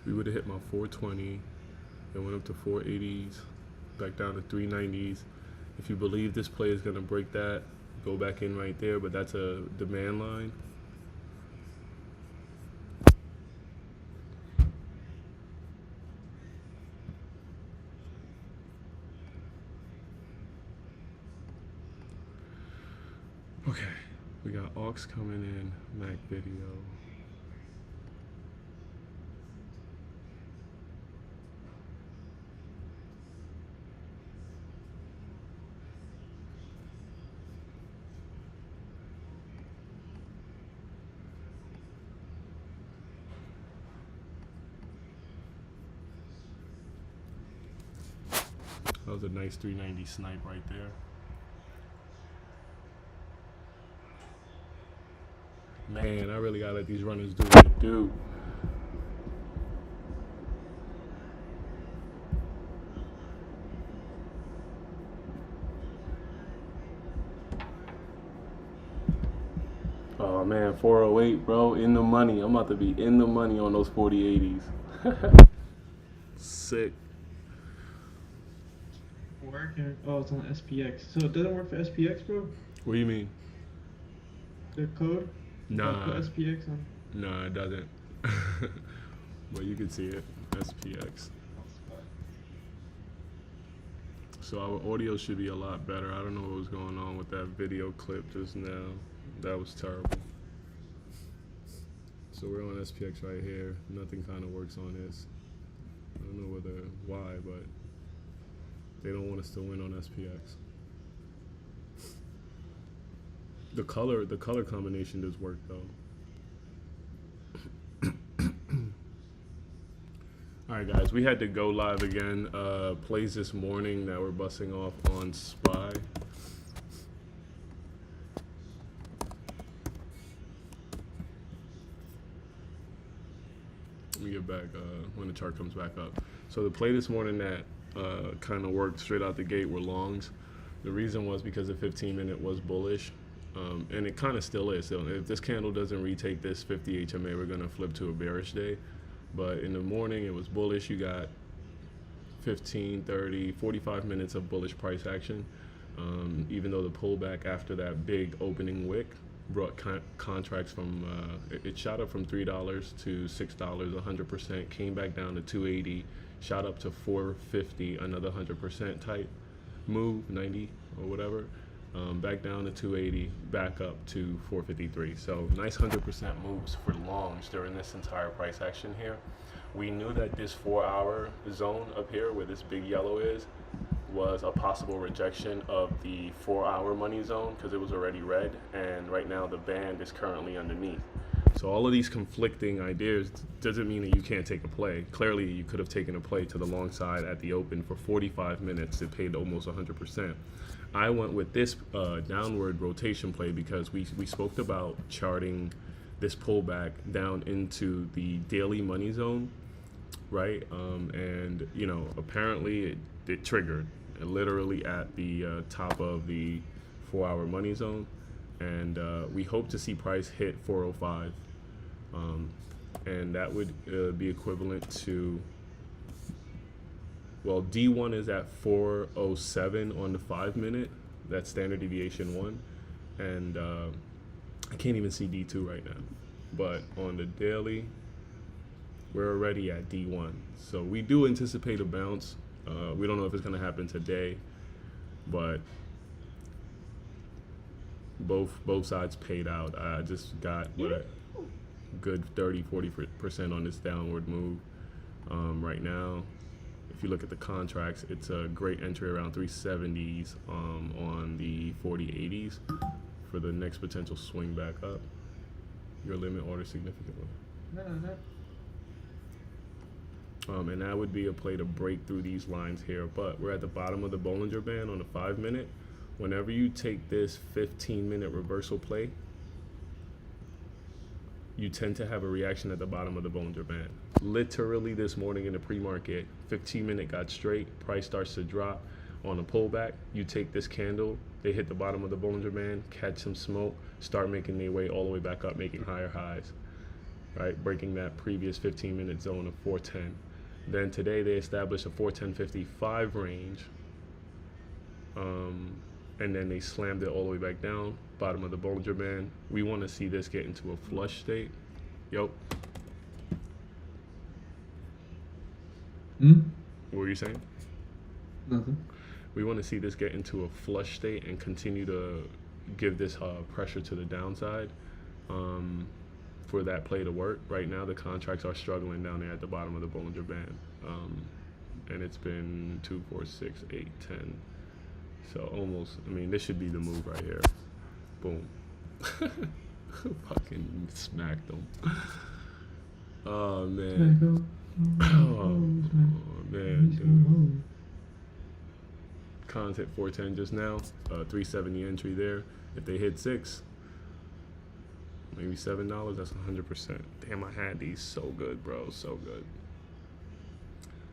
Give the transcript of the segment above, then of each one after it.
We would have hit my 420. It went up to 480s, back down to 390s. If you believe this play is going to break that, go back in right there, but that's a demand line. Okay, we got aux coming in, Mac video. That was a nice 390 snipe right there. Man, I really gotta let these runners do what they do. Oh man, 408, bro, in the money. I'm about to be in the money on those 4080s. Sick. Working. Oh, it's on SPX. So it doesn't work for SPX, bro? What do you mean? The code? Nah, Put SPX on. nah, it doesn't. But you can see it, SPX. So our audio should be a lot better. I don't know what was going on with that video clip just now. That was terrible. So we're on SPX right here. Nothing kind of works on this. I don't know why, but they don't want us to win on SPX. The color combination does work though. All right, guys, we had to go live again. Plays this morning that we're busting off on SPY. Let me get back when the chart comes back up. So the play this morning that kind of worked straight out the gate were longs. The reason was because the 15-minute was bullish, and it kind of still is. So if this candle doesn't retake this 50 HMA, we're going to flip to a bearish day. But in the morning, it was bullish. You got 15, 30, 45 minutes of bullish price action, even though the pullback after that big opening wick brought contracts from, it shot up from $3 to $6, 100%, came back down to 280, shot up to 450, another 100% type move, 90 or whatever, back down to 280, back up to 453. So nice 100% moves for longs during this entire price action here. We knew that this 4-hour zone up here where this big yellow is was a possible rejection of the 4-hour money zone because it was already red, and right now the band is currently underneath. So all of these conflicting ideas doesn't mean that you can't take a play. Clearly, you could have taken a play to the long side at the open for 45 minutes. It paid almost 100%. I went with this downward rotation play because we spoke about charting this pullback down into the daily money zone, right? And you know, apparently it triggered literally at the top of the 4-hour money zone, and we hope to see price hit 405, and that would be equivalent to, well, D1 is at 407 on the 5-minute. That's standard deviation 1, and I can't even see D2 right now, but on the daily we're already at D1. So we do anticipate a bounce. We don't know if it's going to happen today, but both sides paid out. I just got a good 30-40% on this downward move right now. If you look at the contracts, it's a great entry around 370s on the 4080s for the next potential swing back up. Your limit order significantly. No. And that would be a play to break through these lines here. But we're at the bottom of the Bollinger Band on the 5-minute. Whenever you take this 15-minute reversal play, you tend to have a reaction at the bottom of the Bollinger Band. Literally this morning in the pre-market, 15-minute got straight, price starts to drop on a pullback. You take this candle, they hit the bottom of the Bollinger Band, catch some smoke, start making their way all the way back up, making higher highs. right? Breaking that previous 15-minute zone of 410. Then today they established a 410.55 range, and then they slammed it all the way back down, bottom of the Bollinger Band. We want to see this get into a flush state. Yup. Hmm? What were you saying? Nothing. We want to see this get into a flush state and continue to give this pressure to the downside for that play to work. Right now, the contracts are struggling down there at the bottom of the Bollinger Band. And it's been 2, 4, 6, 8, 10. So almost, I mean, this should be the move right here. Boom. Fucking smacked them. Oh, man. Oh, man, dude. Cons hit 410 just now. 370 entry there. If they hit 6, maybe $7, that's 100%. Damn, I had these so good, bro. So good.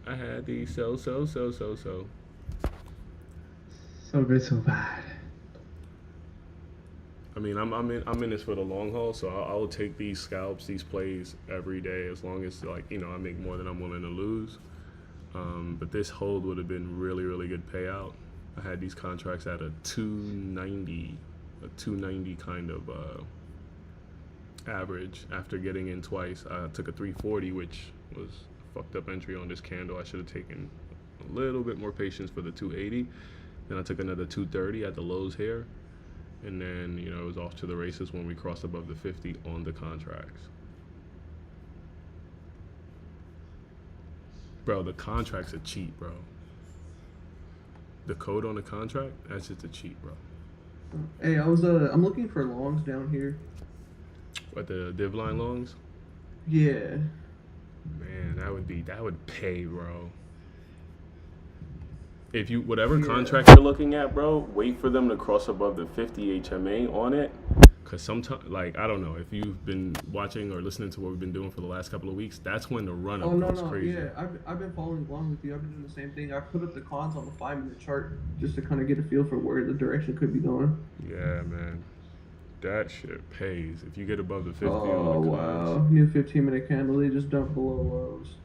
I had these so. So good, so bad. I mean, I'm in this for the long haul, so I'll take these scalps, these plays every day, as long as, like, you know, I make more than I'm willing to lose. But this hold would have been really, really good payout. I had these contracts at a 290 kind of average. After getting in twice, I took a 340, which was a fucked up entry on this candle. I should have taken a little bit more patience for the 280. Then I took another 230 at the lows here. And then, you know, it was off to the races when we crossed above the 50 on the contracts. Bro, the contract's a cheat, bro. The code on the contract, that's just a cheat, bro. Hey, I'm looking for longs down here. What, the div line longs? Yeah. Man, that would pay, bro. If you, whatever contract you're looking at, bro, wait for them to cross above the 50 HMA on it. Because sometimes, like, I don't know, if you've been watching or listening to what we've been doing for the last couple of weeks, that's when the run-up goes crazy. Yeah, I've been following along with you. I've been doing the same thing. I put up the cons on the 5-minute chart just to kind of get a feel for where the direction could be going. Yeah, man. That shit pays. If you get above the 50 on Oh, the wow. cons. New 15-minute candle. They just dumped below lows.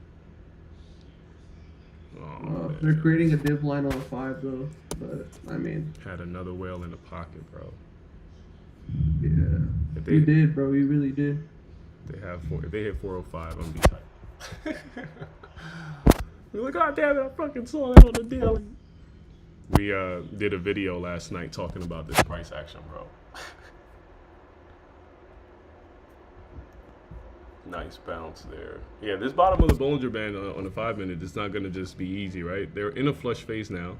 Oh, They're creating a div line on a 5, though. But, I mean. Had another whale in the pocket, bro. Yeah. If You did, bro. You really did. If they hit 405, I'm gonna be tight. We're like, God damn it, I fucking saw it on the deal. We did a video last night talking about this price action, bro. Nice bounce there. Yeah, this bottom of the Bollinger Band on the 5-minute is not gonna just be easy, right? They're in a flush phase now.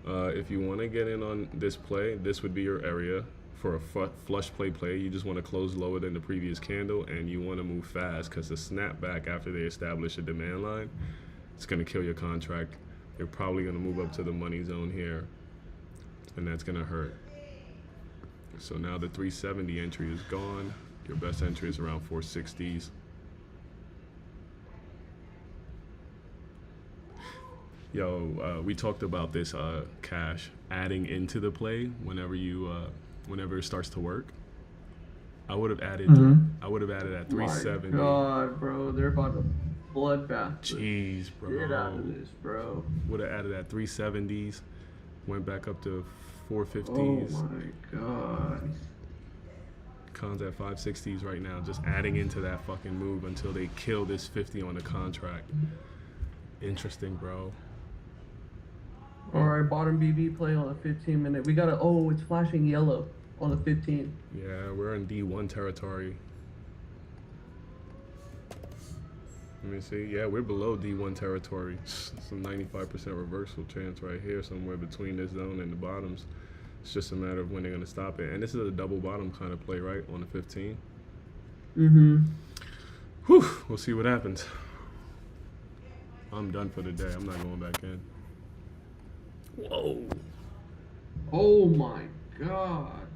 If you want to get in on this play, this would be your area for a flush play. You just want to close lower than the previous candle, and you want to move fast, because the snapback after they establish a demand line, it's going to kill your contract. They're probably going to move up to the money zone here, and that's going to hurt. So now the 370 entry is gone. Your best entry is around 460s. Yo, we talked about this cash adding into the play whenever it starts to work. I would have added. I would have added at 370. My God, bro, they're about to bloodbath. Jeez, bro. Get out of this, bro. Would have added at 370s. Went back up to 450s. Oh my God. Cons at 560s right now. Just adding into that fucking move until they kill this 50 on the contract. Interesting, bro. Alright, bottom BB play on the 15-minute. We gotta, it's flashing yellow on the 15. Yeah, we're in D1 territory. Let me see. Yeah, we're below D1 territory. Some 95% reversal chance right here, somewhere between this zone and the bottoms. It's just a matter of when they're going to stop it. And this is a double bottom kind of play, right, on the 15. Whew, we'll see what happens. I'm done for the day. I'm not going back in. Whoa. Oh my God.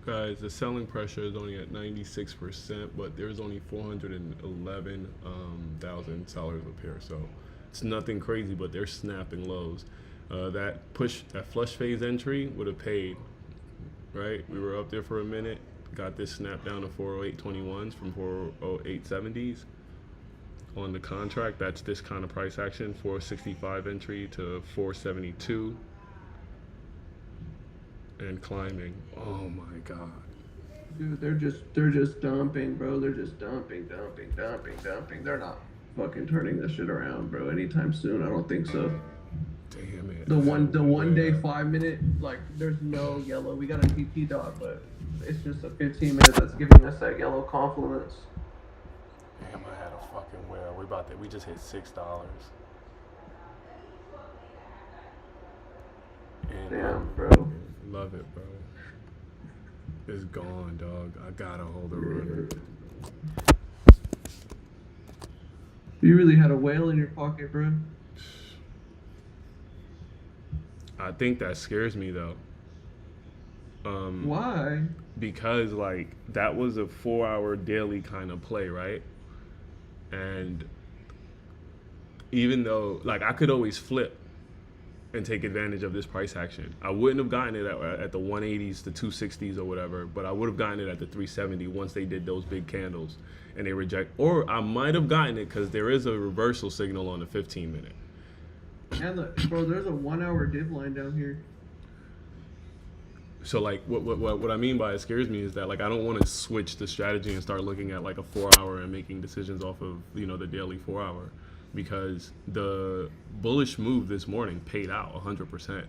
Guys, the selling pressure is only at 96%, but there's only 411,000 sellers up here. So it's nothing crazy, but they're snapping lows. That flush phase entry would have paid, right? We were up there for a minute, got this snap down to 408.21s from 408.70s on the contract. That's this kind of price action, 465 entry to 472 and climbing. Oh my god. Dude, they're just dumping, bro. They're just dumping. They're not fucking turning this shit around, bro, anytime soon. I don't think so. Damn it. The one day Yeah. 5 minute, like there's no yellow. We got a TP dot, but it's just a 15 minute that's giving us that yellow confluence. Damn, I had a fucking whale. We just hit $6. And Damn, bro. love it, bro. It's gone, dog. I gotta hold a run. You really had a whale in your pocket, bro. I think that scares me though. Why? Because like that was a 4-hour daily kind of play, right? And even though like I could always flip and take advantage of this price action, I wouldn't have gotten it at the 180s, the 260s or whatever, but I would have gotten it at the 370 once they did those big candles and they reject, or I might have gotten it because there is a reversal signal on the 15 minute. And bro, there's a 1 hour div line down here. So like what I mean by it scares me is that like I don't want to switch the strategy and start looking at like a 4-hour and making decisions off of, you know, the daily 4-hour, because the bullish move this morning paid out 100%.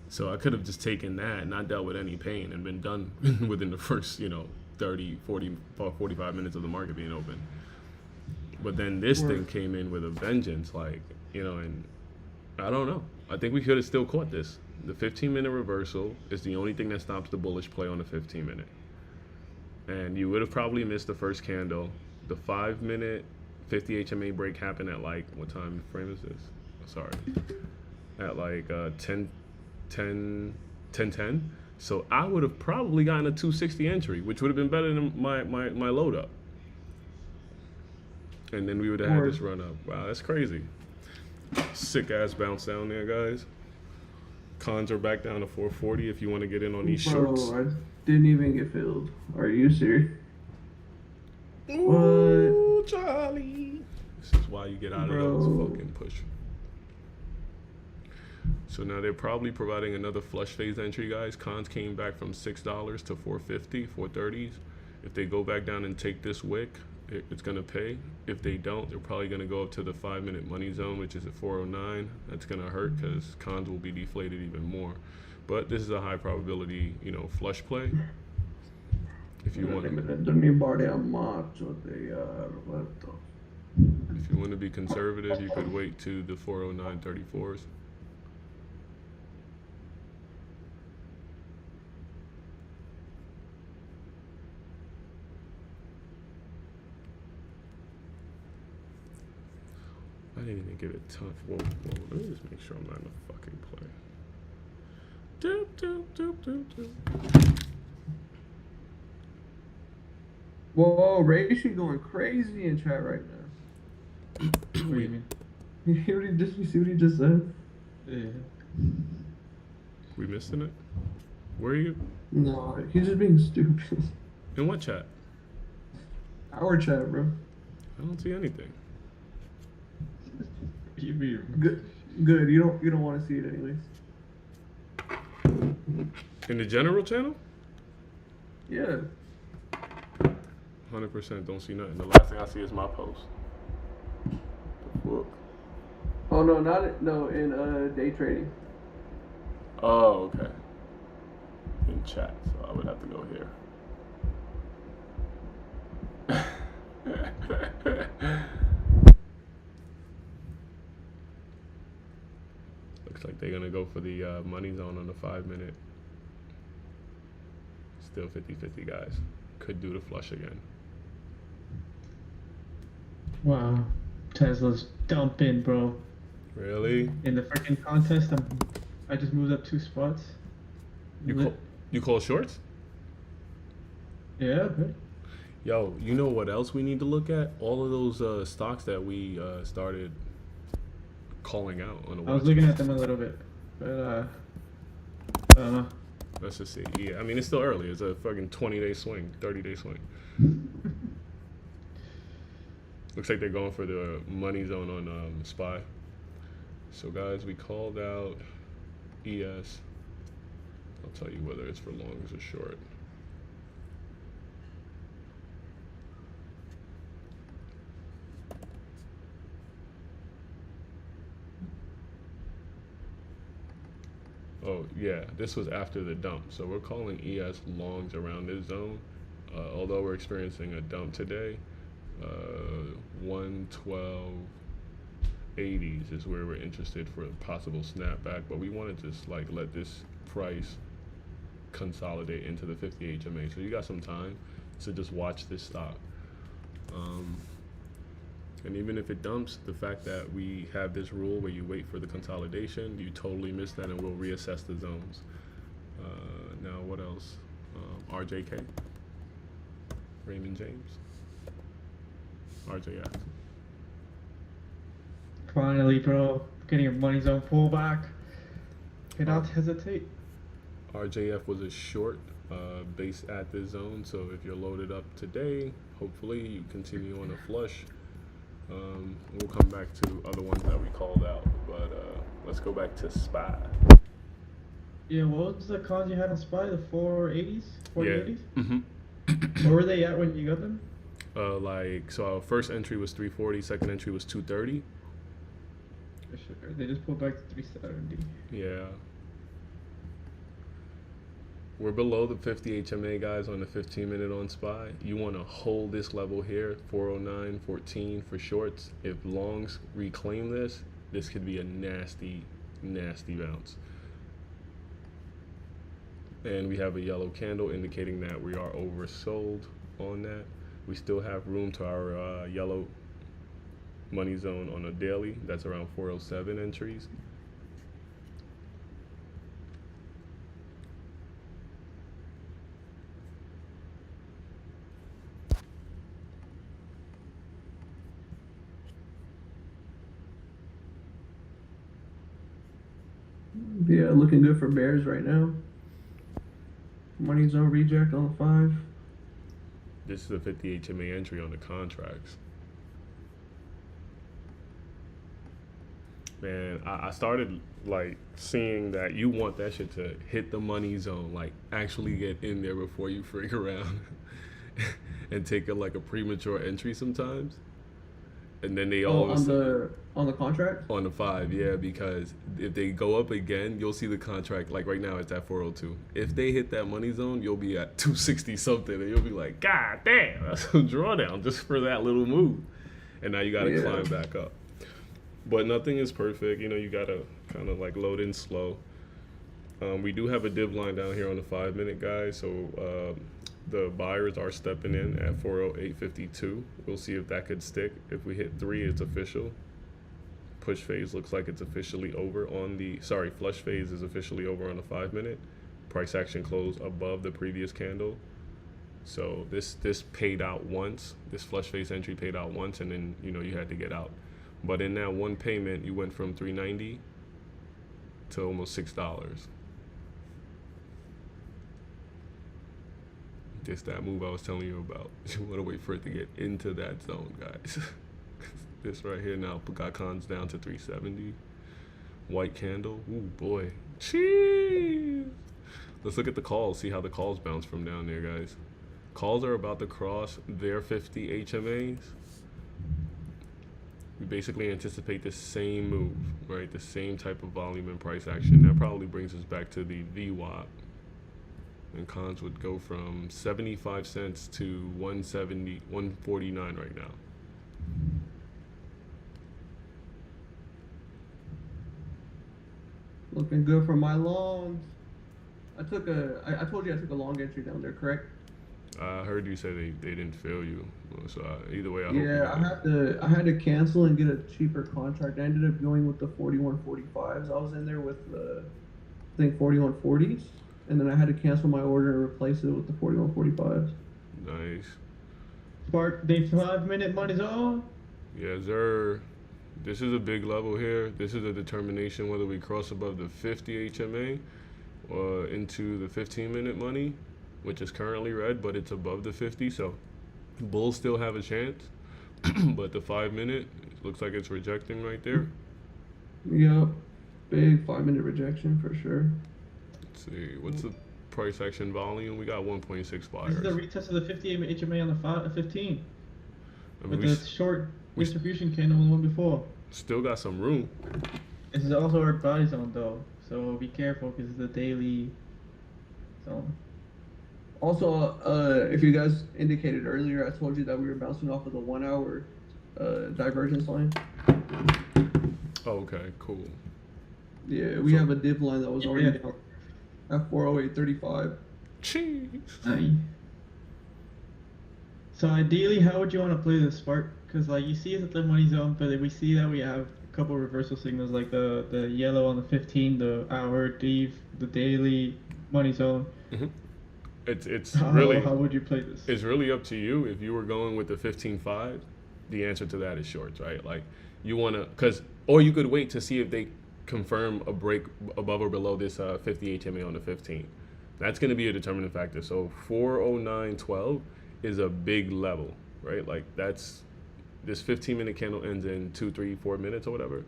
So I could have just taken that, not dealt with any pain, and been done within the first, you know, 30, 40, 45 minutes of the market being open. But then this thing came in with a vengeance, like, you know, and I don't know. I think we could have still caught this. The 15-minute reversal is the only thing that stops the bullish play on the 15-minute. And you would have probably missed the first candle. The 5-minute 50 HMA break happened at like, what time frame is this? Sorry. At like 10:10. So I would have probably gotten a 260 entry, which would have been better than my load up. And then we would have had this run up. Wow, that's crazy. Sick ass bounce down there, guys. Cons are back down to 440 if you want to get in on these shorts. Bro, I didn't even get filled. Are you serious? Ooh, Charlie. This is why you get out of Bro. those fucking push. So now they're probably providing another flush phase entry, guys. Cons came back from $6 to 450, 430s. If they go back down and take this wick, it's gonna pay. If they don't, they're probably gonna go up to the 5-minute money zone, which is at 409. That's gonna hurt because cons will be deflated even more. But this is a high probability, you know, flush play. If you want, if you want to be conservative, you could wait to the 409.34s. I didn't even give it time. Whoa, let me just make sure I'm not in a fucking play. Doop, doop, doop, doop, doop. Whoa, Reishi going crazy in chat right now. What do you mean? You see what he just said? Yeah. We missing it? Where are you? No, he's just being stupid. In what chat? Our chat, bro. I don't see anything. You mean? Good. You don't want to see it anyways. In the general channel? Yeah. 100% don't see nothing. The last thing I see is my post. The fuck? Oh no, in day trading. Oh, okay. In chat, so I would have to go here. Looks like they're gonna go for the money zone on the 5-minute. Still 50-50, guys. Could do the flush again. Wow. Tesla's dumping, bro. Really? In the freaking contest, I just moved up 2 spots. You call shorts? Yeah, okay. Yo, you know what else we need to look at? All of those stocks that we started calling out on the I was watch looking list. at them a little bit, but I don't know. Let's just see. Yeah, I mean, it's still early. It's a fucking 20-day swing, 30-day swing. Looks like they're going for the money zone on SPY. So, guys, we called out ES. I'll tell you whether it's for longs or short. Oh, yeah, this was after the dump. So we're calling ES longs around this zone. Although we're experiencing a dump today, 112.80s is where we're interested for a possible snapback. But we want to just like let this price consolidate into the 50 HMA. So you got some time to just watch this stock. And even if it dumps, the fact that we have this rule where you wait for the consolidation, you totally miss that, and we'll reassess the zones. Now, what else? RJK, Raymond James, RJX. Finally, bro. Getting a money zone pullback. Cannot hesitate. RJF was a short base at this zone, so if you're loaded up today, hopefully you continue on a flush. We'll come back to other ones that we called out, but let's go back to SPY. Yeah, what was the cons you had on SPY? The 480s? 480s? Mm-hmm. Where were they at when you got them? So our first entry was 340, second entry was 230. For sure. They just pulled back to 370. Yeah. We're below the 50 HMA, guys, on the 15-minute on SPY. You want to hold this level here, 409.14 for shorts. If longs reclaim this, this could be a nasty, nasty bounce. And we have a yellow candle indicating that we are oversold on that. We still have room to our yellow money zone on a daily. That's around 407 entries. Yeah, looking good for bears right now. Money zone reject on the 5. This is a 50 HMA entry on the contracts. Man, I started like seeing that you want that shit to hit the money zone, like actually get in there before you freak around and take like a premature entry sometimes. And then they all on the contract? on the 5, yeah, because if they go up again, you'll see the contract, like right now it's at 402. If they hit that money zone, you'll be at 260 something, and you'll be like, God damn, that's a drawdown just for that little move. And now you gotta climb back up. But nothing is perfect, you gotta kind of like load in slow. We do have a div line down here on the 5-minute, guys, so the buyers are stepping in at 408.52. We'll see if that could stick. If we hit 3, it's official. Push phase looks like it's officially over on the, flush phase is officially over on the 5-minute. Price action closed above the previous candle. So this paid out once. This flush phase entry paid out once, and then, you had to get out. But in that one payment, you went from $3.90 to almost $6. Just that move I was telling you about. You want to wait for it to get into that zone, guys. This right here now got cons down to 370. White candle. Ooh, boy. Jeez. Let's look at the calls, see how the calls bounce from down there, guys. Calls are about to cross their 50 HMAs. We basically anticipate the same move, right? The same type of volume and price action. That probably brings us back to the VWAP. And cons would go from 75 cents to 149 right now. Looking good for my longs. I told you I took a long entry down there, correct? I heard you say they didn't fail you. So either way, I hope I had to cancel and get a cheaper contract. I ended up going with the 41.45s. I was in there with the, I think 41.40s. And then I had to cancel my order and replace it with the 41.45s. Nice. Spark, the 5-minute money zone. Yeah, sir. This is a big level here. This is a determination whether we cross above the 50 HMA into the 15-minute money, which is currently red, but it's above the 50. So bulls still have a chance, but the 5-minute looks like it's rejecting right there. Yep. Big 5-minute rejection for sure. Let's see, what's the price action volume? We got 1.6 This is buyers. the retest of the 50 HMA on the 15 I mean, with we the s- short we s- distribution candle on the one before. still got some room. This is also our buy zone though, so be careful because it's the daily zone. Also, if you guys indicated earlier, I told you that we were bouncing off of the 1 hour divergence line. Oh, okay, cool. Yeah, we So- have a div line that was already Yeah. down at 408.35. Jeez. Aye. So ideally, how would you want to play this Spark? Because like you see it's at the money zone, but we see that we have a couple reversal signals like the yellow on the 15, the hour, div, the daily money zone. It's How really would you play this? it's really up to you. If you were going with the 15.5, the answer to that is shorts, right? Like you want to, or you could wait to see if they confirm a break above or below this 50 HMA on the 15. That's going to be a determining factor. So 409.12 is a big level, right? Like that's this 15-minute candle ends in 2, 3, 4 minutes or whatever.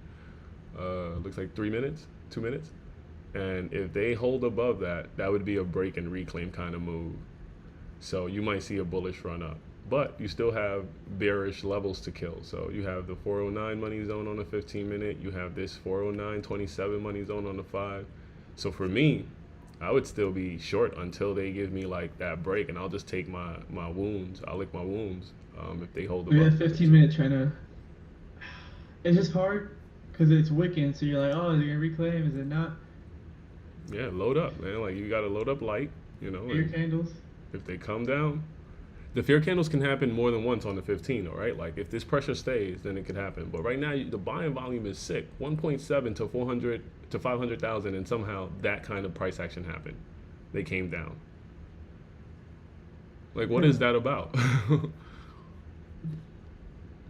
Looks like 3 minutes, 2 minutes. And if they hold above that, that would be a break and reclaim kind of move. So you might see a bullish run up, but you still have bearish levels to kill. So you have the 409 money zone on the 15-minute. You have this 409.27 money zone on the 5. So for me, I would still be short until they give me like that break, and I'll just take my wounds. I'll lick my wounds if they hold We above. have 15 minutes trying to. It's just hard because it's wicked. So you're like, oh, is it gonna reclaim? Is it not? Yeah, load up, man. Like you gotta load up light, you know. Fear and candles. if they come down, the fear candles can happen more than once on the 15, all right? Like if this pressure stays, then it could happen. But right now, the buying volume is sick, 1.7 to 400 to 500,000, and somehow that kind of price action happened. They came down. Like what is that about?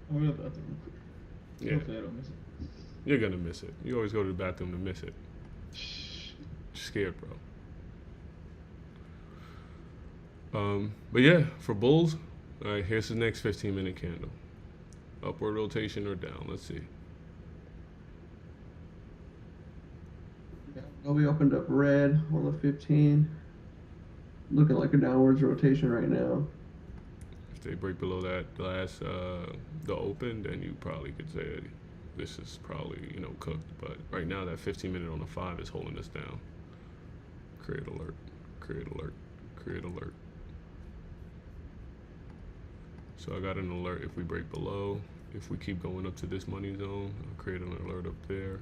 What about the real quick? Yeah, Hopefully I don't miss it. you're gonna miss it. You always go to the bathroom to miss it. Scared, bro. But yeah, for bulls, all right, here's the next 15-minute candle. Upward rotation or down, let's see. Well, we opened up red on the 15. Looking like a downwards rotation right now. If they break below that last, the open, then you probably could say this is probably, cooked. But right now, that 15-minute on the 5 is holding us down. Create alert, create alert, create alert. So I got an alert if we break below. If we keep going up to this money zone, I'll create an alert up there.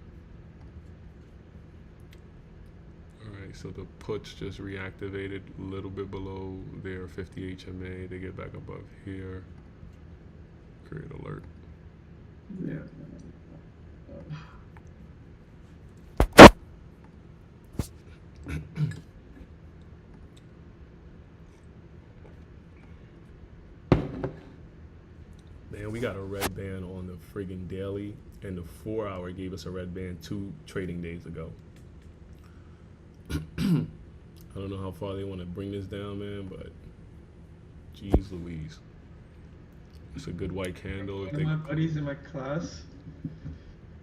All right, so the puts just reactivated a little bit below their 50 HMA. They get back above here. Create alert. Yeah. Man, we got a red band on the friggin' daily, and the 4-hour gave us a red band 2 trading days ago. I don't know how far they want to bring this down, man, but geez Louise. It's a good white candle. If One they, of my buddies in my class,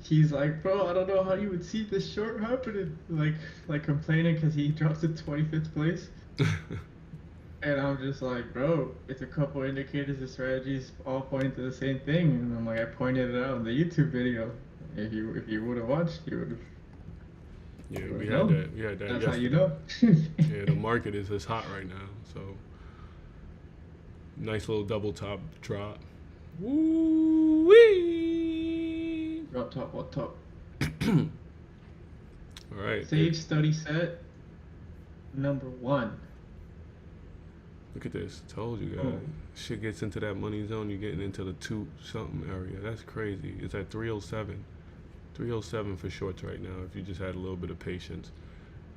he's like, bro, I don't know how you would see this short happening. Like complaining because he dropped to 25th place. And I'm just like, bro, it's a couple indicators, the strategies all point to the same thing. And I'm like, I pointed it out in the YouTube video. If you would have watched, you would have. yeah, we No. had that That's how you yesterday. know. Yeah, the market is just hot right now, so nice little double top drop. Woo wee! Drop top, what top? All right, Sage study set number 1. look at this. Told you guys. Oh. Shit gets into that money zone, you're getting into the 2-something area. That's crazy. It's at 307. 307 for shorts right now if you just had a little bit of patience.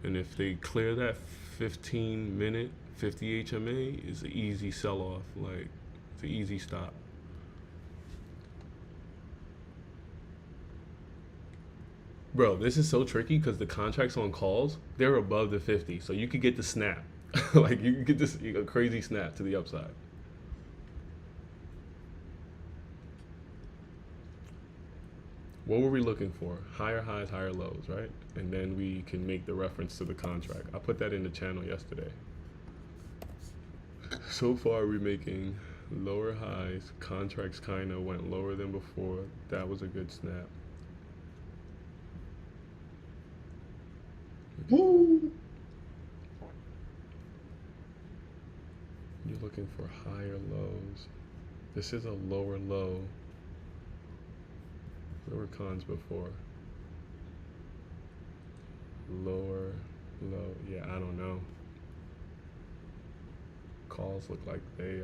And if they clear that 15-minute 50 HMA, it's an easy sell-off. Like, it's an easy stop. Bro, this is so tricky because the contracts on calls, they're above the 50. So you could get the snap. Like you could get this a crazy snap to the upside. What were we looking for? Higher highs, higher lows, right? And then we can make the reference to the contract. I put that in the channel yesterday. So far, we're making lower highs. Contracts kind of went lower than before. That was a good snap. Woo! You're looking for higher lows. This is a lower low. Where were cons before? Lower, low. Yeah, I don't know. Calls look like they,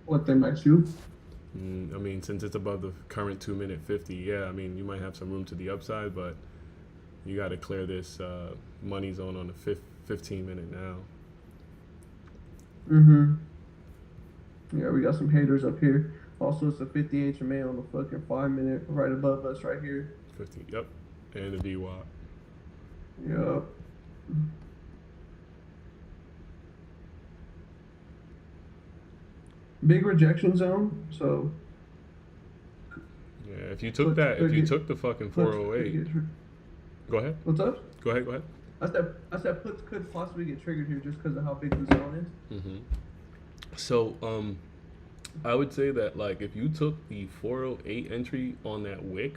What they might do? I mean, since it's above the current 2-minute 50, yeah, I mean, you might have some room to the upside, but you got to clear this money zone on the 15-minute now. Mm-hmm. Yeah, we got some haters up here. Also, it's a 50 HMA on the fucking 5-minute right above us right here. 50, yep. And the VWAP. Yup. Big rejection zone, so Yeah, if you took that, if you took the fucking 408, go ahead. What's up? Go ahead, go ahead. I said puts could possibly get triggered here just because of how big the zone is. Mm-hmm. So, I would say that, like, if you took the 408 entry on that wick,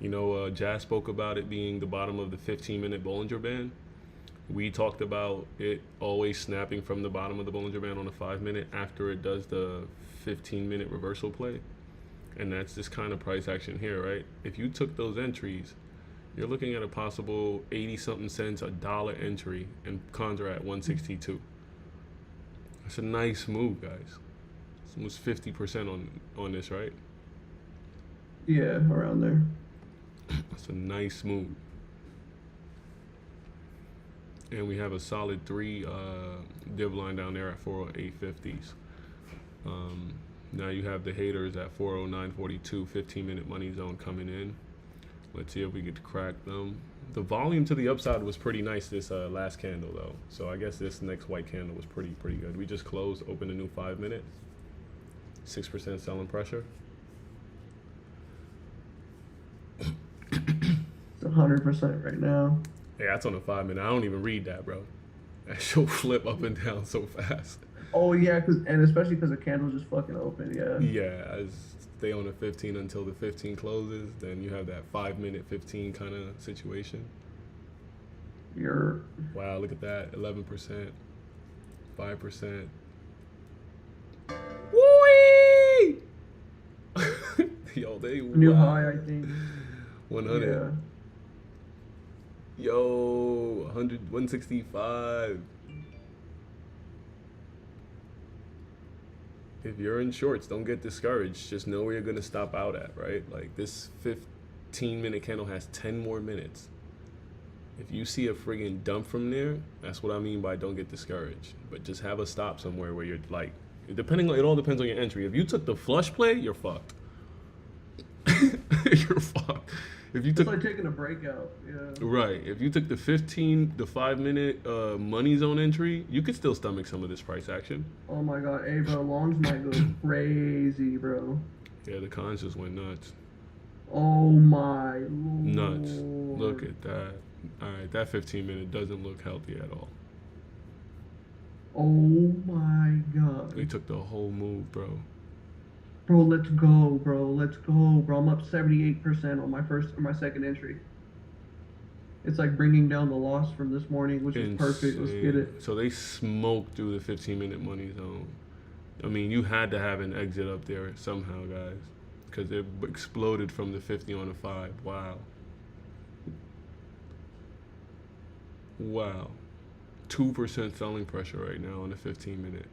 you know, Jazz spoke about it being the bottom of the 15-minute Bollinger Band. We talked about it always snapping from the bottom of the Bollinger Band on the 5-minute after it does the 15-minute reversal play. And that's this kind of price action here, right? If you took those entries, you're looking at a possible 80-something cents, $1 entry, and cons are at 162. That's a nice move, guys. It's almost 50% on this, right? Yeah, around there. That's a nice move. And we have a solid 3 div line down there at 408.50s. Now you have the haters at 409.42, 15-minute money zone coming in. Let's see if we get to crack them. The volume to the upside was pretty nice this last candle though. So I guess this next white candle was pretty good. We just closed, opened a new 5-minute. 6% selling pressure. It's 100% right now. Yeah, that's on the 5-minute. I don't even read that, bro. That show flip up and down so fast. Oh yeah, and especially because the candle just fucking open. Yeah. Yeah, as stay on the 15 until the 15 closes, then you have that 5-minute 15 kind of situation. Wow, look at that, 11%, 5%. Woo! Yo, they New wow. high, I think. 100. Yeah. Yo, 100, 165. If you're in shorts, don't get discouraged. Just know where you're gonna stop out at, right? Like this 15-minute candle has 10 more minutes. If you see a friggin' dump from there, that's what I mean by don't get discouraged. But just have a stop somewhere where you're like, it all depends on your entry. If you took the flush play, you're fucked. You're fucked. If you It's took like taking a breakout. Yeah. right, if you took the 5-minute money zone entry, you could still stomach some of this price action. Oh my god, hey bro, longs might go crazy, bro. Yeah, the cons just went nuts. Oh my lord. Nuts. Look at that. All right, that 15-minute doesn't look healthy at all. Oh my god. They took the whole move, bro. Bro, let's go, bro. Let's go, bro. I'm up 78% on my second entry. It's like bringing down the loss from this morning, which is perfect. Let's get it. So they smoked through the 15-minute money zone. I mean, you had to have an exit up there somehow, guys, because it exploded from the 50 on the 5. Wow. Wow. 2% selling pressure right now on the 15-minute.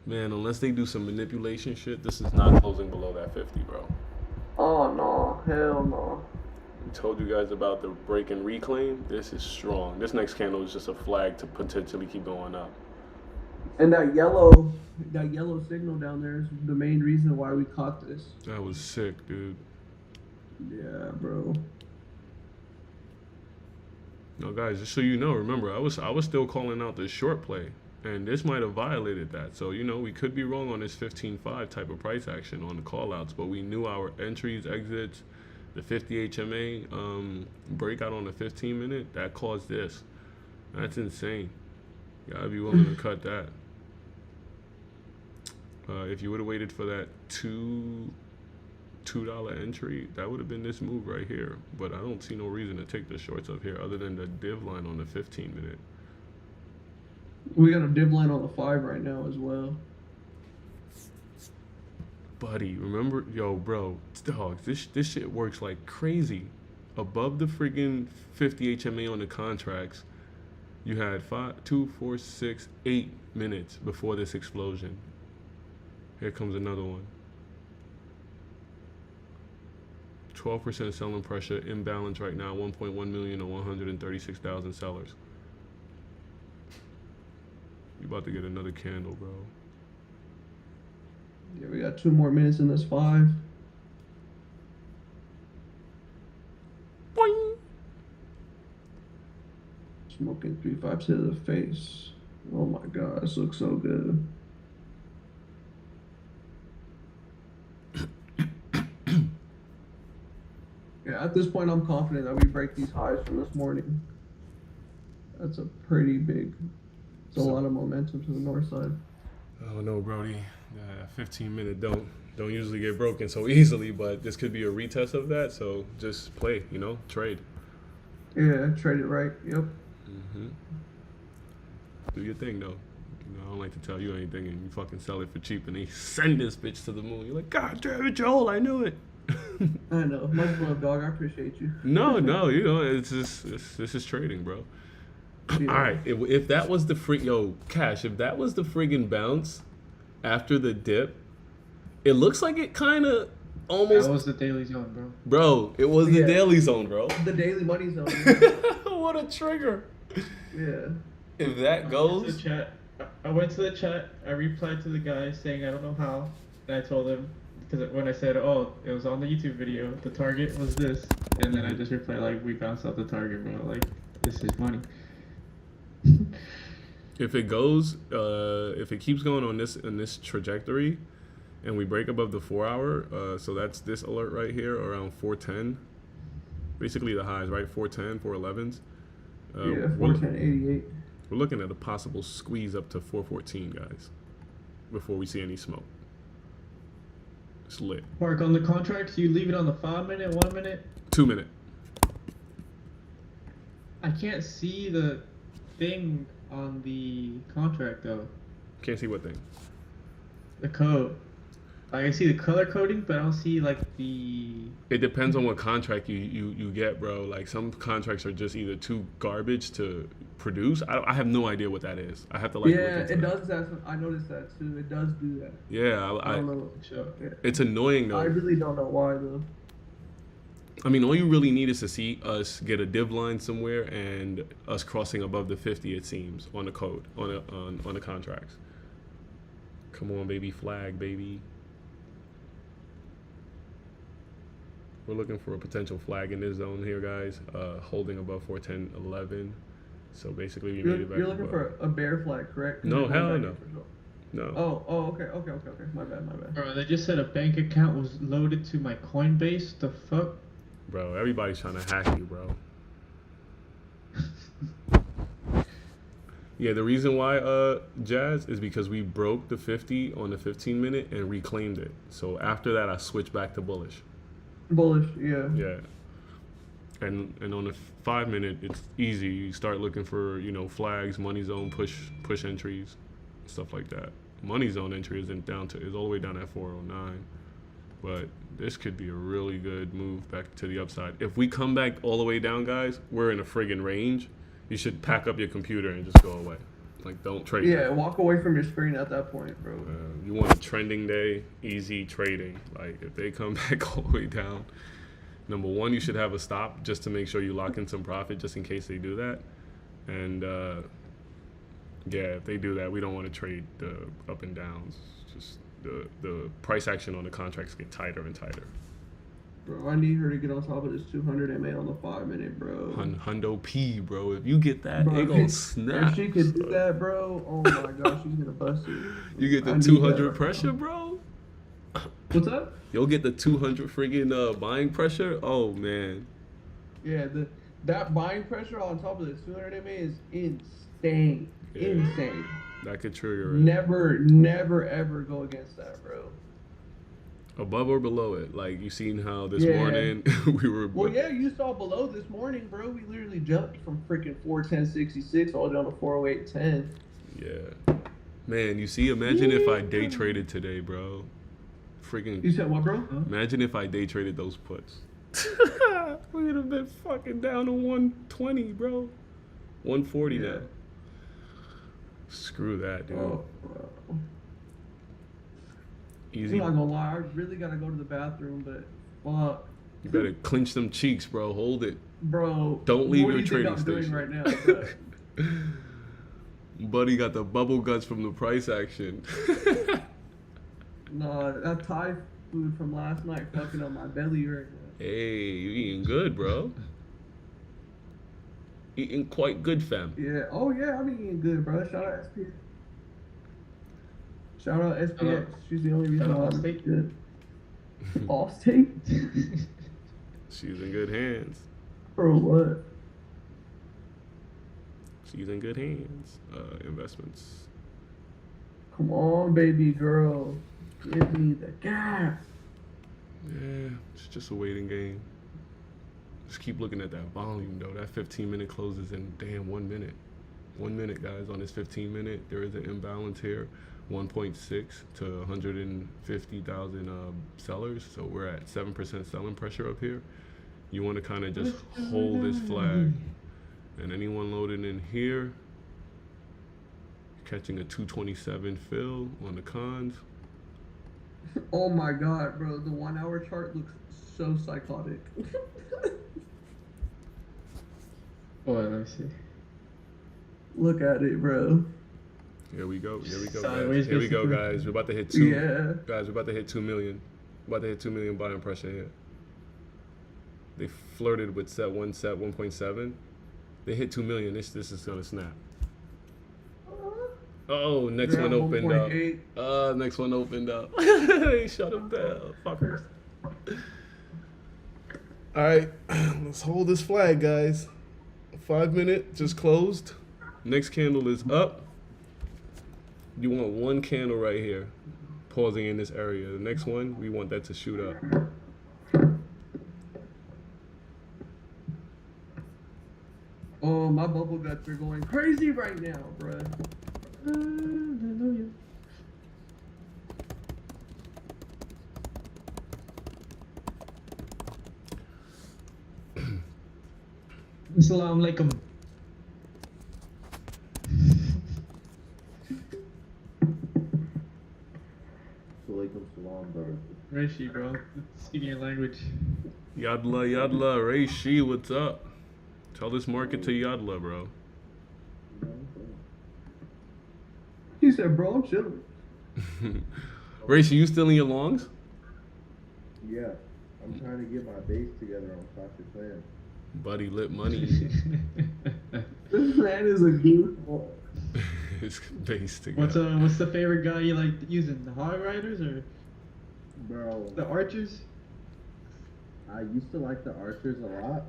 Man, unless they do some manipulation shit, this is not closing below that 50, bro. Oh no, hell no. I told you guys about the break and reclaim. This is strong. This next candle is just a flag to potentially keep going up. And that yellow signal down there is the main reason why we caught this. That was sick, dude. Yeah, bro. No, guys, just so you know, remember, I was still calling out this short play, and this might have violated that. So, you know, we could be wrong on this 15.5 type of price action on the callouts, but we knew our entries, exits, the 50 HMA breakout on the 15 minute, that caused this. That's insane. You gotta be willing to cut that. If you would have waited for that $2 entry, that would have been this move right here. But I don't see no reason to take the shorts up here other than the div line on the 15 minute. We got a div line on the 5 right now as well. Buddy, remember, yo, bro, dogs, this shit works like crazy. Above the friggin' 50 HMA on the contracts, you had 8 minutes before this explosion. Here comes another one. 12% selling pressure, imbalance right now, 1.1 million or 136,000 sellers. You about to get another candle, bro. Yeah, we got 2 more minutes in this 5. Boing. Smoking 3-5 to the face. Oh my god, this looks so good. Yeah, at this point, I'm confident that we break these highs from this morning. That's a pretty big. It's a lot of momentum to the north side. Oh no, Brody. 15 minute don't usually get broken so easily, but this could be a retest of that. So just play, you know, trade. Yeah, trade it right. Yep. Do your thing though. You know, I don't like to tell you anything and you fucking sell it for cheap and they send this bitch to the moon. You're like, God damn it, Joel, I knew it. I know. Much love, dog. I appreciate you. No, you know, it's just this is trading, bro. Yeah. All right, if that was the Cash, if that was the friggin' bounce after the dip, it looks like it kind of almost. That was the daily zone, bro. Bro, it was the Yeah. daily zone, bro. The daily money zone. What a trigger. Yeah. If that I went to goes, the chat. I went to the chat. I replied to the guy saying I don't know how, and I told him because when I said, oh, it was on the YouTube video, the target was this, and then I just replied like, we bounced off the target, bro. Like, this is money. if it goes, if it keeps going on this trajectory, and we break above the 4 hour, so that's this alert right here around 410. Basically the highs, right? 410, 411s. Yeah, we're, 410.88. we're looking at a possible squeeze up to 414, guys, before we see any smoke. It's lit. Mark, on the contracts, you leave it on the 5 minute, 1 minute. 2 minute. I can't see the thing on the contract though. Can't see what thing. The code. Like, I see the color coding, but I don't see like the. It depends on what contract you get, bro. Like some contracts are just either too garbage to produce. I have no idea what that is. I have to like. Yeah, look into it that. does that. I noticed that too. It does do that. Yeah, I don't know. Sure. Yeah. it's annoying I though. really don't know why though. I mean, all you really need is to see us get a div line somewhere and us crossing above the 50. It seems on the code on the contracts. Come on, baby, flag, baby. We're looking for a potential flag in this zone here, guys. Holding above 410.11. So basically, we made it back. You're looking above. for a bear flag, correct? 'Cause No, you're going hell back no. in for sure. No. Oh, okay. My bad. Bro, they just said a bank account was loaded to my Coinbase. The fuck? Bro, everybody's trying to hack you, bro. Yeah, the reason why, Jazz, is because we broke the 50 on the 15 minute and reclaimed it. So after that, I switched back to bullish. Bullish, yeah. Yeah. And on the 5 minute, it's easy. You start looking for, you know, flags, money zone, push entries, stuff like that. Money zone entry is all the way down at 409. But this could be a really good move back to the upside. If we come back all the way down, guys, we're in a friggin' range. You should pack up your computer and just go away. Like, don't trade. Yeah, that. walk away from your screen at that point, bro. You want a trending day, easy trading. Like, if they come back all the way down, number one, you should have a stop just to make sure you lock in some profit just in case they do that. And Yeah, if they do that, we don't want to trade the up and downs. Just the price action on the contracts get tighter and tighter. Bro, I need her to get on top of this 200 MA on the 5 minute, bro. Hundo P, bro. If you get that, Bro, it if gonna she- snap. If she could do that, bro, oh my gosh, she's gonna bust you. You get I the need 200 that right pressure, now. bro. What's up? You'll get the 200 friggin' buying pressure. Oh man. Yeah, that buying pressure on top of the 200 MA is insane. Yeah. Insane. That could trigger it. Never, ever go against that, bro. Above or below it. Like you seen how this Yeah. morning we were. Well, yeah, you saw below this morning, bro. We literally jumped from freaking 410.66 all down to 408.10. Yeah. Man, you see, imagine if I day traded today, bro. Freaking. You said what, bro? Imagine if I day traded those puts. We would have been fucking down to 120, bro. 140 Yeah. now. Screw that, dude. Oh, bro. Easy. I'm not gonna lie, I really gotta go to the bathroom, but fuck. You better clinch them cheeks, bro. Hold it. Bro, Don't leave what your do you trading think I'm station. doing right now, bro? Buddy got the bubble guts from the price action. Nah, that Thai food from last night fucking on my belly right now. Hey, you eating good, bro. Eating quite good, fam. Yeah. Oh yeah, I'm eating good, bro. Shout out SPX. Shout out SPX. She's the only reason Shout out why I'm Allstate. good. Allstate? She's in good hands. Bro, what? She's in good hands. Investments. Come on, baby girl. Give me the gas. Yeah, it's just a waiting game. Just keep looking at that volume, though. That 15-minute closes in damn 1 minute. 1 minute, guys, on this 15-minute. There is an imbalance here. 1.6 to 150,000 sellers. So we're at 7% selling pressure up here. You want to kind of just hold this flag. And anyone loading in here, catching a 227 fill on the cons. Oh my god, bro. The 1 hour chart looks so psychotic. Boy, let me see. Look at it, bro. Here we go. Here we go, Sideways, guys. Here we go, basically. guys. We're about to hit 2. Yeah. Guys, we're about to hit 2 million. We're about to hit 2 million buying pressure here. They flirted with set 1.7. They hit 2 million. This is gonna snap. Oh, next They're one at opened up. 1.8. Next one opened up. They shut them down, fuckers. All right, let's hold this flag, guys. 5 minute just closed. Next candle is up. You want one candle right here, pausing in this area. The next one, we want that to shoot up. Oh, my bubble guts are going crazy right now, bro. Hallelujah. Assalamu alaikum. Walaikum salam, brother. Rishi, bro. Speaking your language. Yadla, Yadla, Ray Shi, what's up? Tell this market to Yadla, bro. He said, bro, I'm chilling. Ray Shi, you still in your longs? Yeah, I'm trying to get my base together on Clash of Clans. Buddy, lit money. This man is a goofball. It's based together. What's the favorite guy you like using? The Hog Riders or Bro, the Archers? I used to like the Archers a lot,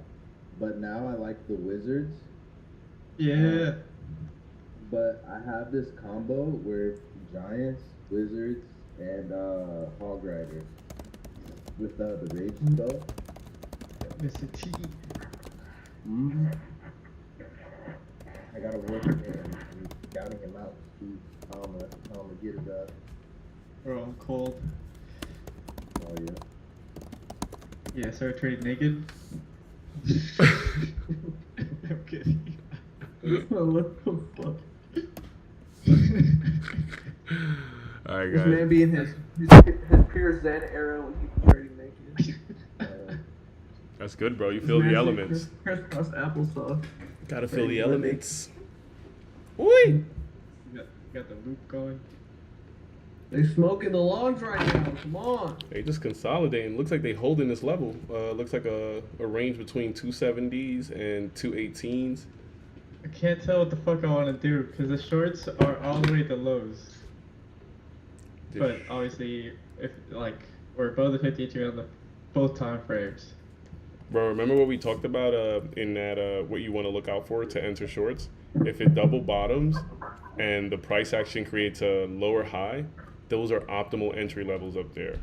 but now I like the Wizards. Yeah. But I have this combo where Giants, Wizards, and Hog Riders with the Rage spell. Mr. T. Mm-hmm. I gotta work it and scouting him out to see how I'm gonna get it up. Bro, I'm cold. Oh yeah. Yeah, start trading naked. I'm kidding. What the fuck? All right, This man guys. be in his pure Zen era when he was trading naked. That's good, bro. You This feel the man be elements. crisscross applesauce. Gotta feel the Ready for it. elements. Oi! Got the loop going. They smoking the longs right now. Come on. They just consolidating. Looks like they holding this level. Looks like a range between 270s and 218s. I can't tell what the fuck I want to do because the shorts are all the way at the lows. But obviously, if like we're above the 52 on the both time frames. Bro, remember what we talked about in that what you want to look out for to enter shorts? If it double bottoms and the price action creates a lower high, those are optimal entry levels up there.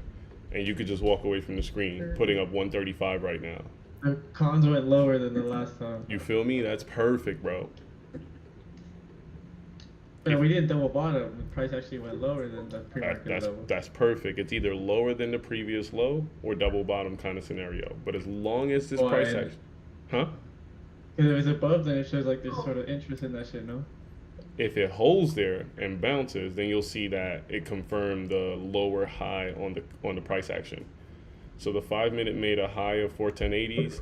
And you could just walk away from the screen, putting up 135 right now. The cons went lower than the last time. You feel me? That's perfect, bro. But we did double bottom. The price actually went lower than the pre-market level. That's perfect. It's either lower than the previous low or double bottom kind of scenario. But as long as this price action, huh? If it was above, then it shows like there's sort of interest in that shit, no? If it holds there and bounces, then you'll see that it confirmed the lower high on the price action. So the 5 minute made a high of 410.80s,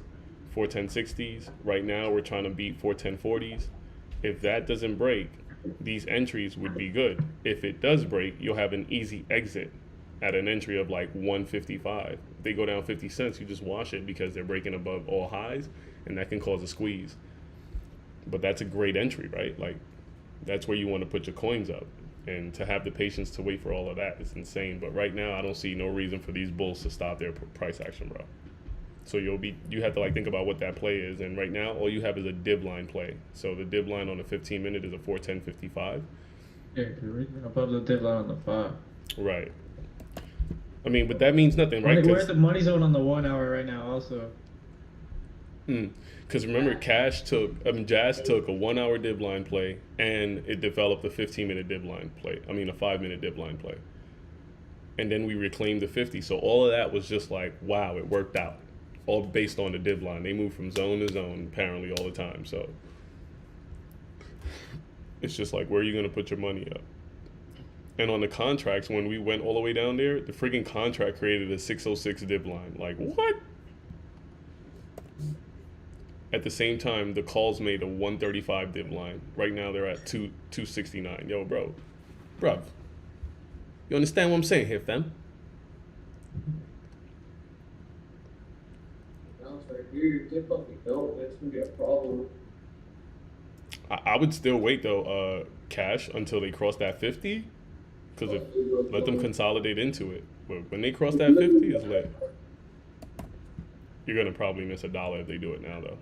410.60s. Right now we're trying to beat 410.40s. If that doesn't break, these entries would be good. If it does break, you'll have an easy exit at an entry of like 155. If they go down 50 cents, you just wash it because they're breaking above all highs, and that can cause a squeeze. But that's a great entry, right? Like, that's where you want to put your coins up. And to have the patience to wait for all of that is insane. But right now, I don't see no reason for these bulls to stop their price action, bro. So you have to like think about what that play is. And right now, all you have is a div line play. So the div line on the 15 minute is a 410.55. Yeah, because we're above the deadline on the 5. Right. I mean, but that means nothing, right? We're at the money zone on the 1 hour right now, also. Because remember, Jazz took a 1 hour div line play and it developed a 15 minute div line play. I mean, a 5 minute div line play. And then we reclaimed the 50. So all of that was just like, wow, it worked out. All based on the div line. They move from zone to zone apparently all the time. So it's just like, where are you going to put your money up? And on the contracts, when we went all the way down there, the freaking contract created a 606 div line. Like, what? At the same time, the calls made a 135 div line. Right now, they're at 269. Yo, bro. You understand what I'm saying here, fam? Here, if fucking don't, it's gonna be a problem. I would still wait though, Cash, until they cross that 50, because let them consolidate into it. But when they cross that 50, it's lit. You're gonna probably miss $1 if they do it now though.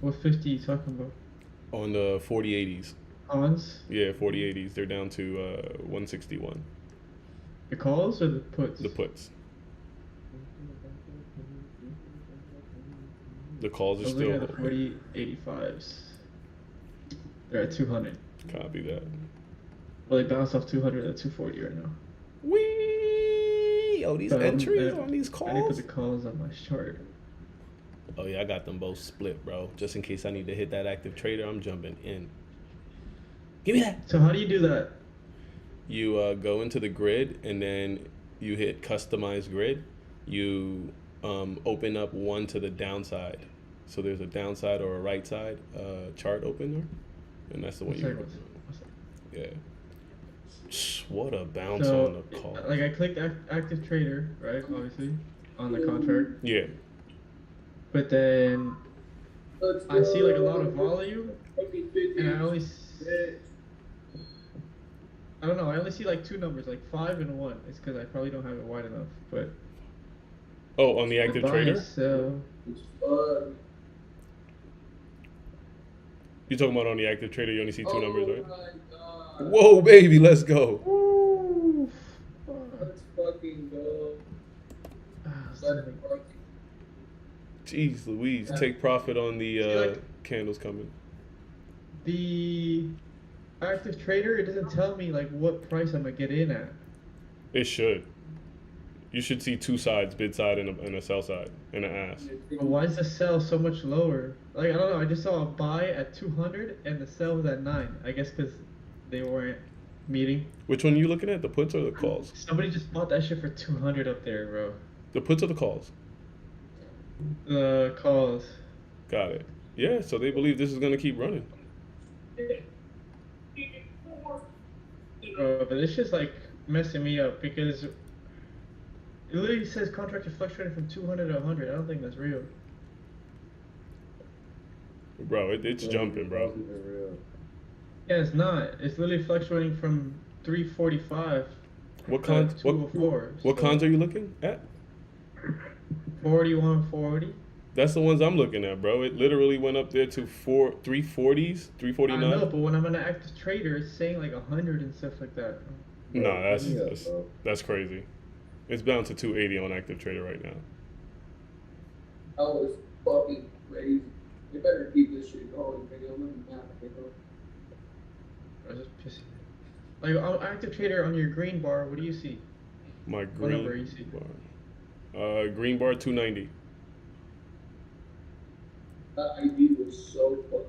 What 50 you talking about? On the 4080s, Cons? yeah, 4080s, they're down to 161. The calls or the puts? The puts. The calls are I was looking at the still 4085s. They're at 200. copy that. Well, they bounced off 200 at 240 right now. Wee! Oh, these entries on these I need to put calls. the calls on my chart. Oh yeah, I got them both split, bro. Just in case I need to hit that active trader, I'm jumping in. Give me that. So how do you do that? You go into the grid and then you hit customize grid. You open up one to the downside. So there's a downside or a right side chart opener, and that's the one you. Yeah. What a bounce So, on the call. like I clicked active trader, right? Obviously, on the contract. Yeah. But then I see like a lot of volume, and I only. I don't know. I only see like 2 numbers, like 5 and 1. It's because I probably don't have it wide enough. But Oh, on the active buy, trader? sell. You talking about on the active trader? You only see 2 numbers, right? Oh my god. Whoa, baby, let's go. Ooh, Let's fucking go. Jeez Louise, take profit on the like- candles coming. The active trader, it doesn't tell me like what price I'm gonna get in at. It should. You should see 2 sides, bid side and a sell side, and an ask. But why is the sell so much lower? Like, I don't know. I just saw a buy at 200 and the sell was at 9. I guess because they weren't meeting. Which one are you looking at, the puts or the calls? Somebody just bought that shit for 200 up there, bro. The puts or the calls? The calls. Got it. Yeah, so they believe this is going to keep running. But it's just like messing me up because it literally says contract is fluctuating from 200 to 100. I don't think that's real. Bro, it's jumping, bro. Wasn't even real. Yeah, it's not. It's literally fluctuating from 345 What to cons? What 204. what cons are you looking at? 4140. That's the ones I'm looking at, bro. It literally went up there to 340s, I 349. know, but when I'm an active trader, it's saying like 100 and stuff like that. No, that's Yeah, that's, bro. that's crazy. It's bound to 280 on active trader right now. That was fucking crazy. You better keep this shit going, nigga. I'm gonna nap, nigga. Or just pissing. Like on active trader on your green bar, what do you see? My What number green you see? bar. Green bar 290. That ID was so fucking.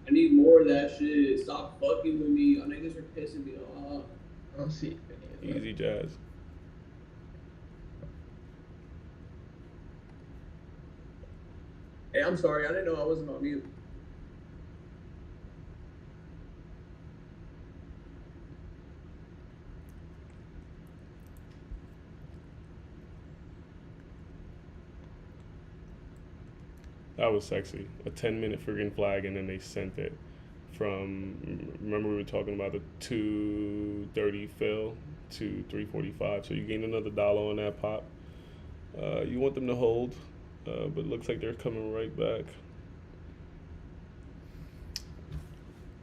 I need more of that shit. Stop fucking with me. Y'all niggas are pissing me off. I don't see any of that. Easy jazz. Hey, I'm sorry. I didn't know I wasn't on mute. That was sexy. A 10-minute friggin' flag, and then they sent it from. Remember we were talking about the 230 fill to 345, so you gained another dollar on that pop. You want them to hold, but it looks like they're coming right back.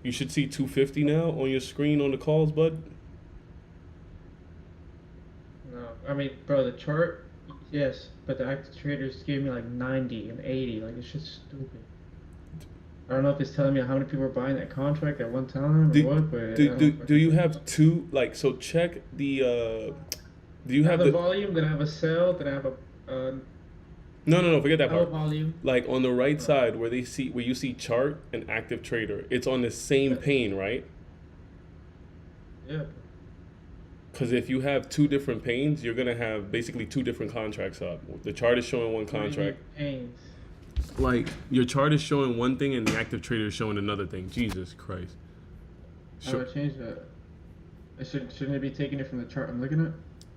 You should see 250 now on your screen on the calls, bud. No, I mean, bro, the chart, yes, but the active traders gave me like 90 and 80. Like, it's just stupid. I don't know if it's telling me how many people are buying that contract at one time or Do, what, but do you have two, like, so check the, do you I have have the, a volume, then I have a sell, then I have a no, forget that sell part. volume. Like on the right side where you see chart and active trader, it's on the same pane, right? Yeah. Because if you have two different panes, you're gonna have basically two different contracts up. The chart is showing one contract. Pains. Like your chart is showing one thing and the active trader is showing another thing. Jesus Christ. How do I change that? Shouldn't it be taking it from the chart I'm looking at?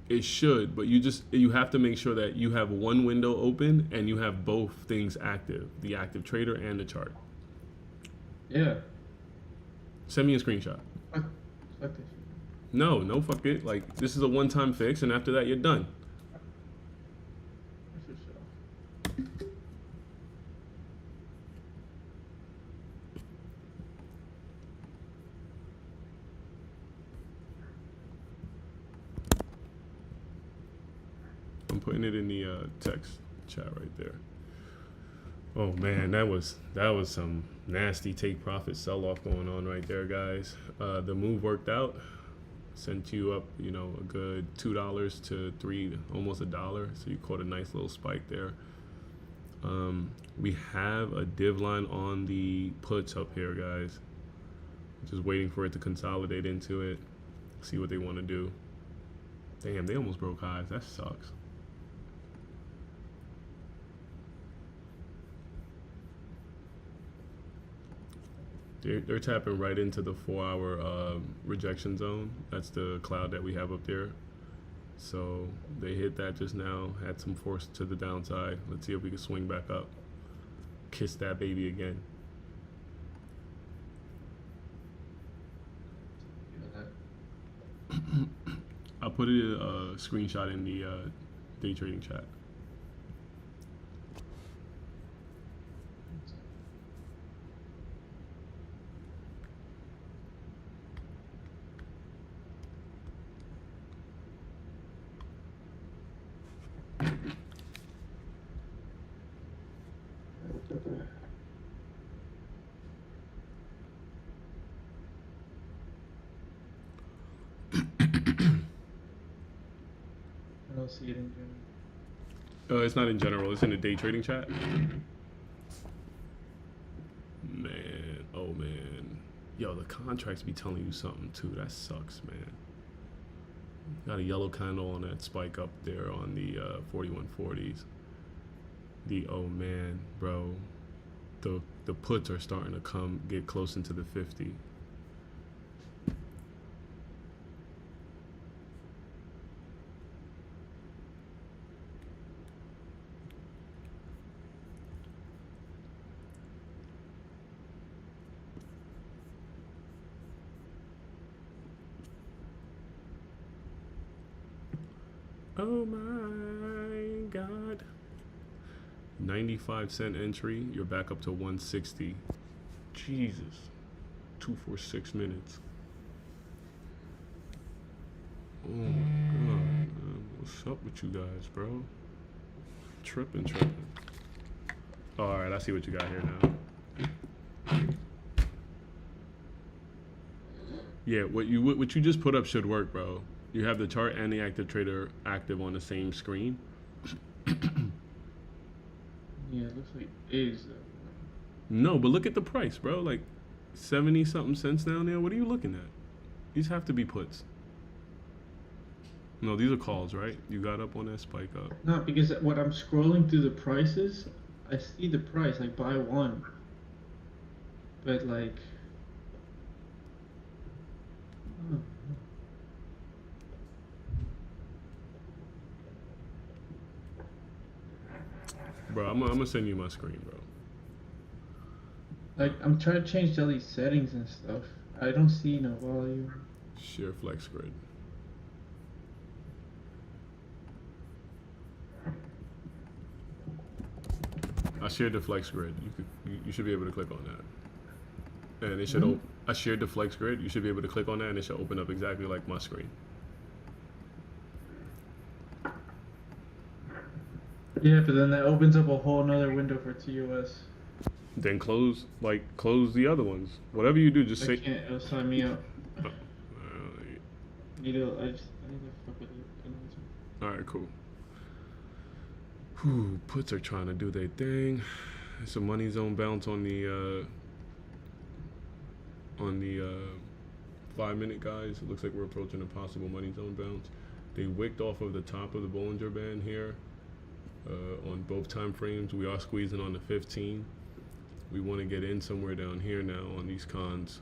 It should, but you have to make sure that you have one window open and you have both things active, the active trader and the chart. Yeah. Send me a screenshot. Fuck this. No, fuck it. Like this is a one-time fix, and after that you're done. This is, I'm putting it in the text chat right there. Oh man, that was some nasty take profit sell off going on right there, guys. The move worked out. Sent you up, a good $2 to $3, almost $1. So you caught a nice little spike there. We have a div line on the puts up here, guys. Just waiting for it to consolidate into it. See what they want to do. Damn, they almost broke highs. That sucks. They're tapping right into the 4-hour rejection zone. That's the cloud that we have up there. So they hit that just now, had some force to the downside. Let's see if we can swing back up. Kiss that baby again. I'll put it a screenshot in the day trading chat. I don't see it in general. It's not in general. It's in the day trading chat. Man, oh man. Yo, the contracts be telling you something too. That sucks, man. Got a yellow candle on that spike up there on the 4140s. Oh man, bro. The puts are starting to get close into the 50. Oh my god. 95-cent entry. You're back up to 160. Jesus. 246 minutes. Oh my god, man. What's up with you guys, bro? Tripping. Alright, I see what you got here now. Yeah, what you just put up should work, bro. You have the chart and the active trader active on the same screen. Yeah, it looks like it is. No, but look at the price, bro. Like 70 something cents down there. What are you looking at? These have to be puts. No, these are calls, right? You got up on that spike up. No, because when I'm scrolling through the prices, I see the price, like buy one. But like, oh, Bro, I'm gonna send you my screen, bro. like I'm trying to change all these settings and stuff. I don't see no volume. Share flex grid. I shared the flex grid. You should be able to click on that. And it should I shared the flex grid. You should be able to click on that and it should open up exactly like my screen. Yeah, but then that opens up a whole nother window for TOS. Then close the other ones. Whatever you do, just I say can't. It'll sign me up. uh, I need to fuck with it. Alright, cool. Whew, puts are trying to do their thing. It's a money zone bounce on the 5-minute guys. It looks like we're approaching a possible money zone bounce. They wicked off of the top of the Bollinger Band here on both time frames. We are squeezing on the 15. We want to get in somewhere down here now on these cons.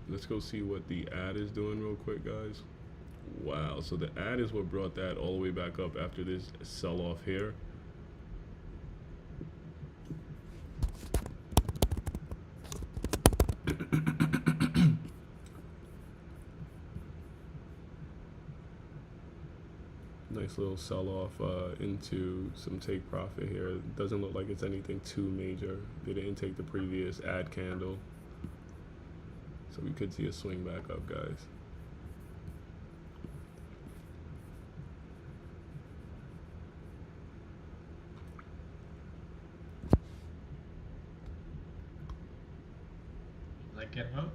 Let's go see what the ad is doing real quick, guys. Wow, so the ad is what brought that all the way back up after this sell-off here. Nice little sell-off into some take profit here. It doesn't look like it's anything too major. They didn't take the previous ad candle. So we could see a swing back up, guys. Like get up.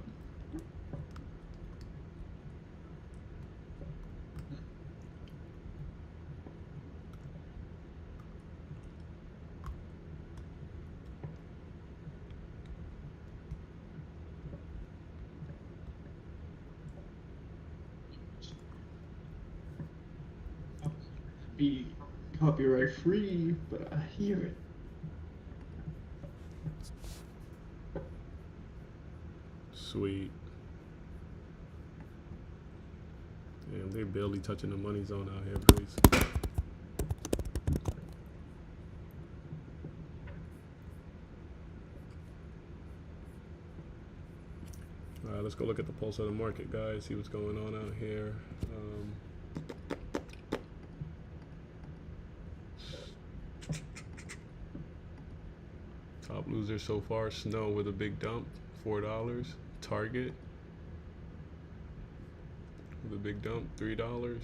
Be copyright free, but I hear it. Sweet. Damn, they barely touching the money zone out here, boys. Alright, let's go look at the pulse of the market, guys. See what's going on out here. Top loser so far, Snow with a big dump, $4. Target with a big dump, $3.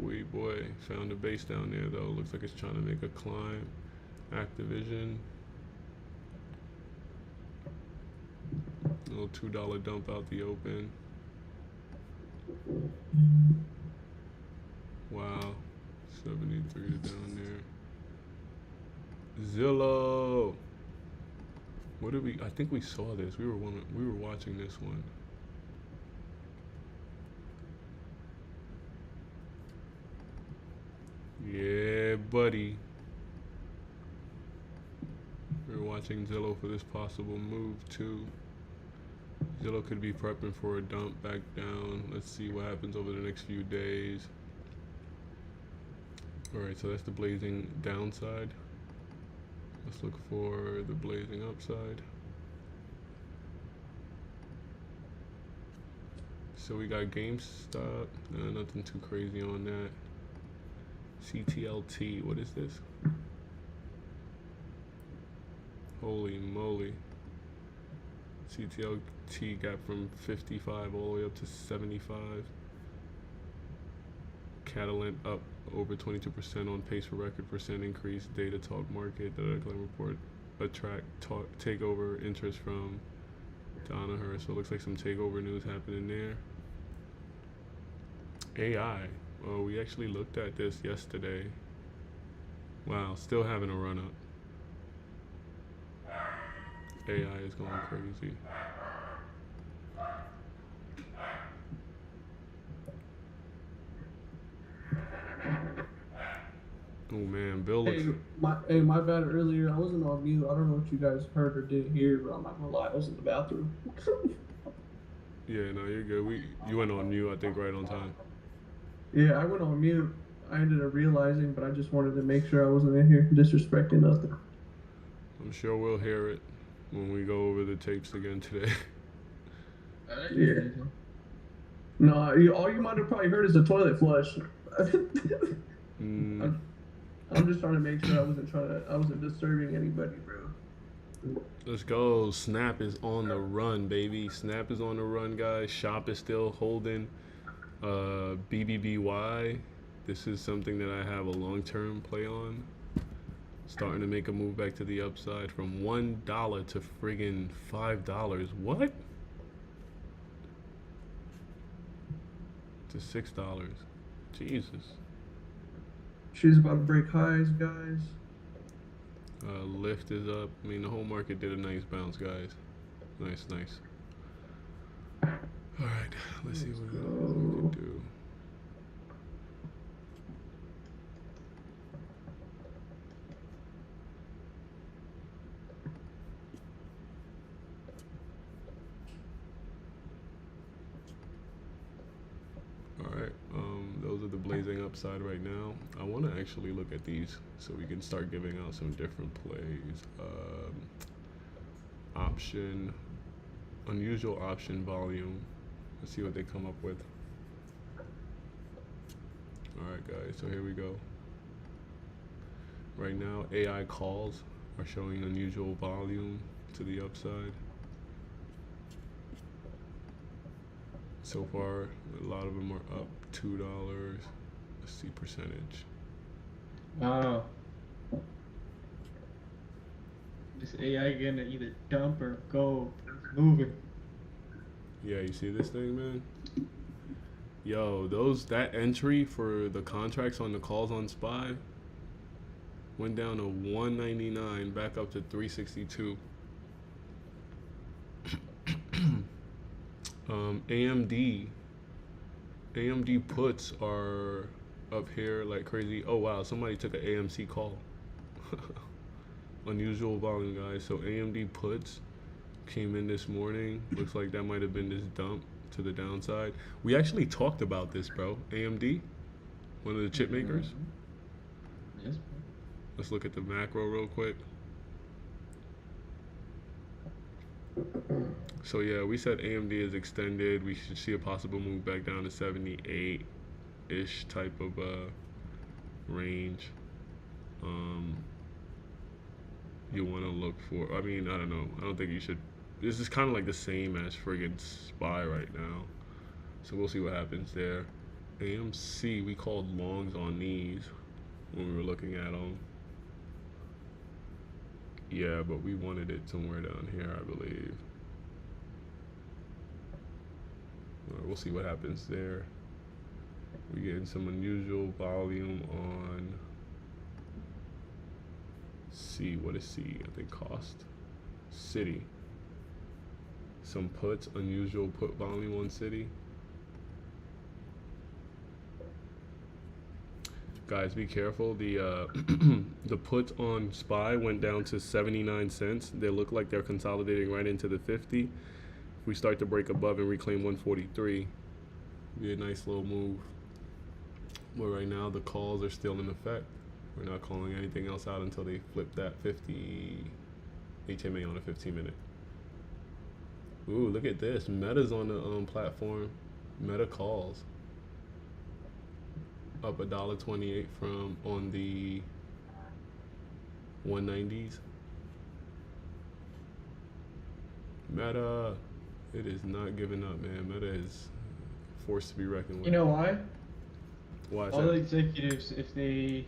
Wee boy, found a base down there though. Looks like it's trying to make a climb. Activision. Little $2 dump out the open. Wow, 73 down there. Zillow. What did we? I think we saw this. We were watching this one. Yeah, buddy. We were watching Zillow for this possible move too. Zillow could be prepping for a dump back down. Let's see what happens over the next few days. Alright, so that's the blazing downside. Let's look for the blazing upside. So we got GameStop. Nothing too crazy on that. CTLT. What is this? Holy moly. CTLT got from 55 all the way up to 75. Catalent up over 22% on pace for record percent increase. Data Talk Market, the Glenn report attract takeover interest from Danaher. So it looks like some takeover news happening there. AI. Oh, we actually looked at this yesterday. Wow, still having a run up. AI is going crazy. Oh man, Bill looks. My bad earlier. I wasn't on mute. I don't know what you guys heard or didn't hear, but I'm not gonna lie. I was in the bathroom. Yeah, no, you're good. You went on mute, I think, right on time. Yeah, I went on mute. I ended up realizing, but I just wanted to make sure I wasn't in here disrespecting nothing. I'm sure we'll hear it when we go over the tapes again today. Yeah. No, all you might have probably heard is the toilet flush. I'm just trying to make sure I wasn't disturbing anybody, bro. Let's go. Snap is on the run, baby. Snap is on the run, guys. Shop is still holding. BBBY. This is something that I have a long-term play on. Starting to make a move back to the upside from $1 to friggin' $5. What? To $6. Jesus. She's about to break highs, guys. Lift is up. I mean, the whole market did a nice bounce, guys. Nice. All right, let's see what we can do. All right, those are the blazing upside right now. I want to actually look at these so we can start giving out some different plays. Option, unusual option volume. Let's see what they come up with. All right, guys, so here we go. Right now, AI calls are showing unusual volume to the upside. So far, a lot of them are up $2. Let's see percentage. Wow. This AI gonna either dump or go. It's moving. Yeah, you see this thing, man? Yo, that entry for the contracts on the calls on SPY went down to 199, back up to 362. AMD puts are up here like crazy. Oh wow, somebody took an AMC call. Unusual volume, guys. So AMD puts came in this morning. Looks like that might have been this dump to the downside. We actually talked about this, bro. AMD, one of the chip makers. Yes. Let's look at the macro real quick. So yeah, we said AMD is extended. We should see a possible move back down to 78-ish type of range. You want to look for, I mean, I don't know. I don't think you should. This is kind of like the same as friggin' SPY right now. So we'll see what happens there. AMC, we called longs on these when we were looking at them. Yeah, but we wanted it somewhere down here, I believe. We'll see what happens there. We're getting some unusual volume on C. What is C? I think cost. City. Some puts, unusual put volume on City. Guys, be careful. The the put on SPY went down to 79 cents. They look like they're consolidating right into the 50. If we start to break above and reclaim 143, be a nice little move. But right now the calls are still in effect. We're not calling anything else out until they flip that 50 HMA on a 15-minute. Ooh, look at this. Meta's on the platform. Meta calls up $1.28 from on the 190s. Meta, it is not giving up, man. Meta is forced to be reckoned with. You know why? Why is All the that? executives, if they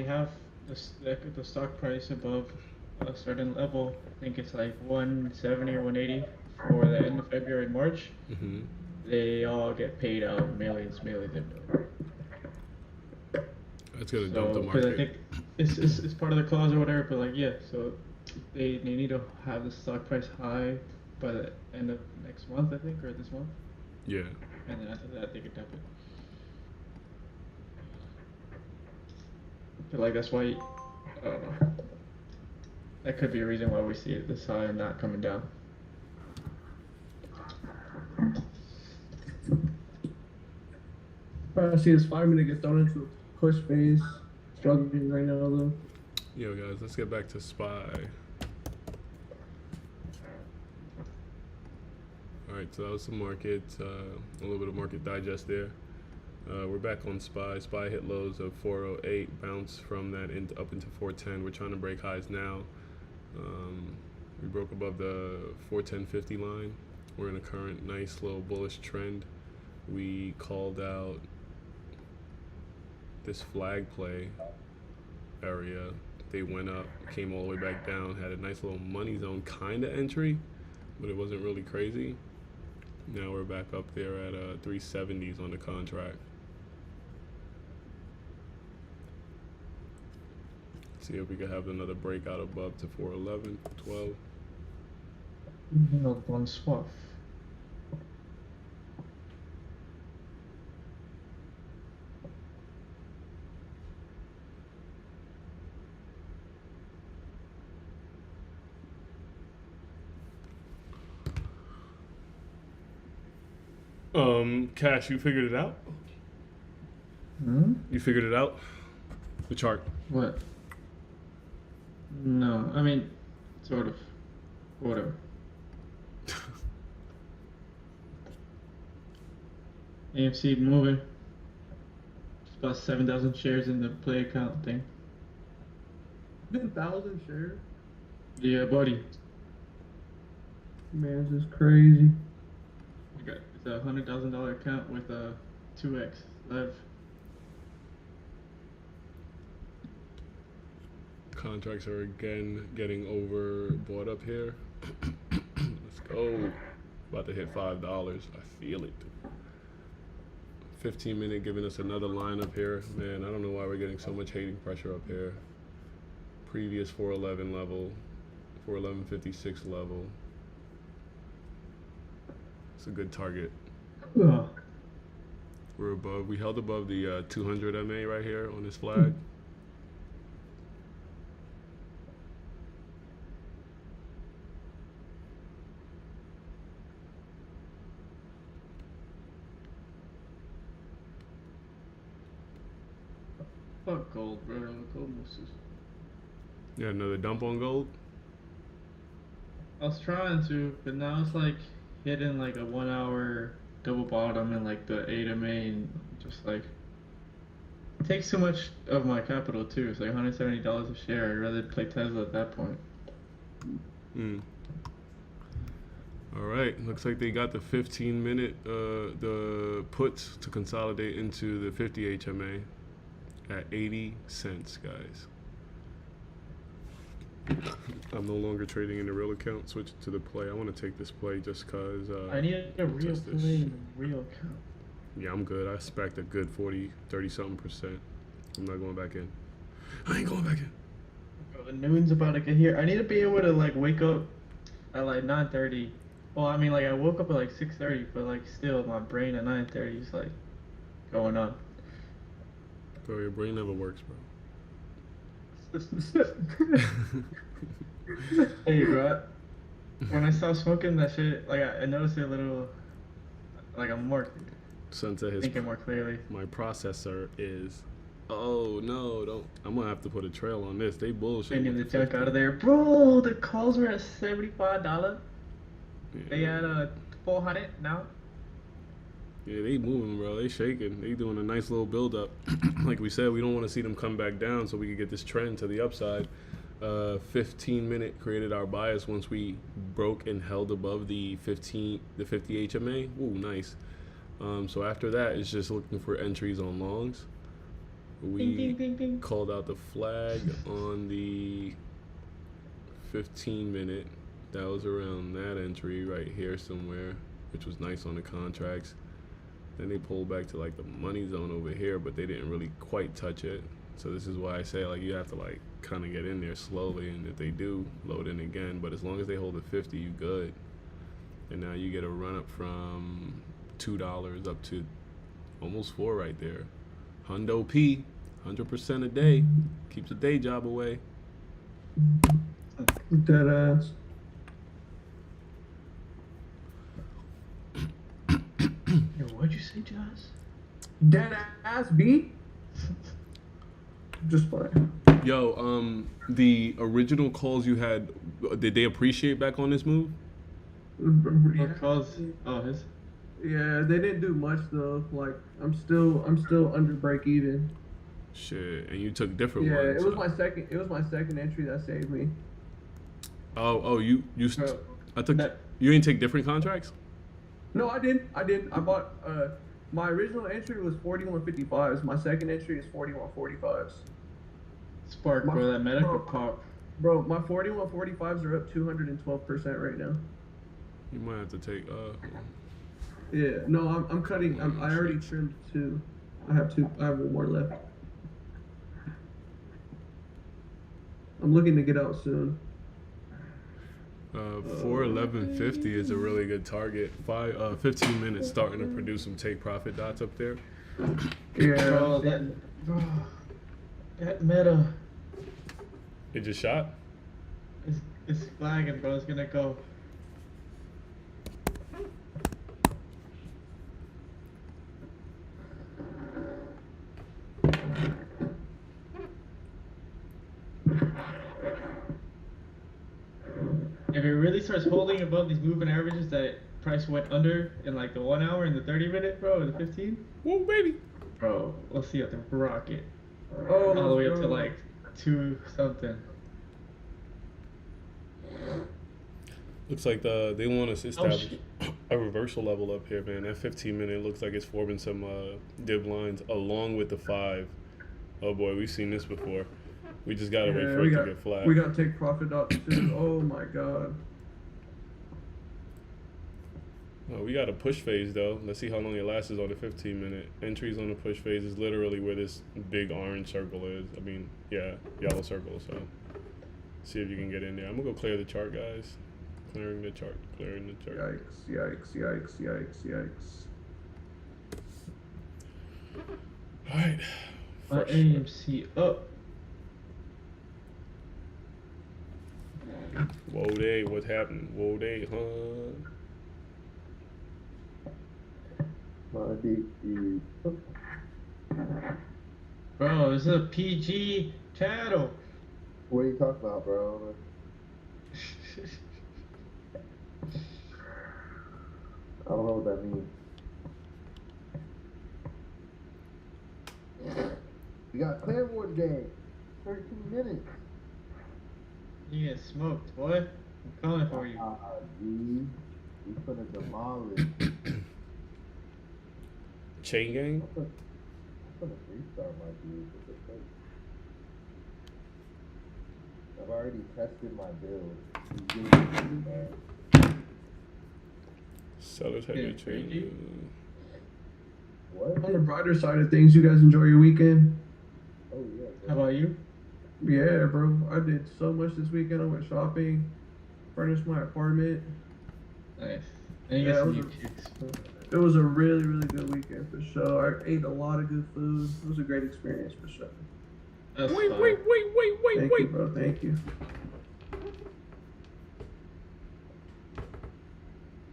have the stock price above a certain level, I think it's like 170 or 180 for the end of February and March, Mm-hmm. they all get paid out millions and millions. That's gonna dump the So, because I market. think it's part of the clause or whatever, but like, yeah, so they need to have the stock price high by the end of next month, I think, or this month, Yeah. and then after that they can dump it. But like, that's why, I don't know. That could be a reason why we see it this high and not coming down. I see this 5 minute get thrown into a push phase. Struggling right now though. Yo, guys, let's get back to SPY. All right, so that was the market, a little bit of market digest there. We're back on SPY. SPY hit lows of 408, bounced from that up into 410. We're trying to break highs now. We broke above the 410.50 line. We're in a current nice little bullish trend. We called out this flag play area. They went up, came all the way back down, had a nice little money zone kind of entry, but it wasn't really crazy. Now we're back up there at 370s on the contract. See if we could have another breakout above to 411, 12. Not one swap. Cash, you figured it out? Hmm? You figured it out? The chart. What? No, I mean, sort of. Whatever. AMC moving. It's about 7,000 shares in the play account thing. 1,000 shares? Yeah, buddy. Man, this is crazy. It's a $100,000 account with a 2x lev. Contracts are again getting overbought up here. Let's go. About to hit $5. I feel it. 15-minute giving us another line up here. Man, I don't know why we're getting so much hating pressure up here. Previous 411 level, 411.56 level. It's a good target. Ugh. We're above. We held above the 200 MA right here on this flag. Fuck gold, bro. Gold moves. Yeah, another dump on gold. I was trying to, but now it's like hitting like a 1 hour double bottom and like the 8 MA and just like it takes too much of my capital too. It's like $170 a share. I'd rather play Tesla at that point. All right, looks like they got the 15-minute the puts to consolidate into the 50 HMA at 80 cents, guys. I'm no longer trading in the real account. Switch to the play. I want to take this play just cause. I need a real just this. play in a real account. Yeah, I'm good. I expect a good 30 something percent. I'm not going back in. I ain't going back in. Bro, the noon's about to get here. I need to be able to like wake up at like 9:30. Well, I mean like I woke up at like 6:30, but like still my brain at 9:30 is like going on. Bro, your brain never works, bro. Hey, bro. When I stopped smoking that shit, like I noticed it a little, like I'm more Sunset his thinking more clearly. my processor is. Oh no, don't. I'm gonna have to put a trail on this. They bullshit. Bringing the with junk 50. out of there, bro. The calls were at $75. They Yeah. at 400 now. Yeah, they moving, bro. They shaking. They doing a nice little build up. Like we said, we don't want to see them come back down, so we can get this trend to the upside. 15-minute created our bias once we broke and held above the 50 HMA. Ooh, nice. So after that, it's just looking for entries on longs. We Ding, ding, ding, ding. called out the flag on the 15-minute. That was around that entry right here somewhere, which was nice on the contracts. Then they pulled back to like the money zone over here, but they didn't really quite touch it. So this is why I say like you have to like kind of get in there slowly, and if they do, load in again. But as long as they hold the 50, you good. And now you get a run up from $2 up to almost $4 right there. Hundo P, 100% a day, keeps a day job away. Dead ass. Yo, what'd you say, Josh? Dead ass B. Just fine. Yo, the original calls you had, did they appreciate back on this move? What calls? Oh, his. Yeah, they didn't do much though. Like I'm still under break even. Shit, and you took different Yeah, ones. it was my second. It was my second entry that saved me. Bro, I took. that- You ain't take different contracts? No, I did. I bought. My original entry was 4155s. My second entry is 4145s. Spark, My- bro, that medical bro. pop. Bro, my 4145s are up 212% right now. You might have to take. Yeah, no, I'm cutting. I already trimmed two. I have two. I have one more left. I'm looking to get out soon. 411.50 is a really good target. 15 minutes starting to produce some take profit dots up there. Yeah. Bro, that meta It just shot. is flagging, bro. It's gonna go. If it really starts holding above these moving averages that price went under in like the 1 hour and the 30-minute, bro, or the 15, Whoa, baby. bro, we'll see at the rocket Oh, all the way up let's to go. like 2 something. Looks like they want us to establish shit. a reversal level up here, man. That 15-minute looks like it's forming some dib lines along with the 5. Oh boy, we've seen this before. We just gotta wait for it to get flat. we got to take profit dots too. Oh my god. Oh, we got a push phase though. Let's see how long it lasts on the 15-minute. Entries on the push phase is literally where this big orange circle is. I mean, yeah, yellow circle. So, see if you can get in there. I'm gonna go clear the chart, guys. Clearing the chart. Clearing the chart. Yikes. All right. My Fresh. AMC up. Whoa, day. What happened? Whoa, day, huh? My deep is Bro, this is a PG channel. What are you talking about, bro? I don't know what that means. We got Claremore today. 13 minutes. You get smoked, boy. I'm coming for you. G. We finna demolish. Chain gang. I'm finna restart my dude. What the fuck? I've already tested my build. He's getting bad. Sellers have Yeah, your chain. What? On the brighter side of things, you guys enjoy your weekend? Oh yeah. How about you? Yeah, bro. I did so much this weekend. I went shopping, furnished my apartment. Nice. And you Yeah, got some it new was kicks. It was a really, really good weekend for sure. I ate a lot of good food. It was a great experience for sure. That's Wait, fine. wait. Thank you, bro. Thank you.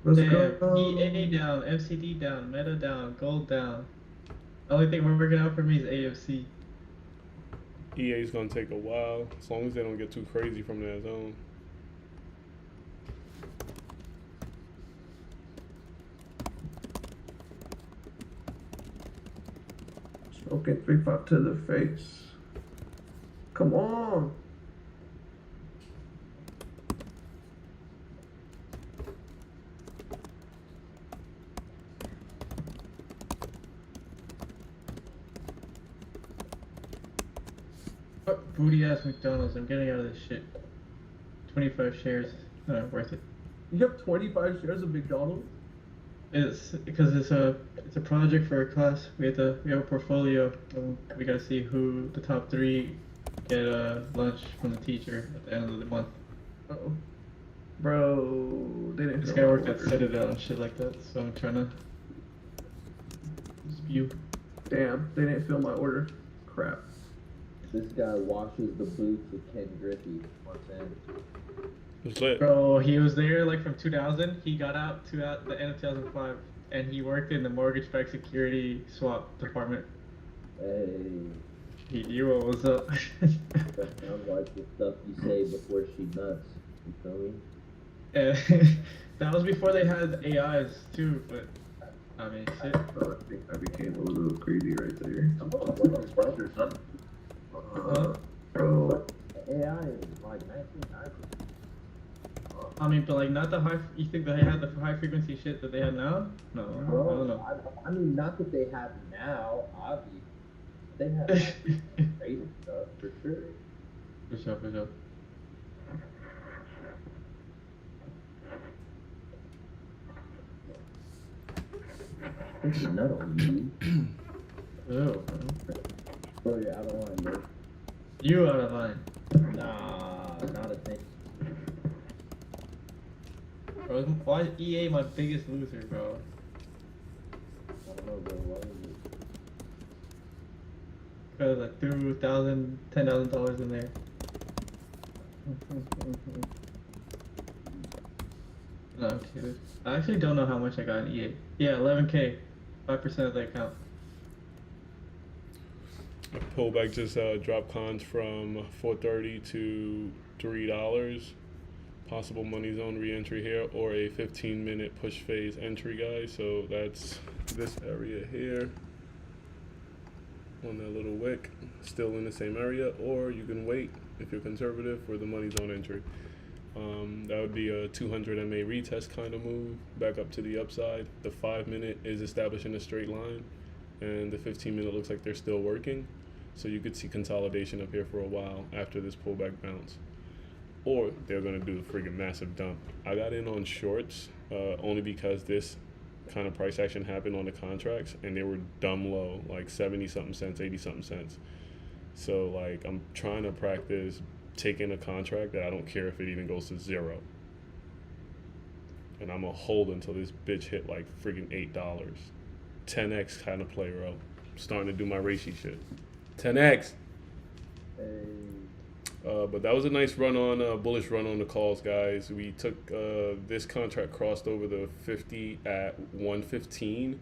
Let's Damn, go. EA down, MCD down, Meta down, Gold down. The only thing we're working out for me is AFC. EA's gonna take a while, as long as they don't get too crazy from that zone. Okay, 3-5 to the face. Come on. Fuck booty ass McDonald's. I'm getting out of this shit. 25 shares. Worth it. You have 25 shares of McDonald's? It's because it's a project for a class. We have a portfolio. We gotta see who the top 3 get lunch from the teacher at the end of the month. Uh-oh. Bro, they didn't This fill guy my worked at order. Citadel and shit like that, so I'm trying to spew. Damn, they didn't fill my order. Crap. This guy washes the boots with Ken Griffey. What's in? It's lit. Bro, he was there like from 2000. He got out to the end of 2005, and he worked in the mortgage-backed security swap department. Hey, He knew what was up. that sounds like the stuff you say before she nuts. You feel me? That was before they had AIs too, but I mean, shit. Oh, I think I became a little crazy right there. Bro, AI is like 1990. I mean, but like not the high. You think they had the high frequency shit that they have now? No, I don't Bro, know. I mean, not that they have now, obviously. They have crazy stuff for sure. For sure, for sure. It's a nut on you. Ew. Bro, you're out of line, bro. You out of line. Nah, not a thing. Bro, why is EA my biggest loser, bro? I don't know, bro. Why is it? Because I threw $10,000 in there. No, I'm kidding. I actually don't know how much I got in EA. Yeah, 11K. 5% of the account. Pullback just dropped cons from 430 to $3. Possible money zone re-entry here or a 15-minute push phase entry, guys. So that's this area here on that little wick, still in the same area, or you can wait if you're conservative for the money zone entry. That would be a 200 MA retest kind of move back up to the upside. The 5-minute is establishing a straight line, and the 15-minute looks like they're still working. So you could see consolidation up here for a while after this pullback bounce. Or they're going to do a friggin' massive dump. I got in on shorts only because this kind of price action happened on the contracts, and they were dumb low, like 70-something cents, 80-something cents. So, like, I'm trying to practice taking a contract that I don't care if it even goes to 0. And I'm going to hold until this bitch hit, like, friggin' $8. 10x kind of play, bro. I'm starting to do my racy shit. 10x. Hey. But that was a nice run on, bullish run on the calls, guys. We took this contract crossed over the 50 at 115.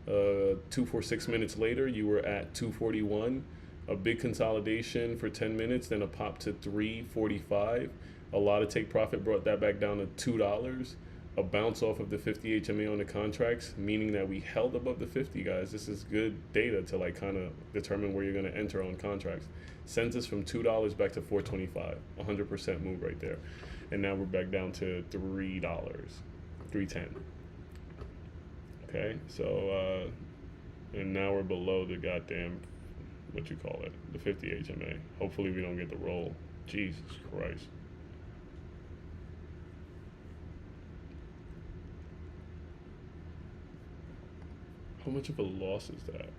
246 minutes later, you were at 241. A big consolidation for 10 minutes, then a pop to 345. A lot of take profit brought that back down to $2. A bounce off of the 50 HMA on the contracts, meaning that we held above the 50, guys. This is good data to like kind of determine where you're going to enter on contracts. Sends us from $2 back to $4.25, 100% move right there. And now we're back down to $3, $3.10. Okay, so and now we're below the goddamn, what you call it, the 50 HMA. Hopefully we don't get the roll. Jesus Christ. How much of a loss is that?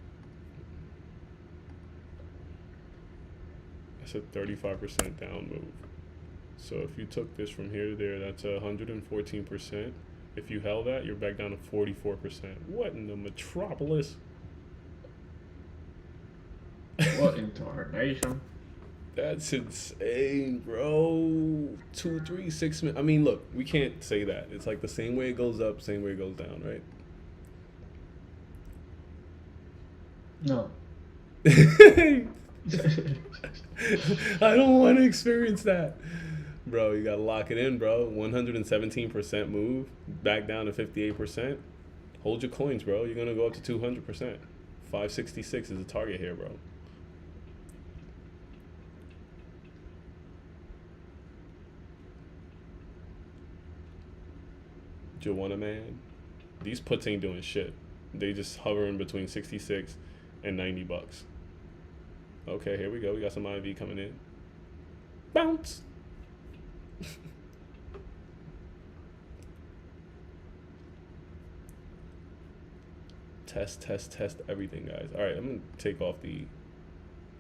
That's a 35% down move. So if you took this from here to there, that's 114%. If you held that, you're back down to 44%. What in the metropolis? What in tarnation? That's insane, bro. 2, 3, 6 minutes. I mean, look, we can't say that. It's like the same way it goes up, same way it goes down, right? No. I don't want to experience that. Bro, you got to lock it in, bro. 117% move, back down to 58%. Hold your coins, bro. You're going to go up to 200%. 566 is the target here, bro. Joanna, man, these puts ain't doing shit. They just hovering between 66 and 90 bucks. Okay, here we go. We got some IV coming in. Bounce. Test everything, guys. All right, I'm gonna take off the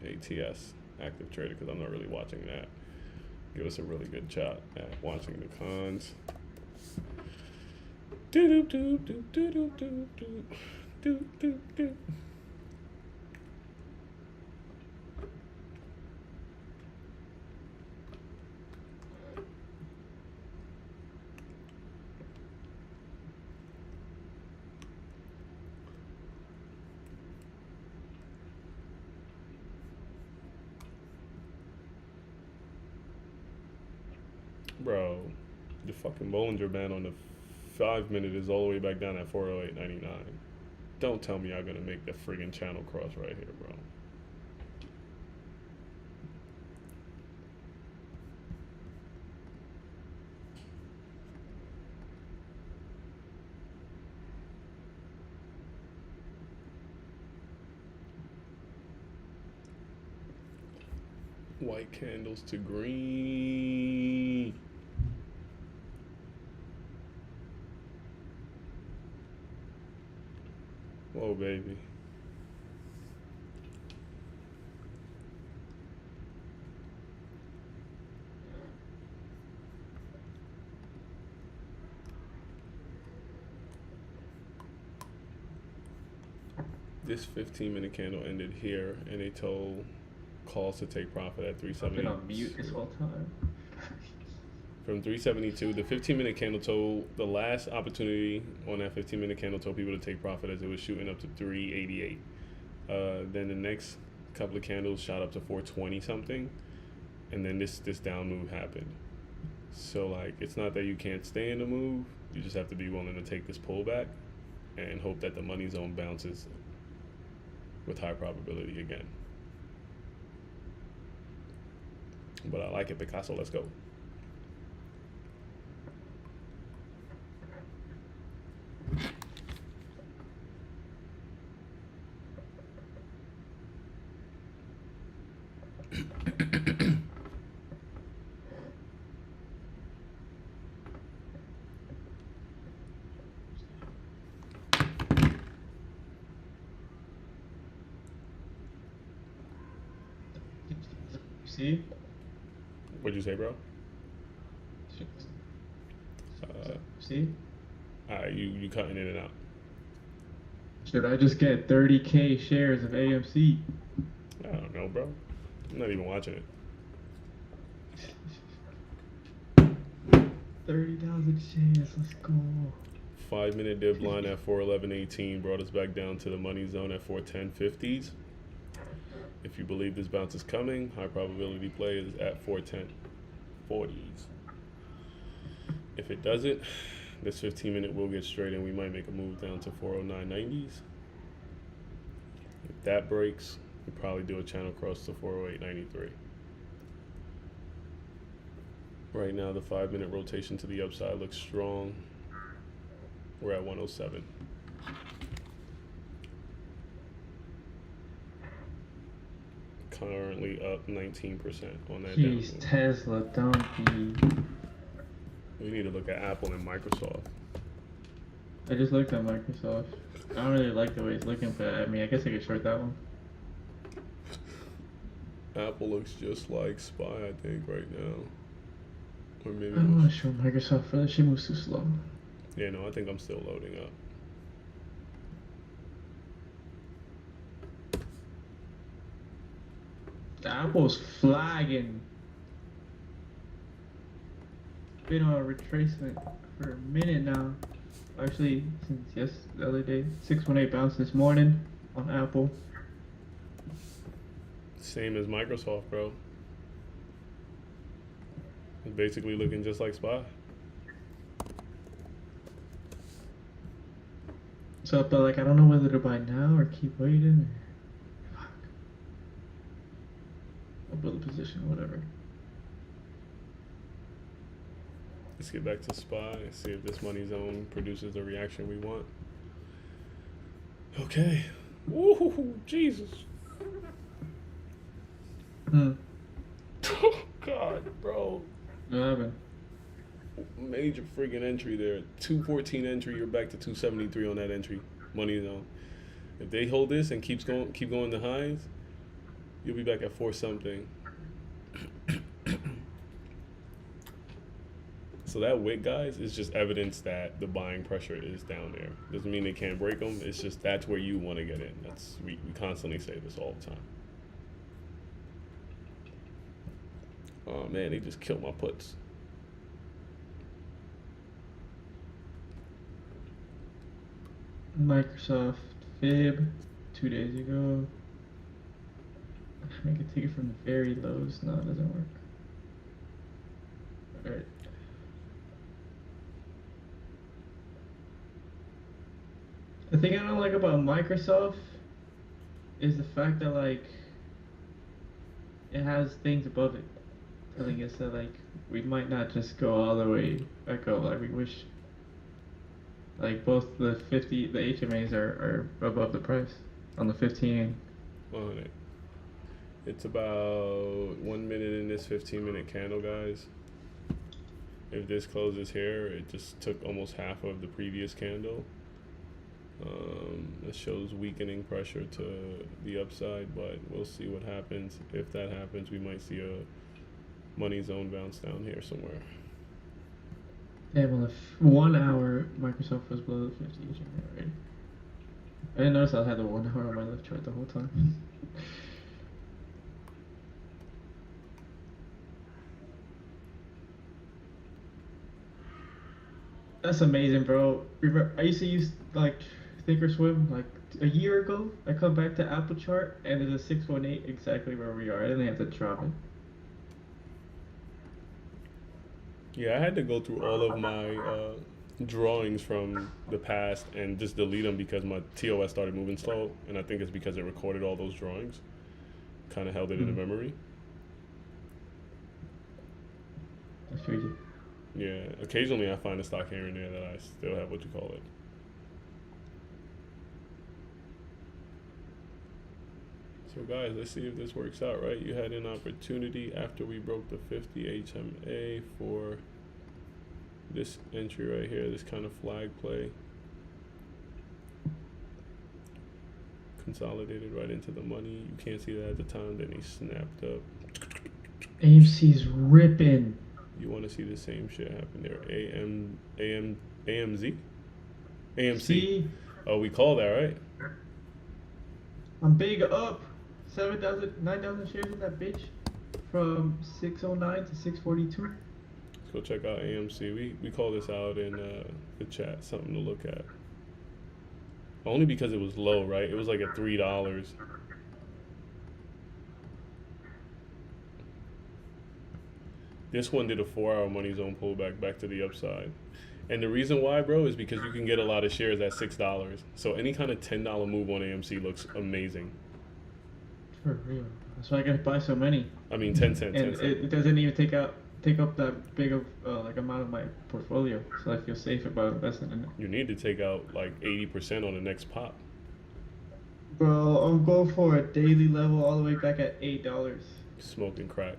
ATS active trader because I'm not really watching that. Give us a really good shot at watching the cons. Do do do do do do do do do do. Bro, the fucking Bollinger Band on the 5 minute is all the way back down at 408.99. Don't tell me I'm gonna make the friggin' channel cross right here, bro. White candles to green. Whoa, baby. This 15-minute candle ended here, and they told calls to take profit at I've 370. been on mute this whole time. From 372, the 15-minute candle told the last opportunity on that 15-minute candle told people to take profit as it was shooting up to 388. Then the next couple of candles shot up to 420 something, and then this down move happened. So like, it's not that you can't stay in the move, you just have to be willing to take this pullback and hope that the money zone bounces with high probability again. But I like it, Picasso. Let's go. See? What'd you say, bro? See? You cutting in and out. Should I just get 30K shares of AMC? I don't know, bro. I'm not even watching it. 30,000 shares. Let's go. 5-minute dip line at 411.18 brought us back down to the money zone at 410.50s. If you believe this bounce is coming, high probability play is at 410.40s. If it doesn't, this 15-minute will get straight and we might make a move down to 409.90s. If that breaks, we probably do a channel cross to 408.93. Right now, the 5-minute rotation to the upside looks strong. We're at 107. Currently up 19% on that down Jeez, move. Tesla, don't be. We need to look at Apple and Microsoft. I just looked at Microsoft. I don't really like the way it's looking, but I mean, I guess I could short that one. Apple looks just like SPY, I think, right now. Or maybe. I don't want to short Microsoft for that shit moves too slow. Yeah, no, I think I'm still loading up. Apple's flagging. Been on a retracement for a minute now. Actually, since the other day. 618 bounce this morning on Apple. Same as Microsoft, bro. It's basically looking just like SPY. So, but like, I don't know whether to buy now or keep waiting. Or... Fuck. I'll build a position, whatever. Let's get back to SPY, see if this money zone produces the reaction we want. Okay. Ooh, Jesus. Hmm. Oh, God, bro. What happened? Major friggin' entry there. 214 entry, you're back to 273 on that entry. Money zone. If they hold this and keep going to highs, you'll be back at 4 something. So that wick, guys, is just evidence that the buying pressure is down there. Doesn't mean they can't break them. It's just that's where you want to get in. That's we constantly say this all the time. Oh man, they just killed my puts. Microsoft Fib 2 days ago. I could take it from the very lows. No, it doesn't work. Alright. The thing I don't like about Microsoft is the fact that like it has things above it telling us that like we might not just go all the way back up. Like we wish like both the HMAs are above the price on the 15. On it. It's about 1 minute in this 15-minute candle, guys. If this closes here, it just took almost half of the previous candle. It shows weakening pressure to the upside, but we'll see what happens. If that happens, we might see a money zone bounce down here somewhere. Yeah, well, the 1 hour Microsoft was below the 50 HMA already. I didn't notice I had the 1 hour on my left chart the whole time. That's amazing, bro. Remember, I used to use like Thinkorswim like a year ago. I come back to Apple chart and there's a 618 exactly where we are. I didn't have to drop it. Yeah, I had to go through all of my drawings from the past and just delete them because my TOS started moving slow, and I think it's because it recorded all those drawings, kind of held it in the memory. That's crazy. Yeah, occasionally I find a stock here and there that I still have what you call it. So guys, let's see if this works out, right? You had an opportunity after we broke the 50 HMA for this entry right here, this kind of flag play. Consolidated right into the money. You can't see that at the time, then he snapped up. AMC's ripping. You want to see the same shit happen there. AMZ? AMC. See, Oh, we call that, right? I'm big up 7,000, 9,000 shares in that bitch from 609 to 642. Let's go check out AMC. We call this out in the chat, something to look at. Only because it was low, right? It was like at $3. This one did a 4-hour money zone pullback back to the upside. And the reason why, bro, is because you can get a lot of shares at $6. So any kind of $10 move on AMC looks amazing. For real. So I gotta buy so many. I mean, 10 cents. 10 And cents. it doesn't even take up that big of like amount of my portfolio, so I feel safe about investing in it. You need to take out like 80% on the next pop. Bro, I'm going for a daily level all the way back at $8. Smoking crack.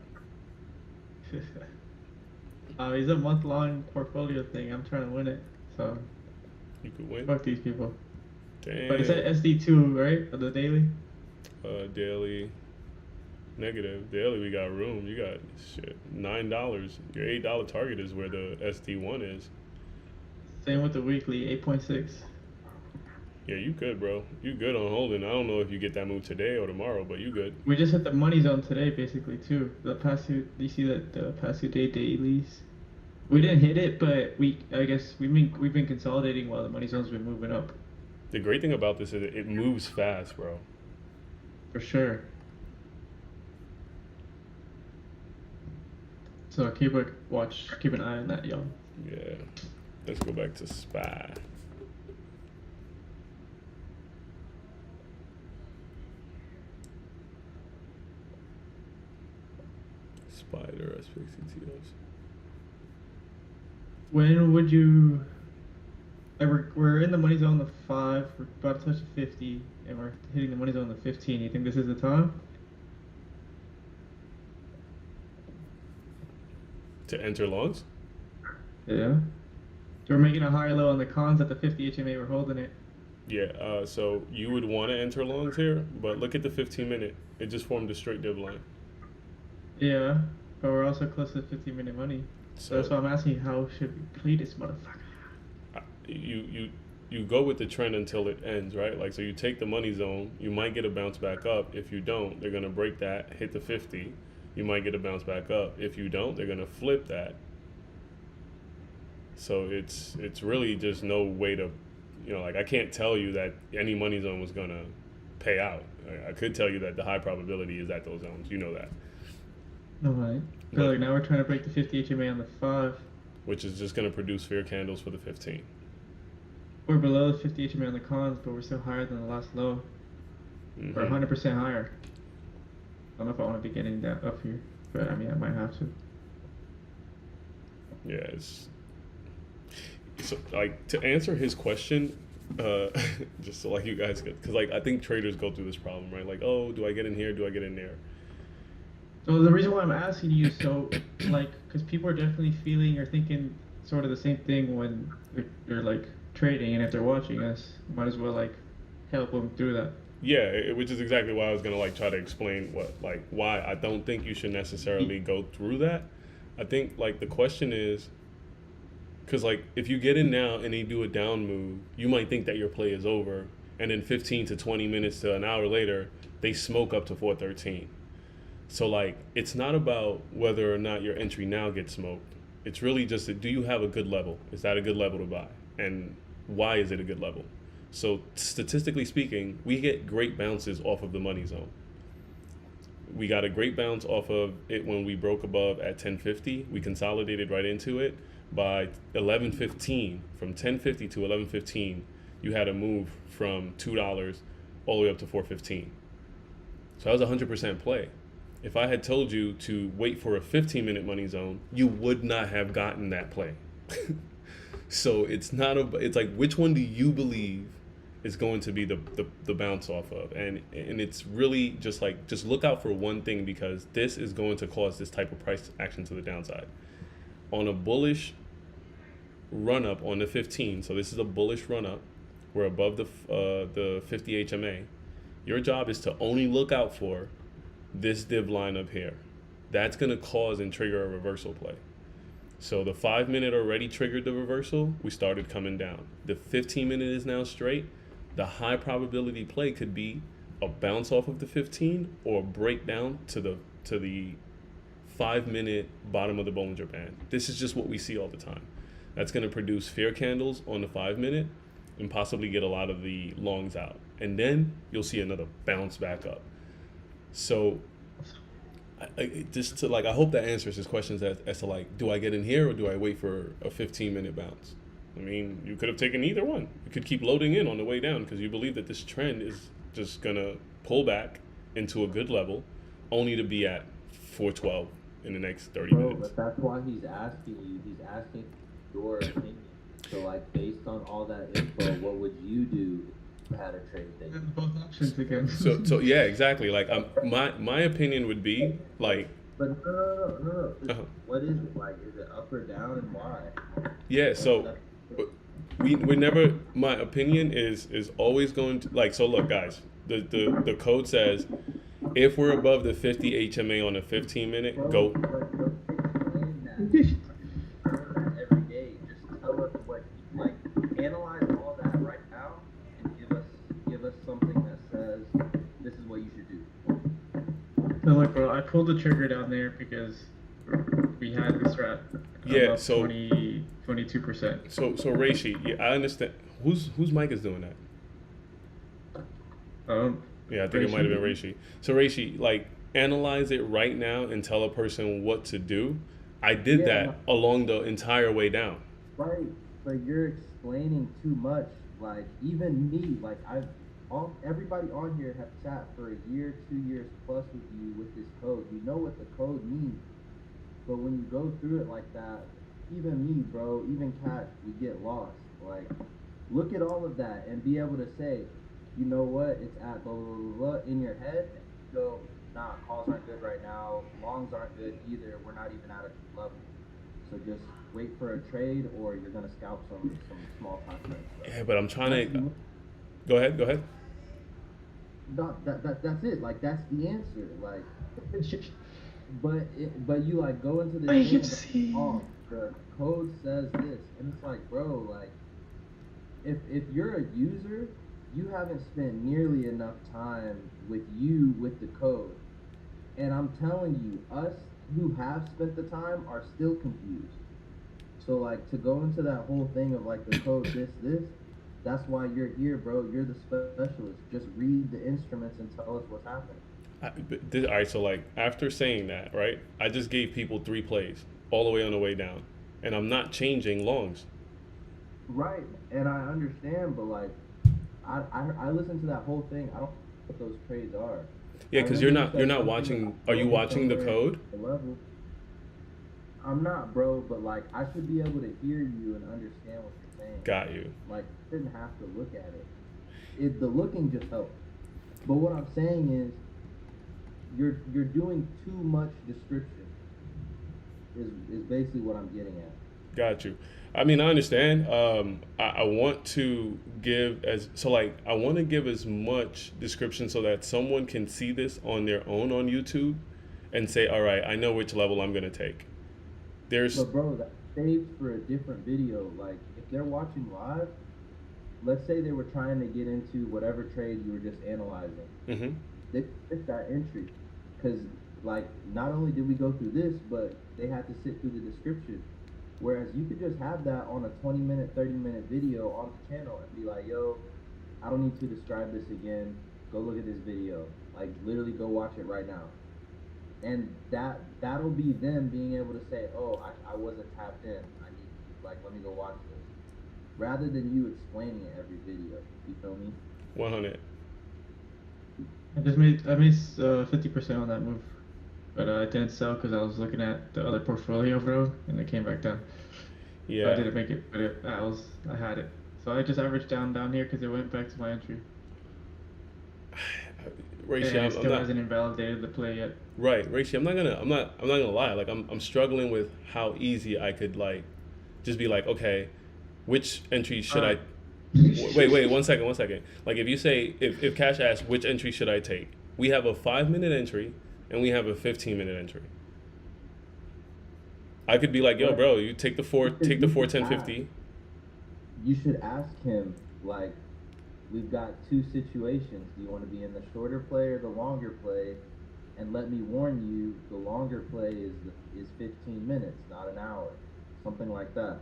It's a month-long portfolio thing. I'm trying to win it, so You could win. fuck these people. Damn. But it's at SD2, right? Of the daily. Daily. Negative. Daily, we got room. You got shit. $9. Your $8 target is where the SD1 is. Same with the weekly, 8.6. Yeah, you good, bro. You good on holding. I don't know if you get that move today or tomorrow, but you good. We just hit the money zone today, basically too. The past two, you see that the past 2 day dailies. We didn't hit it, but I guess we've been consolidating while the money zone's been moving up. The great thing about this is it moves fast, bro. For sure. So keep an eye on that, y'all. Yeah. Let's go back to SPY. Spider SPXCTOs. When would you? Like we're in the money zone the 5. We're about to touch the 50, and we're hitting the money zone the 15. You think this is the time? To enter longs? Yeah. So we're making a high low on the cons at the 50 HMA. We're holding it. Yeah, so you would want to enter longs here, but look at the 15 minute. It just formed a straight div line. Yeah, but we're also close to the 15-minute money. So that's why I'm asking you, how should we play this motherfucker? You go with the trend until it ends, right? Like, so you take the money zone, you might get a bounce back up. If you don't, they're gonna break that, hit the 50. You might get a bounce back up. If you don't, they're gonna flip that. So it's really just no way to, like, I can't tell you that any money zone was gonna pay out. I could tell you that the high probability is at those zones. You know that. Alright. But like now we're trying to break the 50 HMA on the 5. Which is just gonna produce fear candles for the 15. We're below the 50 HMA on the cons, but we're still higher than the last low. Mhm. We're 100% higher. I don't know if I want to be getting that up here, but I mean, I might have to. Yeah, it's so, like, to answer his question, just so like you guys get, because like I think traders go through this problem, right? Like, oh, do I get in here? Do I get in there? So the reason why I'm asking you is so, like, because people are definitely feeling or thinking sort of the same thing when they're like trading, and if they're watching us, might as well like help them through that. Yeah, which is exactly why I was gonna like try to explain why I don't think you should necessarily go through that. I think like the question is, because like if you get in now and they do a down move, you might think that your play is over, and then 15 to 20 minutes to an hour later, they smoke up to 413. So like it's not about whether or not your entry now gets smoked. It's really just do you have a good level? Is that a good level to buy? And why is it a good level? So statistically speaking, we get great bounces off of the money zone. We got a great bounce off of it when we broke above at 1050. We consolidated right into it. By 11:15, from 1050 to 11:15, you had a move from $2 all the way up to 415. So that was 100% play. If I had told you to wait for a 15-minute money zone, you would not have gotten that play. So it's like, which one do you believe is going to be the bounce off of? And it's really just like, just look out for one thing, because this is going to cause this type of price action to the downside. On a bullish run up on the 15, so this is a bullish run up, we're above the 50 HMA. Your job is to only look out for this div line up here. That's going to cause and trigger a reversal play. So the 5-minute already triggered the reversal. We started coming down. The 15-minute is now straight. The high probability play could be a bounce off of the 15 or a breakdown to the 5-minute bottom of the Bollinger Band. This is just what we see all the time. That's going to produce fear candles on the 5-minute and possibly get a lot of the longs out. And then you'll see another bounce back up. So I hope that answers his questions as to like, do I get in here or do I wait for a 15-minute bounce? I mean, you could have taken either one. You could keep loading in on the way down because you believe that this trend is just going to pull back into a good level only to be at 412 in the next 30 minutes. But that's why he's asking you. He's asking your opinion. So, like, based on all that info, what would you do if you had a trade thing? Both options again. So yeah, exactly. Like, my opinion would be like. But no. Uh-huh. What is it like? Is it up or down, and why? Yeah. So we never. My opinion is always going to like. So look, guys. The code says if we're above the 50 HMA on a 15-minute, go. Every day, just tell us what, like, analyze all that right now and give us something that says this is what you should do. So look, bro, I pulled the trigger down there because we had this strat. Yeah, so 22%. So Reishi, yeah, I understand. Whose mic is doing that? Yeah, I think it might have been Reishi. So Reishi, like, analyze it right now and tell a person what to do. I did that along the entire way down. Right, but you're explaining too much. Like, even me, like, everybody on here have sat for a year, 2 years plus with you with this code. You know what the code means. But when you go through it like that, even me, bro, even Cash, we get lost. Like, look at all of that and be able to say, you know what, it's at blah blah blah blah in your head. And you go, nah, calls aren't good right now. Longs aren't good either. We're not even at a level. So just wait for a trade, or you're gonna scalp some small time frame stuff. Yeah, but I'm trying That's to. the- Go ahead. Go ahead. that's it. Like that's the answer. Like, but you like go into this I thing can and see. oh, the code says this, and it's like, bro, like if you're a user, you haven't spent nearly enough time with the code. And I'm telling you, us who have spent the time are still confused. So like to go into that whole thing of like the code this, that's why you're here, bro. You're the specialist. Just read the instruments and tell us what's happening. All right, so like after saying that, right, I just gave people 3 plays all the way on the way down, and I'm not changing longs. Right, and I understand, but like I listened to that whole thing. I don't know what those trades are. Yeah, I because remember you're you said not something watching. about Are you going watching the somewhere code? at the level. I'm not, bro, but like I should be able to hear you and understand what you're saying. Got you. Like I didn't have to look at it. The looking just helps. But what I'm saying is you're doing too much description is basically what I'm getting at. Got you. I mean, I understand. I want to give I want to give as much description so that someone can see this on their own on YouTube, and say, all right, I know which level I'm gonna take. There's But bro, that saves for a different video. Like if they're watching live, let's say they were trying to get into whatever trade you were just analyzing. Mhm. They missed that entry because like not only did we go through this, but they had to sit through the description. Whereas you could just have that on a 20-minute, 30-minute video on the channel and be like, yo, I don't need to describe this again. Go look at this video. Like literally go watch it right now. And that'll be them being able to say, oh, I wasn't tapped in. I need let me go watch this. Rather than you explaining it every video. You feel me? 100. I made 50% on that move, but I didn't sell because I was looking at the other portfolio, bro, and it came back down. So I Yeah. didn't make it, but I had it. So I just averaged down here because it went back to my entry. Raishi, And it I'm still not hasn't invalidated the play yet. right. Raishi, I'm not gonna lie. Like I'm struggling with how easy I could like just be like, okay, which entry should I? Wait, 1 second. Like if you say if Cash asks which entry should I take, we have a 5-minute entry and we have a 15-minute entry. I could be like, yo, Right. bro, you take the 4, Because take the you 4, could 10, ask. 50. You should ask him, like, we've got 2 situations. Do you want to be in the shorter play or the longer play? And let me warn you, the longer play is 15 minutes, not an hour. Something like that.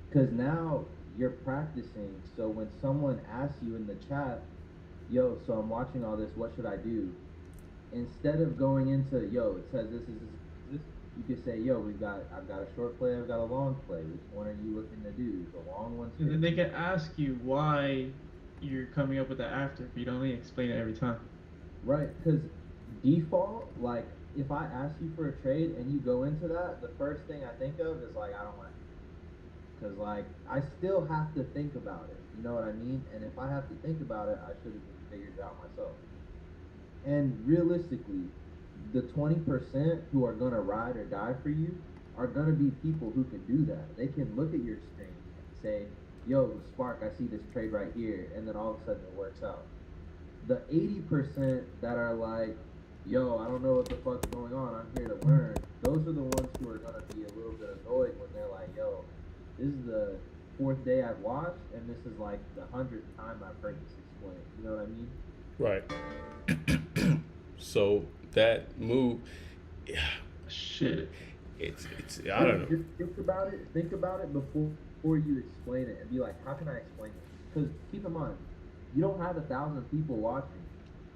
Because now you're practicing. So when someone asks you in the chat, yo, so I'm watching all this, what should I do? Instead of going into, yo, it says this, you could say, yo, I've got a short play, I've got a long play. Which one are you looking to do? The long one's And then they 15. can ask you why you're coming up with that after, but you don't really explain it every time. Right, because default, like, if I ask you for a trade and you go into that, the first thing I think of is, like, I don't want it. Because, like, I still have to think about it. You know what I mean? And if I have to think about it, I should have just figured it out myself. And realistically, the 20% who are going to ride or die for you are going to be people who can do that. They can look at your stream and say, yo, Spark, I see this trade right here. And then all of a sudden it works out. The 80% that are like, yo, I don't know what the fuck's going on, I'm here to learn, those are the ones who are going to be a little bit annoyed when they're like, yo, this is the 4th day I've watched, and this is like the 100th time I've heard this explained. You know what I mean? Right. So that move, yeah, Shit. it's I don't know. Just think about it before you explain it, and be like, how can I explain it? Because keep in mind, you don't have 1,000 people watching.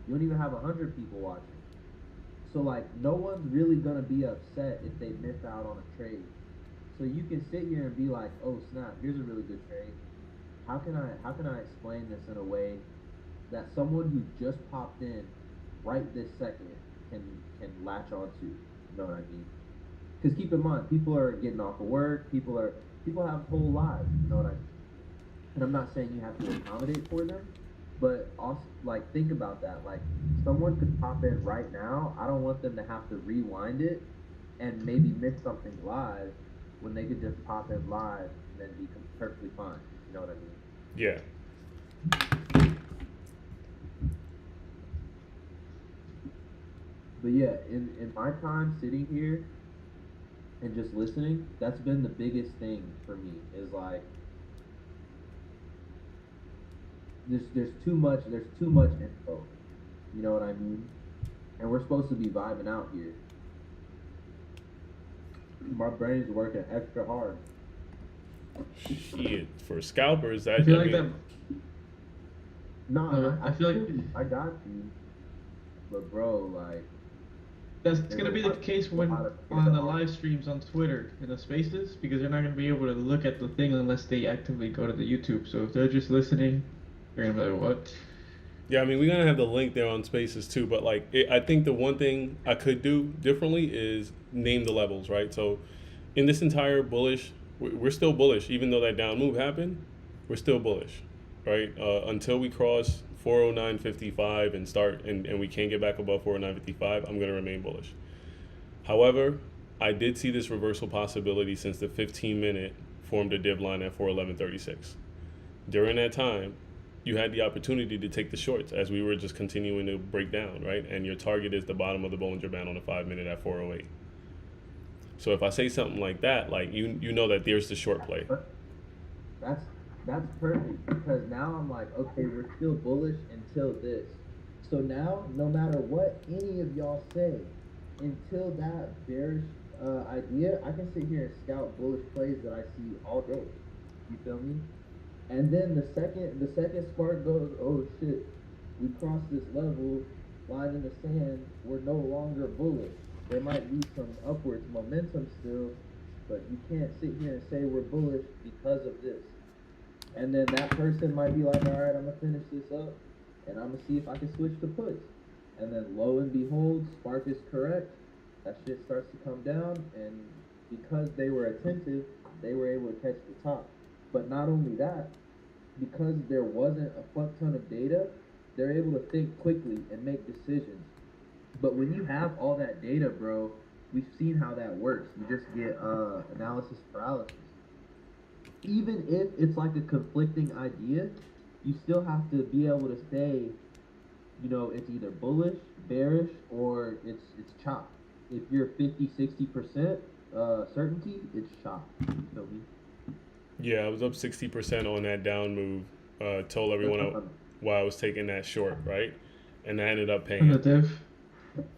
You don't even have 100 people watching. So like, no one's really gonna be upset if they miss out on a trade. So you can sit here and be like, oh snap, here's a really good trade. How can I explain this in a way that someone who just popped in right this second can latch onto? You know what I mean? Because keep in mind, people are getting off of work. People have whole lives. You know what I mean? And I'm not saying you have to accommodate for them, but also like think about that. Like someone could pop in right now. I don't want them to have to rewind it and maybe miss something live when they could just pop in live and then be perfectly fine. You know what I mean? Yeah. But yeah, in my time sitting here and just listening, that's been the biggest thing for me is like there's too much info. You know what I mean? And we're supposed to be vibing out here. My brain's working extra hard. Shit, for scalpers, that I feel I like mean, that. No, I feel like I got you. But bro, like that's there's gonna a be the lot- case a when lot of on the info. live streams on Twitter in the spaces because they're not gonna be able to look at the thing unless they actively go to the YouTube. So if they're just listening, they're gonna be like, "What?" yeah, I mean, we're gonna have the link there on Spaces too. But like, I think the one thing I could do differently is name the levels, right? So, in this entire bullish, we're still bullish, even though that down move happened. We're still bullish, right? Until we cross 409.55 and start, and we can't get back above 409.55, I'm gonna remain bullish. However, I did see this reversal possibility since the 15-minute formed a div line at 411.36. During that time, you had the opportunity to take the shorts as we were just continuing to break down, right? And your target is the bottom of the Bollinger Band on the 5-minute at 408. So if I say something like that, like you know that there's the short play. That's that's perfect because now I'm like, okay, we're still bullish until this. So now, no matter what any of y'all say, until that bearish idea, I can sit here and scout bullish plays that I see all day. You feel me? And then the second spark goes, oh shit, we crossed this level, line in the sand, we're no longer bullish. There might be some upwards momentum still, but you can't sit here and say we're bullish because of this. And then that person might be like, all right, I'm gonna finish this up, and I'm gonna see if I can switch to puts. And then lo and behold, spark is correct. That shit starts to come down, and because they were attentive, they were able to catch the top. But not only that, because there wasn't a fuck ton of data, they're able to think quickly and make decisions. But when you have all that data, bro, we've seen how that works. You just get analysis paralysis. Even if it's like a conflicting idea, you still have to be able to say, you know, it's either bullish, bearish, or it's chop. If you're 50-60% certainty, it's chop. You feel me? Yeah, I was up 60% on that down move. Told everyone why I was taking that short, right? And I ended up On the paying. div.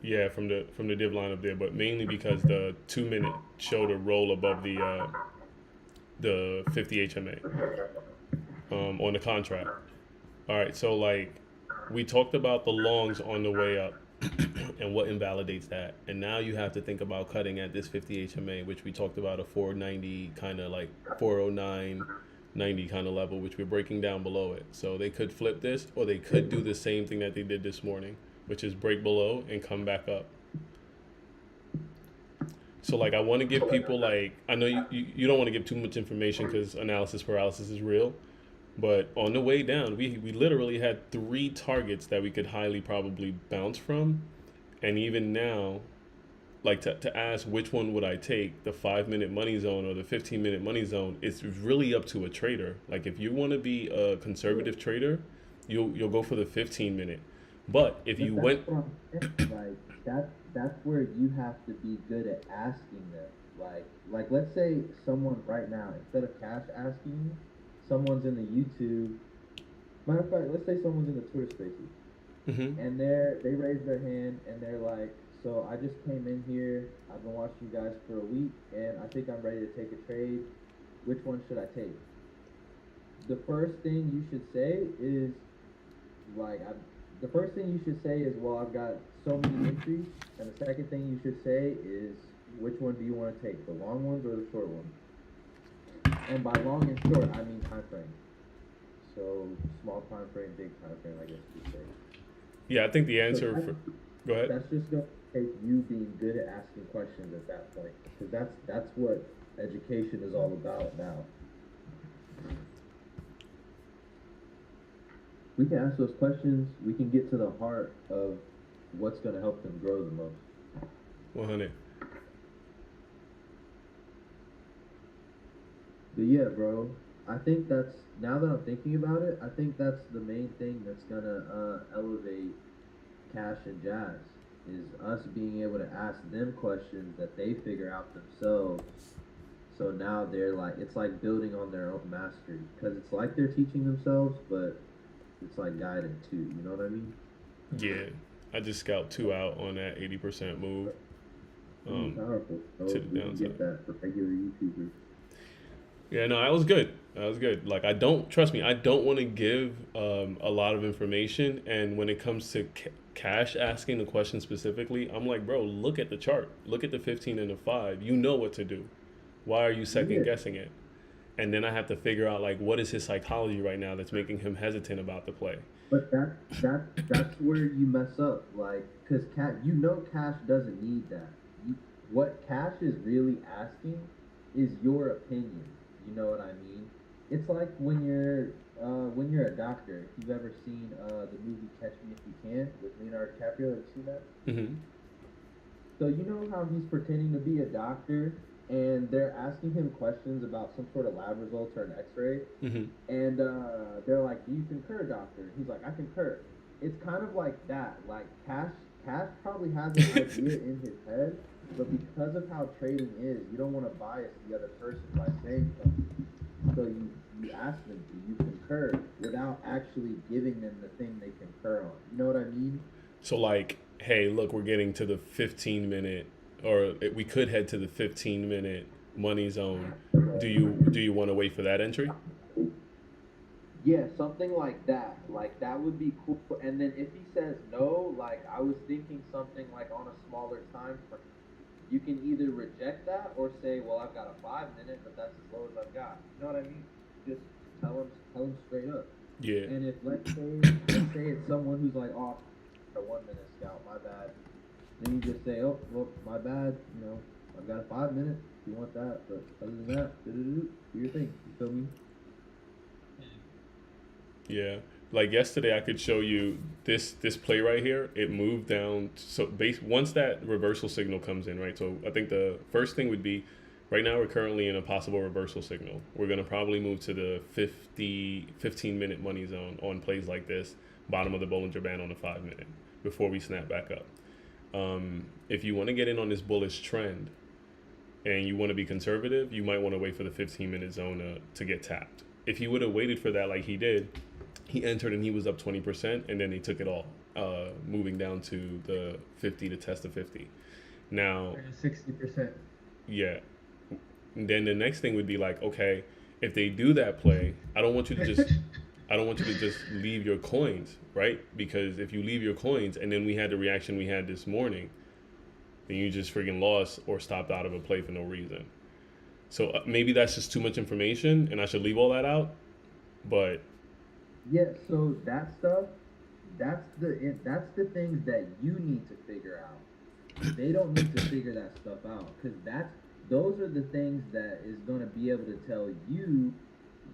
Yeah, from the div line up there, but mainly because the 2-minute showed a roll above the 50 HMA on the contract. All right, so like we talked about the longs on the way up and what invalidates that, and now you have to think about cutting at this 50 HMA, which we talked about a 490 kind of like 409.90 kind of level, which we're breaking down below it. So they could flip this, or they could do the same thing that they did this morning, which is break below and come back up. So like I want to give people like, I know you don't want to give too much information because analysis paralysis is real, but on the way down we literally had 3 targets that we could highly probably bounce from. And even now, like to ask which one would I take, the 5-minute money zone or the 15-minute money zone, it's really up to a trader. Like if you want to be a conservative trader, you'll go for the 15-minute. But if you went, like that's where you have to be good at asking them. Like let's say someone right now, instead of cash asking you, someone's in the YouTube. Matter of fact, let's say someone's in the Twitter Spaces, and they raise their hand and they're like, so I just came in here, I've been watching you guys for a week, and I think I'm ready to take a trade. Which one should I take? The first thing you should say is well, I've got so many entries. And the second thing you should say is, which one do you want to take, the long ones or the short ones? And by long and short, I mean time frame. So small time frame, big time frame, I guess you could say. yeah, I think the answer So for, go ahead. take you being good at asking questions at that point, because that's what education is all about now. We can ask those questions. We can get to the heart of what's going to help them grow the most. 100. But yeah, bro, I think that's, now that I'm thinking about it, I think that's the main thing that's gonna elevate Cash and Jazz, is us being able to ask them questions that they figure out themselves. So now they're like, it's like building on their own mastery, because it's like they're teaching themselves, but it's like guided too. You know what I mean? Yeah, I just scout 2 out on that 80% move. Pretty powerful. So to the we can downside. get that for regular YouTubers. Yeah, no, that was good. That was good. Like, I don't, trust me, I don't want to give a lot of information. And when it comes to Cash asking the question specifically, I'm like, bro, look at the chart. Look at the 15 and the 5. You know what to do. Why are you second Yeah. guessing it? And then I have to figure out, like, what is his psychology right now that's making him hesitant about the play? But that's where you mess up, like, cause Cash doesn't need that. What Cash is really asking is your opinion. You know what I mean? It's like when you're a doctor. If you've ever seen the movie Catch Me If You Can with Leonardo DiCaprio, have you seen that? Mm-hmm. So you know how he's pretending to be a doctor, and they're asking him questions about some sort of lab results or an X-ray, Mm-hmm. and they're like, "Do you concur, doctor?" He's like, "I concur." It's kind of like that. Like Cash probably has an idea in his head, but because of how trading is, you don't want to bias the other person by saying something. So you ask them, "Do you concur?" without actually giving them the thing they concur on. You know what I mean? So, like, hey, look, we're getting to the 15-minute, or we could head to the 15-minute money zone. Do you want to wait for that entry? Yeah, something like that. Like that would be cool. And then if he says no, like I was thinking something like on a smaller time frame. You can either reject that or say, well, I've got a 5 minute, but that's as low as I've got. You know what I mean? Just tell him straight up. Yeah. And if let's say it's someone who's like, oh, a 1 minute scout, my bad. Then you just say, oh, well, my bad. You know, I've got a 5 minute. If you want that, but other than that, do your thing. You feel me? Yeah. Like yesterday, I could show you this play right here. It moved down. So once that reversal signal comes in, right? So I think the first thing would be, right now we're currently in a possible reversal signal. We're going to probably move to the 15-minute money zone on plays like this, bottom of the Bollinger Band on the 5-minute, before we snap back up. If you want to get in on this bullish trend and you want to be conservative, you might want to wait for the 15-minute zone to get tapped. If he would have waited for that like he did, he entered and he was up 20%, and then they took it all, moving down to the 50 to test the 50. Now, 60%. yeah. And then the next thing would be like, okay, if they do that play, I don't want you to just leave your coins, right? Because if you leave your coins and then we had the reaction we had this morning, then you just freaking lost or stopped out of a play for no reason. So maybe that's just too much information and I should leave all that out, but Yeah, so that stuff, that's the things that you need to figure out. They don't need to figure that stuff out, because those are the things that is going to be able to tell you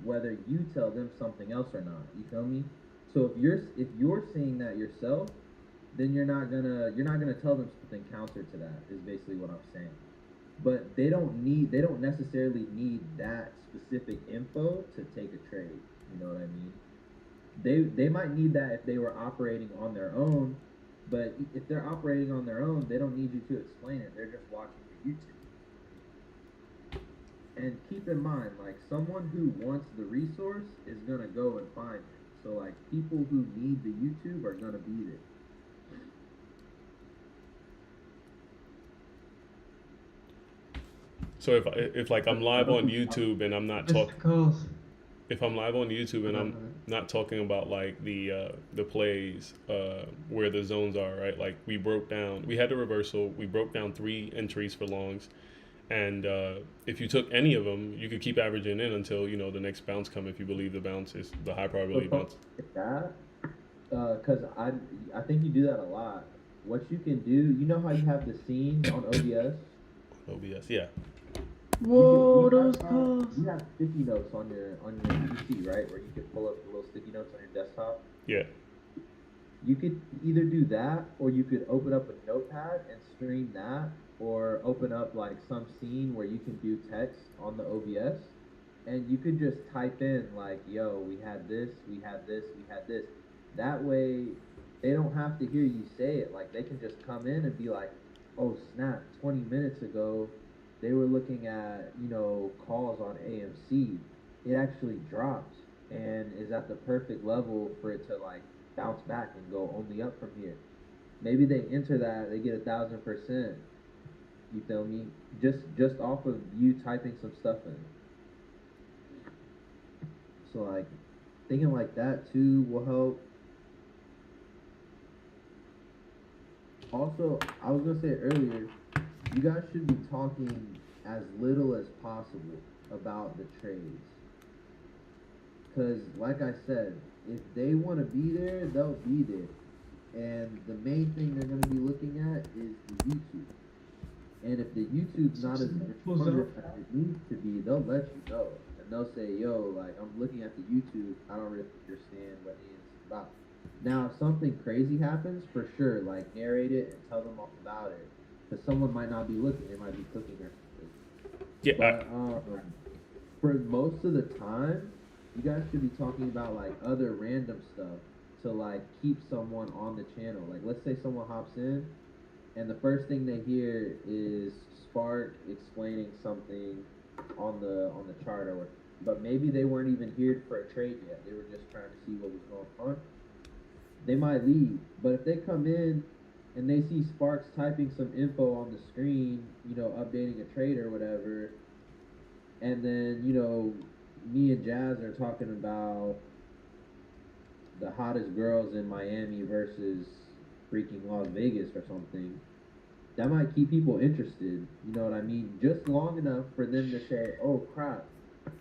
whether you tell them something else or not. You feel me? So if you're seeing that yourself, then you're not gonna tell them something counter to that, is basically what I'm saying. But they don't necessarily need that specific info to take a trade. You know what I mean? They might need that if they were operating on their own, but if they're operating on their own, they don't need you to explain it. They're just watching your YouTube. And keep in mind, like, someone who wants the resource is gonna go and find it. So like, people who need the YouTube are gonna be there. so if like I'm live on YouTube and I'm not talking, Mr. Calls. if I'm live on YouTube and I'm not talking about like the plays where the zones are, right? Like we had the reversal, we broke down 3 entries for longs, and if you took any of them, you could keep averaging in until the next bounce come, if you believe the bounce is the high probability bounce. Like that, because I think you do that a lot. what you can do, you know how you have the scenes on OBS? OBS, yeah. Whoa, You those have, calls. you have sticky notes on your PC, right? Where you can pull up the little sticky notes on your desktop. Yeah. You could either do that, or you could open up a notepad and stream that, or open up like some scene where you can do text on the OBS, and you could just type in like, "Yo, we had this, we had this, we had this." That way, they don't have to hear you say it. Like they can just come in and be like, "Oh snap! 20 minutes ago, they were looking at calls on AMC. It actually dropped and is at the perfect level for it to like bounce back and go only up from here." Maybe they enter that, they get 1,000%. You feel me? Just off of you typing some stuff in. So like thinking like that too will help. Also, I was gonna say earlier, you guys should be talking as little as possible about the trades. Cause like I said, if they want to be there, they'll be there. And the main thing they're gonna be looking at is the YouTube. And if the YouTube's not as informative as it needs to be, they'll let you know. And they'll say, "Yo, like I'm looking at the YouTube, I don't really understand what it's about." Now, if something crazy happens, for sure, like narrate it and tell them all about it. Because someone might not be looking, they might be cooking or something. Yeah. But for most of the time, you guys should be talking about like other random stuff to like keep someone on the channel. Like let's say someone hops in and the first thing they hear is Spark explaining something on the chart or whatever. But maybe they weren't even here for a trade yet. They were just trying to see what was going on. They might leave. But if they come in and they see Sparks typing some info on the screen, updating a trade or whatever, and then, me and Jazz are talking about the hottest girls in Miami versus freaking Las Vegas or something, that might keep people interested. You know what I mean? Just long enough for them to say, "Oh crap,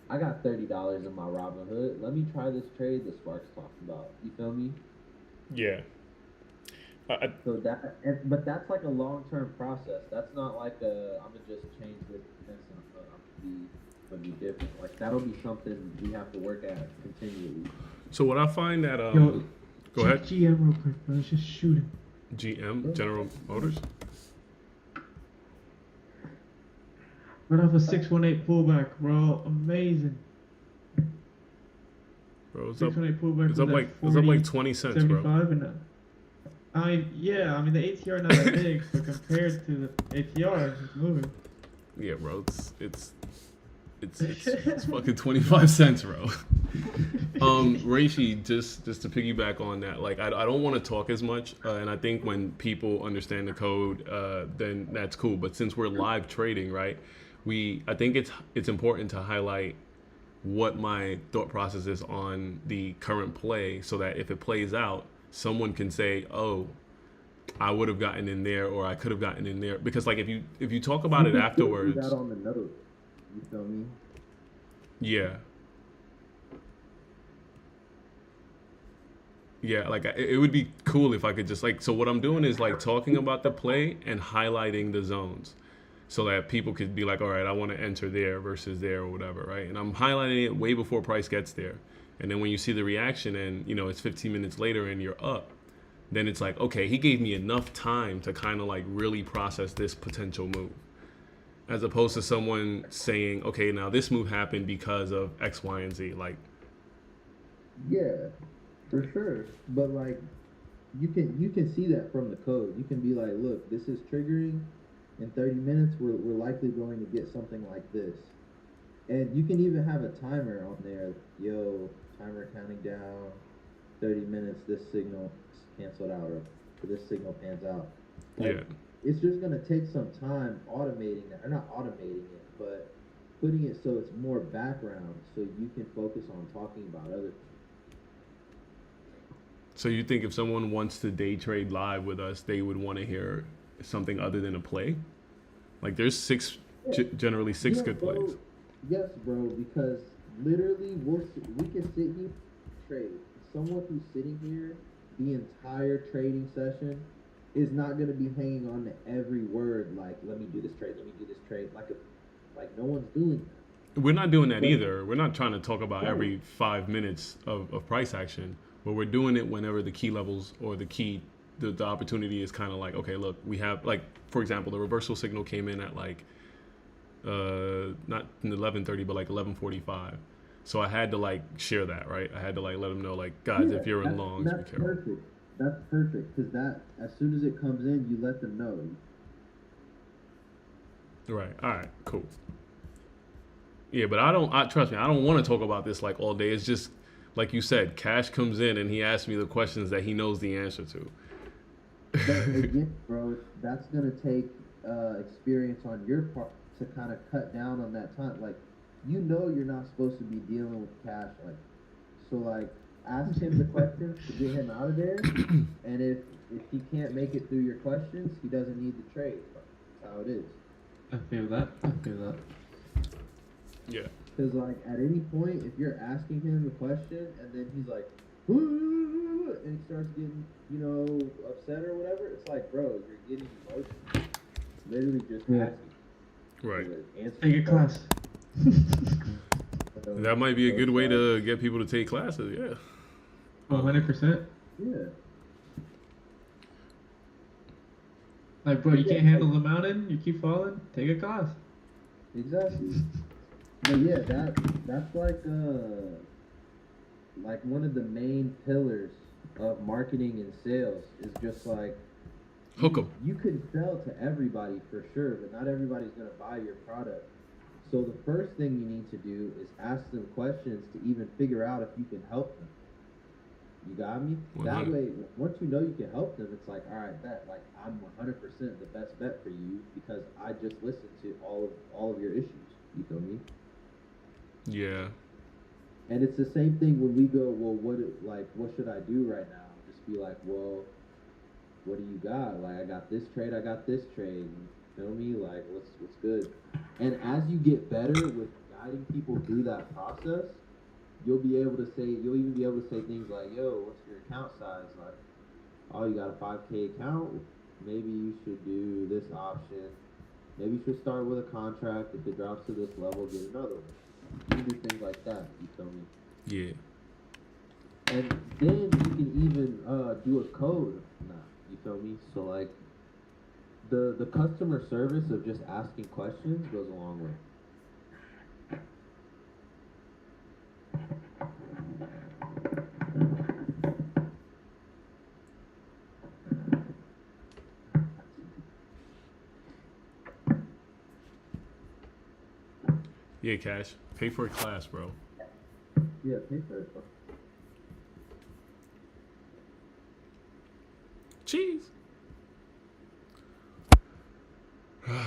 I got $30 in my Robinhood. Let me try this trade that Sparks talked about." You feel me? Yeah. So but that's like a long-term process. That's not like I'm gonna just change this and I'm gonna be different. Like that'll be something we have to work at continually. So what I find that Yo, go ahead. GM real quick, bro. Let's just shoot him. GM, General Motors. Right off a 618 pullback, bro. Amazing. Bro, it's up. 618 pullback. It's up like 20 cents, bro. 75 and I mean the ATR not that big, but compared to the ATR, it's moving. Yeah, bro. It's fucking 25 cents, bro. Reishi, just to piggyback on that, like I don't want to talk as much, and I think when people understand the code, then that's cool. But since we're live trading, right? I think it's important to highlight what my thought process is on the current play, so that if it plays out, someone can say, "Oh, I would have gotten in there, or I could have gotten in there." Because like if you talk about it afterwards, that on the note. You feel me? yeah. Yeah, like it would be cool if I could just like, so what I'm doing is like talking about the play and highlighting the zones so that people could be like, all right, I want to enter there versus there or whatever, right? And I'm highlighting it way before price gets there. And then when you see the reaction and, it's 15 minutes later and you're up, then it's like, okay, he gave me enough time to kind of like really process this potential move. As opposed to someone saying, okay, now this move happened because of X, Y, and Z. Like, Yeah, for sure. But like, you can see that from the code. You can be like, look, this is triggering. In 30 minutes, we're likely going to get something like this. And you can even have a timer on there. Yo, timer counting down. 30 minutes. This signal canceled out, or this signal pans out. Like, yeah. It's just gonna take some time automating that, or not automating it, but putting it so it's more background, so you can focus on talking about other things. So you think if someone wants to day trade live with us, they would want to hear something other than a play? Like there's generally six good bro. plays. Yes, bro, because literally we can sit here and trade. Someone who's sitting here the entire trading session is not gonna be hanging on to every word. Like, let me do this trade. Let me do this trade. Like no one's doing that. We're not doing that But- either. We're not trying to talk about Right. every 5 minutes of price action, but we're doing it whenever the key levels or the opportunity is kind of like, okay, look, we have, like, for example, the reversal signal came in at like, not 11:30, but like 11:45. So I had to like share that, right? I had to like let them know, like, guys, Yeah, if you're in that's- longs, be that's careful. perfect. That's perfect because that as soon as it comes in, you let them know. Right. All right. Cool. Yeah, but trust me, I don't want to talk about this like all day. It's just like you said, Cash comes in and he asks me the questions that he knows the answer to. But again, bro, that's gonna take experience on your part to kind of cut down on that time. Like, you know, you're not supposed to be dealing with Cash. Like, so like, ask him the questions to get him out of there. And if he can't make it through your questions, he doesn't need the trade. That's how it is. I feel that. I feel that. Yeah. Because like at any point, if you're asking him a question and then he's like, and he starts getting, you know, upset or whatever, it's like, bro, you're getting emotional. Literally just Yeah. asking. Right. Answer Take a the class. question. That might be a good way to get people to take classes. Yeah. 100%. Yeah. Like, bro, you can't handle the mountain. You keep falling. Take a class. Exactly. But yeah, that's like one of the main pillars of marketing and sales is just like Hook 'em. You can sell to everybody for sure, but not everybody's gonna buy your product. So the first thing you need to do is ask them questions to even figure out if you can help them. You got me? That 100. way, once you know you can help them, it's like, all right, like I'm 100% the best bet for you because I just listened to all of your issues. You feel me? Yeah. And it's the same thing when we go, well, what should I do right now? Just be like, well, what do you got? Like, I got this trade. You feel me? Like, what's good? And as you get better with guiding people through that process, you'll even be able to say things like, yo, what's your account size? Like, oh, you got a 5K account? Maybe you should do this option. Maybe you should start with a contract. If it drops to this level, get another one. You can do things like that. You feel me? Yeah. And then you can even do a code now. You feel me? So like the customer service of just asking questions goes a long way. Yeah, Cash. Pay for a class, bro. Yeah, pay for it. Cheese.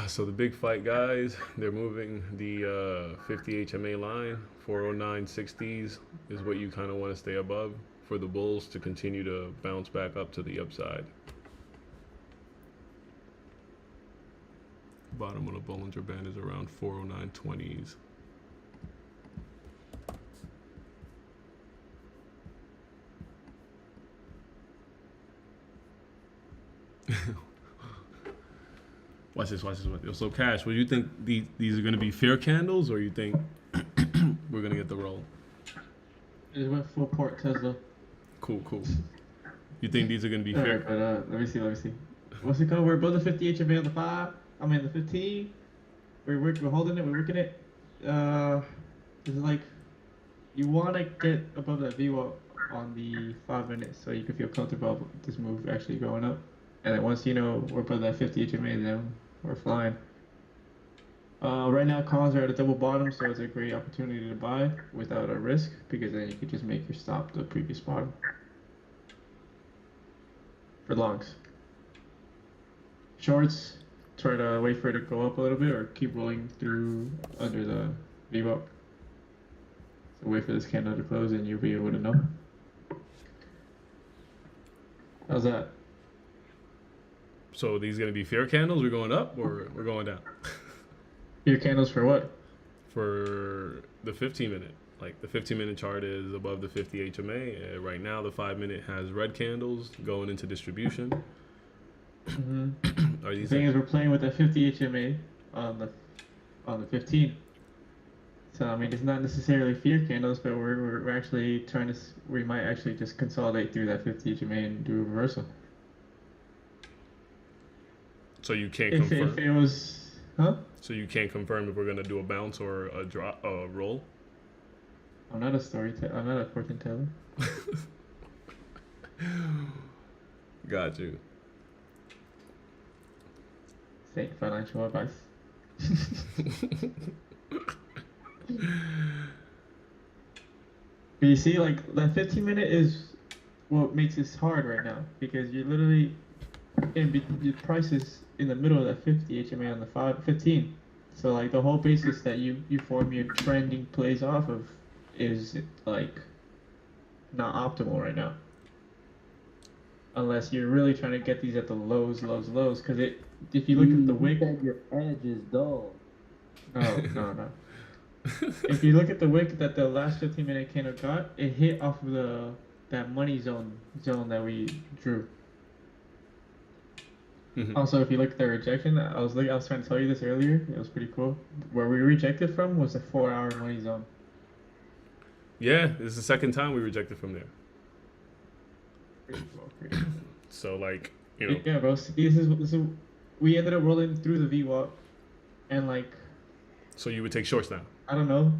So the big fight guys, they're moving the 50 HMA line. 409.60s is what you kind of want to stay above for the bulls to continue to bounce back up to the upside. Bottom of the Bollinger Band is around 409.20s. Watch this. So, Cash, what do you think these are going to be fair candles, or you think we're going to get the roll? I just went full port Tesla. Cool. You think these are going to be Alright, fair? but let me see. What's it called? We're above the 50 HMA on the 5. I mean the 15. We're holding it. We're working it. It's like you want to get above that VWAP on the 5 minutes so you can feel comfortable with this move actually going up. And then once you know we're above that 50 HMA, then we're flying. Right now, calls are at a double bottom, so it's a great opportunity to buy without a risk because then you could just make your stop the previous bottom. For longs. Shorts, try to wait for it to go up a little bit or keep rolling through under the VWAP. So wait for this candle to close and you'll be able to know. How's that? So these going to be fair candles? We're going up or we're going down? Your candles for what? For the 15-minute. Like the 15-minute chart is above the 50 HMA. Right now, the 5-minute has red candles going into distribution. Mm-hmm. Are The these thing is, we're playing with a 50 HMA on the 15. So I mean, it's not necessarily fear candles, but we're actually trying to. We might actually just consolidate through that 50 HMA and do a reversal. so you can't If confirm? it was, huh? So you can't confirm if we're gonna do a bounce or a drop, a roll? I'm not a storyteller. I'm not a fortune teller. Got you. Take financial advice. But you see, like that 15-minute is what makes this hard right now because you're literally your price is in the middle of that 50 HMA on the 15. So like the whole basis that you form your trending plays off of is like not optimal right now. Unless you're really trying to get these at the lows, because if you look at the wick, said your edge is dull. no. If you look at the wick that the last 15-minute candle got, it hit off of that money zone that we drew. Mhm. Also, if you look at the rejection, I was trying to tell you this earlier. It was pretty cool. Where we rejected from was the 4-hour money zone. Yeah, this is the second time we rejected from there. Pretty cool. So like, you know, Yeah, bro. See, this is we ended up rolling through the VWAP, and like so you would take shorts now. I don't know.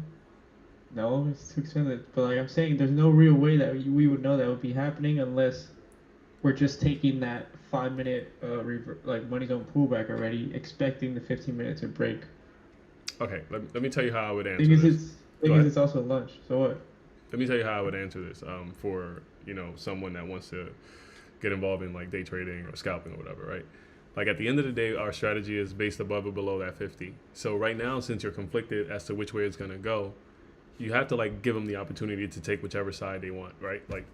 No, it's too expensive. But like I'm saying, there's no real way that we would know that would be happening unless we're just taking that 5-minute money zone pullback already, expecting the 15 minutes to break. Okay, let me tell you how I would answer Thing is, this. it's also lunch. So what? Let me tell you how I would answer this. For someone that wants to get involved in like day trading or scalping or whatever, right? Like at the end of the day, our strategy is based above or below that 50. So right now, since you're conflicted as to which way it's gonna go, you have to like give them the opportunity to take whichever side they want, right? Like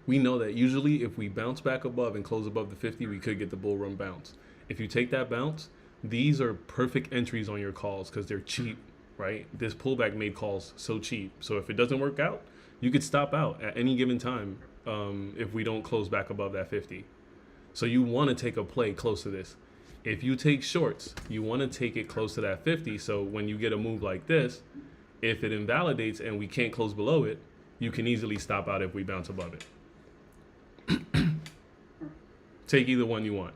we know that usually if we bounce back above and close above the 50, we could get the bull run bounce. If you take that bounce, these are perfect entries on your calls because they're cheap, right? This pullback made calls so cheap. So if it doesn't work out, you could stop out at any given time if we don't close back above that 50. So you want to take a play close to this. If you take shorts, you want to take it close to that 50. So when you get a move like this, if it invalidates and we can't close below it, you can easily stop out if we bounce above it. Take either one you want.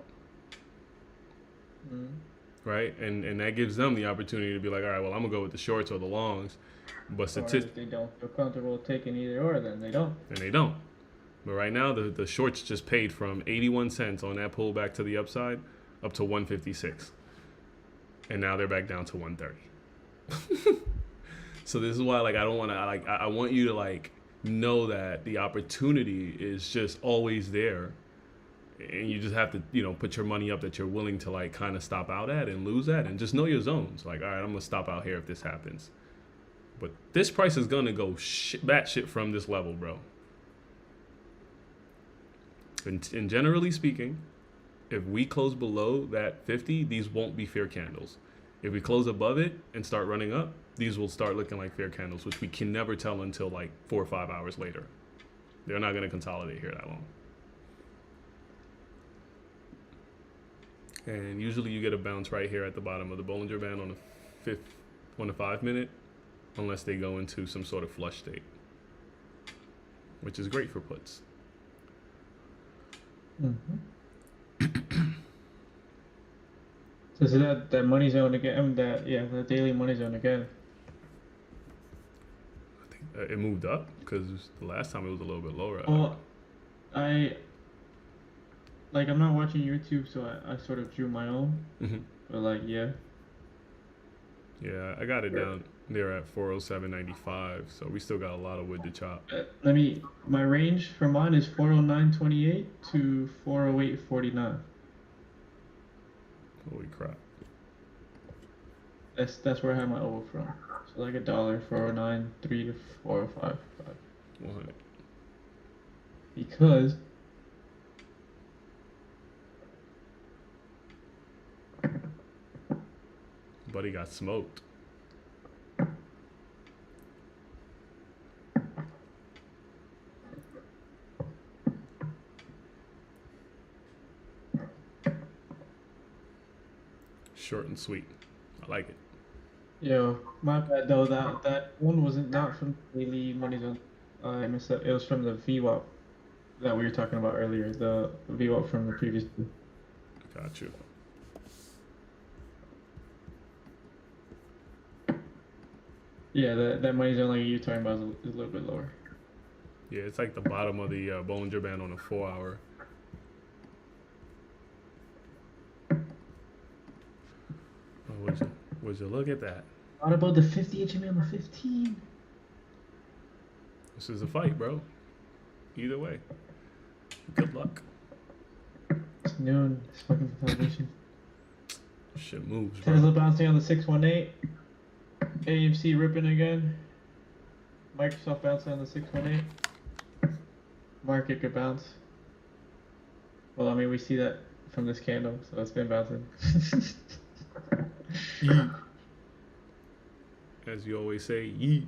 Right? And that gives them the opportunity to be like, all right, well, I'm going to go with the shorts or the longs. But Or if they don't feel comfortable taking either or, then they don't. And they don't. But right now, the shorts just paid from 81 cents on that pullback to the upside up to 156. And now they're back down to 130. So this is why, like, I don't want to, like, I want you to, like, know that the opportunity is just always there. And you just have to, put your money up that you're willing to, like, kind of stop out at and lose at. And just know your zones. Like, all right, I'm going to stop out here if this happens. But this price is going to go batshit from this level, bro. And generally speaking, if we close below that 50, these won't be fair candles. If we close above it and start running up, these will start looking like fair candles, which we can never tell until like 4 or 5 hours later. They're not going to consolidate here that long. And usually you get a bounce right here at the bottom of the Bollinger Band on the 5 minute, unless they go into some sort of flush state, which is great for puts. So that money zone again, the daily money zone again. I think it moved up because the last time it was a little bit lower. Well, I'm not watching YouTube, so I sort of drew my own. Mm-hmm. But yeah, I got it down there at 407.95, so we still got a lot of wood to chop. my range for mine is 409.28 to 408.49. Holy crap. That's where I have my over from. So like $1, 409.3 to 405.5. 100. Because Buddy got smoked. Short and sweet. I like it. Yo, my bad though. That one wasn't not from daily money zone. I missed that. It was from the VWAP that we were talking about earlier. The VWAP from the previous. Got you. Yeah, that money zone like you're talking about is a little bit lower. Yeah, it's like the bottom of the Bollinger Band on a 4-hour. Oh, would you look at that? What about the 50 HMA on the 15? This is a fight, bro. Either way. Good luck. It's noon. It's fucking consolidation. Shit moves, bro. Tesla bouncing on the 618. AMC ripping again. Microsoft bouncing on the 618. Market could bounce. Well, I mean, we see that from this candle, so it's been bouncing. As you always say, yeet.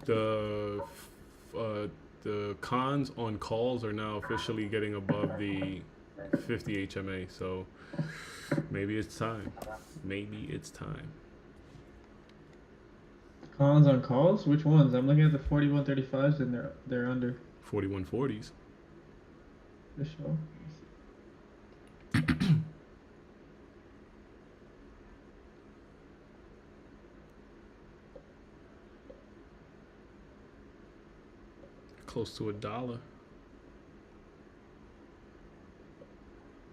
The cons on calls are now officially getting above the 50 HMA, so maybe it's time. Maybe it's time. Cons on calls? Which ones? I'm looking at the 4135s and they're under. 4140s. For sure. Close to $1.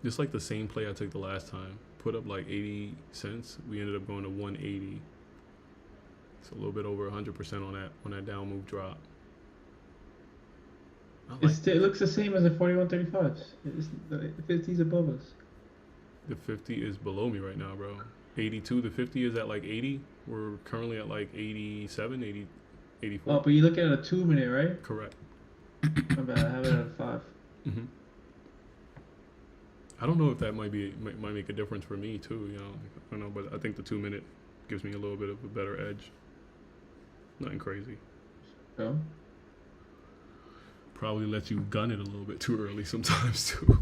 Just like the same play I took the last time. Put up like 80 cents. We ended up going to 180. It's a little bit over 100% on that down move drop. I like It looks the same as the 4135s. The 50's above us. the 50 is below me right now, bro. 82, the 50 is at like 80. We're currently at like 87, 80, 84. Oh, but you look at a 2 minute, right? Correct. My bad, I have it at a 5. hmm I don't know if that might make a difference for me too. You know, I don't know, but I think the 2 minute gives me a little bit of a better edge. Nothing crazy. So, Probably lets you gun it a little bit too early sometimes too.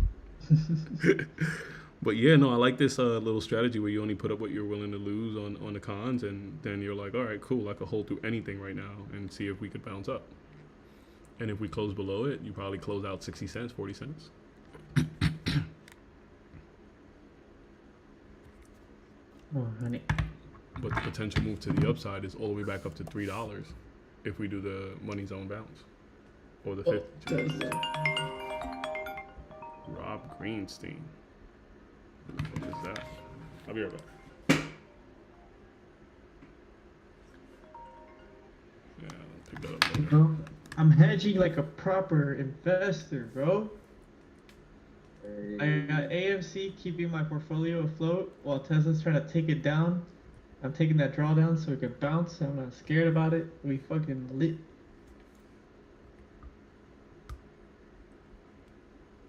But yeah, no, I like this little strategy where you only put up what you're willing to lose on the cons, and then you're like, all right, cool, I could hold through anything right now and see if we could bounce up. And if we close below it, you probably close out 60 cents, 40 cents. oh, honey. But the potential move to the upside is all the way back up to $3 if we do the money zone bounce. Or the 50. Rob Greenstein. What is that? I'll be right back. Yeah, I'll pick that up later. Bro, I'm hedging like a proper investor, bro. I got AMC keeping my portfolio afloat while Tesla's trying to take it down. I'm taking that drawdown so it can bounce. I'm not scared about it. We fucking lit.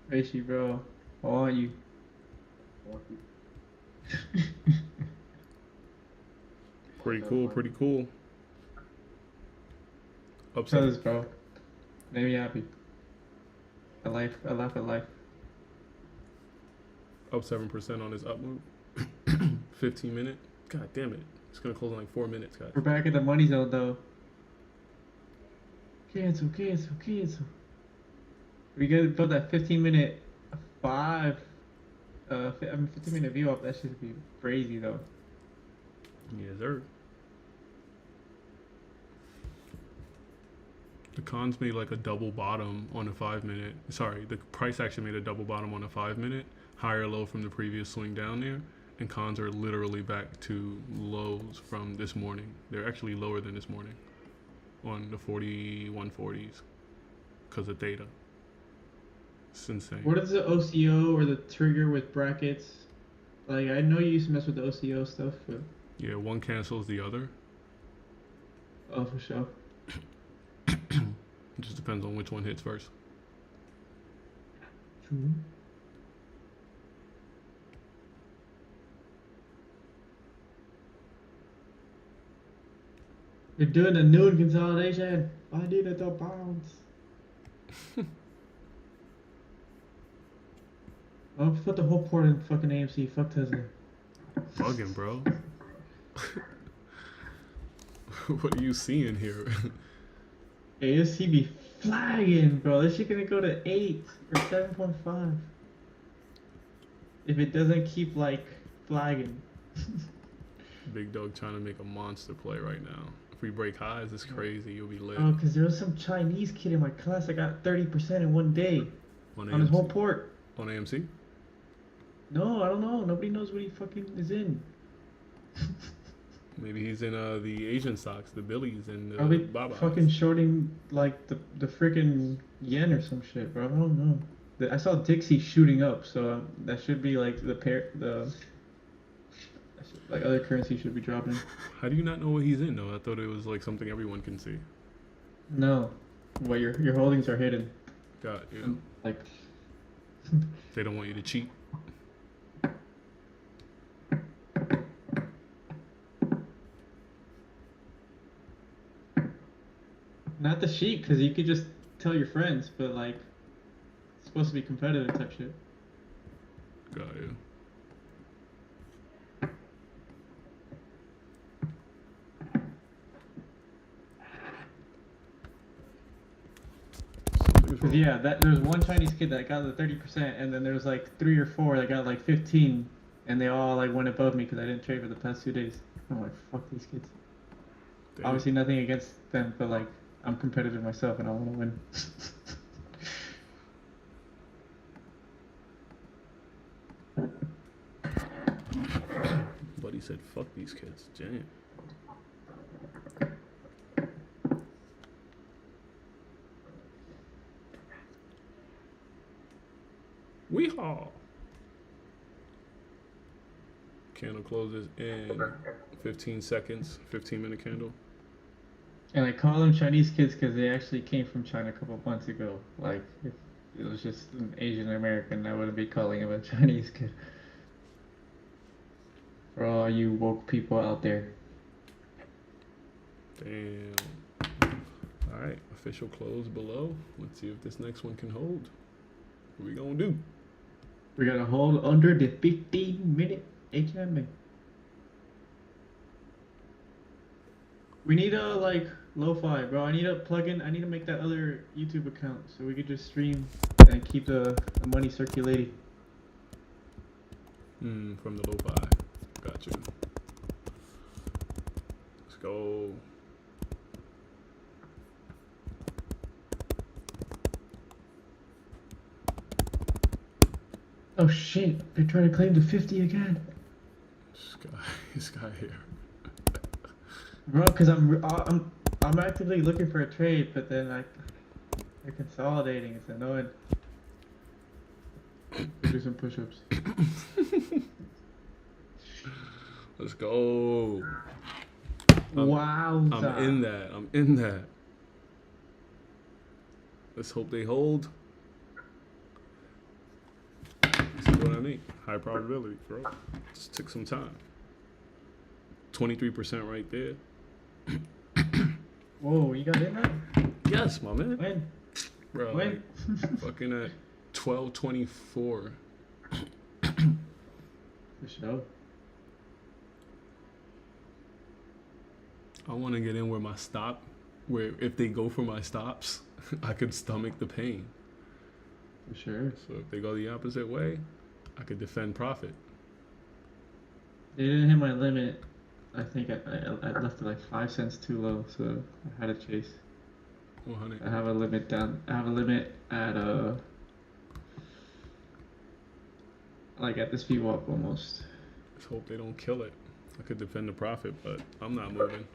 Rishi, bro, how are you? Pretty cool, pretty cool. Up Brothers, bro. Made me happy. I laugh at life. Up 7% on his up move. 15 minute. God damn it. It's gonna close in like 4 minutes, guys. We're back in the money zone though. Cancel. We gotta put that 15-minute 15-minute view up. That should be crazy though. Yes, sir. The cons made like a double bottom on a 5 minute. Sorry, the price actually made a double bottom on a 5 minute. Higher low from the previous swing down there. And cons are literally back to lows from this morning. They're actually lower than this morning on the 4140s because of theta. It's insane. What is the OCO or the trigger with brackets? Like, I know you used to mess with the OCO stuff, but Yeah, one cancels the other. oh, for sure. It just depends on which one hits first. True. You're doing a noon consolidation. I did it to bounce. I'll put the whole port in fucking AMC. Fuck Tesla. Bugging, bro. What are you seeing here? ASC be flagging, bro. This shit gonna go to 8 or 7.5 if it doesn't keep like flagging. Big Dog trying to make a monster play right now. If we break highs, it's crazy. You'll be lit. Oh, cause there was some Chinese kid in my class that got 30% in one day On on his whole AMC? port. On AMC? No, I don't know. Nobody knows what he fucking is in. Maybe he's in the Asian stocks, the Billies and the Probably Babas. fucking shorting like the freaking yen or some shit, bro. I don't know. I saw Dixie shooting up, so that should be like like other currency should be dropping. How do you not know what he's in though? I thought it was like something everyone can see. No, well your holdings are hidden. Got you. Like They don't want you to cheat. not the sheet, because you could just tell your friends, but like it's supposed to be competitive type shit. Got you. Something's Cause wrong. yeah, there's one Chinese kid that got the 30%, and then there's like 3 or 4 that got like 15, and they all like went above me because I didn't trade for the past 2 days. I'm like, fuck these kids. Damn. Obviously nothing against them, but like I'm competitive myself and I want to win. Buddy said, "Fuck these kids." Damn. Weehaw! Candle closes in 15 seconds. 15-minute candle. And I call them Chinese kids because they actually came from China a couple months ago. Like if it was just an Asian American, I wouldn't be calling him a Chinese kid. For all you woke people out there. Damn. All right, official close below. Let's see if this next one can hold. What we gonna do? We gotta hold under the 15-minute HMA. We need a like lo-fi, bro. I need a plugin. I need to make that other YouTube account so we could just stream and keep the money circulating. From the lo-fi. Gotcha. Let's go. Oh shit! They're trying to claim the 50 again, This guy here. bro. Cause I'm actively looking for a trade, but then they're consolidating. It's annoying. Do some push-ups. Let's go. Wow. I'm in that. I'm in that. Let's hope they hold. This is what I need. High probability, bro. Just took some time. 23% right there. Whoa, you got in that? Yes, my man. When? Bro, When? like, fucking at 12:24. For sure. I want to get in where my stop, where if they go for my stops, I could stomach the pain. For sure. So if they go the opposite way, I could defend profit. They didn't hit my limit. I think I left it like 5 cents too low, so I had to chase. 100. I have a limit down. I have a limit at like at this VWAP almost. Let's hope they don't kill it. I could defend the profit, but I'm not moving.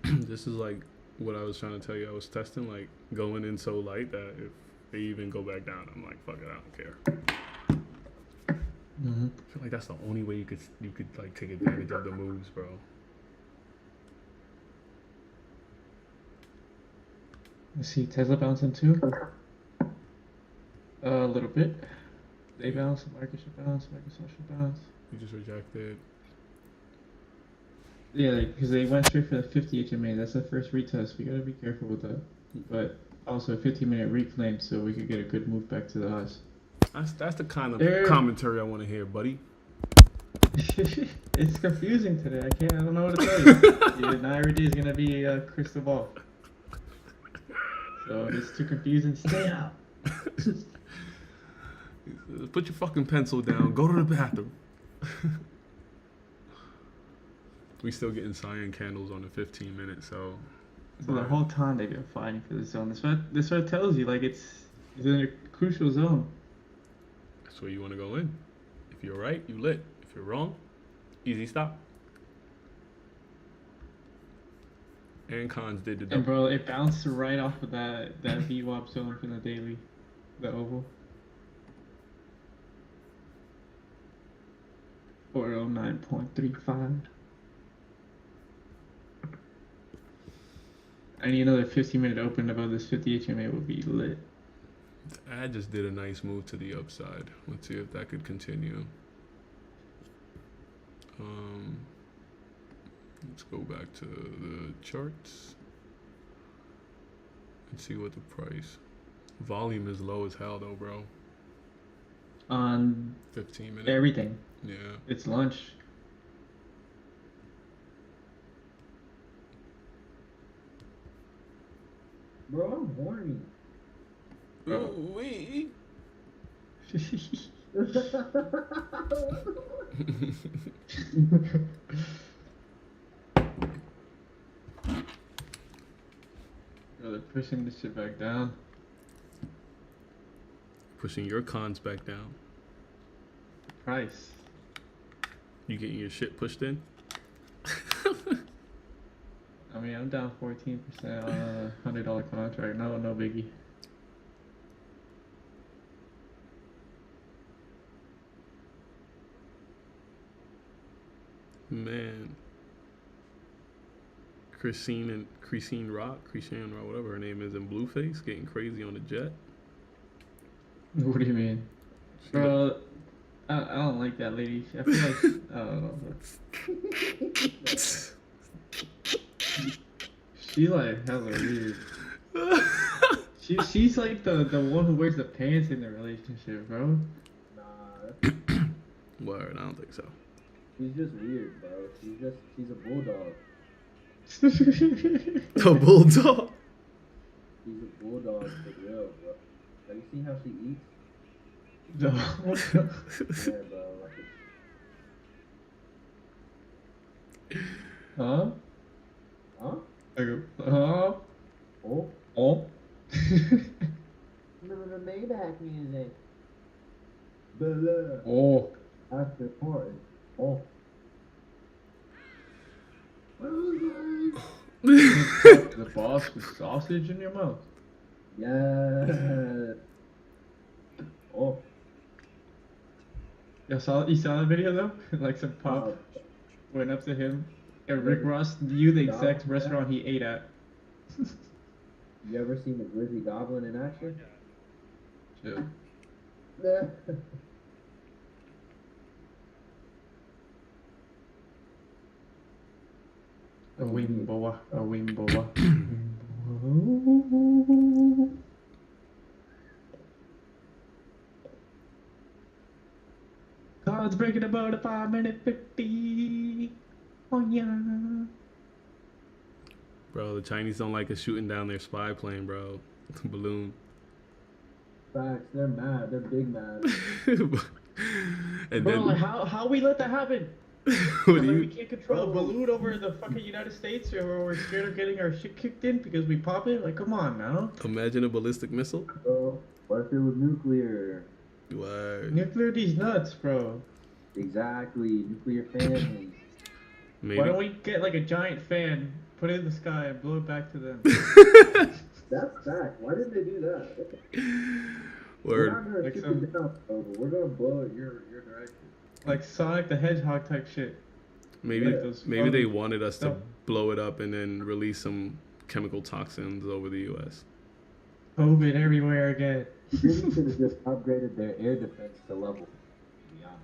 This is like what I was trying to tell you. I was testing, like going in so light that if they even go back down, I'm like, fuck it, I don't care. Mm-hmm. I feel like that's the only way you could like take advantage of the moves, bro. Let's see, Tesla bouncing too. A little bit. They bounce, the market should bounce, Microsoft should bounce. You just rejected. Yeah, because they went straight for the 50 HMA. That's the first retest. We gotta be careful with that. But also a 15-minute reclaim so we could get a good move back to the highs. That's the kind of There- commentary I want to hear, buddy. It's confusing today. I don't know what to tell you. Yeah, not every day is gonna be a crystal ball. So if it's too confusing, stay out. Put your fucking pencil down. Go to the bathroom. We still getting cyan candles on the 15 minute, so. So the whole time they've been fighting for the zone. This what it tells you, like it's in a crucial zone. That's where you want to go in. If you're right, you lit. If you're wrong, easy stop. And cons did the And double. bro, it bounced right off of that VWAP zone from the daily, the oval. 409.35. I need another 15-minute open above this 50 HMA would be lit. I just did a nice move to the upside. Let's see if that could continue. Let's go back to the charts and see what the price. Volume is low as hell though, bro. On 15 minutes. everything. Yeah. It's lunch. Bro, I'm horny. Ooh, wee. Bro, they're pushing this shit back down. Pushing your cons back down. Price. You getting your shit pushed in? I mean, I'm down 14% on a $100 contract. No biggie. Man. Christine Rock, whatever her name is, in Blueface, getting crazy on the jet. What do you mean? She Bro, I don't like that lady. I feel like, I don't know. Bro. She like hella weird. She's like the one who wears the pants in the relationship, bro. Nah, that's, Word, I don't think so. she's just weird, bro. She's a bulldog. A bulldog. She's a bulldog for real, bro. Have you seen how she eats? No. Yeah, bro. Like Huh? huh? I go, huh? Oh, Oh? remember the Maybach music? Blah. Oh. After party. Oh. The boss with sausage in your mouth. Yeah. Oh. You saw that video though? Like some pop went up to him and Rick Ross knew the exact Yeah. restaurant he ate at. You ever seen the Grizzly Goblin in action? Shit. Yeah. A wimboa. A wimboa. Cards breaking about a 5-minute 50. Oh yeah. Bro, the Chinese don't like us shooting down their spy plane, bro. Balloon. Facts, they're mad. They're big mad. And Bro, then, like how we let that happen? what Like, do we you? can't control a balloon over the fucking United States, or we're scared of getting our shit kicked in because we pop it. Like, come on now. Imagine a ballistic missile. Bro, what if it was nuclear? Word. Nuclear these nuts, bro. Exactly, nuclear families. Maybe. Why don't we get like a giant fan, put it in the sky, and blow it back to them? That's fact. Why didn't they do that? We're Word. not gonna Like shoot some- it down, bro, but we're gonna blow it your direction. Like Sonic the Hedgehog type shit. Maybe Like those maybe they fun wanted us to stuff. blow it up and then release some chemical toxins over the U.S. COVID everywhere again. City should have just upgraded their air defense to level. To be honest.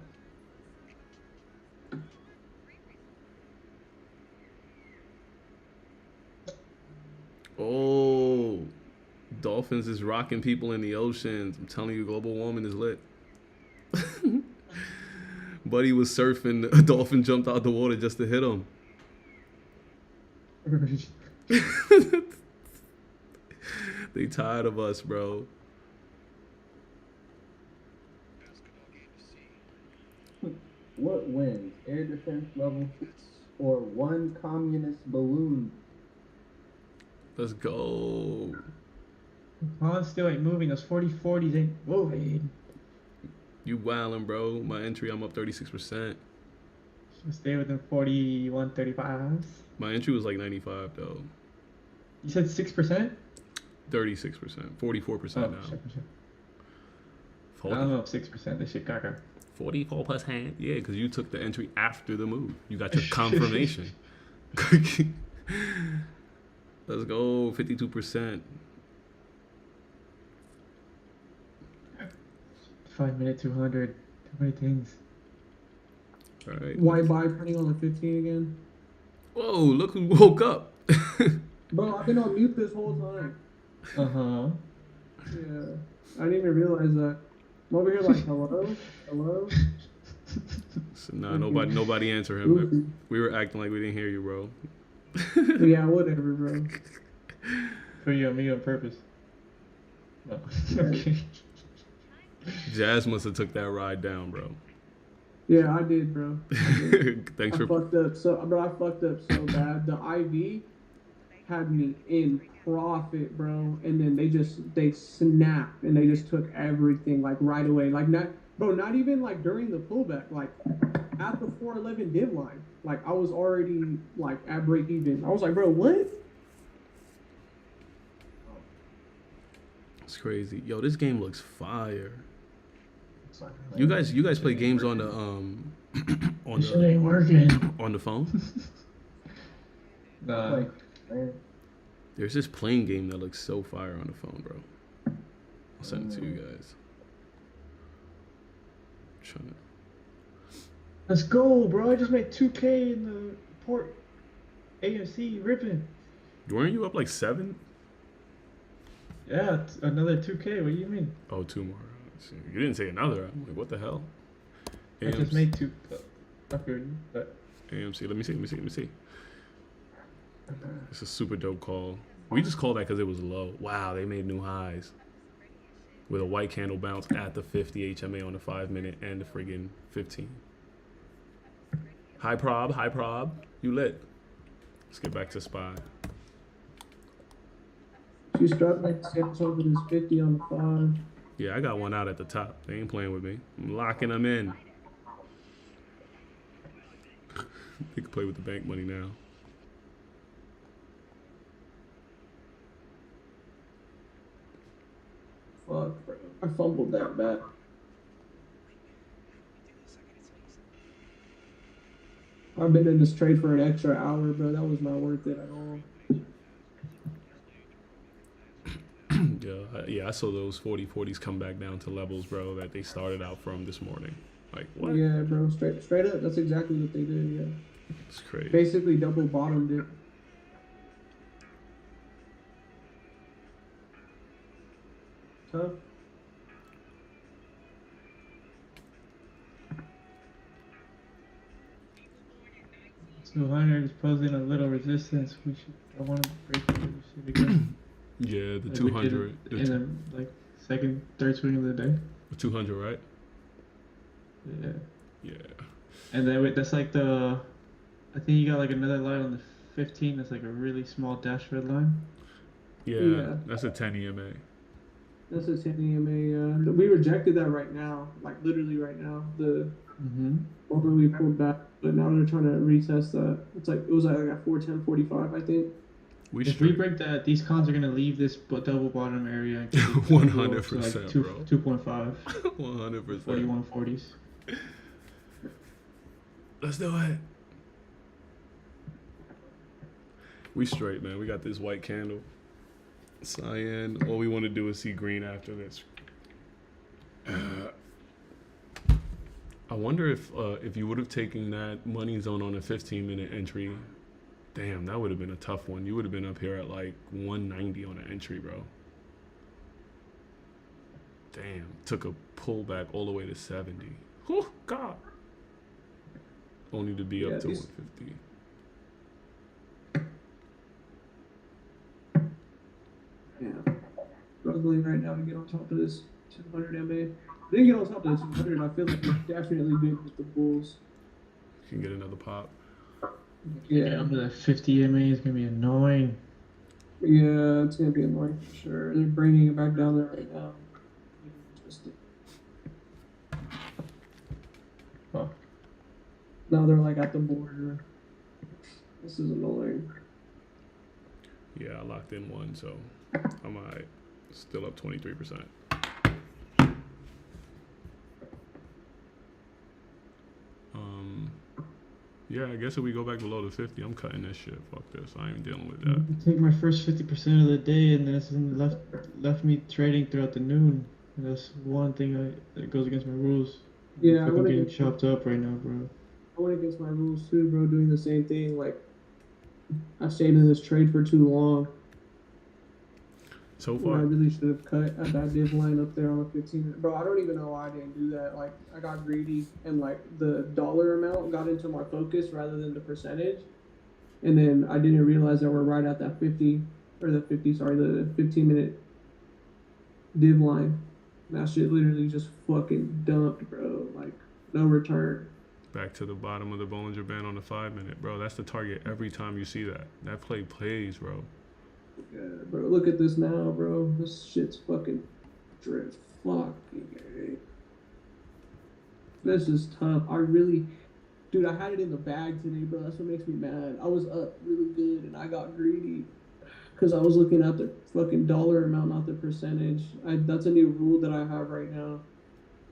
Oh, dolphins is rocking people in the oceans. I'm telling you, global warming is lit. Buddy was surfing. A dolphin jumped out the water just to hit him. They tired of us, bro. What wins? Air defense level or one communist balloon? Let's go. Pawn still ain't moving. Those 40-40s ain't moving. You wildin', bro. My entry, I'm up 36%. Should stay within 41-35s. My entry was like 95 though. You said 6%? 36%. 44% now. shit. I 40, don't know if 6%. This shit caca. 44%. Yeah, because you took the entry after the move. You got your confirmation. Let's go. 52%. 5 minute 200. Too many things. All right. Why buy printing on the 15 again? Whoa, look who woke up. Bro, I've been on mute this whole time. Uh-huh. Yeah. I didn't even realize that. I'm over here like, hello? Hello? So, nah, nobody answered him. We were acting like we didn't hear you, bro. Yeah, whatever, bro. Put you on me on purpose. No. Okay. Jazz must have took that ride down, bro. Yeah, I did, bro. Thanks I for. fucked up so bad. The IV had me in profit, bro, and then they snapped and they just took everything like right away. Like not even like during the pullback, like at the 411 div line. Like I was already like at break even. I was like, bro, what? It's crazy. Yo, this game looks fire. You guys play games on the on This shit ain't working. on the phone? Nah. Like, man, There's this plane game that looks so fire on the phone, bro. I'll send it to you guys. Trying to... Let's go, bro. I just made 2K in the port AMC ripping. Weren't you up like 7? Yeah, another 2K. What do you mean? Oh, 2 more. You didn't say another. I'm like, what the hell? I just made 2. Okay, but AMC. Let me see. It's a super dope call. We just called that because it was low. Wow, they made new highs. With a white candle bounce at the 50 HMA on the 5 minute and the friggin' 15. High prob. You lit. Let's get back to SPY. She struck like Samsung with his 50 on the 5. Yeah, I got one out at the top. They ain't playing with me. I'm locking them in. They can play with the bank money now. Fuck, bro. I fumbled that bad. I've been in this trade for an extra hour, bro. That was not worth it at all. Yeah, I saw those 40-40s come back down to levels, bro, that they started out from this morning. Like, what? Yeah, bro. Straight up. That's exactly what they did, yeah. It's crazy. Basically double bottomed it. Tough. So Hunter is posing a little resistance. I want to break this shit again. Yeah, the Like we did 200. The, in the like second, third swing of the day. the 200, right? Yeah. Yeah. And then that's like the. I think you got like another line on the 15. That's like a really small dash red line. Yeah, Yeah. that's a 10 EMA. That's a 10 EMA. We rejected that right now. Like literally right now. The Mm-hmm. over we pulled back. But now they're trying to retest that. It's like it was like at 410.45, I think. We If we break that, these cons are gonna leave this double bottom area. And 100%, bro. 2.5. 100%. 41-40s. Let's do it. We straight, man. We got this white candle. Cyan. All we want to do is see green after this. I wonder if you would have taken that money zone on a 15-minute entry. Damn, that would have been a tough one. You would have been up here at like 190 on an entry, bro. Damn, took a pullback all the way to 70. Oh, God. only to be Yeah, up to these- 150. Yeah. Struggling right now to get on top of this 200 MA. Didn't get on top of the 200. I feel like we're definitely good with the Bulls. Can get another pop. Yeah, under that 50 MA is gonna be annoying. Yeah, it's gonna be annoying for sure. They're bringing it back down there right now. Interesting. Fuck. Now they're like at the border. This is annoying. Yeah, I locked in one, so I'm alright. Still up 23%. Yeah, I guess if we go back below the 50, I'm cutting this shit. Fuck this. I ain't dealing with that. Take my first 50% of the day, and then it's left me trading throughout the noon. And that's one thing that goes against my rules. Yeah, I I'm would've getting been- chopped up right now, bro. I went against my rules too, bro, doing the same thing. Like, I stayed in this trade for too long. So When I far, really should have cut at that div line up there on the 15. Bro, I don't even know why I didn't do that. Like, I got greedy and, like, the dollar amount got into my focus rather than the percentage. And then I didn't realize that we're right at that 50, or the 15-minute div line. And that shit literally just fucking dumped, bro. Like, no return. back to the bottom of the Bollinger Band on the 5-minute, bro. That's the target every time you see that. That play plays, bro. Yeah, bro, look at this now, bro. This shit's fucking drift. Fucking A. This is tough. Dude, I had it in the bag today, bro. That's what makes me mad. I was up really good and I got greedy because I was looking at the fucking dollar amount, not the percentage. That's a new rule that I have right now,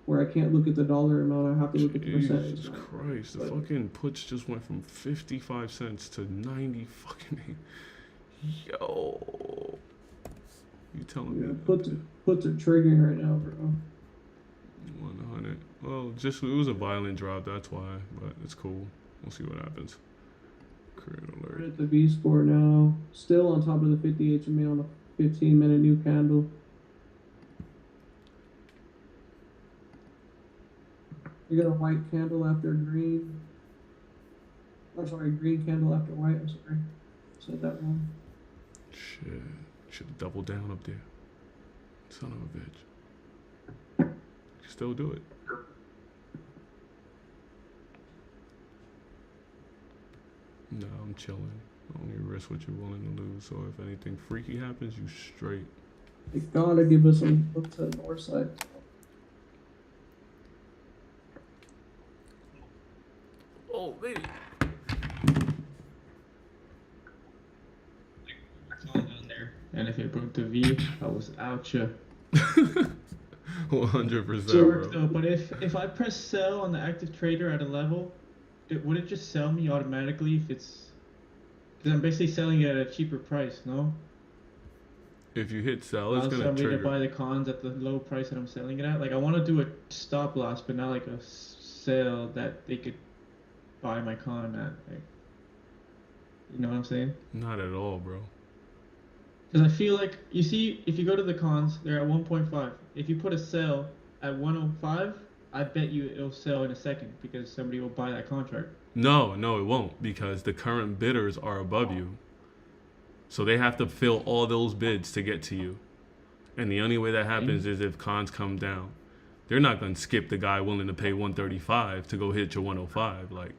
where I can't look at the dollar amount. I have to look at the percentage. Jesus now. Christ. The But- fucking puts just went from 55 cents to 90 fucking. Yo. You telling Yeah, me? puts are triggering right now, bro. 100. Well, just it was a violent drop, that's why. But it's cool. We'll see what happens. Create We're alert. at the V score now. Still on top of the 50 HMA on a 15-minute new candle. We got a white candle after green. Oh, sorry, green candle after white. I'm sorry. Said that wrong. Shit. Should have doubled down up there. Son of a bitch. You still do it. No, I'm chilling. Only risk what you're willing to lose. So if anything freaky happens, you straight. They gotta give us some look to the north side. Oh, baby. And if it broke the V, I was out ya. 100%, Sure, bro. though, but if I press sell on the active trader at a level, would it just sell me automatically if it's? Because I'm basically selling it at a cheaper price, no? If you hit sell, it's Also, gonna I'm ready to buy trigger. the cons at the low price that I'm selling it at. Like I want to do a stop loss, but not like a sale that they could buy my con at. Like, you know what I'm saying? Not at all, bro. Because I feel like you see, if you go to the cons, they're at 1.5. If you put a sell at 105, I bet you it'll sell in a second because somebody will buy that contract. No, it won't because the current bidders are above you. So they have to fill all those bids to get to you. And the only way that happens is if cons come down. They're not going to skip the guy willing to pay 135 to go hit your 105. Like,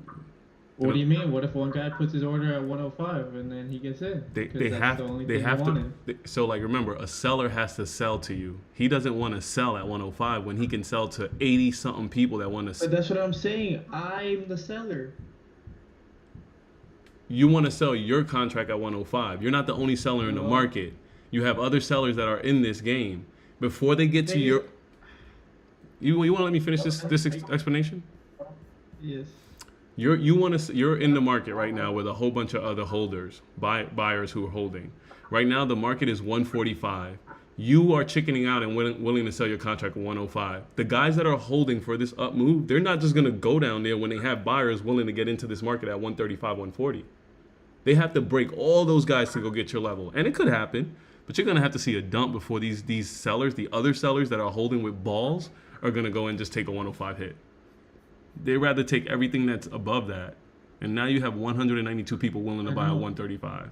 What do you mean? What if one guy puts his order at 105 and then he gets in? they 'Cause that's have the only they thing have I to wanted. so like remember, a seller has to sell to you. He doesn't want to sell at 105 when he can sell to 80 something people that want But to. that's what I'm saying. I'm the seller. You want to sell your contract at 105. You're not the only seller in the Well- market. You have other sellers that are in this game. Before they get to Thing is- your you want to let me finish this explanation? Yes. You're in the market right now with a whole bunch of other holders, buyers who are holding. Right now the market is 145. You are chickening out and willing to sell your contract at 105. The guys that are holding for this up move, they're not just going to go down there when they have buyers willing to get into this market at 135, 140. They have to break all those guys to go get your level. And it could happen, but you're going to have to see a dump before these sellers, the other sellers that are holding with balls, are going to go and just take a 105 hit. They rather take everything that's above that, and now you have 192 people willing to I buy a know. 135.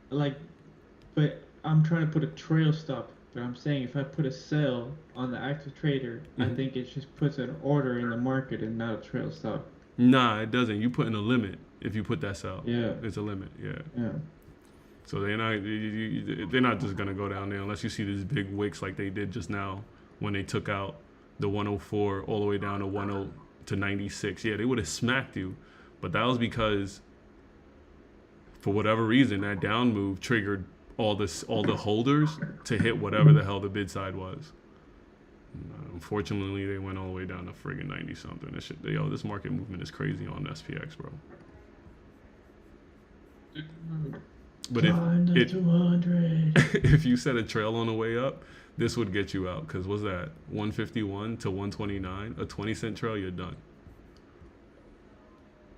Like, but I'm trying to put a trail stop. But I'm saying if I put a sell on the active trader, I Mhm. think it just puts an order in the market and not a trail stop. Nah, it doesn't. You put in a limit if you put that sell. Yeah. It's a limit. Yeah. Yeah. So they're not just gonna go down there unless you see these big wicks like they did just now when they took out the 104 all the way down to 10 to 96. Yeah, they would have smacked you, but that was because for whatever reason that down move triggered all the holders to hit whatever the hell the bid side was. Unfortunately, they went all the way down to friggin' 90 something. This market movement is crazy on SPX, bro. But if 200. if you set a trail on the way up, this would get you out. Cause what's that? 151 to 129, a 20-cent trail, you're done.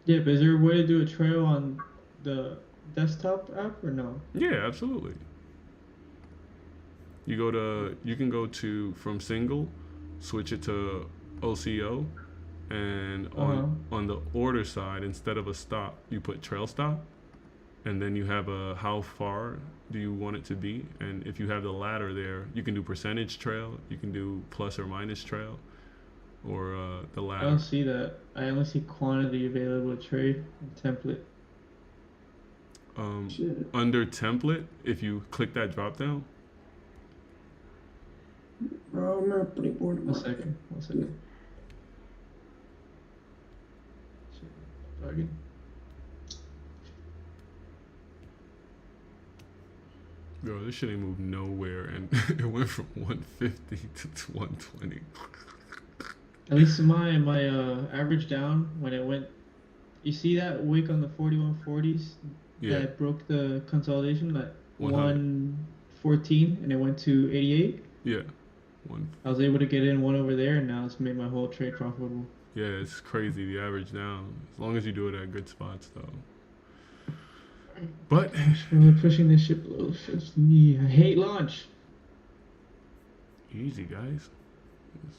Yeah, but is there a way to do a trail on the desktop app or no? Yeah, absolutely. You can go to from single, switch it to OCO, and on the order side, instead of a stop, you put trail stop, and then you have a how far do you want it to be, and if you have the ladder there, you can do percentage trail, you can do plus or minus trail, or the I ladder. don't see that. I only see quantity available to trade and template. Shit. Under template, if you click that drop down, Bro, I'm not pretty bored of One my second. Shit, bugging. bro, this shit ain't moved nowhere, and it went from 150 to 120. At least my average down when it went. You see that wick on the 4140s Yeah, that broke the consolidation at 100. 114 and it went to 88. Yeah, one. I was able to get in one over there, and now it's made my whole trade profitable. Yeah, it's crazy the average down. As long as you do it at good spots, though. But Really pushing this shit below 50. I hate launch. easy, guys.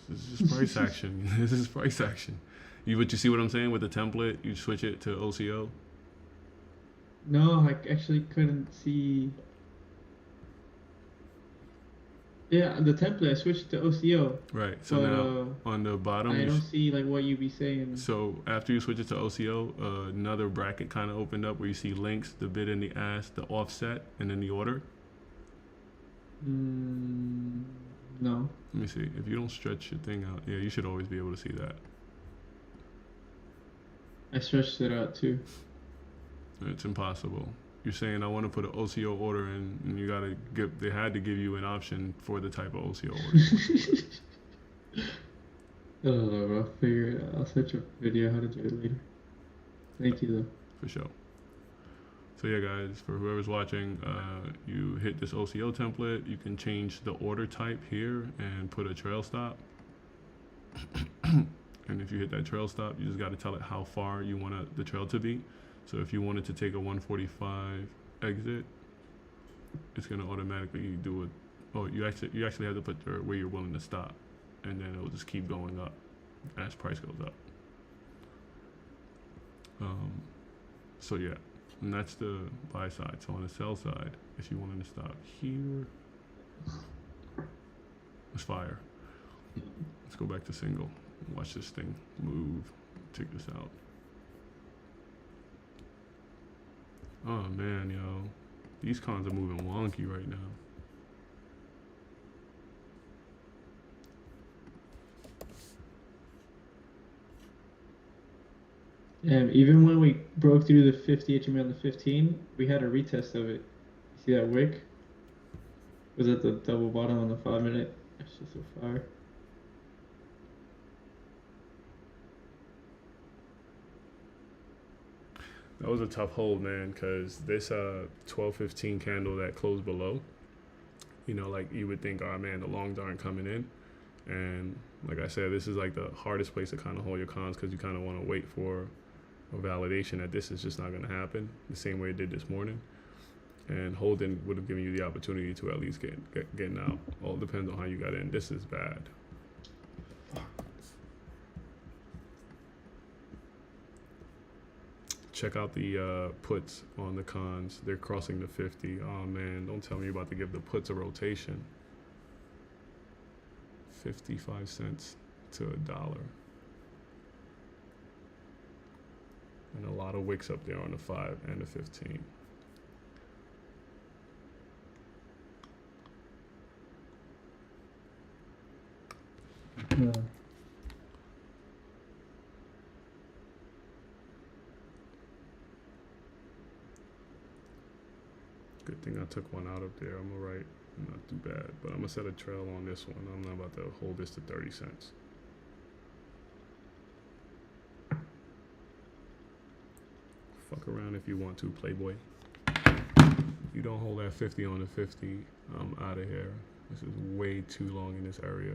This is just price action. This is price action. But you see what I'm saying with the template? You switch it to OCO. No, I actually couldn't see. Yeah, the template I switched to OCO. Right. So But now on the bottom, I you don't see like what you be saying. so after you switch it to OCO, another bracket kind of opened up where you see links, the bid and the ask, the offset, and then the order. No. Let me see. If you don't stretch your thing out, yeah, you should always be able to see that. I stretched it out too. It's impossible. You're saying I want to put an OCO order in, and you gotta give. They had to give you an option for the type of OCO order. I don't know, bro. I'll figure it out. I'll set you a video how to do it later. Thank you, though. For sure. So yeah, guys, for whoever's watching, you hit this OCO template. You can change the order type here and put a trail stop. And if you hit that trail stop, you just got to tell it how far you want the trail to be. So if you wanted to take a 145 exit, it's gonna automatically do it. Oh, you actually have to put where you're willing to stop, and then it'll just keep going up as price goes up. So yeah, and that's the buy side. So on the sell side, if you wanted to stop here, let's fire. Let's go back to single. Watch this thing move. Check this out. Oh man, yo, these cons are moving wonky right now. And even when we broke through the 50 HMA on the 15, we had a retest of it. See that wick? Was at the double bottom on the 5 minute. It's just a fire. That was a tough hold, man, because this 12-15 candle that closed below, you know, like you would think, oh man, the longs aren't coming in. And like I said, this is like the hardest place to kind of hold your cons because you kind of want to wait for a validation that this is just not going to happen the same way it did this morning. And holding would have given you the opportunity to at least getting out. All depends on how you got in. This is bad. check out the puts on the cons. They're crossing the 50. Oh man, don't tell me you're about to give the puts a rotation. 55 cents to $1. And a lot of wicks up there on the 5 and the 15. Yeah. Good thing I took one out of there. I'm alright. Not too bad. But I'm gonna set a trail on this one. I'm not about to hold this to 30 cents. Fuck around if you want to, Playboy. You don't hold that 50 on the 50. I'm out of here. This is way too long in this area.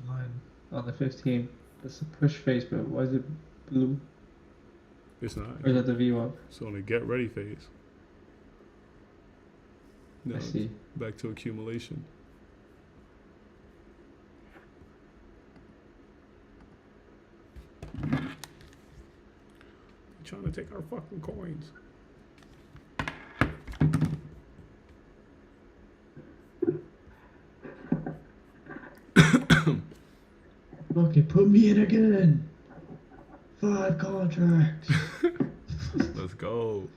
Line on the 15. That's a push face, but why is it blue? It's not. Or is that the VWAP? It's on the get ready phase. No, I see. back to accumulation. Trying to take our fucking coins. Okay, put me in again. 5 contracts. Let's go.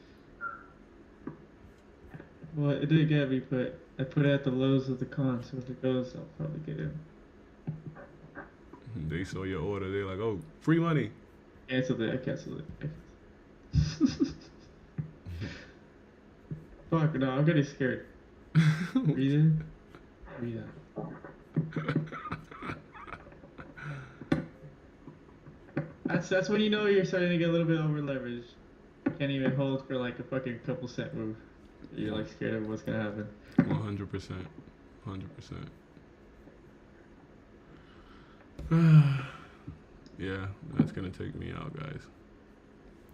Well, it did get me, but I put it at the lows of the con, so if it goes, I'll probably get in. They saw your order. They're like, oh, free money. Canceled it. I canceled it. Fuck, no, I'm getting scared. Breathe in. Breathe out. That's when you know you're starting to get a little bit over leveraged. Can't even hold for like a fucking couple cent move. You're like scared of what's gonna happen. 100%. 100%. Yeah, that's gonna take me out, guys.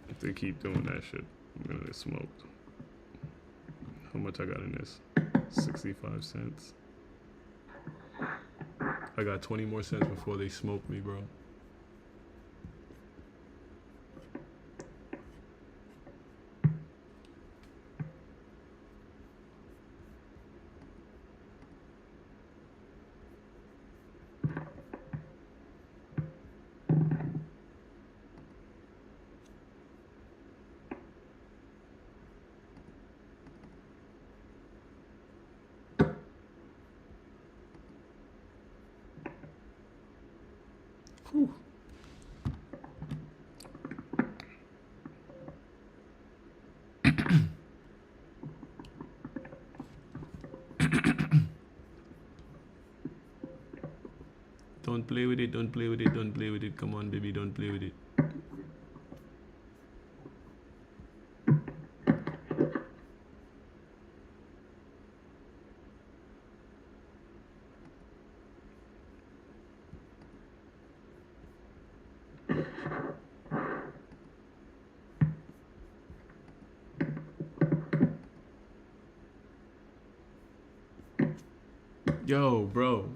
If they keep doing that shit, I'm gonna get smoked. How much I got in this? 65 cents. I got 20 more cents before they smoke me, bro. Whew. Don't play with it, don't play with it, don't play with it. Come on, baby, don't play with it. Yo, bro,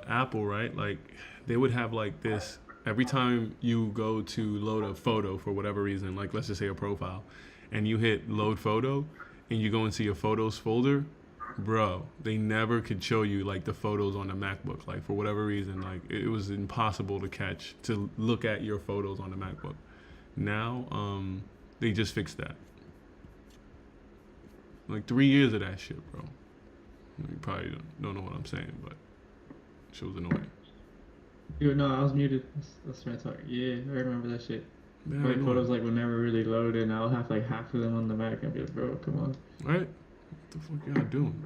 Apple, right? Like, they would have like this every time you go to load a photo for whatever reason, like let's just say a profile, and you hit load photo and you go into your photos folder, bro, they never could show you like the photos on the MacBook. Like, for whatever reason, like it was impossible to look at your photos on the MacBook. Now, they just fixed that. Like 3 years of that shit, bro. You probably don't know what I'm saying, but shit was annoying. Dude, no, I was muted. That's my talk. Yeah, I remember that shit. Man, My annoying. photos like would never really load, and I'll have like half of them on the Mac. I'd be like, bro, come on. Right? What the fuck y'all doing?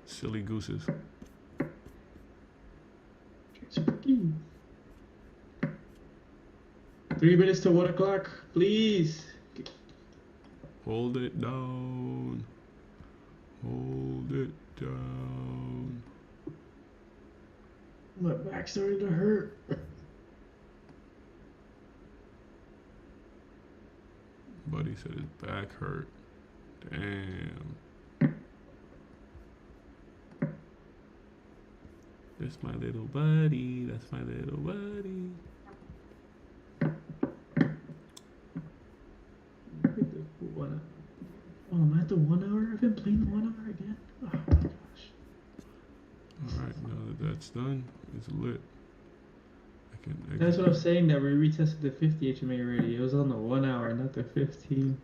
Silly gooses. Spooky. 3 minutes to 1 o'clock, please. Hold it down. Hold it down. My back's starting to hurt. Buddy said his back hurt. Damn. That's my little buddy. That's my little buddy. Oh, I'm at the 1 hour. I've been playing the 1 hour again. Oh my gosh. Alright, now that that's done, it's lit. I can That's what exit. I'm saying. That we retested the 50 HMA already. It was on the 1 hour, not the 15.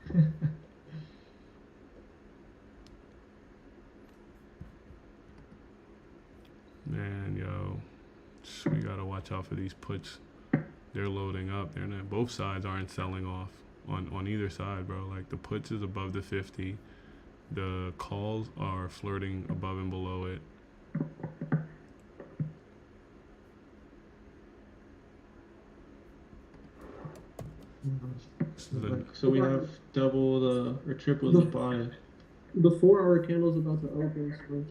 Man, yo. We gotta watch out for these puts. They're loading up. They're not, both sides aren't selling off on either side, bro. Like the puts is above the 50. The calls are flirting above and below it. This is a, So we have double the or triple the buy. The 4 hour candle's about to open, so.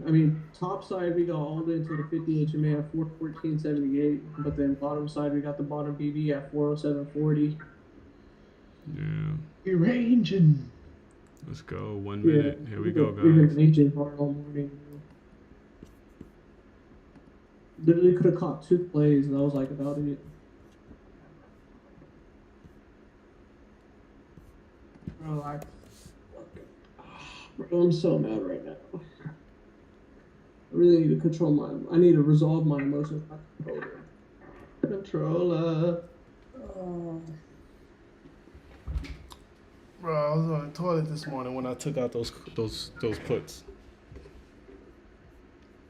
I mean, top side we got all the way into the 50 HMA at 414.78, but then bottom side we got the bottom BB at 407.40. yeah. We ranging. Let's go. 1 minute. Here we go, We've been guys. raging hard all morning. Literally could have caught 2 plays, and that was like about it. Bro, bro, I'm so mad right now. I really need to control I need to resolve my emotions. Not control them. Controller. Bro, I was on the toilet this morning when I took out those puts.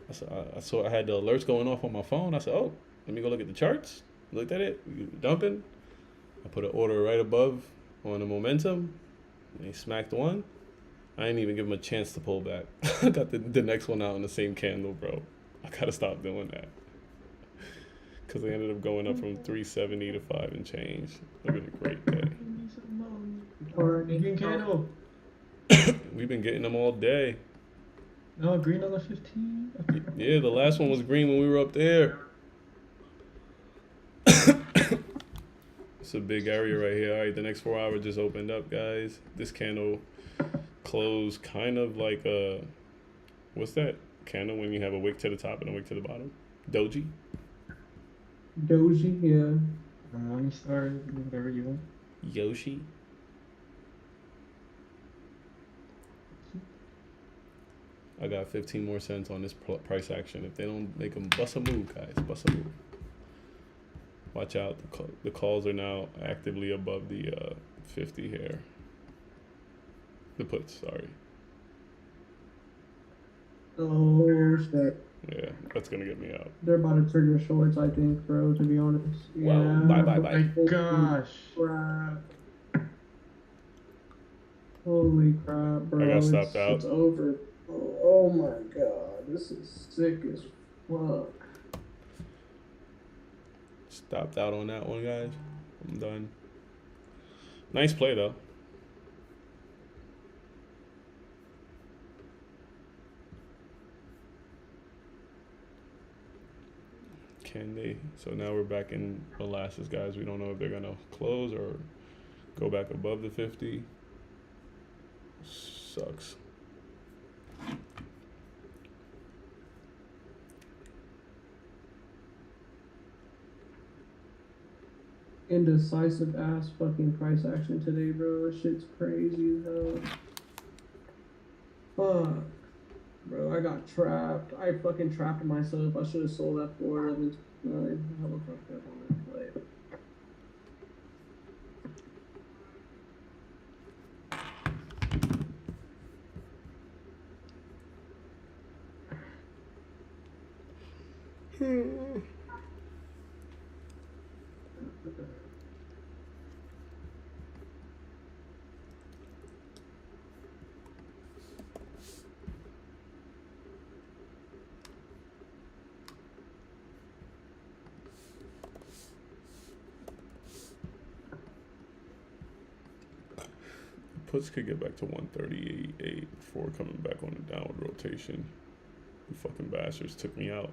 I saw I had the alerts going off on my phone. I said, "Oh, let me go look at the charts." Looked at it, dumping. I put an order right above on the momentum. And he smacked one. I didn't even give him a chance to pull back. I got the next one out in the same candle, bro. I gotta stop doing that. Cause they ended up going up from 370 to 5 and change. It was a great day. Green candle. We've been getting them all day. No, green on the 15. Yeah, the last one was green when we were up there. It's a big area right here. All right, the next 4 hours just opened up, guys. This candle closed kind of like a, what's that candle when you have a wick to the top and a wick to the bottom? Doji? Doji, yeah. Morningstar, whatever you want. Yoshi? I got 15 more cents on this price action. If they don't make them bust a move, guys, bust a move. Watch out. The calls are now actively above the 50 here. The puts, sorry. Oh shit. Yeah, that's gonna get me out. They're about to trigger shorts, I think, bro, to be honest. Well, Yeah. bye. My gosh. Crap. Holy crap, bro. I got stopped out. It's over. Oh my god. This is sick as fuck. Stopped out on that one, guys. I'm done. Nice play, though. Can they? So now we're back in molasses, guys. We don't know if they're going to close or go back above the 50. Sucks. Indecisive ass fucking price action today, bro. This shit's crazy as hell. Fuck. Bro, I got trapped. I fucking trapped myself. I should have sold that for 11.9. Hella fucked up on that play. Puts could get back to 138.8 before coming back on a downward rotation. You fucking bastards took me out.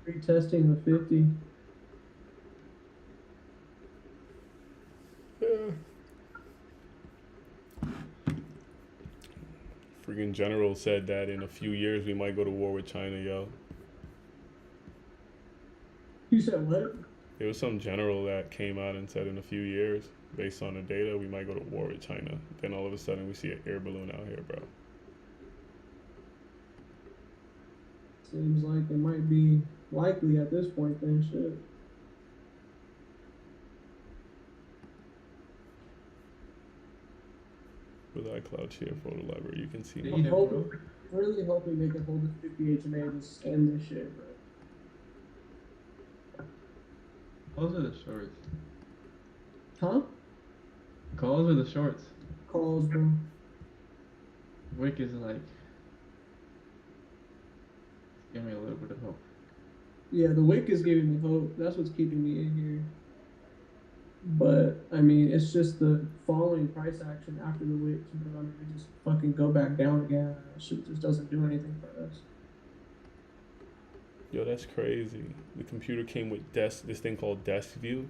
Retesting the 50. Yeah. Freaking general said that in a few years we might go to war with China, yo. You said what? There was some general that came out and said in a few years, based on the data, we might go to war with China. Then all of a sudden we see an air balloon out here, bro. Seems like it might be likely at this point then, shit. With iCloud share photo library, you can see Yeah, my you know, bro. Really hoping they can hold the 50 HMA and just end this shit, bro. Calls are the shorts. Huh? Calls are the shorts. Calls, bro. Wick is like, give me a little bit of hope. Yeah, the wick is giving me hope. That's what's keeping me in here. But I mean, it's just the following price action after the wick. You know, I mean, we just fucking go back down again. That shit just doesn't do anything for us. Yo, that's crazy. The computer came with this thing called Desk View.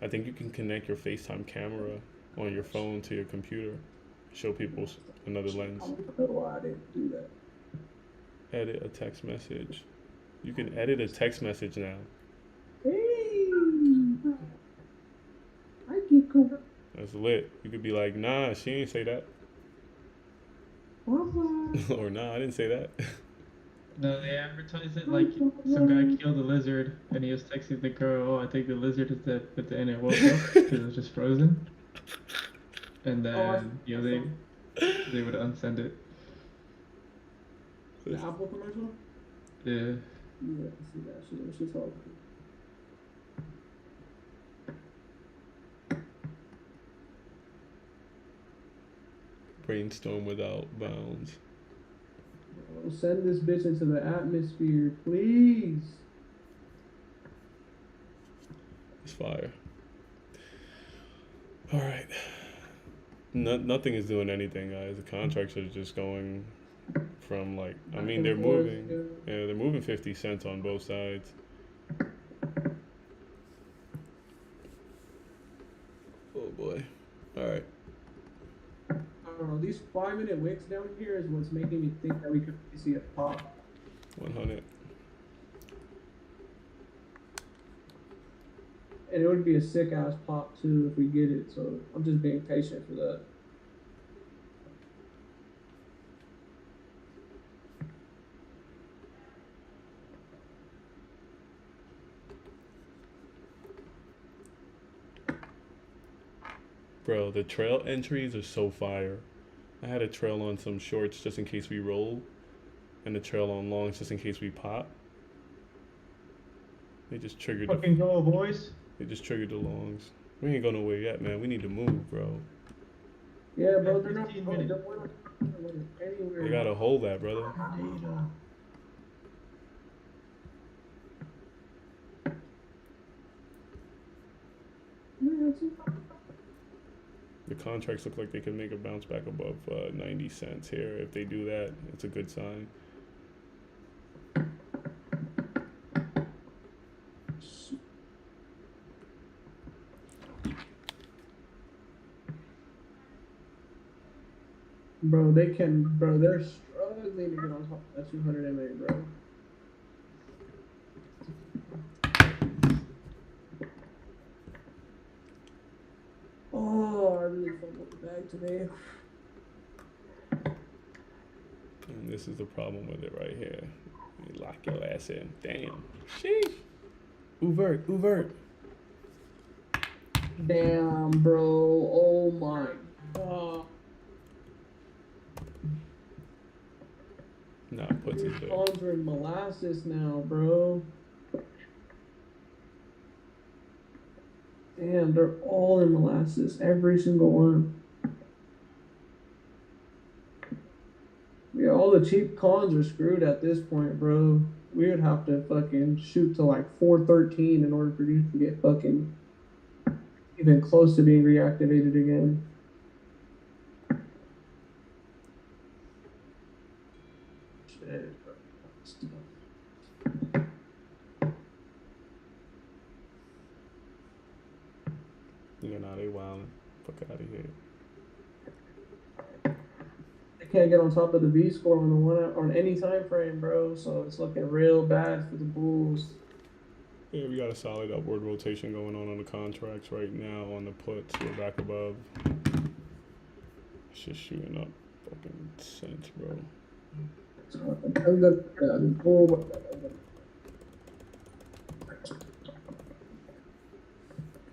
I think you can connect your FaceTime camera on your phone to your computer, show people another lens. I don't know why I didn't do that. Edit a text message. You can edit a text message now. Hey, I get cool. That's lit. You could be like, nah, she ain't say that. Or nah, I didn't say that. No, they advertise it like some guy killed a lizard and he was texting the girl, oh, I think the lizard is dead, but then it woke up because it was just frozen. And then, you know, they would unsend it. The Apple commercial? Yeah. Yeah, I see that shit. That shit's all Brainstorm without bounds. cool. Send this bitch into the atmosphere, please. It's fire. All right. Nothing is doing anything, guys. The contracts are just going from like, I mean, they're moving. Yeah, they're moving 50 cents on both sides. Oh boy. All right. I don't know. These 5-minute wicks down here is what's making me think that we could see a pop. 100. And it would be a sick ass pop too if we get it. So I'm just being patient for that. Bro, the trail entries are so fire. I had a trail on some shorts just in case we roll, and a trail on longs just in case we pop. They just triggered the, Fucking go, boys. they just triggered the longs. We ain't going nowhere yet, man. We need to move, bro. Yeah, bro, they're not 15 going minutes. anywhere. They gotta hold that, brother. Data. The contracts look like they can make a bounce back above 90 cents here. If they do that, it's a good sign. Bro, they're struggling to get on top of that 200 MA, bro. Oh, I really fumbled the bag today. And this is the problem with it right here. You lock your ass in. Damn. Sheesh. Uvert. Damn, bro. Oh my god. Nah, puts it there. Palms are in molasses now, bro. Damn, they're all in molasses. Every single one. Yeah, all the cheap cons are screwed at this point, bro. We would have to fucking shoot to like 413 in order for these to get fucking even close to being reactivated again. Shit. Yeah, nah, they wildin'. Fuck out of here. They can't get on top of the V score on the one on any time frame, bro. So it's looking real bad for the Bulls. Yeah, we got a solid upward rotation going on the contracts right now. On the puts, we're back above. It's just shooting up fucking cents, bro. Let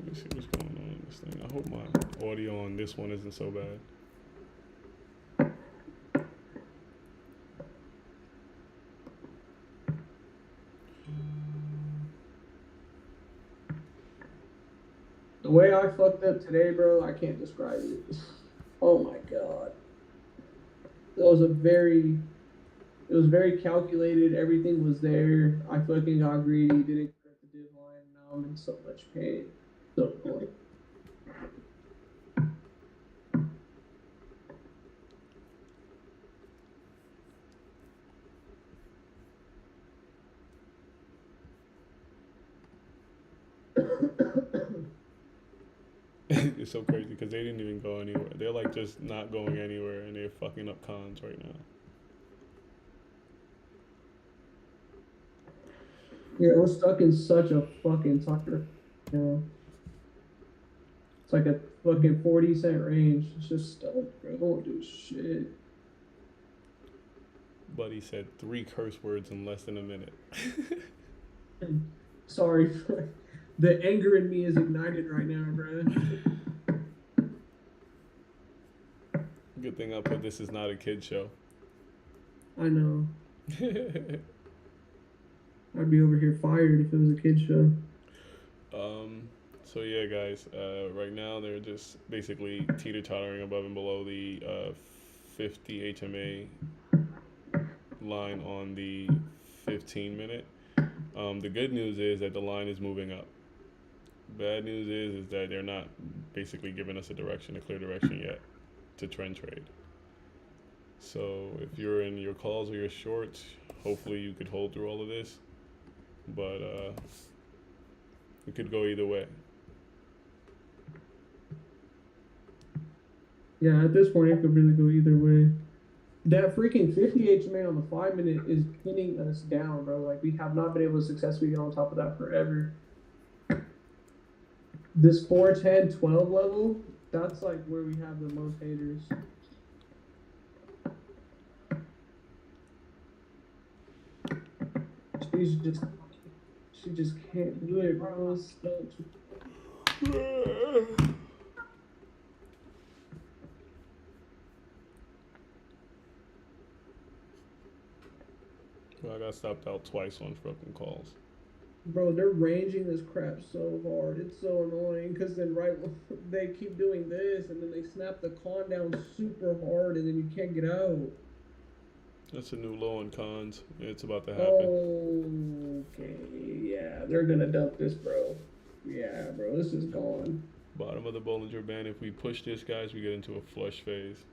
me see what's going on in this thing. I hope my audio on this one isn't so bad. The way I fucked up today, bro, I can't describe it. Oh my god. It was very calculated. Everything was there. I fucking got greedy. Didn't correct the div line. Now I'm in so much pain. So annoying. It's so crazy because they didn't even go anywhere. They're like just not going anywhere, and they're fucking up cons right now. Yeah, we're stuck in such a fucking sucker. You know? It's like a fucking 40-cent range. It's just stuck, bro. It won't do shit. Buddy said 3 curse words in less than a minute. Sorry. The anger in me is ignited right now, bro. Good thing I put this is not a kid show. I know. I'd be over here fired if it was a kid show. So yeah, guys. Right now they're just basically teeter-tottering above and below the 50 HMA line on the 15-minute. The good news is that the line is moving up. Bad news is that they're not basically giving us a clear direction yet to trend trade. So if you're in your calls or your shorts, hopefully you could hold through all of this. But it could go either way. Yeah, at this point, it could really go either way. That freaking 50 HMA on the 5-minute is pinning us down, bro. Like, we have not been able to successfully get on top of that forever. This 410, 12 level, that's like where we have the most haters. She just can't do it, bro. Well, I got stopped out twice on fucking calls. Bro, they're ranging this crap so hard. It's so annoying because then they keep doing this and then they snap the con down super hard and then you can't get out. That's a new low on cons. It's about to happen. Okay, yeah, they're gonna dump this, bro. Yeah, bro, this is gone. Bottom of the Bollinger Band. If we push this, guys, we get into a flush phase.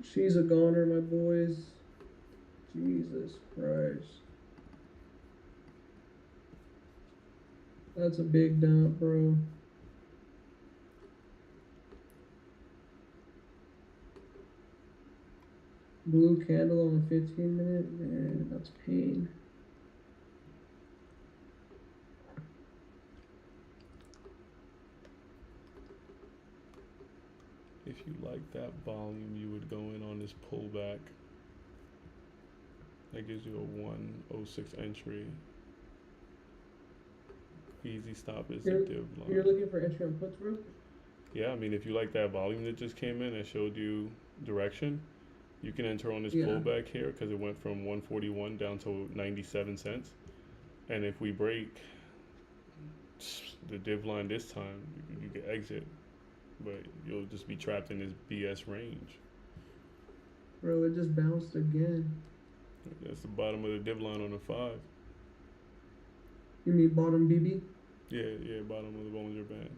She's a goner, my boys. Jesus Christ. That's a big dump, bro. Blue candle on the 15-minute, man, that's pain. If you like that volume, you would go in on this pullback. That gives you a 106 entry. Easy stop is the div line. You're looking for entry on puts, bro? Yeah, I mean, if you like that volume that just came in and showed you direction, you can enter on this Yeah. pullback here because it went from 141 down to 97 cents. And if we break the div line this time, you can exit, but you'll just be trapped in this BS range. Bro, it just bounced again. That's the bottom of the div line on the 5. You mean bottom BB? Yeah, bottom of the Bollinger Band.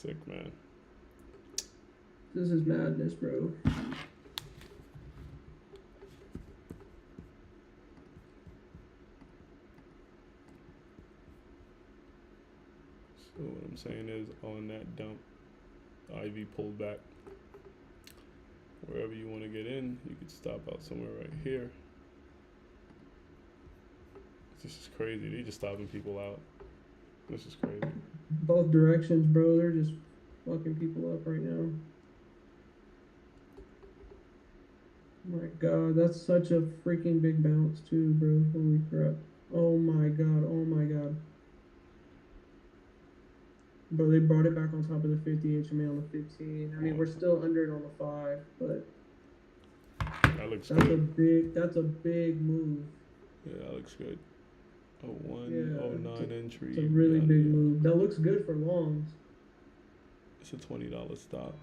Sick, man. This is madness, bro. So what I'm saying is, on that dump, Ivy pulled back. Wherever you want to get in, you could stop out somewhere right here. This is crazy. They just stopping people out. This is crazy. Both directions, bro. They're just fucking people up right now. My God, that's such a freaking big bounce too, bro. Holy crap. Oh my God. Oh my God. Bro, they brought it back on top of the 50 HMA on the 15. I mean, we're still under it on the 5, but That looks that's good. that's a big move. Yeah, that looks good. Oh, 1, Yeah, oh, 9 entry. It's a really yeah, big yeah. move. That looks good for longs. It's a $20 stop.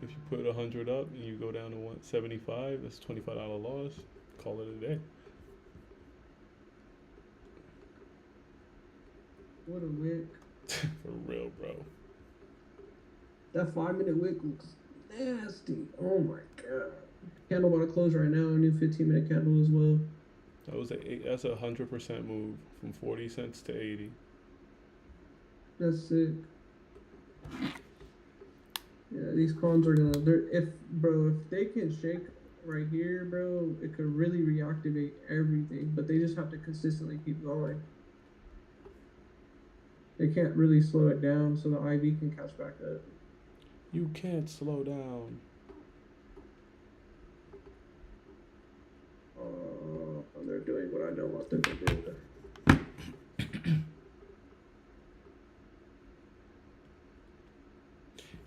If you put 100 up and you go down to 175, that's $25 loss. Call it a day. What a wick. For real, bro. That 5-minute wick looks nasty. Oh my God. Candle about to close right now. A new 15-minute candle as well. That was that's a 100% move from 40 cents to 80. That's sick. Yeah, these cons are gonna. If they can shake right here, bro, it could really reactivate everything. But they just have to consistently keep going. They can't really slow it down, so the IV can catch back up. You can't slow down. They're doing what I don't want them to do.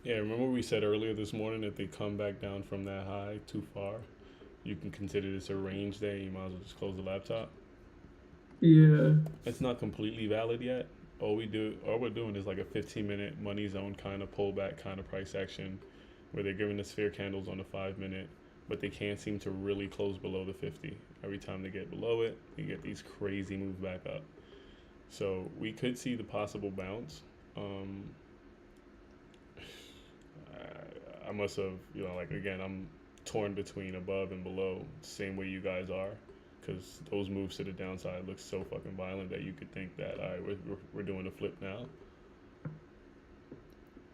Yeah, remember we said earlier this morning, if they come back down from that high too far, you can consider this a range day. You might as well just close the laptop. Yeah. It's not completely valid yet. All we're doing is like a 15-minute money zone kind of pullback kind of price action, where they're giving the sphere candles on the 5-minute, but they can't seem to really close below the 50. Every time they get below it, you get these crazy moves back up. So we could see the possible bounce. I must have, again, I'm torn between above and below, same way you guys are, because those moves to the downside look so fucking violent that you could think that, all right, we're doing a flip now.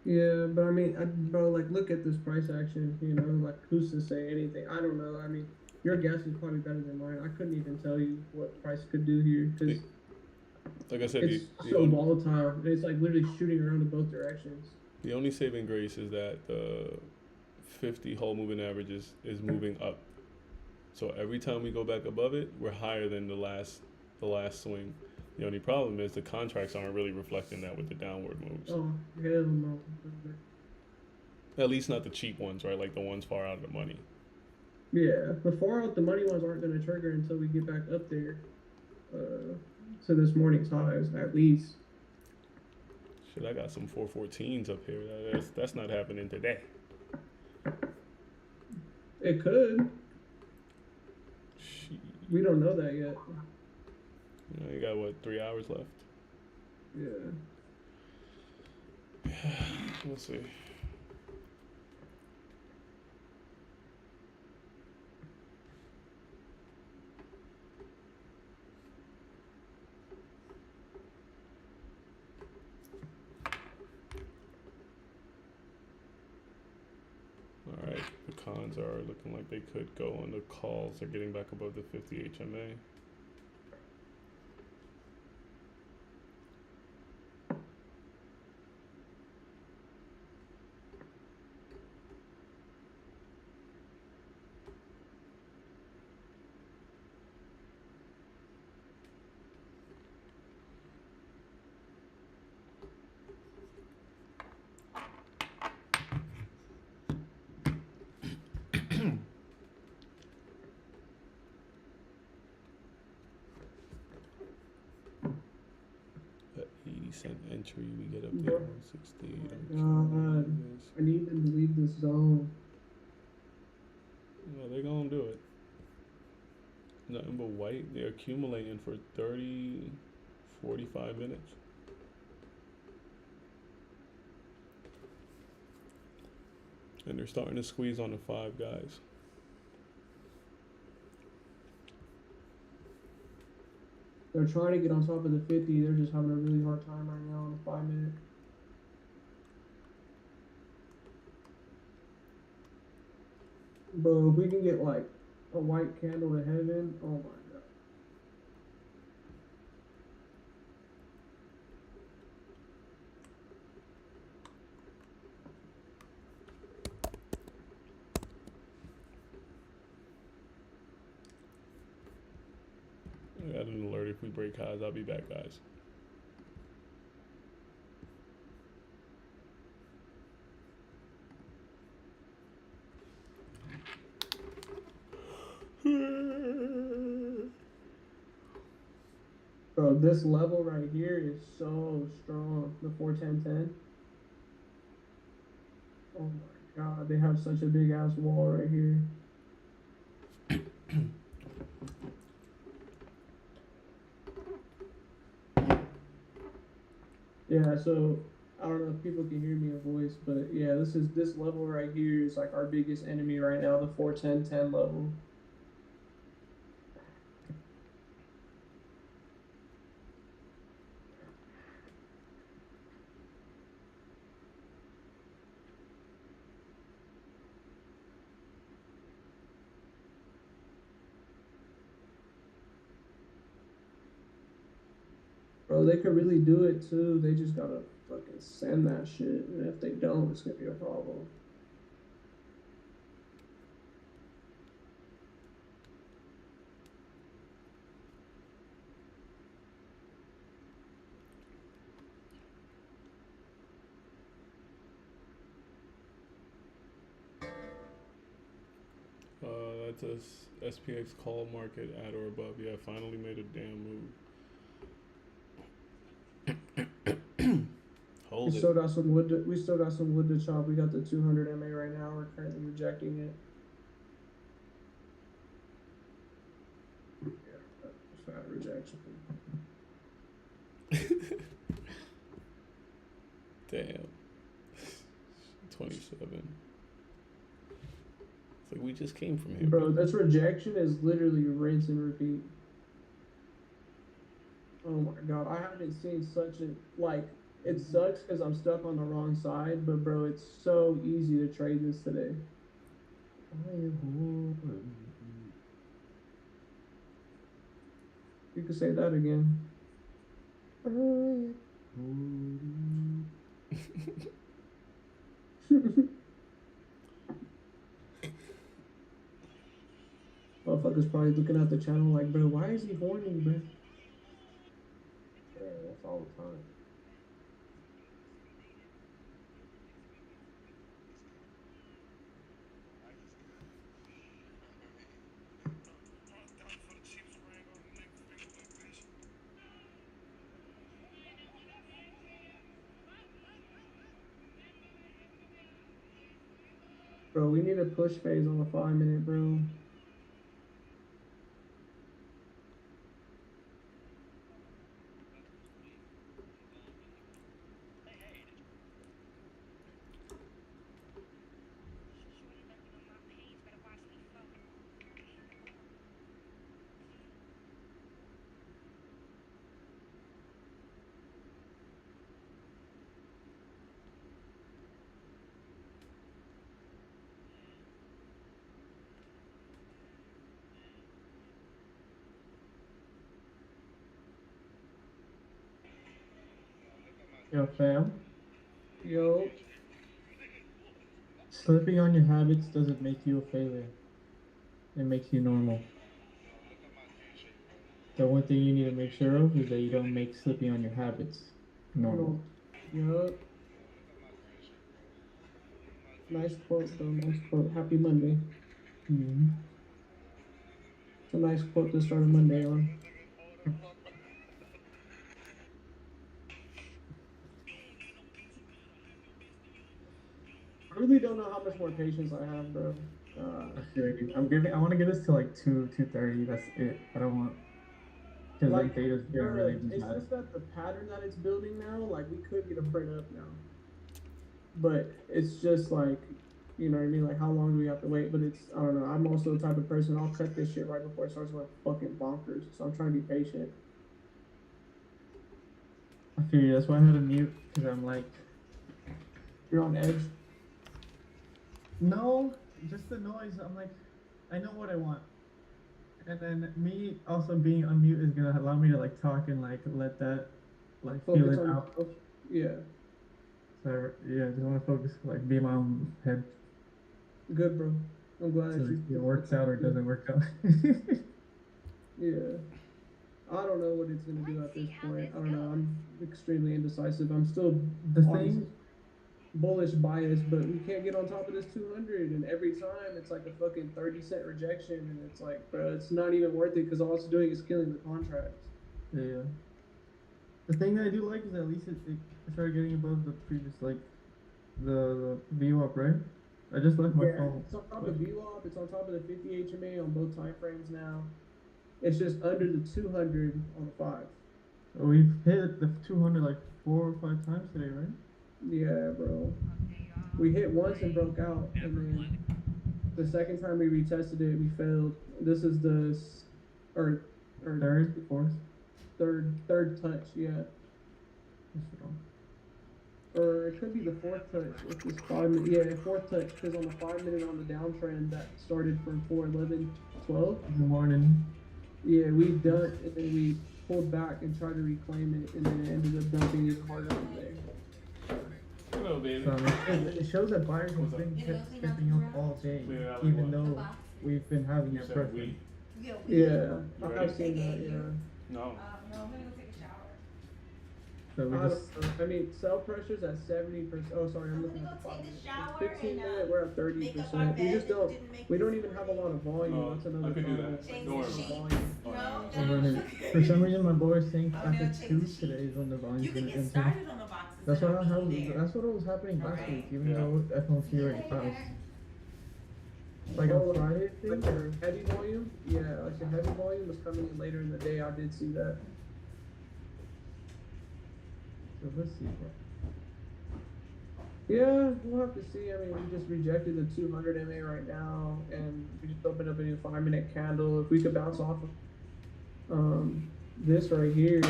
Yeah, but I mean, bro, like, look at this price action, like, who's to say anything? I don't know. I mean, your guess is probably better than mine. I couldn't even tell you what price could do here, because Like I said, it's so volatile. It's like literally shooting around in both directions. The only saving grace is that the 50 whole moving average is moving up. So every time we go back above it, we're higher than the last swing. The only problem is the contracts aren't really reflecting that with the downward moves. Oh, hell no. At least not the cheap ones, right? Like the ones far out of the money. Yeah, the far out the money ones aren't going to trigger until we get back up there to this morning's highs, at least. Shit, I got some 414s up here. That's not happening today. It could. Shit. We don't know that yet. You got, what, 3 hours left? Yeah. We'll see. Alright, the cons are looking like they could go on the calls. They're getting back above the 50 HMA. At 80-cent entry, we get up there 160. God, I need them to leave this zone. Well, they're gonna do it. Nothing but white. They're accumulating for 30, 45 minutes. And they're starting to squeeze on the 5 guys. They're trying to get on top of the 50. They're just having a really hard time right now on the 5 minute. Bro, if we can get like a white candle to heaven, oh my god. I got an alert if we break highs. I'll be back, guys. Bro, this level right here is so strong. The 41010. Oh my god, they have such a big ass wall right here. Yeah, so I don't know if people can hear me a voice, but yeah, this level right here is like our biggest enemy right now, the 41010 level. Bro, they could really do it too. They just gotta fucking send that shit. And if they don't, it's gonna be a problem. That's a SPX call market at or above. Yeah, finally made a damn move. Hold We it. still got some wood. We still got some wood to chop. We got the 200 MA right now. We're currently rejecting it. Yeah, that's not rejection. Damn. 27. It's like we just came from here. Bro, this rejection is literally rinse and repeat. Oh my god, I haven't seen such a like. It sucks because I'm stuck on the wrong side, but bro, it's so easy to trade this today. You could say that again. Motherfuckers probably looking at the channel like, bro, why is he horny, bro? Yeah, that's all the time. Bro, we need a push phase on the 5 minute, bro. Yo, fam. Yo, Slipping on your habits doesn't make you a failure. It makes you normal. The one thing you need to make sure of is that you don't make slipping on your habits normal. yup. Nice quote, though. Nice quote. Happy Monday. Mm-hmm. It's a nice quote to start a Monday on. I really don't know how much more patience I have, bro. I want to get us to like 2:30. That's it. I don't want. Because Like, then data's gonna really be it's bad. just that the pattern that it's building now, like, we could get a print up now. But it's just like, You know what I mean? Like, how long do we have to wait? But it's, I don't know. I'm also the type of person, I'll cut this shit right before it starts going fucking bonkers. So I'm trying to be patient. I feel you. That's why I had to mute because I'm like, You're on edge. no, just the noise. I'm like, I know what I want. And then me also being on mute is gonna allow me to like talk and like let that like feel Focus it on out. yourself. Yeah. So yeah, just want to focus, like be in my own head. Good, bro. I'm glad So that you. it works out or doesn't work out. Yeah. I don't know what it's gonna do at this point. I don't know. I'm extremely indecisive. I'm still The obviously thing, bullish bias, but we can't get on top of this 200. And every time it's like a fucking 30-cent rejection, and it's like, bro, it's not even worth it because all it's doing is killing the contracts. yeah. The thing that I do like is at least it started getting above the previous like the view up, right? I just left my Yeah, phone. it's on top of VWAP. It's on top of the 50 HMA on both time frames now. It's just under the 200 on the 5. We've hit the 200 like 4 or 5 times today, right? Yeah, bro. We hit once and broke out, and then the second time we retested it, we failed. This is the or Third, fourth. third touch, yeah. That's wrong. Or it could be the fourth touch with this 5 minute. Yeah, fourth touch, because on the 5 minute on the downtrend that started from 4:11, 12. In the morning. Yeah, we dumped and then we pulled back and tried to reclaim it, and then it ended up dumping even harder from there. Hello, baby. So it shows that buyers have been kept stepping up all day, even though we've been having that pressure. Yeah, Right. I've seen that. Yeah. No. No, I'm gonna go take a shower. So we just I mean, sell pressure's at 70%. Oh, sorry, I'm looking at the I'm gonna go take a 5 shower 15 and, minute, we're at 30%. We just don't. We don't even have a lot of volume. Oh, That's another I could do problem. that. Change Don't worry the about sheet. it. Volume. No, I'm no, running. okay. For some reason, my boy is saying I'm after gonna take 2 the sheet. today is when the volume's You can gonna get enter. started on the boxes. That's and what I'll be there. that's what was happening last week, even Yeah. though FOMC already passed. Like Oh, on Friday, I Like think. a heavy volume? Yeah, like the heavy volume was coming in later in the day. I did see that. So let's see, bro. Yeah, we'll have to see. I mean, we just rejected the 200 MA right now, and we just opened up a new 5 minute candle. If we could bounce off of this right here,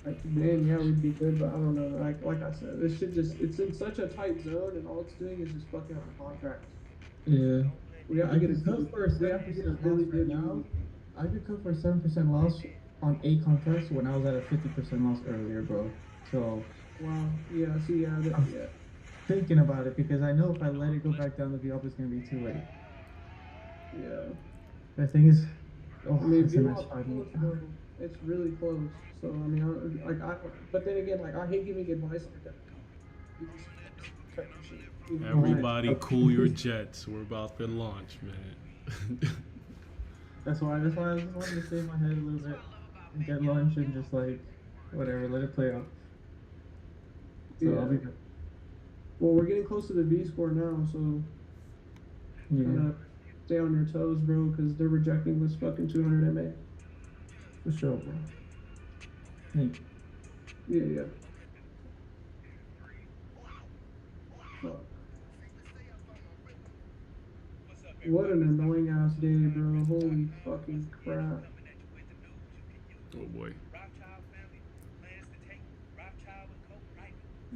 like then yeah, we'd be good. But I don't know. Like I said, this shit just—it's in such a tight zone, and all it's doing is just fucking up the contracts. Yeah. We have I to get a could cut for a we have to get a 7% really loss good right now. move. I could cut for a 7% loss on 8 contracts when I was at a 50% loss earlier, bro. So Wow. Yeah. See. Yeah. Yeah. thinking about it because I know if I let it go back down, the VWAP is gonna be too late. Yeah. The thing is, oh, I mean, it's a nice VWAP 5 minute. close, bro. It's really close. So I mean, but then again, like I hate giving advice like that. You just cut your shit. You know? Everybody, cool your jets. We're about to launch, man. That's why I just wanted to save my head a little bit and get lunch and just like whatever, let it play out. So I'll be back. Well, we're getting close to the V score now, so Yeah, stay on your toes, bro, because they're rejecting this fucking 200 MA. for sure, bro. Hey, Yeah. Fuck. What an annoying ass day, bro. Holy fucking crap. Oh boy.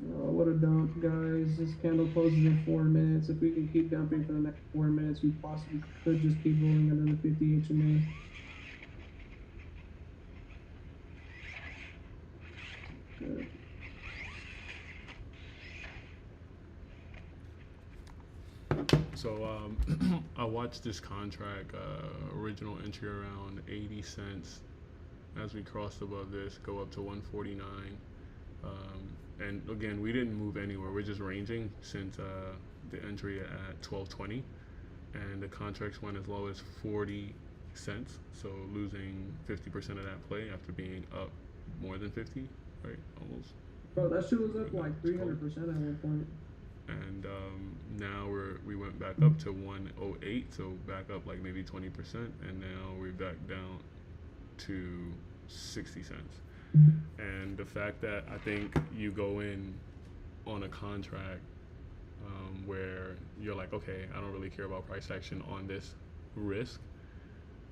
What a dump, guys. This candle closes in 4 minutes. If we can keep dumping for the next 4 minutes, we possibly could just keep rolling under the 50 HMA. Good. So I watched this contract, original entry around 80 cents. As we crossed above this, go up to 149. And again, we didn't move anywhere. We're just ranging since the entry at 12.20, and the contracts went as low as 40 cents. So losing 50% of that play after being up more than 50, right? Almost. Bro, that shit was up like 300% at one point. And now we went back up to 108, so back up like maybe 20%, and now we're back down to 60 cents. And the fact that I think you go in on a contract where you're like, okay, I don't really care about price action on this risk,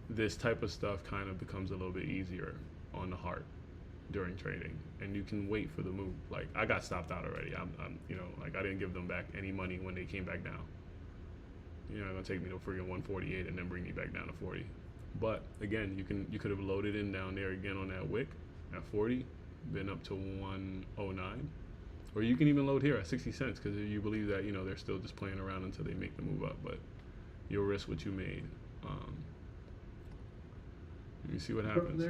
this type of stuff kind of becomes a little bit easier on the heart during trading, and you can wait for the move. Like I got stopped out already. I'm you know, like I didn't give them back any money when they came back down. You're not gonna take me to friggin' 148 and then bring me back down to 40. But again, you could have loaded in down there again on that wick at 40, been up to 109, or you can even load here at 60 cents because you believe that, you know, they're still just playing around until they make the move up. But you'll risk what you made. You see what happens.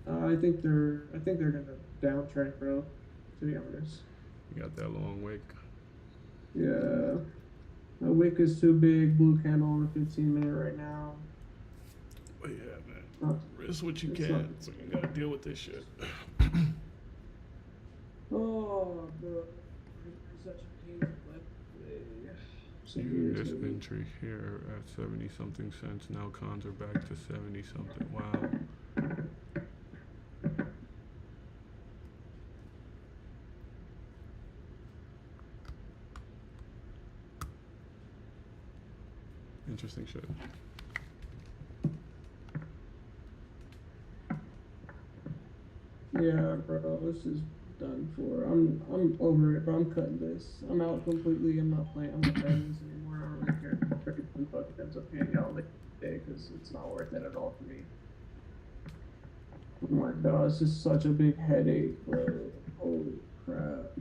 I think they're gonna downtrend, bro. To be honest. You got that long wick. Yeah. My wick is too big. Blue candle on the 15-minute right now. But yeah, man. Risk what you It's can. not- So you gotta deal with this shit. Oh, bro. There's such a painful left today. So here's This the- entry here at 70 something cents. Now cons are back to 70 something. Wow. Interesting shit. Yeah, bro, this is done for. I'm over it, bro. I'm cutting this. I'm out completely. I'm not playing this anymore. I don't really care. Freaking fuck it ends up paying out today because it's not worth it at all for me. Oh my god, this is such a big headache, bro. Holy crap.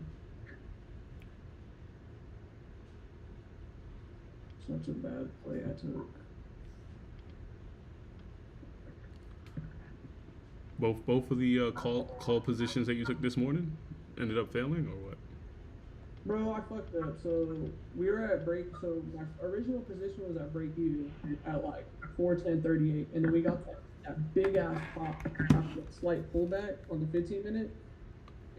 Such a bad play I took. Both of the call positions that you took this morning ended up failing, or what? Bro, I fucked up. So we were at break. So my original position was at break even at like 4:10:38, and then we got that big ass pop after a slight pullback on the 15-minute,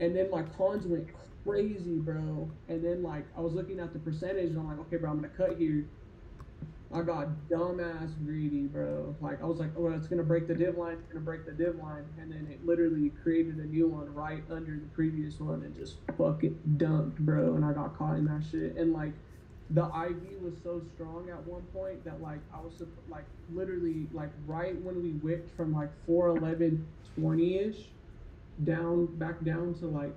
and then my cons went crazy, bro. And then like I was looking at the percentage, and I'm like, okay, bro, I'm gonna cut here. I got dumbass greedy, bro. Like I was like, oh, it's gonna break the div line, it's gonna break the div line, and then it literally created a new one right under the previous one and just fucking dumped, bro. And I got caught in that shit. And like the IV was so strong at one point that like I was like literally like right when we whipped from like 411.20ish back down to like,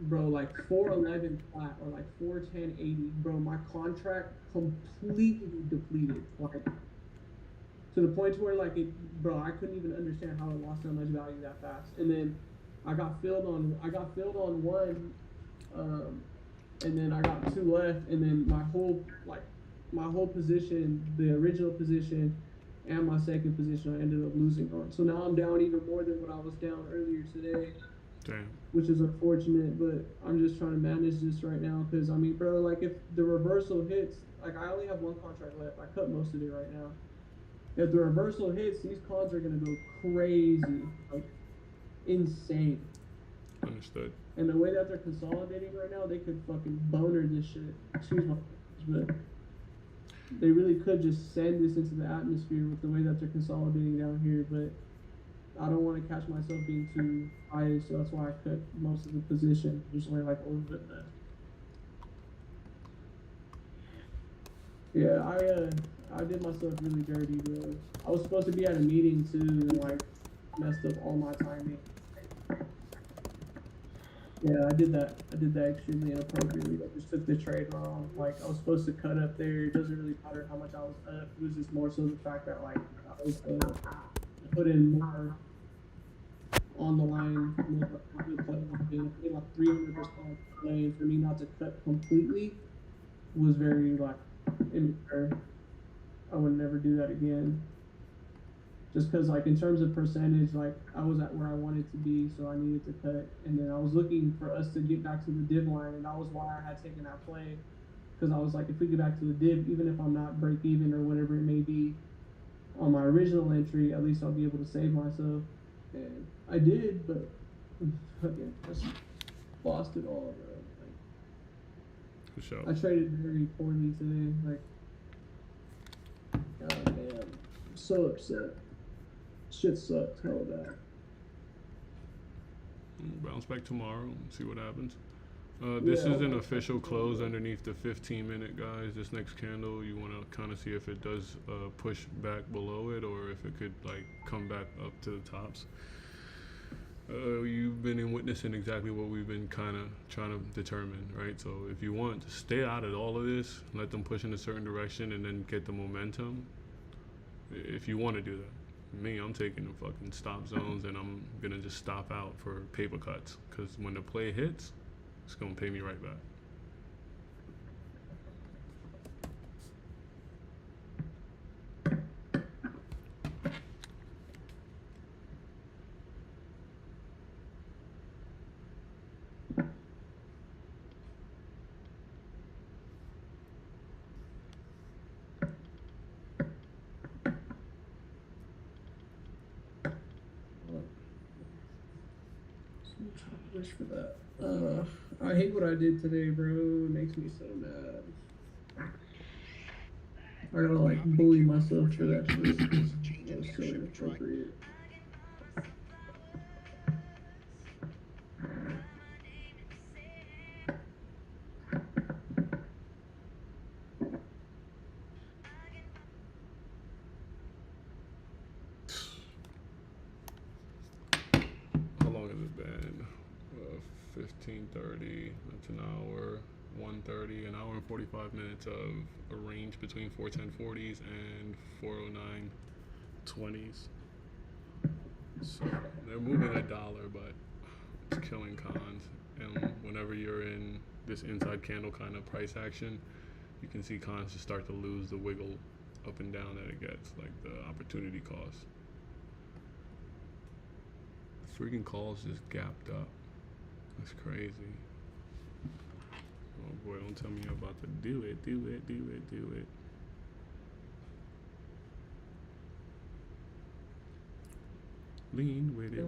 bro, like 411 flat or like 410.80, bro. My contract completely depleted, like to the point to where like it, bro, I couldn't even understand how it lost that much value that fast. And then I got filled on one, and then I got two left, and then my whole position, the original position, and my second position, I ended up losing on. So now I'm down even more than what I was down earlier today. Damn. Which is unfortunate, but I'm just trying to manage this right now because I mean, bro, like if the reversal hits, like I only have one contract left. I cut most of it right now. If the reversal hits, these cons are gonna go crazy, like insane. Understood. And the way that they're consolidating right now, they could fucking boner this shit. Excuse my language, but they really could just send this into the atmosphere with the way that they're consolidating down here, but I don't want to catch myself being too high, so that's why I cut most of the position. There's only like a little bit left. Yeah, I did myself really dirty, bro. I was supposed to be at a meeting too, and like messed up all my timing. Yeah, I did that extremely inappropriately. I just took the trade wrong. Like I was supposed to cut up there. It doesn't really matter how much I was up. It was just more so the fact that like I was put in more on the line, like 300% play, and for me not to cut completely was very like immature. I would never do that again. Just because like in terms of percentage, like I was at where I wanted to be, so I needed to cut. And then I was looking for us to get back to the div line, and that was why I had taken that play. Because I was like, if we get back to the div, even if I'm not break even or whatever it may be on my original entry, at least I'll be able to save myself. And I did, but fucking just lost it all, bro. Like, For sure. I traded very poorly today. Like, god damn, I'm so upset. Shit sucks, hell bad. Bounce back tomorrow and see what happens. This Yeah. is an official close underneath the 15-minute, guys. This next candle, you want to kind of see if it does push back below it or if it could like come back up to the tops. You've been in witnessing exactly what we've been kind of trying to determine, right? So if you want to stay out of all of this, let them push in a certain direction and then get the momentum. If you want to do that. Me, I'm taking the fucking stop zones and I'm gonna just stop out for paper cuts because when the play hits, it's gonna pay me right back. Wish for that. I hate what I did today, bro. It makes me so mad. I gotta like bully myself for that shit. That was so inappropriate. How long has it been? 15:30. That's an hour. 1:30. An hour and 45 minutes of a range between 410.40s and 409.20s. So they're moving a dollar, but it's killing cons. And whenever you're in this inside candle kind of price action, you can see cons just start to lose the wiggle up and down that it gets, like the opportunity cost. Freaking calls just gapped up. That's crazy. Oh boy, don't tell me you're about to do it. Lean with it. And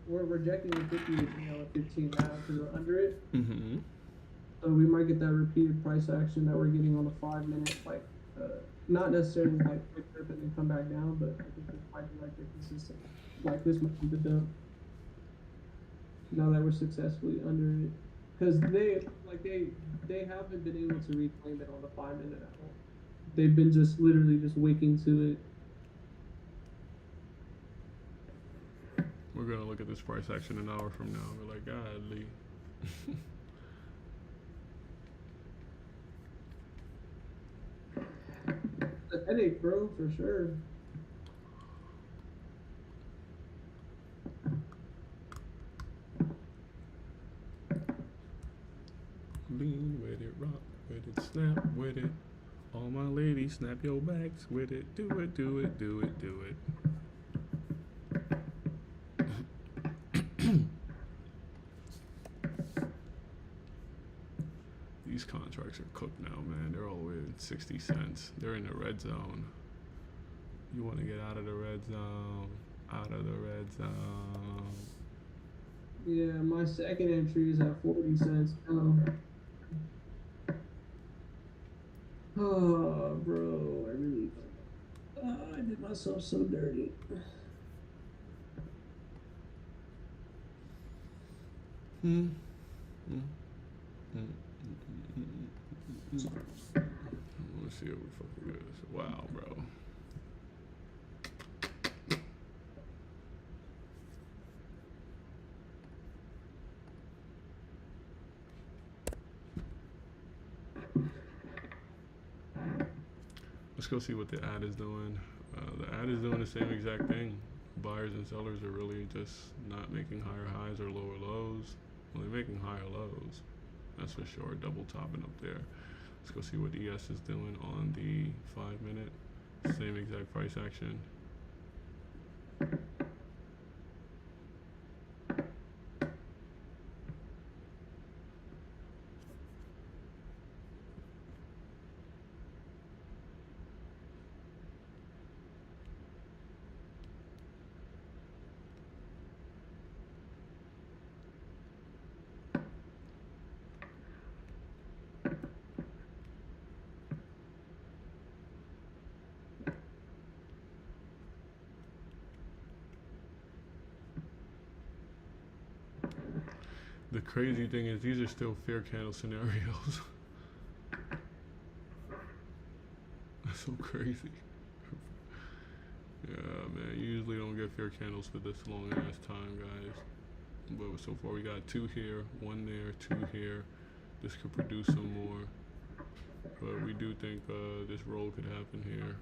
we're rejecting the 50, you know, 15 now because we're under it. Mm-hmm. So we might get that repeated price action that we're getting on the 5 minute, like, not necessarily like pick up and then come back down, but I think this might be like the consistent, like this might be the dump. Now that we're successfully under it, because they haven't been able to reclaim it on the 5 minute at all. They've been just literally just waking to it. We're gonna look at this price action an hour from now. We're like, godly. A headache, bro, for sure. Lean with it, rock with it, snap with it. All my ladies, snap your backs with it. Do it, do it, do it, do it. These contracts are cooked now, man. They're all the way at 60 cents. They're in the red zone. You want to get out of the red zone. Out of the red zone. Yeah, my second entry is at 40 cents now. Oh, bro, I really, I did myself so dirty. Let's see what we fucking do. Wow, bro. Let's go see what the ad is doing. The ad is doing the same exact thing. Buyers and sellers are really just not making higher highs or lower lows. Well, they're making higher lows. That's for sure. Double topping up there. Let's go see what ES is doing on the 5 minute. Same exact price action. The crazy thing is these are still fair candle scenarios. That's so crazy. Yeah, man, you usually don't get fair candles for this long ass time, guys. But so far we got 2 here, 1 there, 2 here. This could produce some more. But we do think this roll could happen here.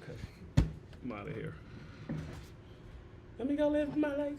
Okay, I'm out of here. Let me go live my life.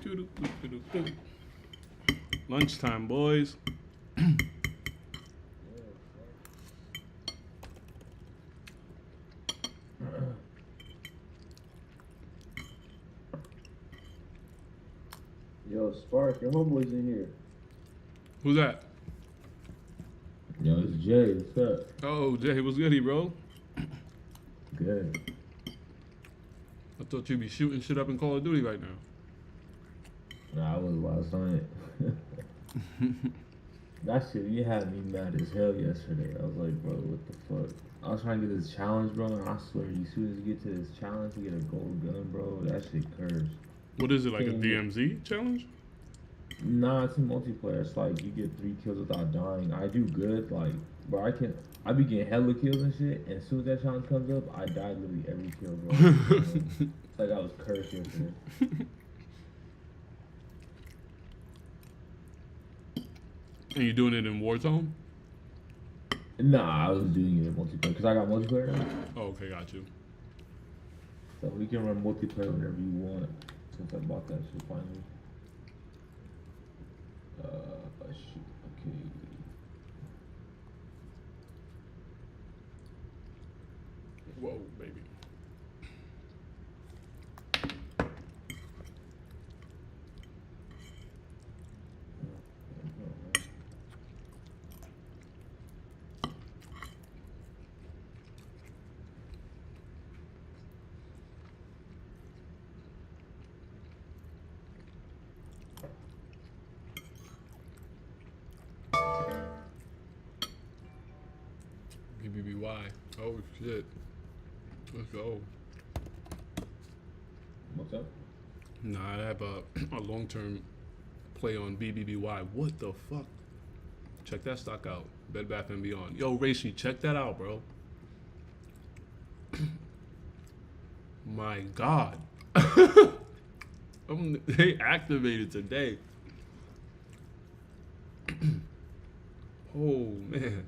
Doo-doo-doo-doo-doo. Lunchtime, boys. Yo, Spark, your homeboy's in here. Who's that? Yo, it's Jay. What's up? Oh, Jay, what's goody, bro? Good. I thought you'd be shooting shit up in Call of Duty right now. Nah, I was last night. That shit, you had me mad as hell yesterday. I was like, bro, what the fuck? I was trying to get this challenge, bro, and I swear, as soon as you get to this challenge, you get a gold gun, bro. That shit curves. What is it, like a Can- DMZ challenge? Nah, it's a multiplayer. It's like you get 3 kills without dying. I do good, like, bro. I be getting hella kills and shit. And as soon as that challenge comes up, I die literally every kill, bro. It's like I was cursed yesterday. And you doing it in Warzone? Nah, I was doing it in multiplayer because I got multiplayer now. Oh, okay, got you. So we can run multiplayer whenever you want. Since I bought that shit finally. Shit. Okay. Whoa, baby. BBBY. Oh, shit. Let's go. What's up? Nah, I have a long-term play on BBBY. What the fuck? Check that stock out. Bed Bath & Beyond. Yo, Racy, check that out, bro. My God. They activated today. Oh, man.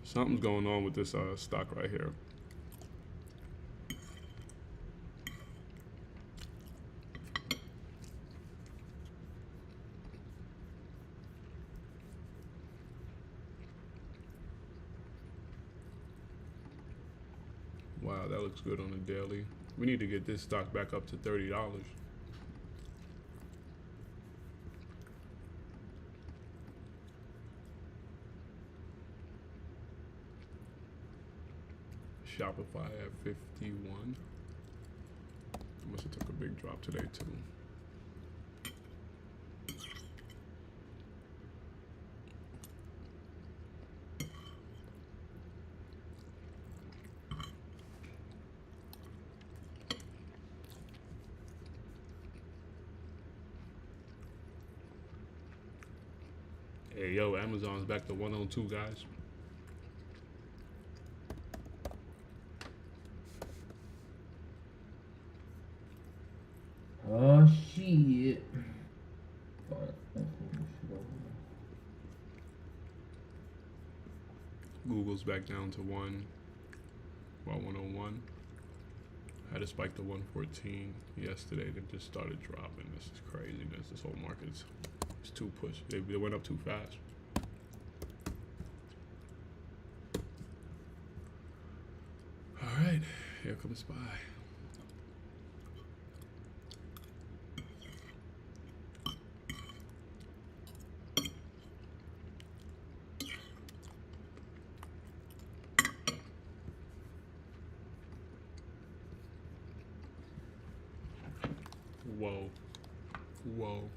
Something's going on with this stock right here. Wow, that looks good on the daily. We need to get this stock back up to $30. Shopify at 51. Must have took a big drop today too. Hey, yo, Amazon's back to 102, guys. Oh shit. Fuck, that's what we should have. Google's back down to 101. Had a spike to 114 yesterday. They just started dropping. This is craziness. This whole market's it's too push. They went up too fast. All right, here comes SPY. Whoa. Whoa.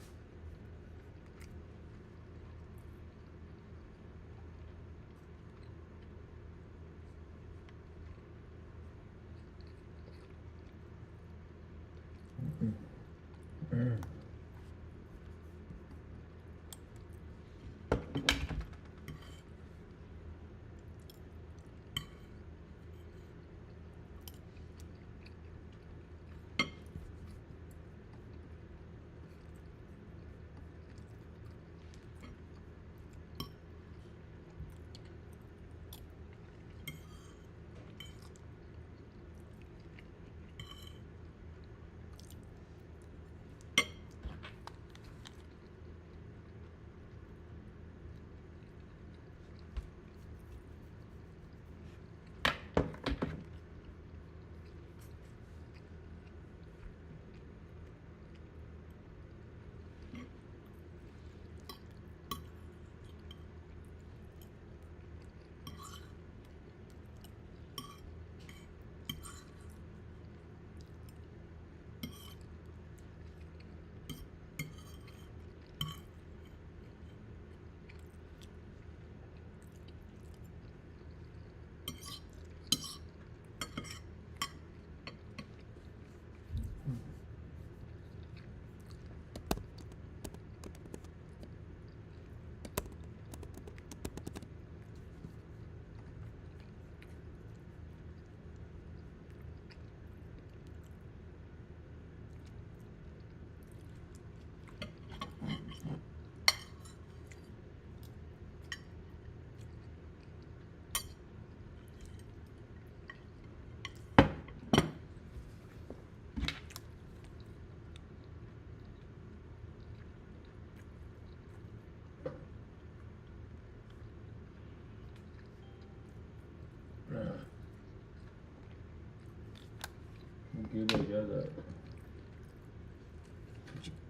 Give it together.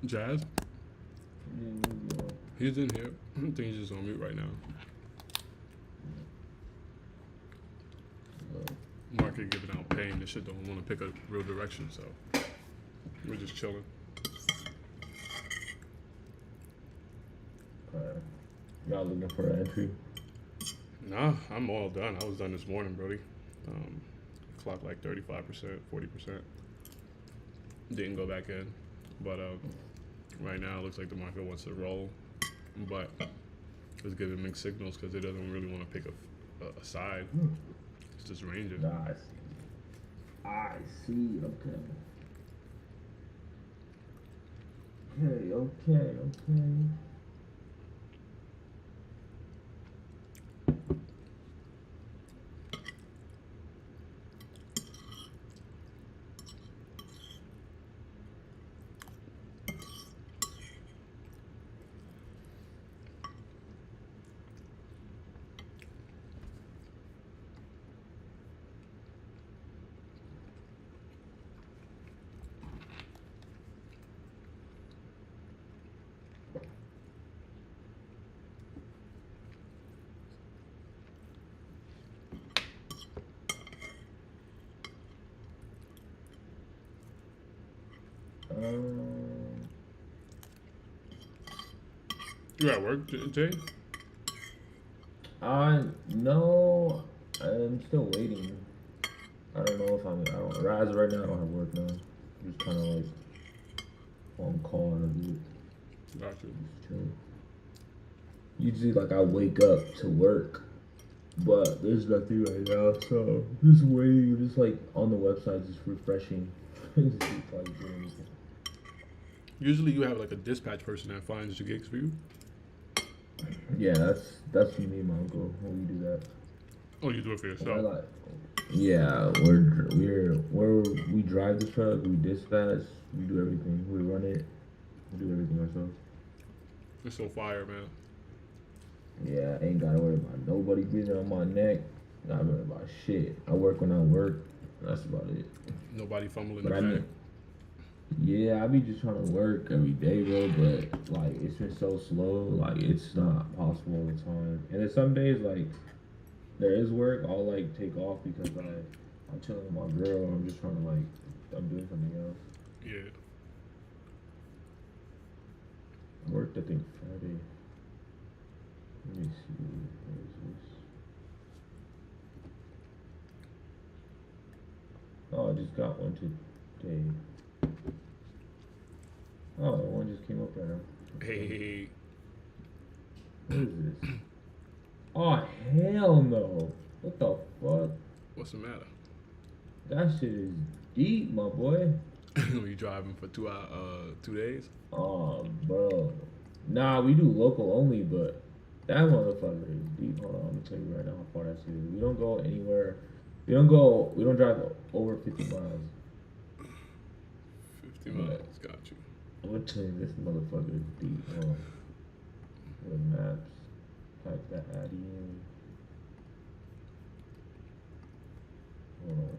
Jazz? He's in here. I think he's just on mute right now. Market giving out pain. This shit don't want to pick a real direction, so we're just chilling. Y'all looking for an entry? Nah, I'm all done. I was done this morning, Brody. Clock like 35%, 40%. Didn't go back in, but right now it looks like the market wants to roll. but it's giving mixed signals because it doesn't really want to pick a side. It's just ranging. Nah, I see. I see. Okay. Okay. You at work, Jay? No, I'm still waiting. I don't know if I don't, as of right now, I don't have work now. I'm just kind of like on call and a bit. Gotcha. Just chilling. Usually, like, I wake up to work, but there's nothing right now, so just waiting, just like on the website, just refreshing. Just like doing anything. Usually you have like a dispatch person that finds the gigs for you. Yeah, that's me and my uncle when we do that. Oh, you do it for We're yourself. like, yeah, we drive the truck, we dispatch, we do everything, we run it, we do everything ourselves. It's so fire, man. Yeah, I ain't gotta worry about nobody breathing on my neck. Not worry about shit. I work when I work. That's about it. Nobody fumbling But the I bag. mean, yeah, I be just trying to work every day, bro. But like, it's been so slow. Like, it's not possible all the time. And then some days, like, there is work. I'll like take off because I'm chilling with my girl. Or I'm just trying to like, I'm doing something else. Yeah. I worked, I think, Friday. Let me see. What is this? Oh, I just got one today. Oh, one just came up right now. Hey, What is this? Oh, hell no. What the fuck? what's the matter? That shit is deep, my boy. You driving for 2 days? Oh, bro. Nah, we do local only, but that motherfucker is deep. Hold on, I'm gonna tell you right now how far that shit is. We don't go anywhere. We don't drive over 50 miles. 50 miles, got you. I'm gonna tell you this motherfucker is deep. Hold on. Go to maps. Type that Addy in. Hold on.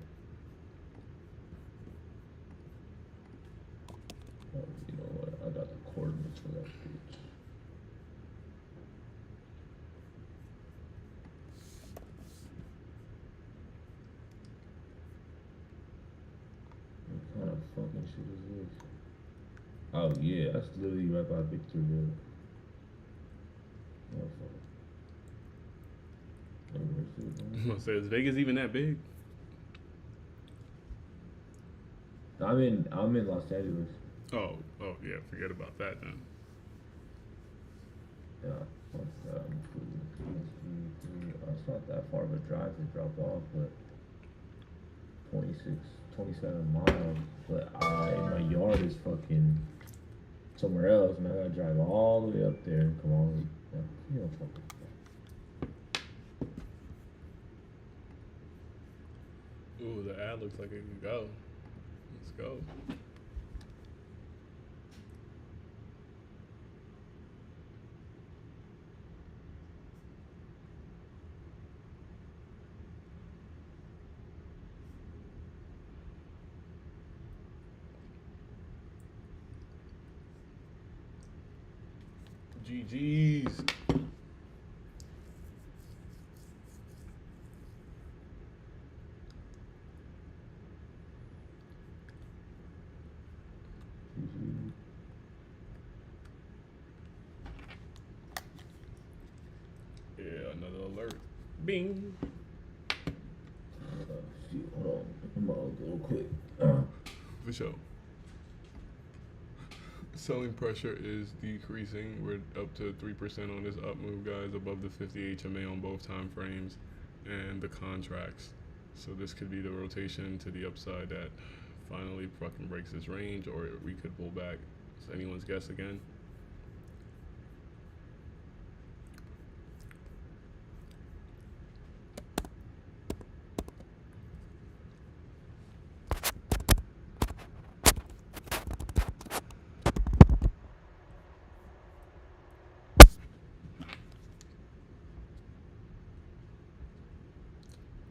Oh, you know what? I got the coordinates for that bitch. What kind of fucking shit is this? Oh yeah, that's literally right by Victorville. Motherfucker. Hey, where's it, man? I'm gonna say, is Vegas even that big? I'm in Los Angeles. Oh, yeah, forget about that then. Yeah, what's that? It's not that far of a drive to drop off, but 27 miles. But my yard is fucking somewhere else, and I gotta drive all the way up there and come all the way. You know, fucking. Ooh, the ad looks like it can go. Let's go. GG's. Yeah, another alert. Bing. Shoot, hold on. I'm gonna go real quick. For sure. Selling pressure is decreasing. We're up to 3% on this up move, guys, above the 50 HMA on both time frames and the contracts. So this could be the rotation to the upside that finally fucking breaks this range, or we could pull back. Is anyone's guess again?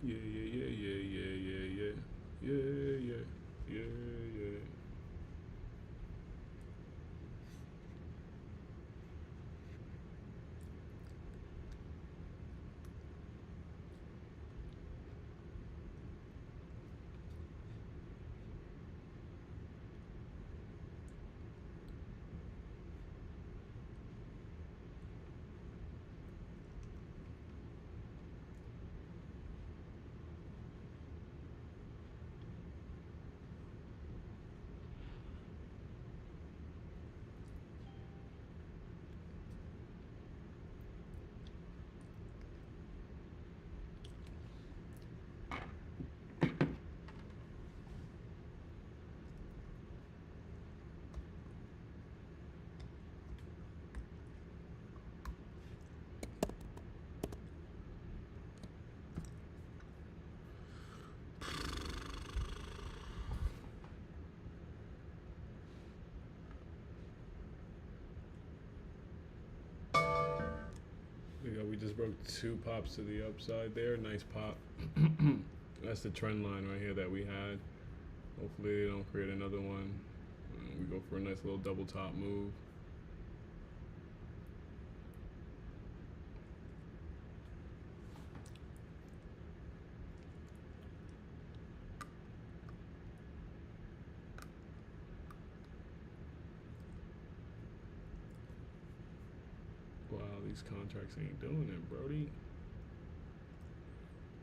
Yeah, yeah, yeah, yeah, yeah, yeah, yeah, yeah, yeah, yeah, yeah. Yeah, we just broke 2 pops to the upside there. Nice pop. That's the trend line right here that we had. Hopefully they don't create another one. We go for a nice little double top move. Wow, these contracts ain't doing it, Brody.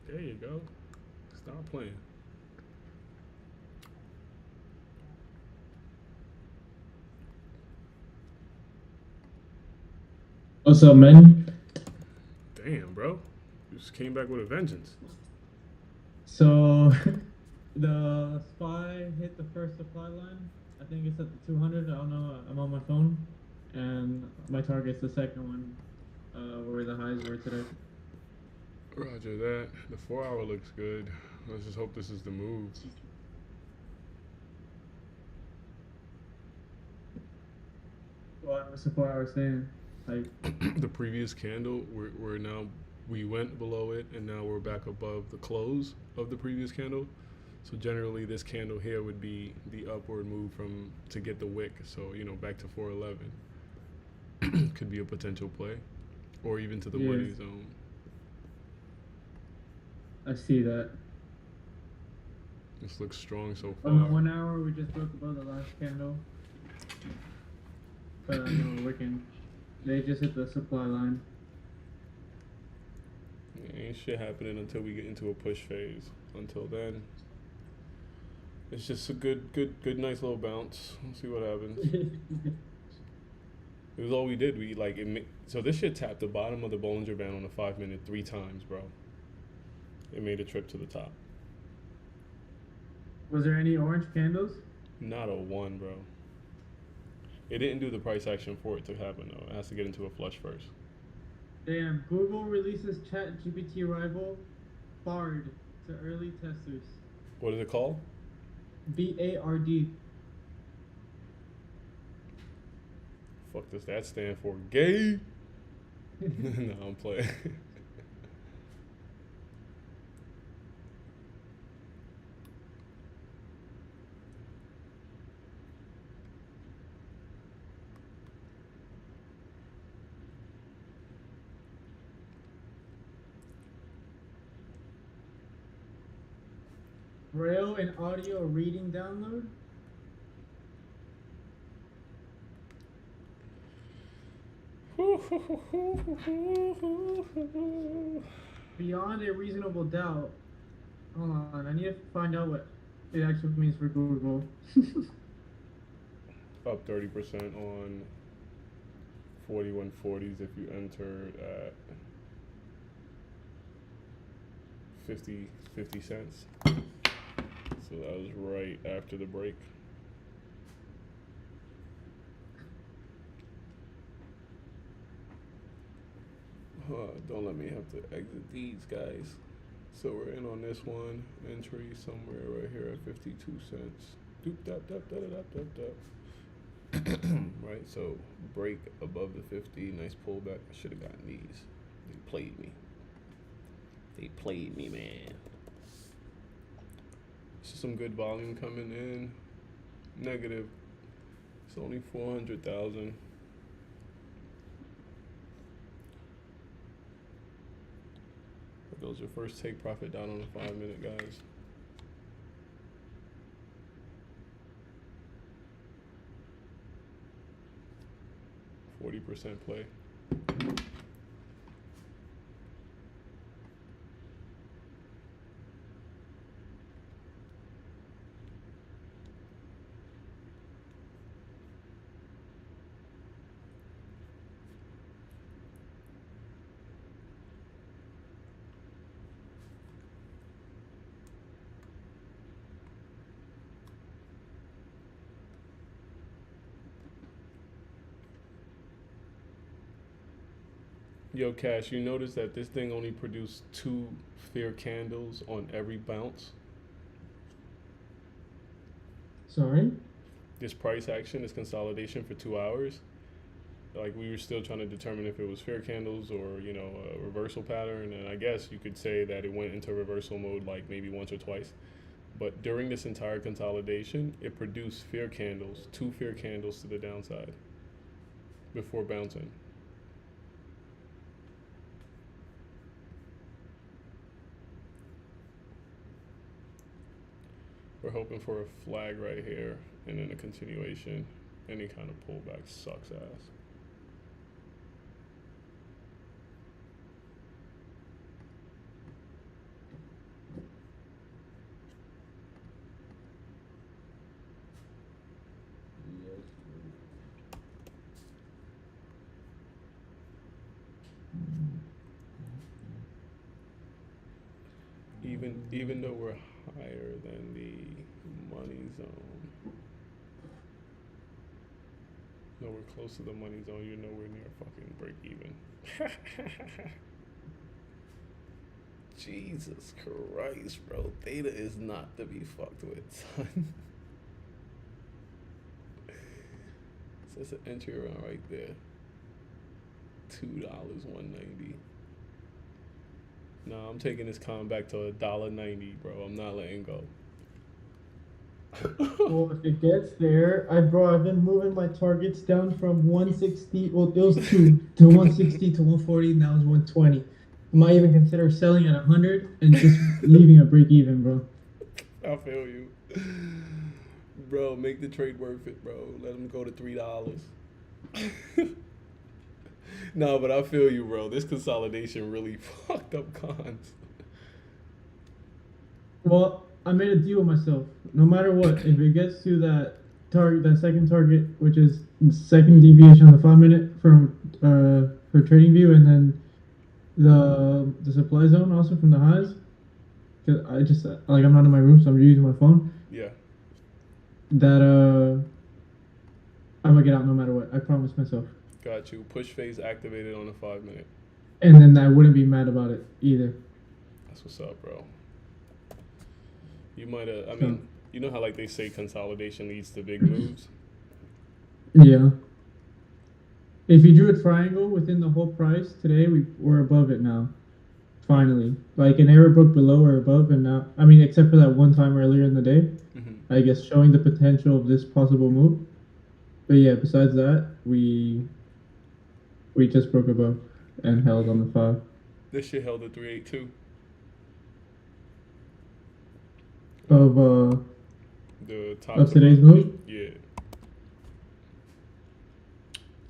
There you go. Stop playing. What's up, man? Damn, bro. You just came back with a vengeance. So, the SPY hit the first supply line. I think it's at the 200. I don't know. I'm on my phone, and my target's the second one, where the highs were today. Roger that. The 4-hour looks good. Let's just hope this is the move. What's the 4-hour saying? Like, The previous candle, we went below it, and now we're back above the close of the previous candle. So generally, this candle here would be the upward move to get the wick. So back to 411 could be a potential play, or even to the Yeah. money zone. I see that. This looks strong so far. On the 1 hour, we just broke above the last candle. But I know we're working. They just hit the supply line. Ain't shit happening until we get into a push phase. Until then, it's just a good, nice little bounce. We'll see what happens. It was all we did. So this shit tapped the bottom of the Bollinger Band on the 5-minute 3 times, bro. It made a trip to the top. Was there any orange candles? Not a one, bro. It didn't do the price action for it to happen though. It has to get into a flush first. Damn, Google releases ChatGPT rival Bard to early testers. What is it called? BARD. Fuck does that stand for? Gay? No, I'm playing. Braille and audio reading download. Beyond a reasonable doubt. Hold on, I need to find out what it actually means for Google. up 30% on 4140s if you entered at 50 cents. So that was right after the break. Don't let me have to exit these guys. So we're in on this one. Entry somewhere right here at 52 cents. Doop dap dap dap dap dap dap. Right, so break above the 50. Nice pullback. I should have gotten these. They played me. They played me, man. So some good volume coming in. Negative. It's only 400,000. Those are first take profit down on the 5 minute, guys. %40 play. Yo, Cash, you notice that this thing only produced 2 fear candles on every bounce? Sorry? This price action, this consolidation for 2 hours, like we were still trying to determine if it was fear candles or, you know, a reversal pattern. And I guess you could say that it went into reversal mode like maybe once or twice. But during this entire consolidation, it produced fear candles, 2 fear candles to the downside before bouncing. We're hoping for a flag right here and then a continuation. Any kind of pullback sucks ass. Even though we're higher than the money zone, nowhere close to the money zone, you're nowhere near fucking break even. Jesus Christ, bro. Theta is not to be fucked with, son. So that's an entry around right there. $2.190. No, I'm taking this con back to $1.90, bro. I'm not letting go. Well, if it gets there, I've been moving my targets down from 160. Well, it was 2 to 160 to 140. Now it's 120. I might even consider selling at 100 and just leaving a break even, bro. I feel you, bro. Make the trade worth it, bro. Let them go to $3. No, but I feel you, bro. This consolidation really fucked up cons. Well, I made a deal with myself. No matter what, if it gets to that target, that second target, which is the second deviation on the 5 minute from for trading view, and then the supply zone also from the highs. Cause I just like I'm not in my room, so I'm using my phone. Yeah. That I'm gonna get out no matter what. I promise myself. Got you. Push phase activated on the 5 minute. And then I wouldn't be mad about it either. That's what's up, bro. You might have, I mean, you know how like they say consolidation leads to big moves? Yeah. If you drew a triangle within the whole price today, we're above it now. Finally. Like an error book below or above, and now, I mean, except for that one time earlier in the day, I guess showing the potential of this possible move. But yeah, besides that, we just broke above and held on the 5. This shit held at 382. Of The top of today's move? Yeah.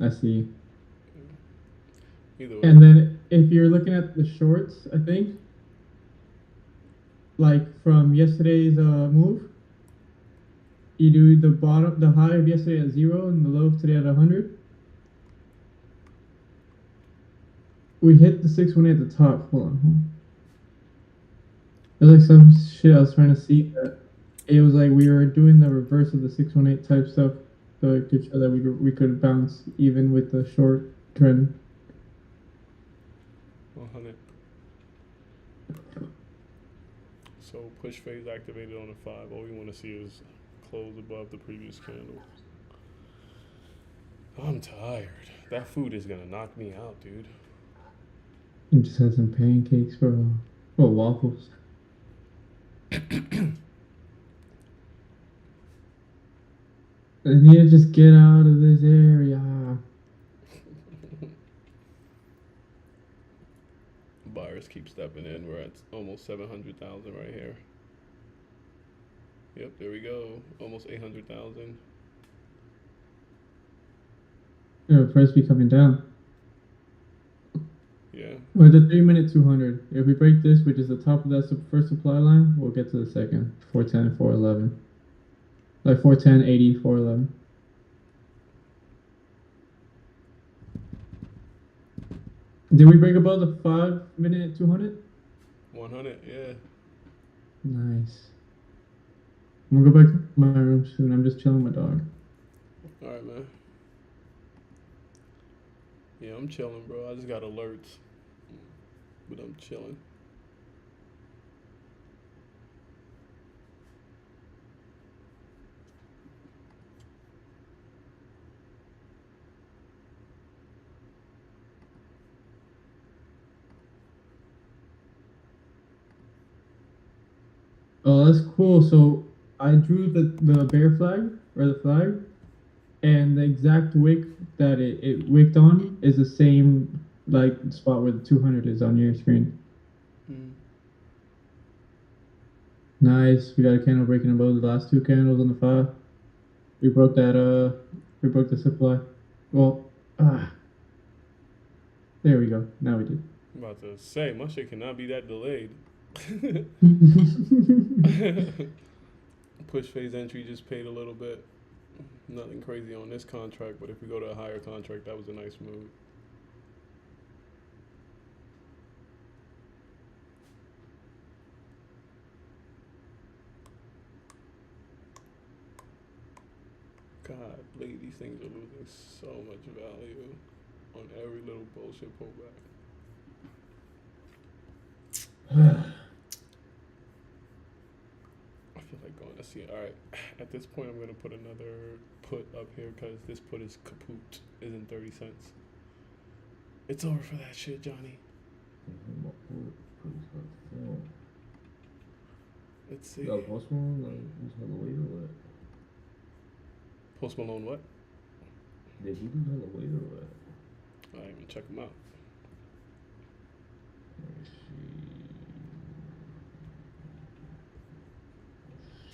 I see. Either way. And then if you're looking at the shorts, I think, like from yesterday's move, You do the high of yesterday at 0 and the low of today at 100. We hit the 618 at the top. Hold on. There's like some shit I was trying to see that it was like we were doing the reverse of the 618 type stuff to show that we could bounce even with the short trend. 100. So push phase activated on the 5. All we want to see is close above the previous candle. I'm tired. That food is gonna knock me out, dude. You just had some pancakes, bro. Oh, waffles. I need to just get out of this area. Buyers keep stepping in. We're at almost 700,000 right here. Yep, there we go. Almost 800,000. Yeah, price be coming down. Yeah. With the 3-minute 200. If we break this, which is the top of that first supply line, we'll get to the second. 410, 411. Like 410, 80, 411. Did we break above the 5-minute 200? 100, yeah. Nice. I'm gonna go back to my room soon. I'm just chilling with my dog. Alright, man. Yeah, I'm chilling, bro. I just got alerts. But I'm chilling. Oh, that's cool. So I drew the bear flag or the flag, and the exact wick that it wicked on is the same like spot where the 200 is on your screen. Nice. We got a candle breaking above the last two candles on the 5. We broke that. We broke the supply. Well, there we go. Now we did. I'm about to say, my shit cannot be that delayed. Push phase entry just paid a little bit. Nothing crazy on this contract, but if we go to a higher contract, that was a nice move. God, these things are losing so much value on every little bullshit pullback. I feel like going to see it. All right, at this point, I'm gonna put another put up here because this put is kaput. Is in 30 cents. It's over for that shit, Johnny. Let's see. Yo, Post Malone, like, who's hella weight or what? Post Malone, what? Did he lose hella weight or what? All right, I'm gonna check him out. Let me see.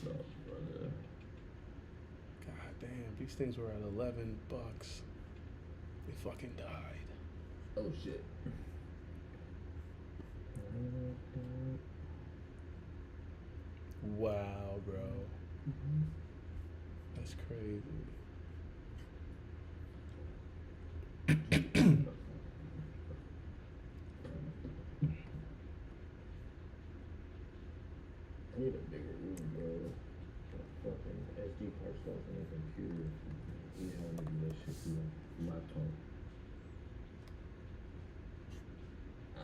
What's up, brother? God damn, these things were at $11. They fucking died. Oh shit. Wow, bro. That's crazy. I need a bigger room, bro. Fucking SD card stuff in the computer. You have to do that shit through the laptop. Ow.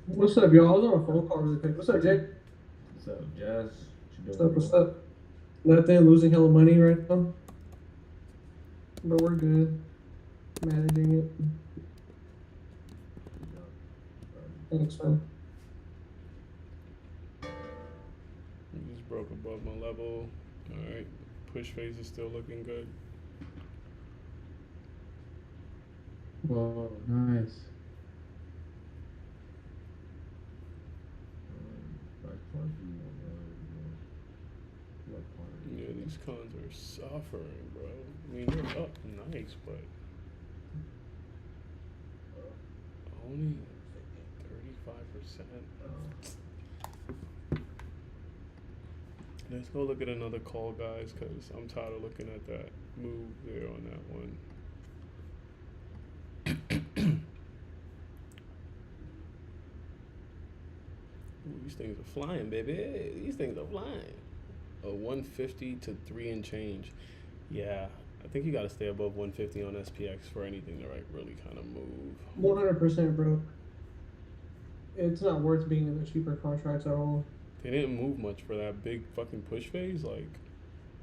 What's up, y'all? I was on a phone call really quick. What's up, Jake? What's up, Jazz? What you What's doing? up? What's up? Nothing. Losing hella money right now, but we're good. Managing it. Thanks, man. We just broke above my level. Alright. Push phase is still looking good. Whoa, nice. Yeah, these cons are suffering, bro. I mean, they're up nice, but only 35%. Let's go look at another call, guys, because I'm tired of looking at that move there on that one. Ooh, these things are flying, baby. These things are flying. A 150 to 3 and change. Yeah, I think you got to stay above 150 on SPX for anything to really kind of move. 100%, bro. It's not worth being in the cheaper contracts at all. They didn't move much for that big fucking push phase. Like,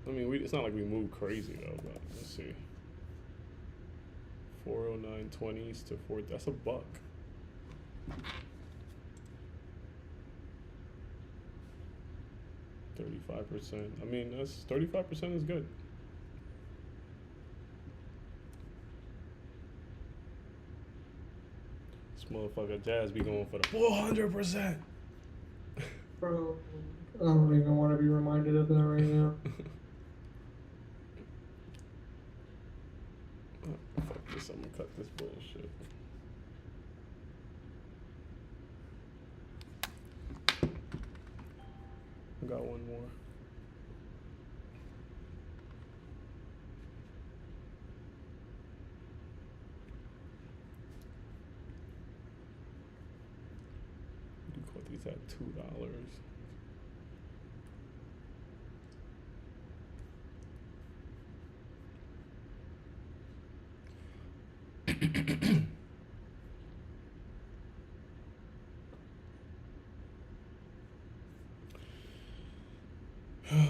I mean, it's not like we moved crazy though. But let's see. 409.20s to 4. That's a buck. %. I mean, that's 35% is good. This motherfucker Jazz be going for the 400%. Bro, I don't even want to be reminded of that right now. Fuck this, I'm gonna cut this bullshit. I got one more. You caught these at $2.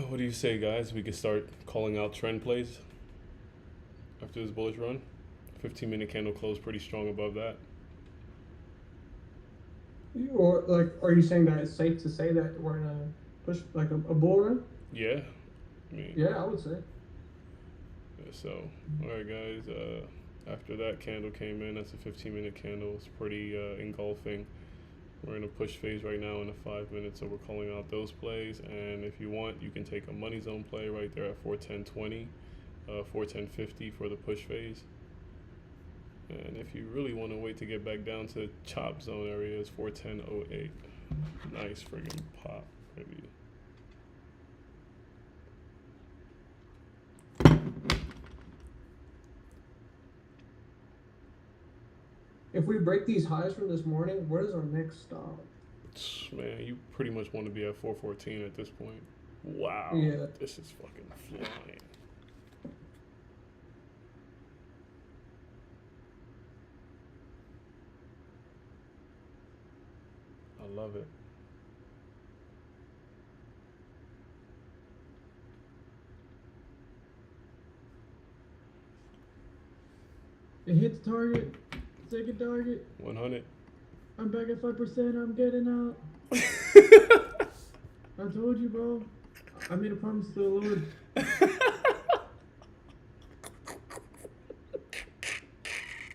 What do you say, guys? We could start calling out trend plays after this bullish run. 15-minute candle close pretty strong above that. Or, like, are you saying that it's safe to say that we're in a push, like a bull run? Yeah. I mean, Yeah, I would say. so, alright, guys. After that candle came in, that's a 15-minute candle. It's pretty engulfing. We're in a push phase right now in the 5 minutes, so we're calling out those plays. And if you want, you can take a money zone play right there at 410.20, 410.50 for the push phase. And if you really want to wait to get back down to chop zone areas, 410.08. Nice friggin' pop, baby. If we break these highs from this morning, where's our next stop? Man, you pretty much want to be at 414 at this point. Wow. Yeah. This is fucking flying. I love it. It hits target. Second target. 100. I'm back at 5%. I'm getting out. I told you, bro. I made a promise to the Lord.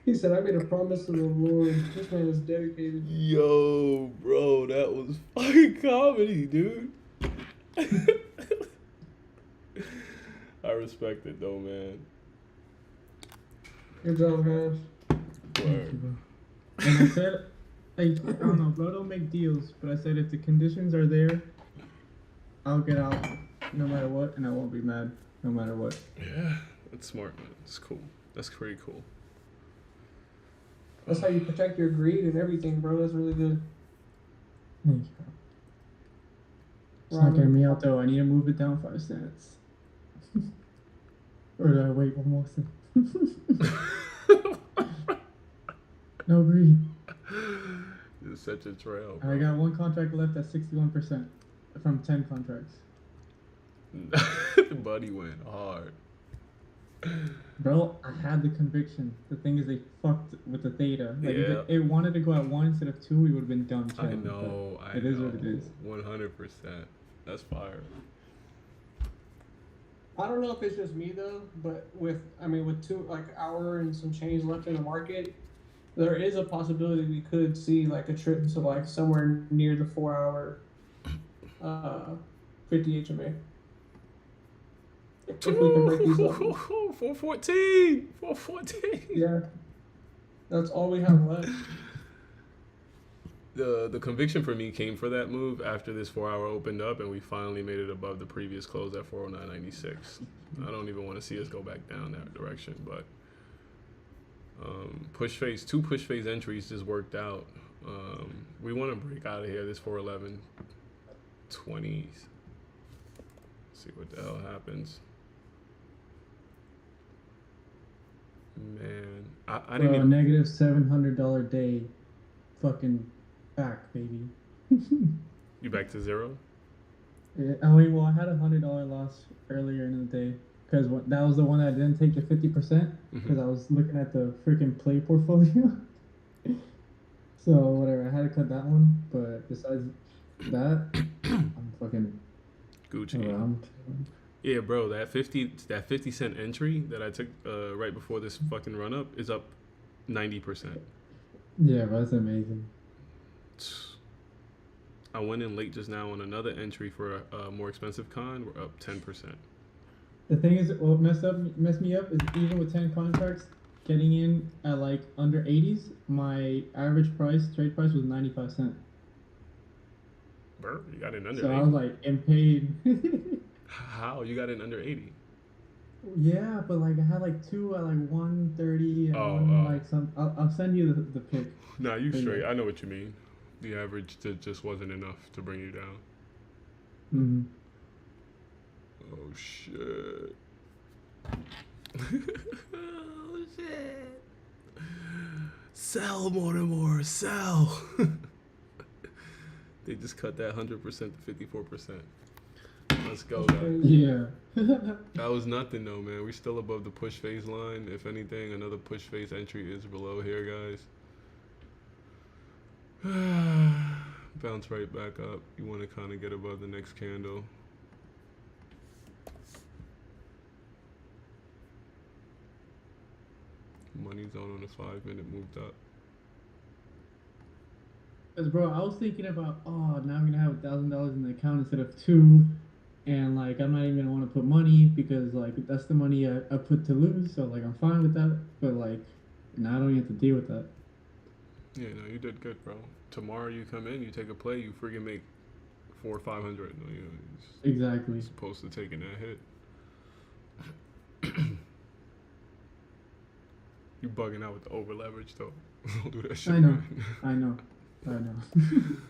He said, I made a promise to the Lord. This man is dedicated. Yo, bro, that was fucking comedy, dude. I respect it though, man. Good job, guys. Word. And I said, like, I don't know, bro, don't make deals. But I said if the conditions are there, I'll get out no matter what, and I won't be mad no matter what. Yeah, that's smart, man. It's cool. That's pretty cool. That's how you protect your greed and everything, bro. That's really good. Thank you. It's not getting me out though. I need to move it down 5 cents. Or do I wait one more cent? No greed. You're such a trail, I got one contract left at 61% from 10 contracts. The buddy went hard. Bro, I had the conviction. The thing is, they fucked with the theta. Like, Yeah. if it wanted to go at 1 instead of 2, we would have been done. I know. It is what it is. 100%. That's fire. I don't know if it's just me though, but with 2 like hour and some change left in the market, there is a possibility we could see like a trip to like somewhere near the 4 hour 50 HMA. If we can break these levels. 414. 414. Yeah. That's all we have left. The conviction for me came for that move after this 4 hour opened up and we finally made it above the previous close at 409.96. I don't even want to see us go back down that direction, but two push phase entries just worked out. We want to break out of here. This 411.20s. See what the hell happens. Man, I didn't even. Negative $700 day, fucking back, baby. You back to zero? Yeah, I mean, well, I had $100 loss earlier in the day because that was the one that didn't take the 50% because I was looking at the freaking play portfolio. So whatever, I had to cut that one. But besides that, I'm fucking Gucci. around. Yeah, bro, that 50 cent entry that I took right before this fucking run up is up 90%. Yeah, that's amazing. I went in late just now on another entry for a more expensive con. We're up 10%. The thing is, what messed me up is even with 10 contracts, getting in at like under 80s, my average trade price was 95 cents. Bro, you got in under So 80. I was like in pain. How? You got in under 80? Yeah, but like I had like two at like 130 and one like some. I'll send you the pic. Nah, you But straight. yeah. I know what you mean. The average just wasn't enough to bring you down. Mm-hmm. Oh, shit. Oh, shit. Sell, Mortimer, sell. They just cut that 100% to 54%. Let's go, guys. Yeah. That was nothing, though, man. We're still above the push phase line. If anything, another push phase entry is below here, guys. Bounce right back up. You want to kind of get above the next candle. Money zone on the 5 minute moved up. Cause bro, I was thinking about now I'm gonna have $1,000 in the account instead of two, and like I'm not even gonna want to put money because like that's the money I put to lose. So like I'm fine with that, but like now I don't have to deal with that. Yeah, no, you did good, bro. Tomorrow you come in, you take a play, you freaking make 400 or 500. No, you're Exactly. supposed to taking that hit. You bugging out with the over leverage though. Don't do that shit. I know. man. I know.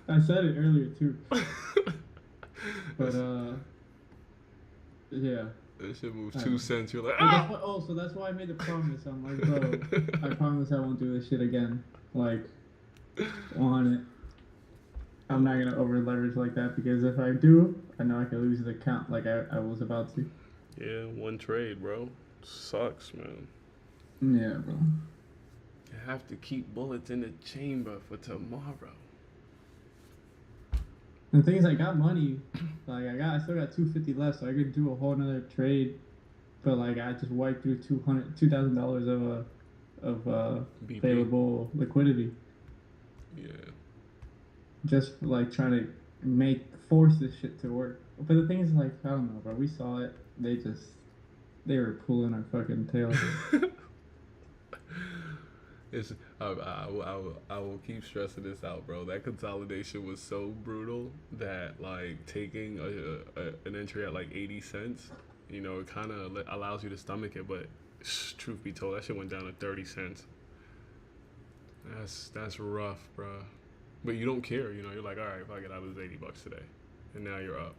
I said it earlier too. But yeah. That shit moves I 2 know. cents. You're like, So that's ah! so that's why I made the promise. I'm like, bro, I promise I won't do this shit again. Like, on it. I'm not gonna over leverage like that because if I do, I know I could lose the account like I was about to. Yeah, one trade, bro. Sucks, man. Yeah, bro. You have to keep bullets in the chamber for tomorrow. The thing is, I got money. Like I still got 250 left, so I could do a whole nother trade. But like I just wiped through $2,000 of BP. available liquidity. Yeah. Just like trying to force this shit to work. But the thing is, like, I don't know, bro. We saw it. They were pulling our fucking tails. It's I will keep stressing this out, bro. That consolidation was so brutal that like taking an entry at like 80 cents, you know, it kind of allows you to stomach it. But truth be told, that shit went down to 30 cents. That's rough, bro. But you don't care, you know. You're like, all right, if I get out of this $80 today, and now you're up.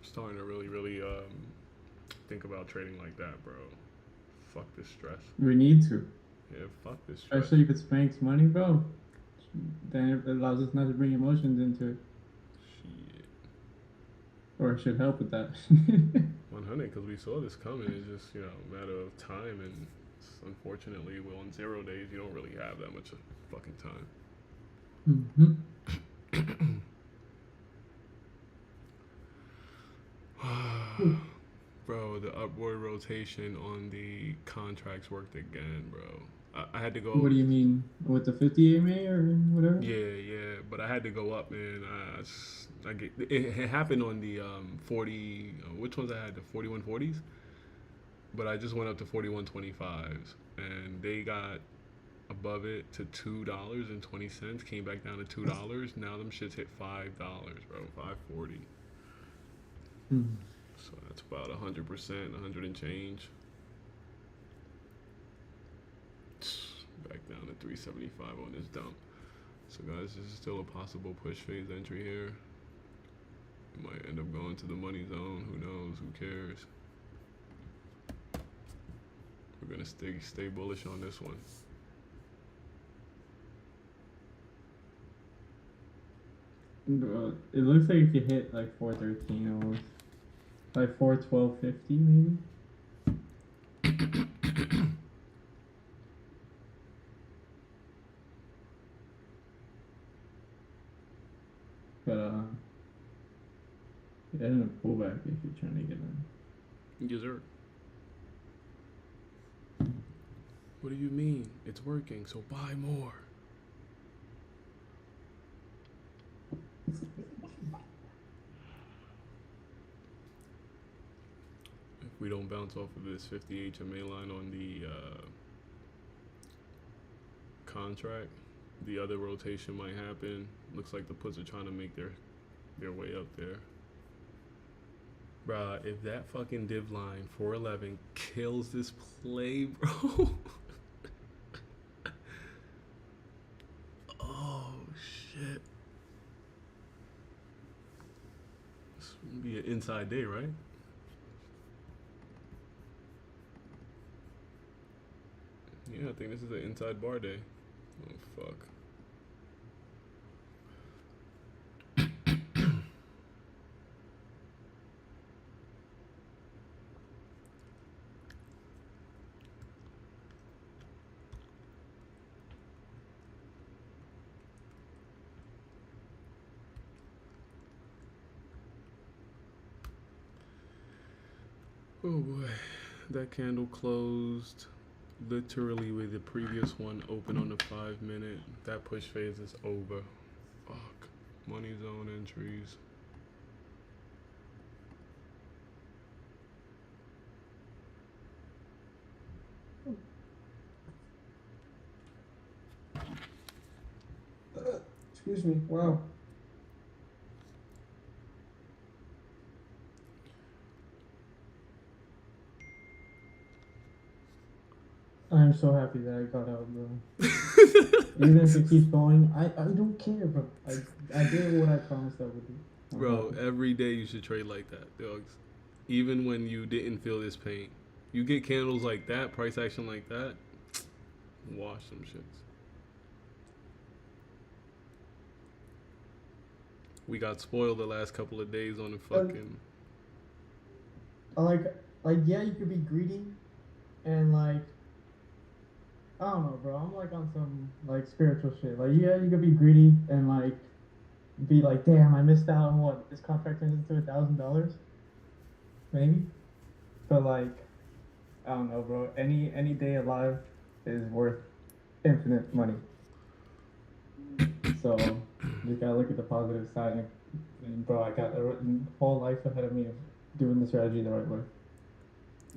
Starting to really think about trading like that, bro. Fuck this stress. We need to. Yeah, fuck this stress. Especially if it's Banks money, bro. Then it allows us not to bring emotions into it. Shit. Or it should help with that. 100, because we saw this coming. It's just, you know, a matter of time, and unfortunately, well, in 0 days, you don't really have that much fucking time. Mm-hmm. Bro, bro, the upward rotation on the contracts worked again, bro. I had to go. What do you mean with the 50 AMA or whatever? Yeah, but I had to go up, man. I get it happened on the 40. Which ones I had? The 4140s. But I just went up to 4125s, and they got above it to $2.20. Came back down to $2. Now them shits hit $5, bro. 540. Hmm. So that's about 100%, 100 and change. Back down to 375 on this dump. So guys, this is still a possible push phase entry here. We might end up going to the money zone. Who knows? Who cares? We're gonna stay bullish on this one. Bro, it looks like it could hit like 413 almost. Like 412.50 maybe. But yeah, in a pullback if you're trying to get in. Yes, sir. What do you mean? It's working, so buy more. If we don't bounce off of this 50 HMA line on the contract, the other rotation might happen. Looks like the puts are trying to make their way up there. Bruh, if that fucking div line 411 kills this play, bro. Oh shit. This would be an inside day, right? Yeah, I think this is an inside bar day. Oh fuck. Oh boy, that candle closed literally with the previous one open on the 5 minute. That push phase is over. Fuck. Money zone entries. Excuse me. Wow. I'm so happy that I got out, bro. Even if it keeps going, I don't care, bro. I did what I promised I would do. I'm Bro, happy. every day you should trade like that, dogs. Even when you didn't feel this pain. You get candles like that, price action like that, wash some shits. We got spoiled the last couple of days on the fucking... Like yeah, you could be greedy, and like I don't know, bro. I'm like on some like spiritual shit. Like yeah, you could be greedy and like be like, damn, I missed out on what this contract turns into $1,000, maybe. But like, I don't know, bro. Any day alive is worth infinite money. So you gotta look at the positive side. And bro, I got a whole life ahead of me of doing the strategy the right way.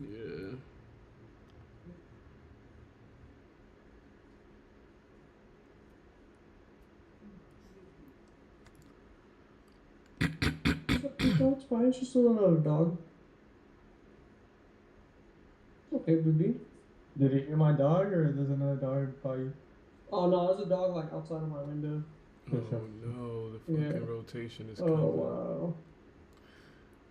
Yeah. That's fine. It's just another dog. Okay, baby. Did you hear my dog, or there's another dog by you? Oh no, there's a dog like outside of my window. Oh For sure. no, the fucking Yeah. rotation is Oh coming. wow.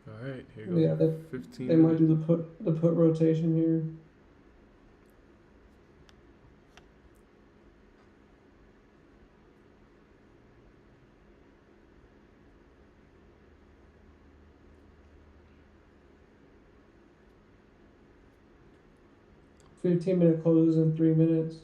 Alright, here goes Yeah, 15 they might minutes. do the put rotation here. $15-minute closes in 3 minutes.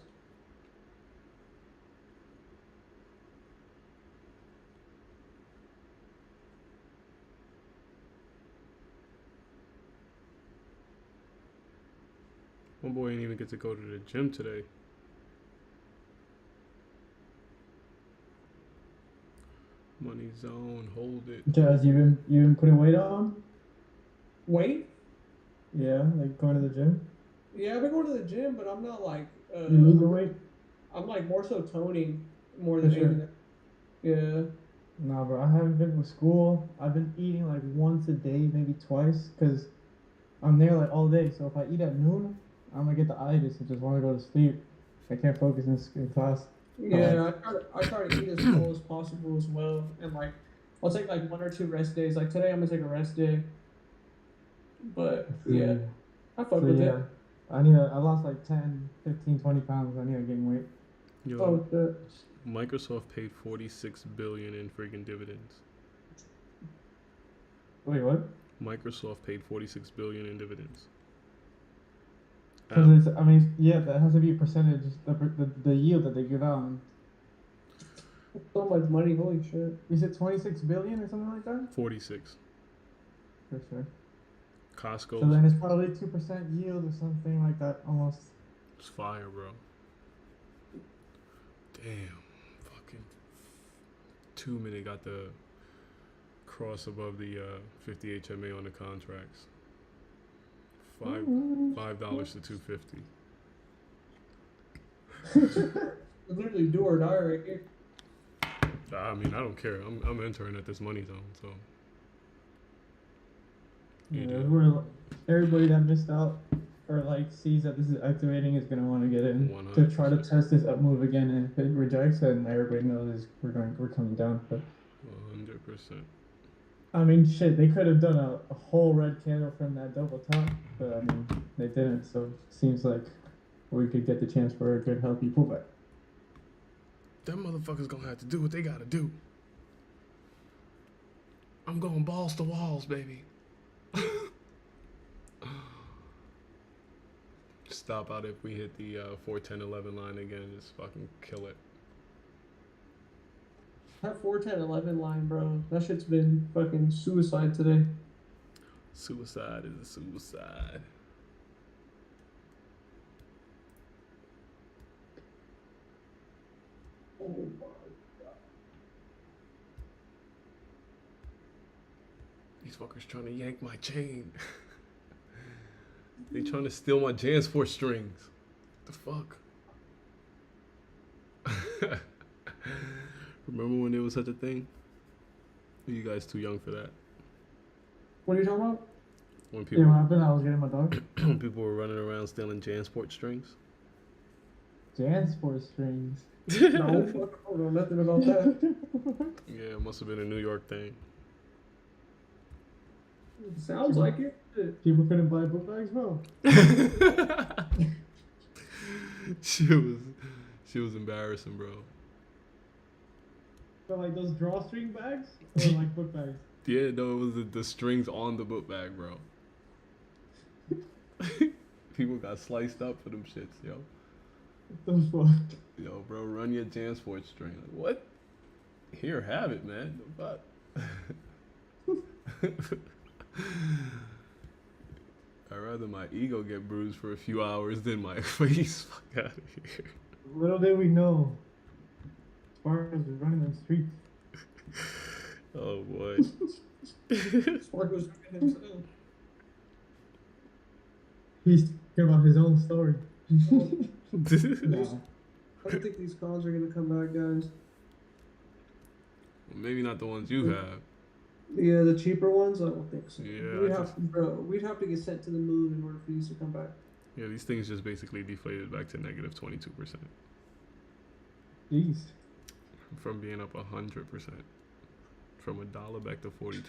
My boy didn't even get to go to the gym today. Money zone, hold it. Jazz, you been putting weight on? Weight? Yeah, like going to the gym. Yeah, I've been going to the gym, but I'm not like. You losing weight? I'm like more so toning more than For sure. anything. Yeah. Nah, bro, I haven't been with school. I've been eating like once a day, maybe twice, because I'm there like all day. So if I eat at noon, I'm gonna get the itis and just want to go to sleep. I can't focus in class. Yeah, I try to eat as full as possible as well, and like I'll take like 1 or 2 rest days. Like today, I'm gonna take a rest day. But yeah, I fuck So with yeah, it. I lost like 10, 15, 20 pounds. I need to gain weight. Yo, Oh, shit. Microsoft paid 46 billion in freaking dividends. Wait, what? Microsoft paid 46 billion in dividends. Because I mean, yeah, that has to be a percentage, the yield that they give out. So much money, holy shit. Is it 26 billion or something like that? 46. For sure. Costco. So then it's probably 2% yield or something like that, almost. It's fire, bro. Damn. Fucking 2 minute got the cross above the 50 HMA on the contracts. $5 to 250. Literally do or die right here. I mean, I don't care. I'm entering at this money zone, so. You Yeah, do. everybody that missed out or like sees that this is activating is gonna want to get in to try to 100%. test this up move again, and if it rejects, then everybody knows we're coming down. But 100%. I mean, shit, they could have done a whole red candle from that double top, but I mean, they didn't. So it seems like we could get the chance for a good healthy pullback. Them motherfuckers gonna have to do what they gotta do. I'm going balls to walls, baby. Stop out if we hit the 41011 line again. Just fucking kill it. That 41011 line, bro. That shit's been fucking suicide today. Suicide is a suicide. Oh my god. These fuckers trying to yank my chain. They trying to steal my JanSport strings. The fuck? Remember when there was such a thing? Are you guys too young for that? What are you talking about? When Yeah, people what happened? I was getting my dog. when people were running around stealing JanSport strings? JanSport strings. No, fuck, I don't know nothing about that. Yeah, it must have been a New York thing. Sounds like it. Shit. People couldn't buy book bags, bro. She was embarrassing, bro. But like those drawstring bags, or like book bags. Yeah, no, it was the strings on the book bag, bro. People got sliced up for them shits, yo. Those fucked. Yo, bro, run your JanSport string. Like, what? Here, have it, man. But I'd rather my ego get bruised for a few hours than my face. Fuck out of here. Little did we know, Spark was running the streets. Oh boy. Spark was fucking himself. He's talking about his own story. Nah. I don't think these cons are gonna come back, guys. Maybe not the ones you have. Yeah, the cheaper ones, I don't think so. Yeah, we'd I have to, bro. We'd have to get sent to the moon in order for these to come back. Yeah, these things just basically deflated back to negative 22%. Jeez. From being up 100%. From $1 back to 42.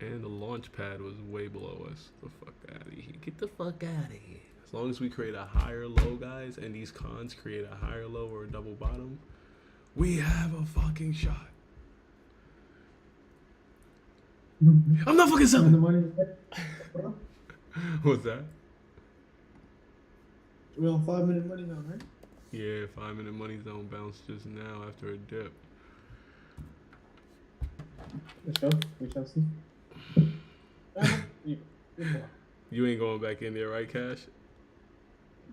And the launch pad was way below us. The fuck out of here. Get the fuck out of here. As long as we create a higher low, guys, and these cons create a higher low or a double bottom, we have a fucking shot. I'm not fucking And the selling. money. What's that? We're on 5-minute money now, right? Yeah, 5-minute money zone bounced just now after a dip. We shall see. You ain't going back in there, right, Cash?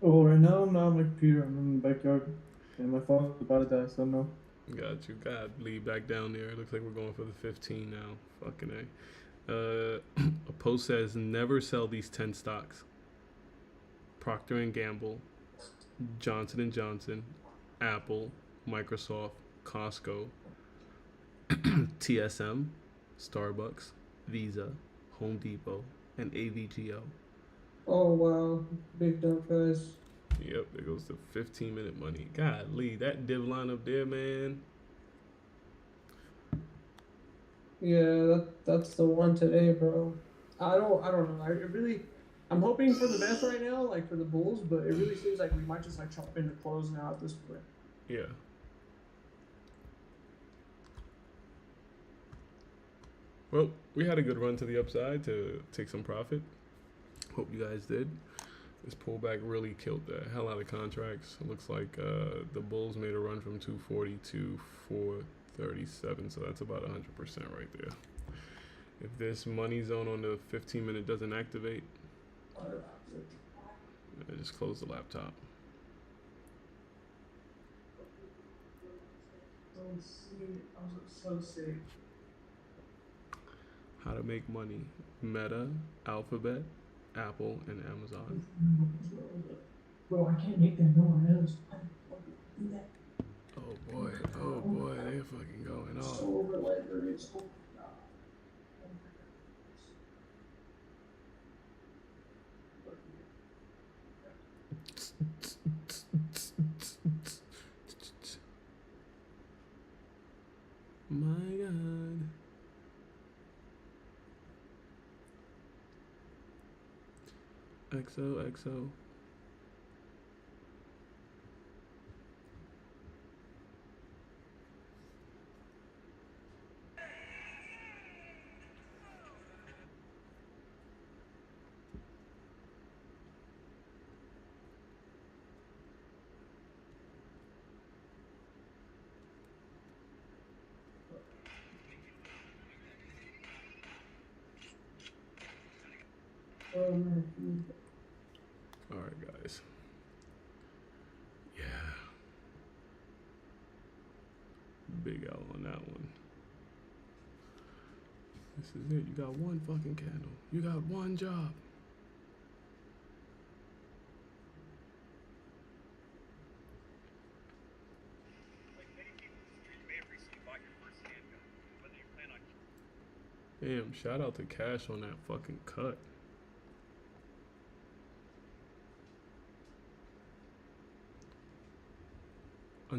Oh, right now I'm not on my computer. I'm in the backyard, and my phone's about to die. So no. Got you. God, leave back down there. It looks like we're going for the 15 now. Fucking A. A post says never sell these 10 stocks. Procter and Gamble, Johnson and Johnson, Apple, Microsoft, Costco, TSM, Starbucks, Visa, Home Depot, and AVGO. Oh wow, big dump guys. Yep, there goes the 15-minute money. Golly, that div line up there, man. Yeah, that's the one today, bro. I don't know. I'm hoping for the best right now, like for the Bulls, but it really seems like we might just like chop into close now at this point. Yeah. Well, we had a good run to the upside to take some profit. Hope you guys did. This pullback really killed the hell out of contracts. It looks like the Bulls made a run from 240 to 437, so that's about 100% right there. If this money zone on the 15-minute doesn't activate, I just close the laptop. So sick. How to make money: Meta, Alphabet, Apple, and Amazon. Bro, I can't make that no one else. I don't fucking do that. Oh boy, they're fucking going off. So overlaid, it's so My God. XOXO. All right, guys. Yeah. Big L on that one. This is it. You got one fucking candle. You got one job. Damn, shout out to Cash on that fucking cut.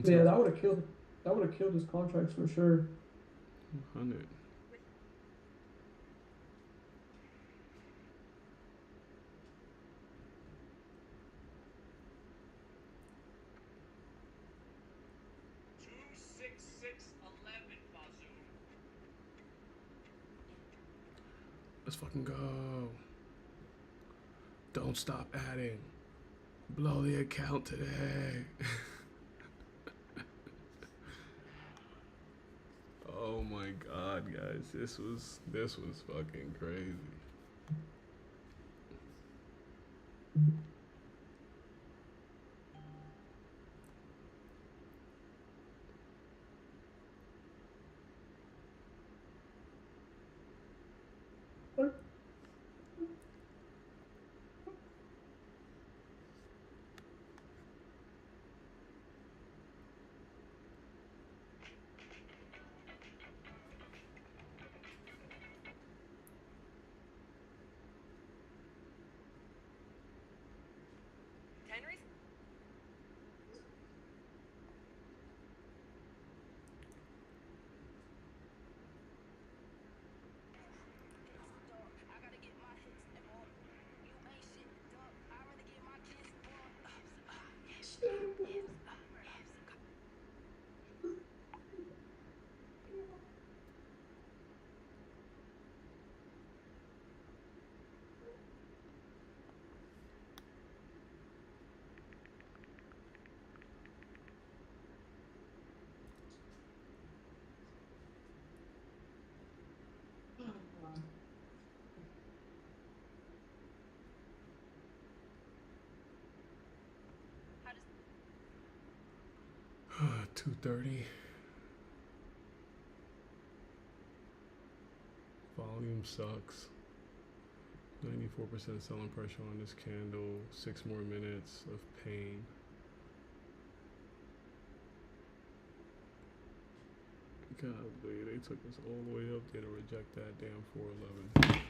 yeah, that would have killed his contracts for sure. 100. Let's fucking go. Don't stop adding. Blow the account today. Oh my God, guys, this was fucking crazy. 230. Volume sucks. 94% selling pressure on this candle. 6 more minutes of pain. Golly, they took us all the way up there to reject that damn 411.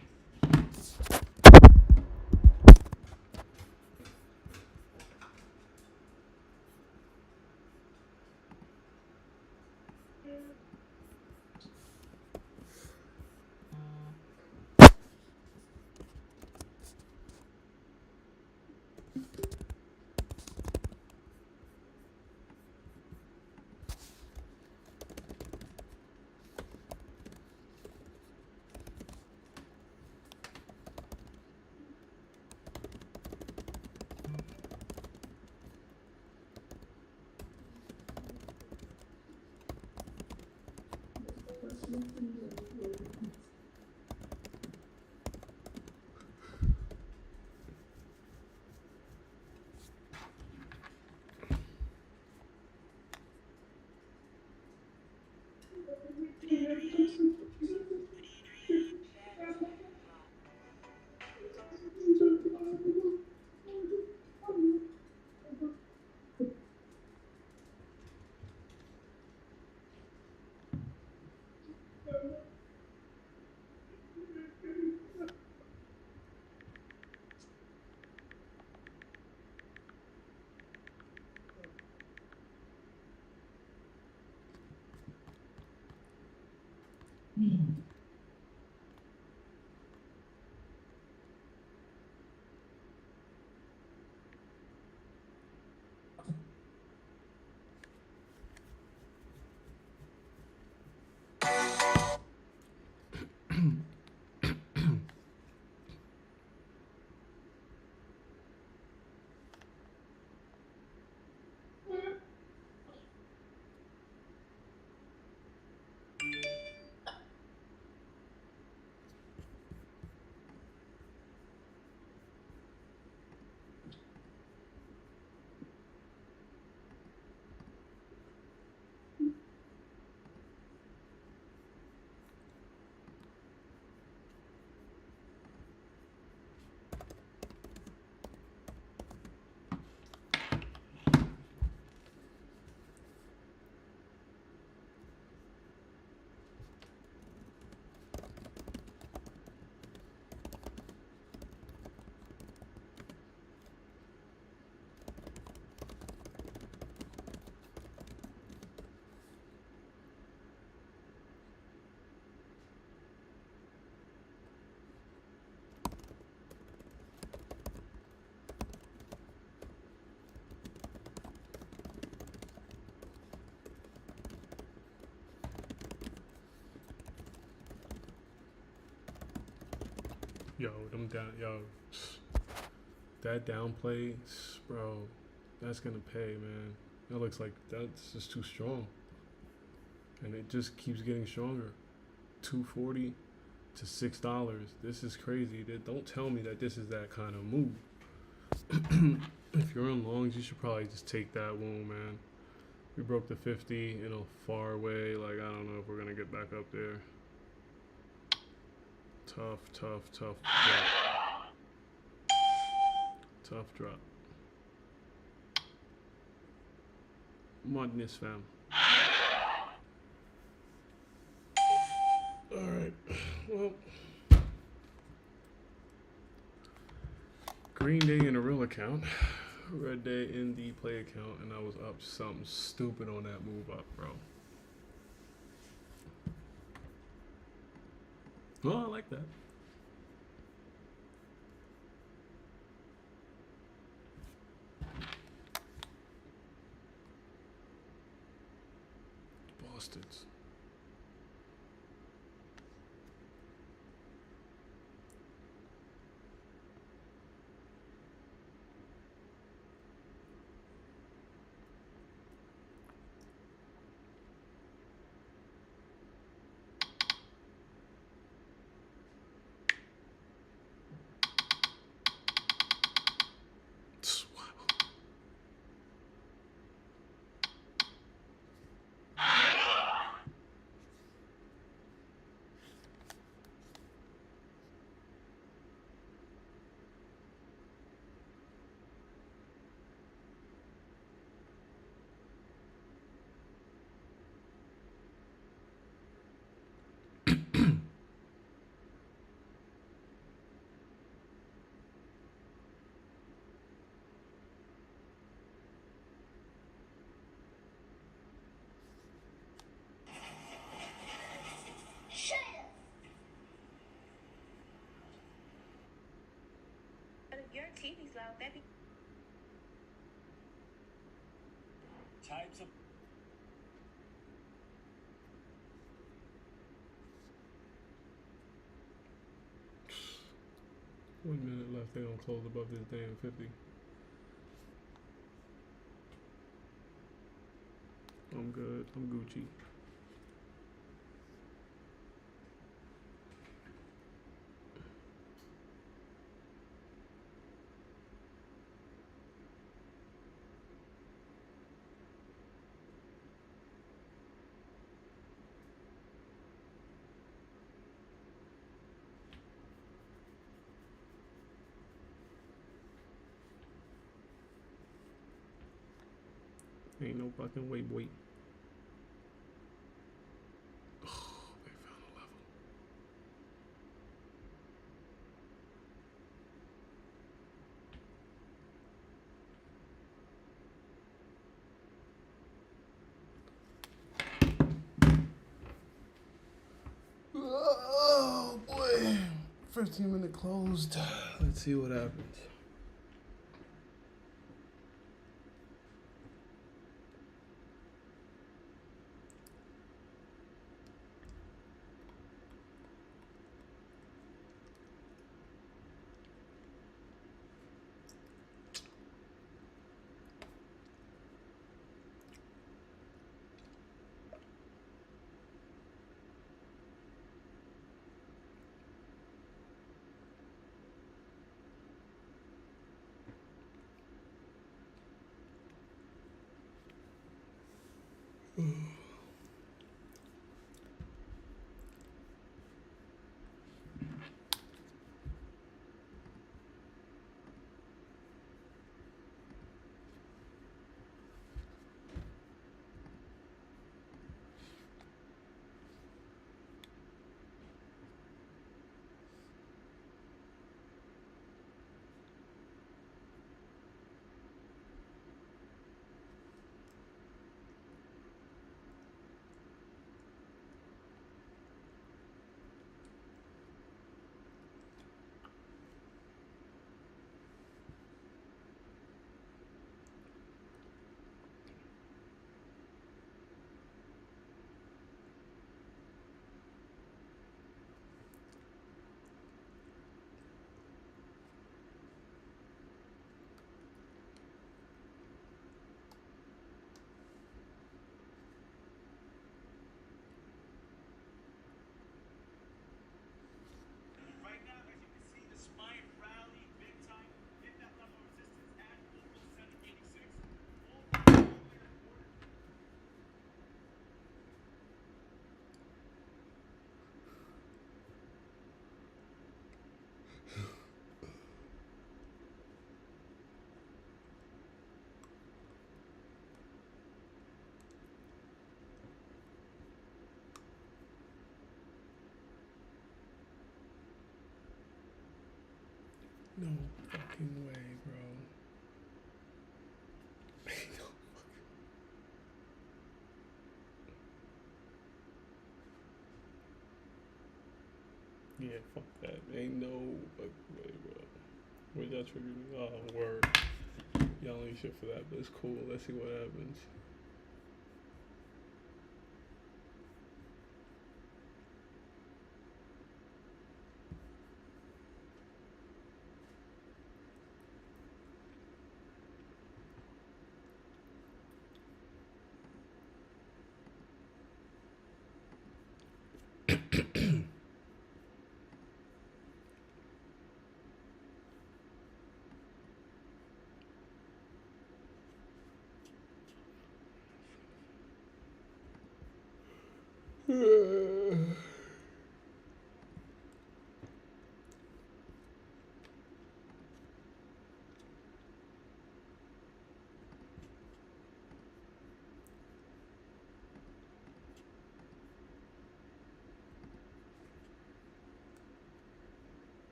Yo, that downplay, bro, that's gonna pay, man. That looks like that's just too strong, and it just keeps getting stronger. 240 to $6. This is crazy. Don't tell me that this is that kind of move. If you're in longs, you should probably just take that one, man. We broke the 50 in a far way. Like, I don't know if we're gonna get back up there. Tough drop. Tough drop. Madness, fam. Alright, well. Green day in a real account. Red day in the play account, and I was up something stupid on that move up, bro. Well, I like that. Bastards. Your TV's loud, baby. Types of One minute left. They don't close above this damn 50. I'm good. I'm Gucci. Ain't no fucking way, boy. Oh, they found a level. Oh boy. 15-minute closed. Let's see what happens. right now, as you can see, the SPY rallied big time, hit that level of resistance at almost 786. All the way to the border. No fucking way, bro. Ain't no fucking. Yeah, fuck that. Ain't no fucking way, bro. Where'd that trigger me? Oh, word. Y'all ain't shit for that, but it's cool. Let's see what happens.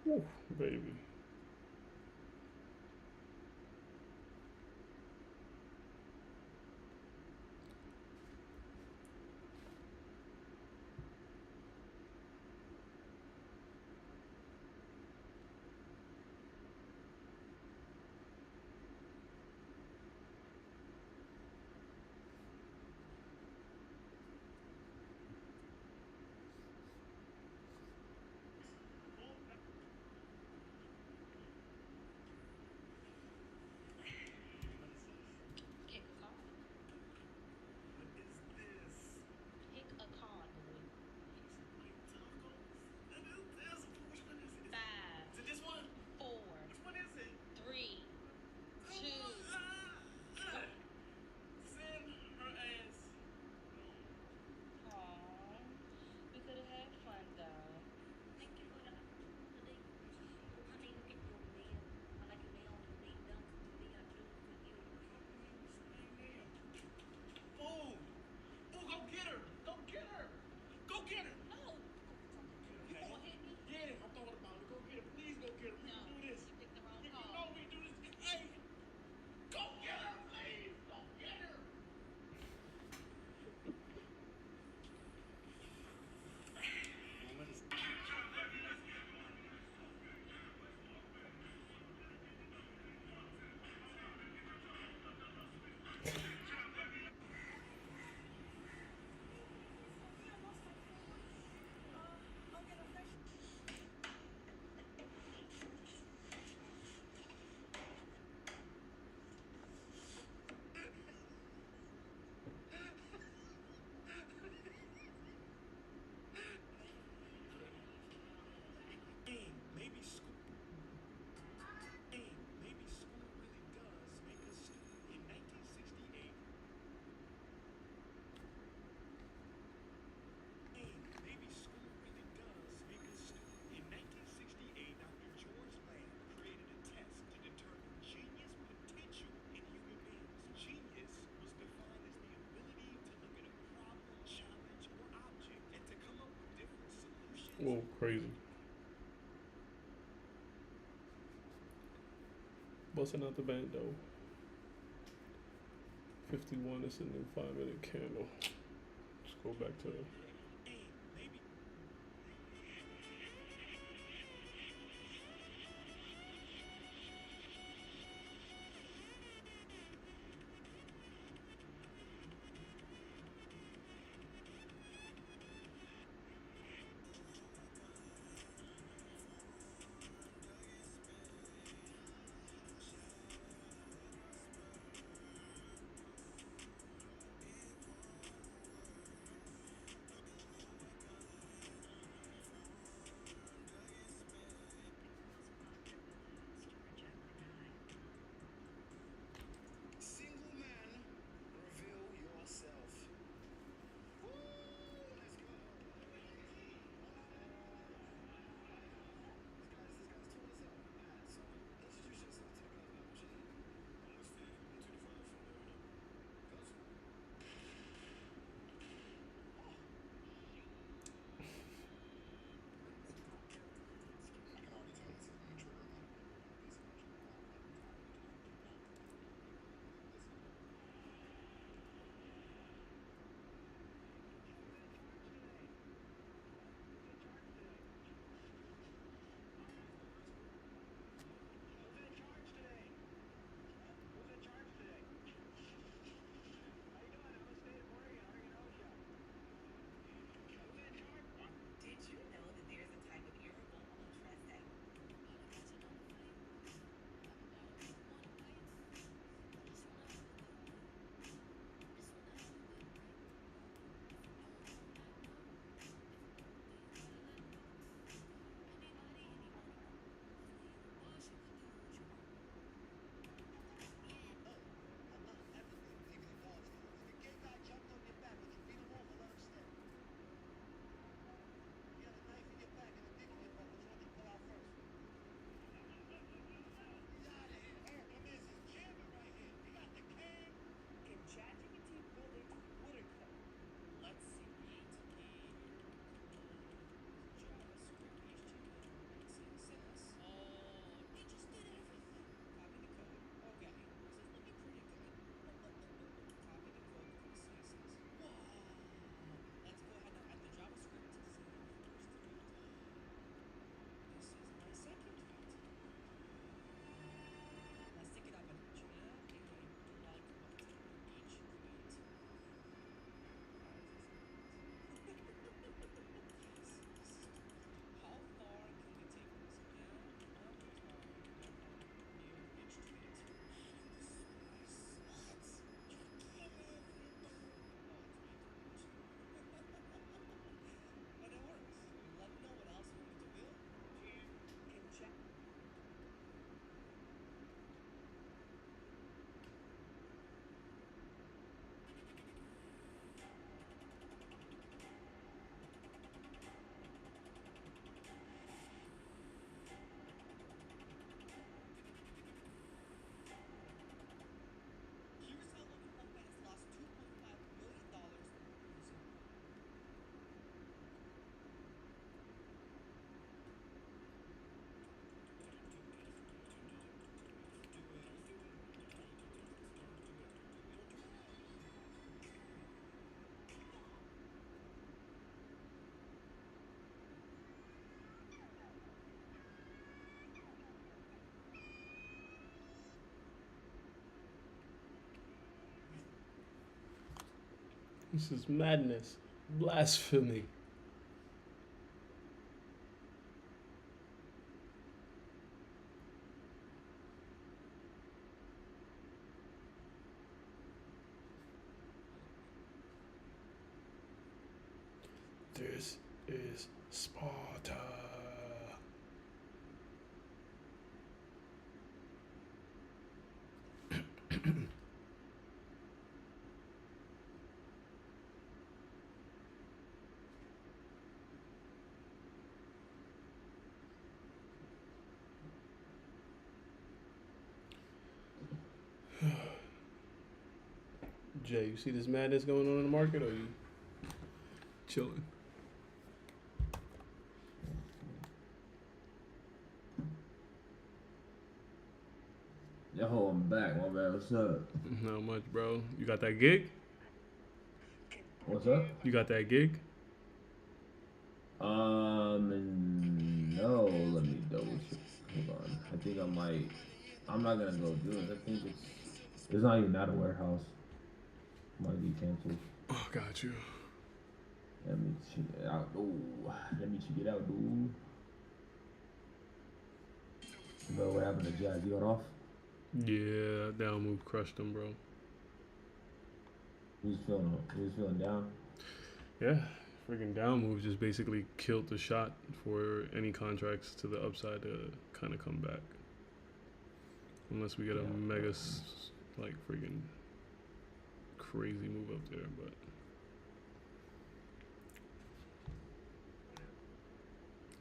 Woo, baby. Whoa, crazy. Busting out the bando. 51 is the new 5-minute candle. Let's go back to Single man, reveal yourself. Woo! Let's go. This guy's told us up. Alright, so introduce yourself to the guys, man. What's your name? I'm Steve. I'm 25 from Arizona. Ghost? I can already tell this is gonna trigger a lot of people. This is gonna trigger a lot of people. Did you know that there's a type of irritable ultra that can ChatGPT build a Twitter code? Let's see. It just did everything. Copy the code. Okay, this is looking pretty good. Copy the code with the CSS. Whoa! Let's go ahead and add the JavaScript. This is my second tweet. Let's take it up a notch. Like what? Each tweet. How far can we take this? Each tweet. But it works. Let me know what else you want me to build. Can check. Here's how Logan Paul has lost $2.5 million using this is madness, blasphemy. This is Sparta. Jay, you see this madness going on in the market, or you chilling? Oh, I'm back. My bad. What's up? Not much, bro. You got that gig? What's up? You got that gig? No. Let me double check. Hold on. I think I might. I'm not gonna go do it. I think it's not even at a warehouse. Might be canceled. Oh, got you. Let me check it out. Ooh. Let me check it out, dude. Bro, what happened to Jazz? You got off? Yeah, down move crushed him, bro. He was feeling down. Yeah, freaking down move just basically killed the shot for any contracts to the upside to kind of come back. Unless we get a mega, like, freaking crazy move up there, but.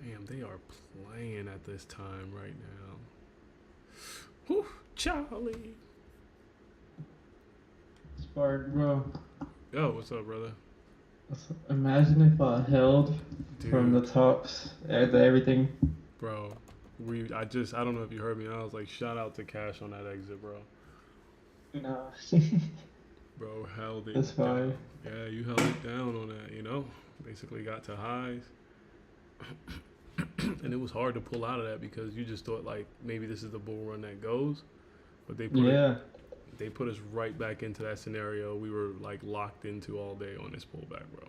Damn, they are playing at this time right now. Whew, Charlie. Spark, bro. Yo, what's up, brother? Imagine if I held from the Dude. tops, everything. Bro, I don't know if you heard me. I was like, shout out to Cash on that exit, bro. No. Bro, held it That's fine. down. Yeah, you held it down on that, you know? Basically got to highs. And it was hard to pull out of that because you just thought, like, maybe this is the bull run that goes. But they put us right back into that scenario we were, like, locked into all day on this pullback, bro.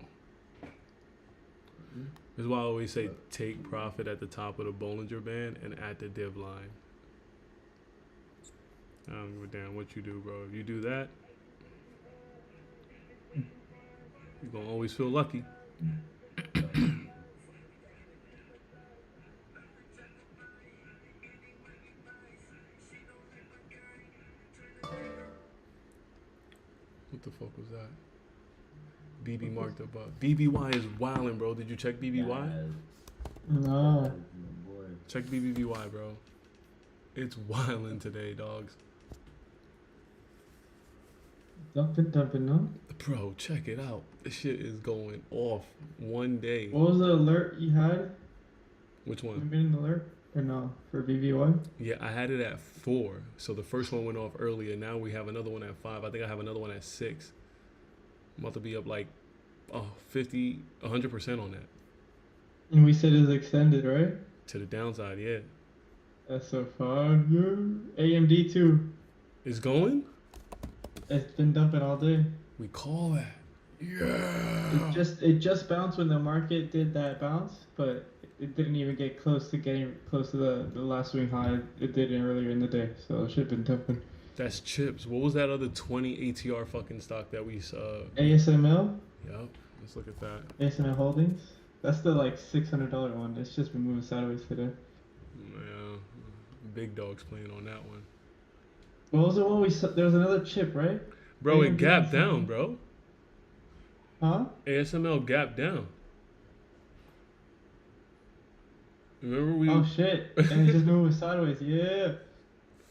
That's why I always say take profit at the top of the Bollinger Band and at the div line. I don't give a damn what you do, bro. If you do that, you're going to always feel lucky. What the fuck was that? BB marked up. BBY is wildin', bro. Did you check BBY? No. Check BBY, bro. It's wildin' today, dogs. Dumping, no? Bro, check it out. This shit is going off one day. What was the alert you had? Which You one? been an alert? Or no? For BBY? Yeah, I had it at 4. So the first one went off earlier. Now we have another one at 5. I think I have another one at 6. I'm about to be up like 50, 100% on that. And we said it's extended, right? To the downside, yeah. That's so fun. AMD too. It's going? It's been dumping all day. We call that. Yeah. It just bounced when the market did that bounce, but it didn't even get close to getting close to the last swing high it did earlier in the day. So it should have been dumping. That's chips. What was that other 20 ATR fucking stock that we saw? ASML? Yup. Let's look at that. ASML Holdings? That's the like $600 one. It's just been moving sideways today. Yeah. Big dogs playing on that one. What was the one we saw? There was another chip, right? Bro, it AMD gapped something. down, bro. Huh? ASML gapped down. Remember we... Oh shit. And it just moved sideways. Yeah.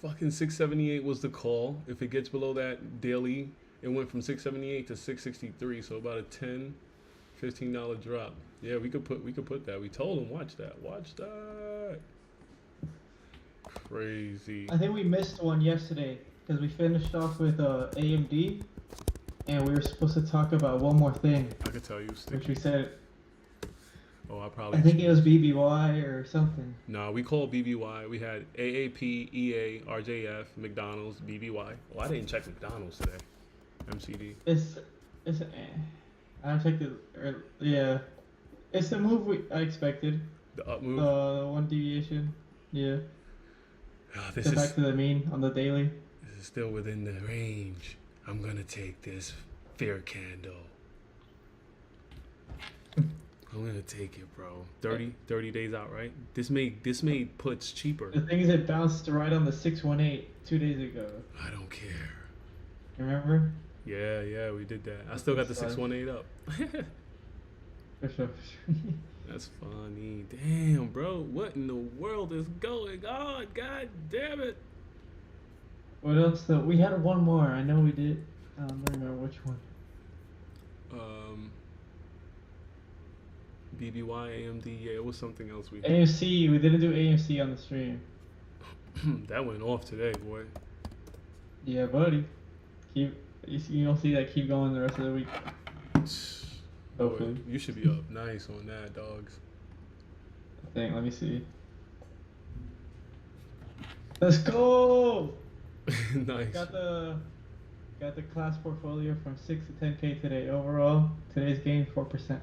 Fucking 678 was the call. If it gets below that daily, it went from 678 to 663, so about a $10-15 drop. Yeah, we could put that. We told him watch that. Crazy. I think we missed one yesterday because we finished off with AMD, and we were supposed to talk about one more thing, I could tell you, which Sticky. we said. Oh, I probably. I think it was BBY or something. Nah, we called BBY. We had AAP, EA, RJF, McDonald's, BBY. Oh, I didn't check McDonald's today. MCD. It's I checked it. Yeah, it's the move I expected. The up move. One deviation. Yeah. This Get is back to the mean on the daily. this is still within the range. I'm gonna take this fear candle. I'm gonna take it, bro. 30 days out, right? This made puts cheaper. The thing is, it bounced right on the 618 2 days ago. I don't care. Remember? Yeah, we did that. I still got the 618 up. For sure. That's funny. Damn, bro. What in the world is going on? God damn it. What else though? We had one more. I know we did. I don't remember which one. BBY, AMD, yeah, it was something else we did. AMC. We didn't do AMC on the stream. That went off today, boy. Yeah, buddy. Keep you don't see that keep going the rest of the week. Boy, Hopefully. you should be up nice on that, dogs. I think. Let me see. Let's go. Nice. Got the class portfolio from 6 to 10K today. Overall, today's gain 4%.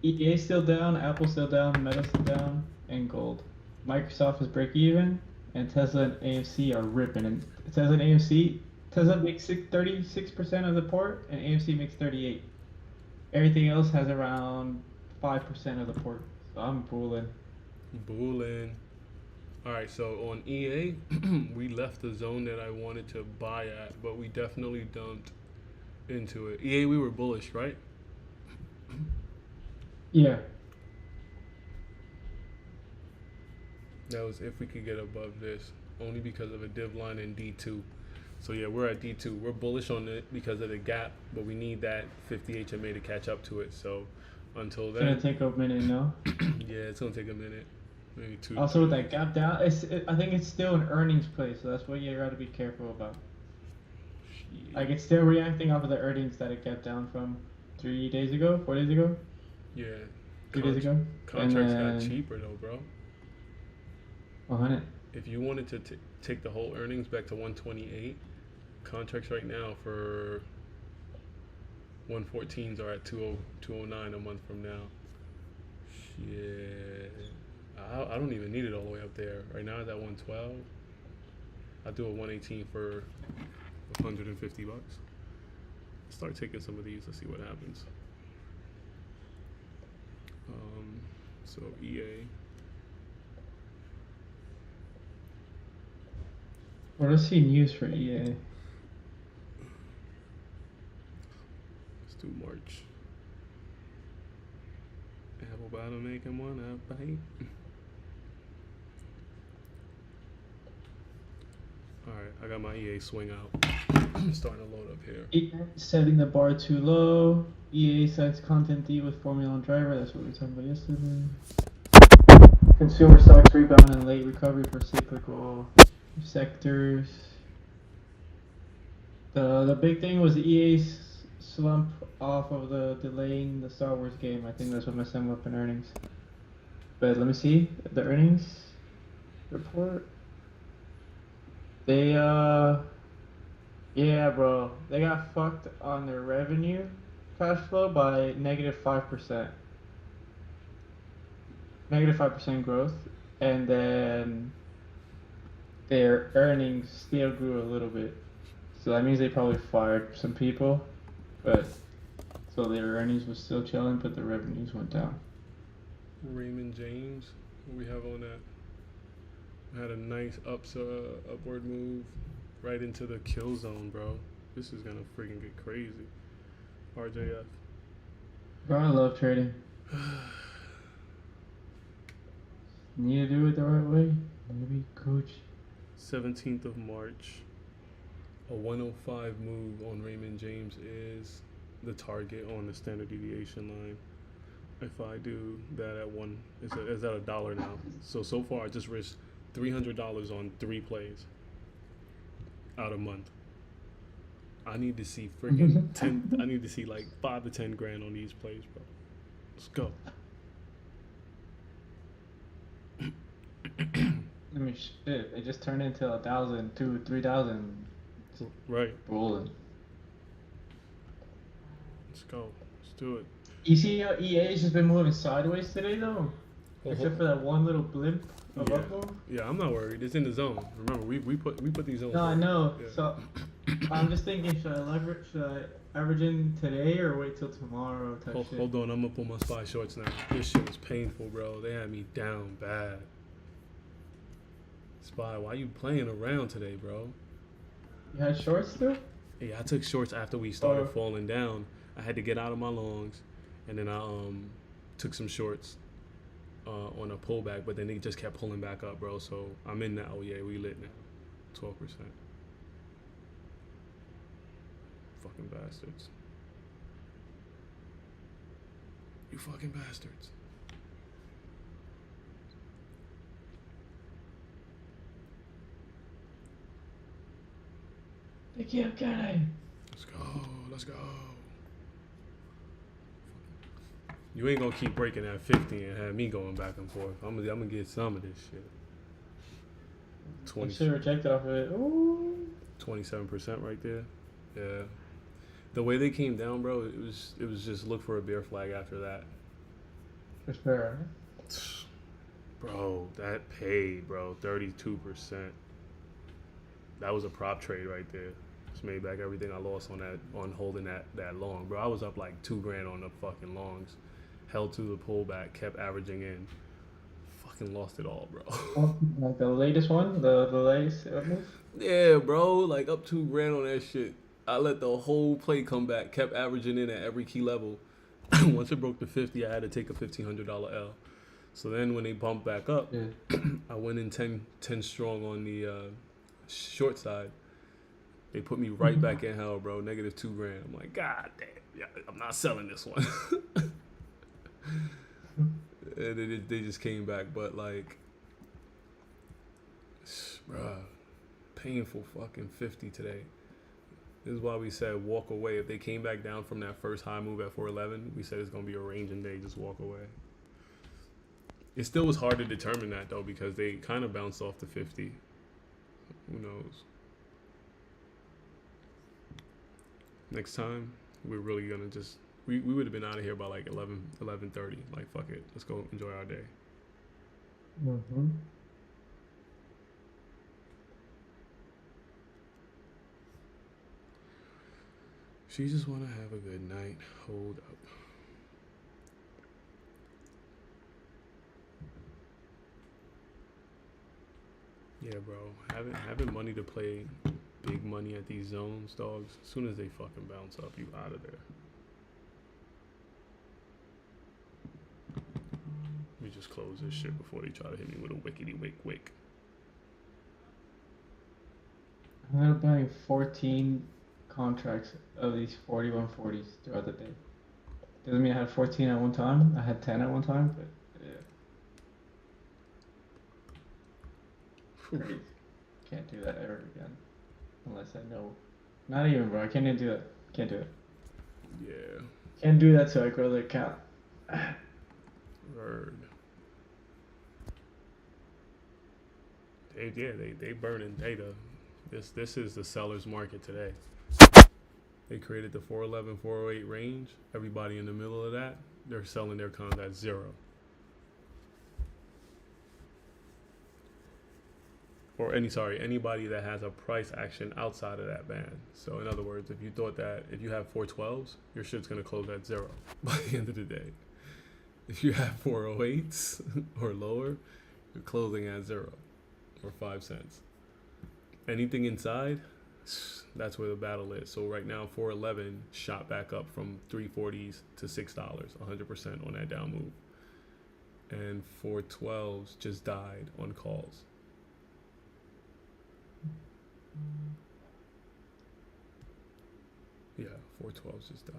EA still down, Apple still down, Meta still down, and gold. Microsoft is break even, and Tesla and AMC are ripping. And Tesla and AMC, Tesla makes 36% of the port, and AMC makes 38. Everything else has around 5% of the port. So I'm bulling. Bullin'. Alright, so on EA, we left the zone that I wanted to buy at, but we definitely dumped into it. EA, we were bullish, right? Yeah. That was if we could get above this, only because of a div line in D2. So yeah, we're at D2. We're bullish on it because of the gap, but we need that 50 HMA to catch up to it. So until It's gonna then, take a minute, no? yeah, it's gonna take a minute, maybe two. Also with that gap down, I think it's still an earnings play, so that's what you gotta be careful about. Like it's still reacting off of the earnings that it gapped down from 3 days ago, 4 days ago, Yeah. 2 days ago. Contracts And got then- cheaper though, bro. 100. If you wanted to take the whole earnings back to 128, contracts right now for 114s are at 209 a month from now. Shit. I don't even need it all the way up there. Right now it's at 112. I'll do a 118 for 150 bucks. Start taking some of these. Let's see what happens. So EA. Well, let's see news for EA. Let's do March. Apple Battle making one up, right? Alright, I got my EA swing out. Starting to load up here. EA setting the bar too low. EA cites content D with Formula 1 driver. That's what we were talking about yesterday. Consumer stocks rebound in late recovery for cyclical sectors. The big thing was EA's slump off of the delaying the Star Wars game. I think that's what messed them up in earnings. But let me see the earnings report. They yeah, bro, they got fucked on their revenue cash flow by -5%. -5% growth, and then their earnings still grew a little bit. So that means they probably fired some people, but so their earnings was still chilling, but the revenues went down. Raymond James, what we have on that? Had a nice upward move right into the kill zone, bro. This is gonna freaking get crazy. RJF. Bro, I love trading. Need to do it the right way. Maybe coach. 17th of March. A 105 move on Raymond James is the target on the standard deviation line. If I do that at one, it's at $1 now. So far I just risked $300 on 3 plays out a month. I need to see freaking 10. I need to see like 5 to 10 grand on these plays, bro. Let's go. I mean, shit, it just turned into 1,000, 2,000, 3,000. Right. Rolling. Let's go. Let's do it. You see how EA's just been moving sideways today, though? Except for that one little blimp of Yeah. upload? Yeah, I'm not worried. It's in the zone. Remember, we put these zones. No, I know. Yeah. So, I'm just thinking, should I average in today or wait till tomorrow type shit? Hold on, I'm gonna pull my SPY shorts now. This shit was painful, bro. They had me down bad. SPY, why you playing around today, bro? You had shorts still? Yeah, I took shorts after we started Oh. falling down. I had to get out of my longs, and then I took some shorts on a pullback, but then they just kept pulling back up, bro. So I'm in now. Oh yeah, we lit now. 12%. Fucking bastards. You fucking bastards. They killed Kenny. Let's go. Let's go. You ain't gonna keep breaking that 50 and have me going back and forth. I'm gonna get some of this shit. You should have rejected off of it. Ooh. 27% right there. Yeah. The way they came down, bro, it was just look for a bear flag after that. For sure. Bro, that paid, bro. 32%. That was a prop trade right there. Just made back everything I lost on holding that long, bro. I was up like $2,000 on the fucking longs. Held to the pullback, kept averaging in. Fucking lost it all, bro. Like the latest one, the latest move. Yeah, bro. Like up $2,000 on that shit. I let the whole play come back, kept averaging in at every key level. Once it broke the 50, I had to take a $1,500 L. So then when they bumped back up, I went in 10 strong on the short side. They put me right back in hell, bro. Negative $2,000. I'm like, God damn, yeah, I'm not selling this one. And they just came back, but like, bruh, painful fucking 50 today. This is why we said walk away. If they came back down from that first high move at 411, we said it's gonna be a ranging day. Just walk away. It still was hard to determine that though because they kind of bounced off the 50. Who knows? Next time, we're really gonna just we would have been out of here by like 11:30. Like fuck it, let's go enjoy our day. Mm-hmm. She just wanna have a good night. Hold up. Yeah, bro. Having money to play big money at these zones, dogs. As soon as they fucking bounce up, you out of there. Let me just close this shit before they try to hit me with a wickety wick. I ended up buying 14 contracts of these 4140s throughout the day. Doesn't mean I had 14 at one time. I had 10 at one time, but yeah. Crazy. Can't do that ever again. Unless I know. Not even, bro. I can't even do that. Can't do it. Yeah. Can't do that till I grow the account. Word. They burning data. This is the seller's market today. They created the 411, 408 range. Everybody in the middle of that, they're selling their cons at zero. Or anybody that has a price action outside of that band. So in other words, if you thought that if you have 412s, your shit's gonna close at zero by the end of the day. If you have 408s or lower, you're closing at 0 or 5 cents. Anything inside, that's where the battle is. So right now, 411 shot back up from 340s to $6, 100% on that down move. And 412s just died on calls. Yeah, 412s just died.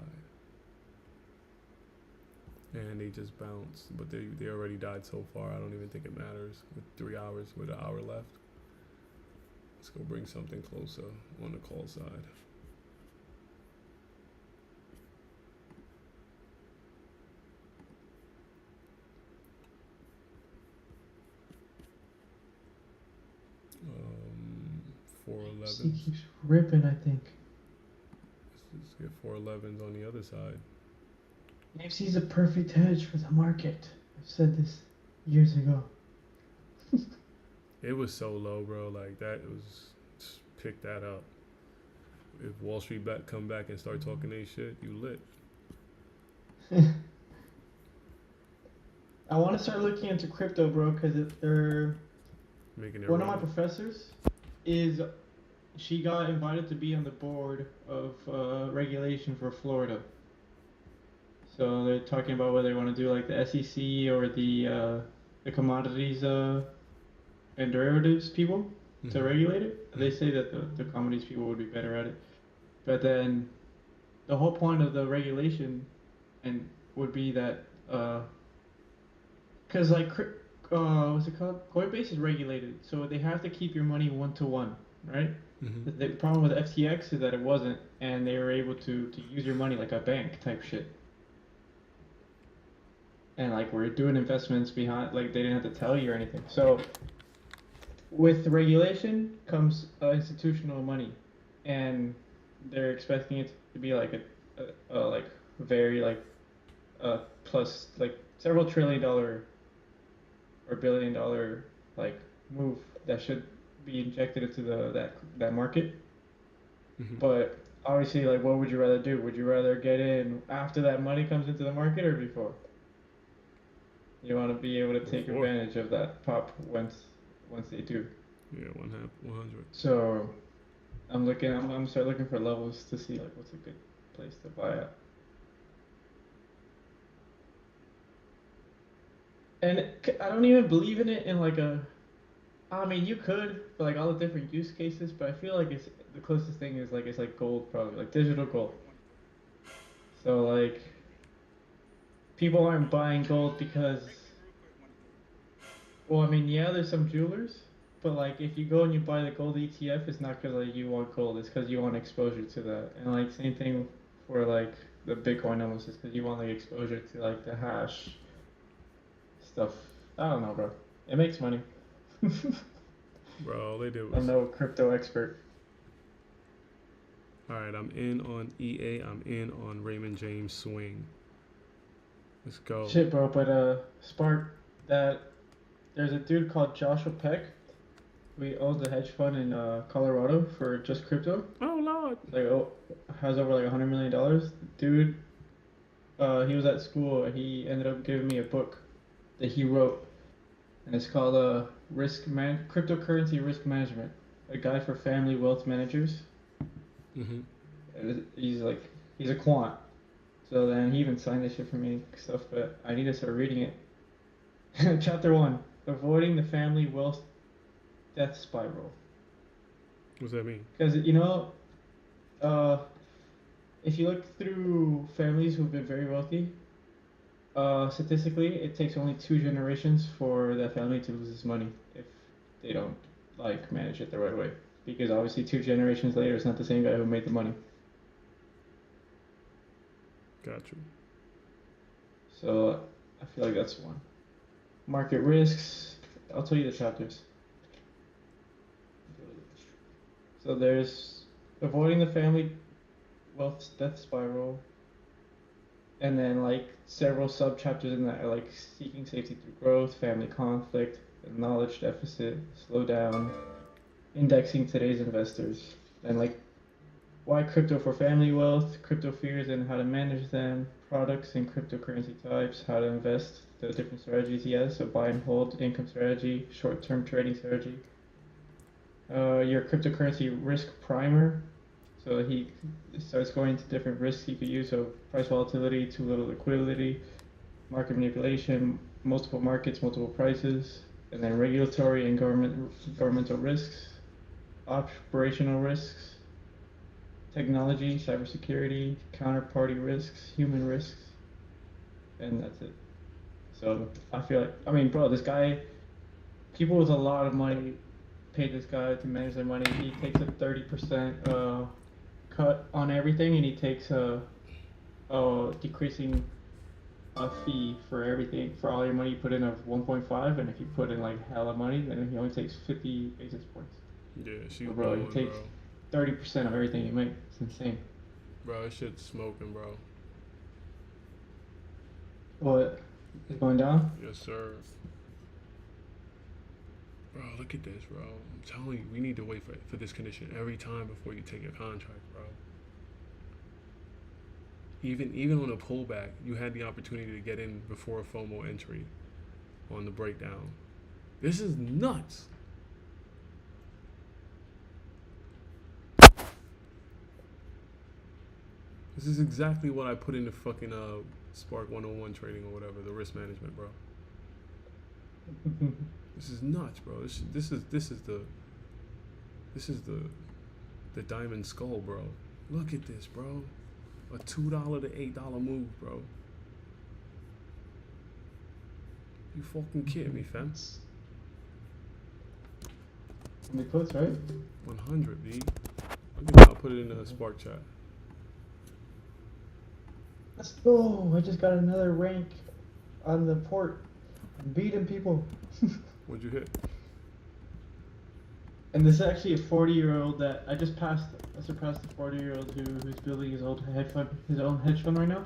And they just bounced, but they already died so far. I don't even think it matters with 3 hours, with an hour left. Let's go bring something closer on the call side. He 411. keeps ripping, I think. Let's get 411s on the other side. AFC's a perfect hedge for the market. I've said this years ago. It was so low, bro. Like that was just pick that up. If Wall Street come back and start talking they shit, you lit. I want to start looking into crypto, bro, because they're Making it one of my run. professors she got invited to be on the board of regulation for Florida. So they're talking about whether they want to do like the SEC or the commodities and derivatives people to regulate it. They say that the commodities people would be better at it. But then the whole point of the regulation and would be that because like what's it called? Coinbase is regulated, so they have to keep your money 1-to-1. right? Mhm. The problem with FTX is that it wasn't, and they were able to use your money like a bank type shit. And like we're doing investments behind, like they didn't have to tell you or anything. So with regulation comes institutional money, and they're expecting it to be like a like very like plus like several $1 trillion or $1 billion like move that should be injected into that market. Mhm. But obviously, like, what would you rather do? Would you rather get in after that money comes into the market or before? You want to be able to take Before. advantage of that pop once they do. Yeah, 100. So I'm gonna start looking for levels to see like what's a good place to buy at. And I don't even believe in it in like a. I mean, you could for like all the different use cases, but I feel like it's the closest thing is like it's like gold, probably like digital gold. So like people aren't buying gold because, well, I mean, yeah, there's some jewelers, but like if you go and you buy the gold ETF, it's not because like you want gold, it's because you want exposure to that. And like same thing for like the Bitcoin almost, it's because you want like exposure to like the hash stuff. I don't know, bro. It makes money. Bro, all they did I'm was. no crypto expert. All right, I'm in on EA. I'm in on Raymond James swing. Let's go. Shit, bro, but Spark, that there's a dude called Joshua Peck. We owns a hedge fund in Colorado for just crypto. Oh Lord. Like, has over like $100 million. Dude, he was at school and he ended up giving me a book that he wrote, and it's called Cryptocurrency Risk Management, a guide for family wealth managers. Mhm. And he's a quant, so then he even signed this shit for me and stuff. But I need to start reading it. Chapter 1: Avoiding the family wealth death spiral. What's that mean? Because if you look through families who've been very wealthy, statistically, it takes only 2 generations for that family to lose its money if they don't like manage it the right way. Because obviously, 2 generations later, it's not the same guy who made the money. Got you. So I feel like that's one. Market risks. I'll tell you the chapters. So there's avoiding the family wealth death spiral, and then like several sub chapters in that are like seeking safety through growth, family conflict, knowledge deficit, slow down, indexing today's investors, and like why crypto for family wealth, crypto fears and how to manage them, products and cryptocurrency types, how to invest, the different strategies he has, so buy and hold, income strategy, short-term trading strategy. Your cryptocurrency risk primer, so he starts going into different risks you could use, so price volatility, too little liquidity, market manipulation, multiple markets, multiple prices, and then regulatory and governmental risks, operational risks, technology, cybersecurity, counterparty risks, human risks, and that's it. So I feel like, I mean, bro, this guy, people with a lot of money paid this guy to manage their money. He takes a 30% cut on everything, and he takes a decreasing fee for everything, for all your money you put in of 1.5, and if you put in like hella money, then he only takes 50 basis points. Yeah, she's So, bro, he blowing, takes 30% of everything you make. It's insane. Bro, this shit's smoking, bro. What is going down? Yes, sir. Bro, look at this, bro. I'm telling you, we need to wait for this condition every time before you take your contract, bro. Even on a pullback, you had the opportunity to get in before a FOMO entry on the breakdown. This is nuts. This is exactly what I put into fucking Spark 101 trading or whatever, the risk management, bro. This is nuts, bro. This is the diamond skull, bro. Look at this, bro. A $2 to $8 move, bro. You fucking kidding me, fam? In the puts, right? 100, V. I'll put it in the Spark chat. Let's go. I just got another rank on the port. I'm beating people. What'd you hit? And this is actually a 40-year-old that I just passed. I surpassed the 40-year-old who's building his own hedge fund right now.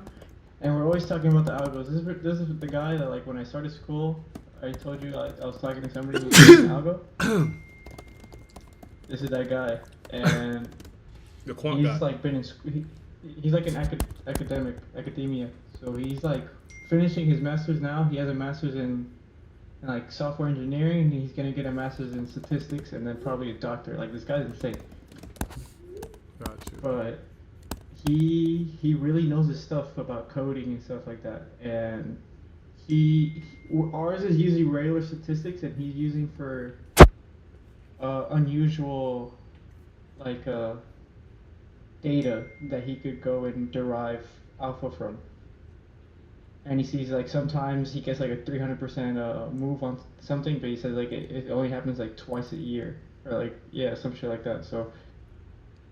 And we're always talking about the algos. This is the guy that, like, when I started school, I told you I was talking to somebody who was doing an algo. This is that guy, and The quant he's guy. like been in he's like an academia. So he's like finishing his master's now. He has a master's in like software engineering, and he's gonna get a master's in statistics, and then probably a doctor. Like, this guy's insane. Got you. But he really knows his stuff about coding and stuff like that. And ours is using regular statistics, and he's using for unusual like data that he could go and derive alpha from. And he sees, like, sometimes he gets like a 300% move on something, but he says like it only happens like twice a year, or like, yeah, some shit like that. So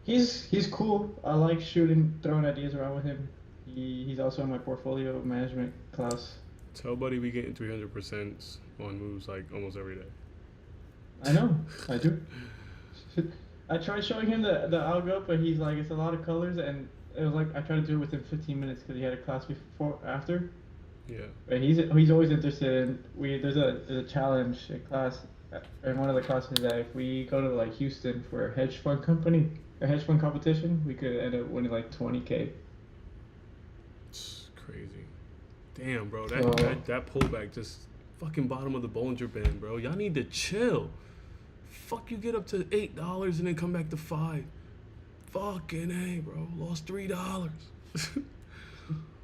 he's cool. I like throwing ideas around with him. He's also in my portfolio management class. Tell buddy we getting 300% on moves like almost every day. I know, I do. I tried showing him the algo, but he's like, it's a lot of colors, and it was like I tried to do it within 15 minutes because he had a class after. Yeah. But he's always interested in there's a challenge in class, in one of the classes, that if we go to like Houston for a hedge fund competition, we could end up winning like 20K. It's crazy. Damn, bro. So- That pullback just fucking bottom of the Bollinger Band, bro. Y'all need to chill. Fuck, you get up to $8 and then come back to $5. Fucking A, bro. Lost $3.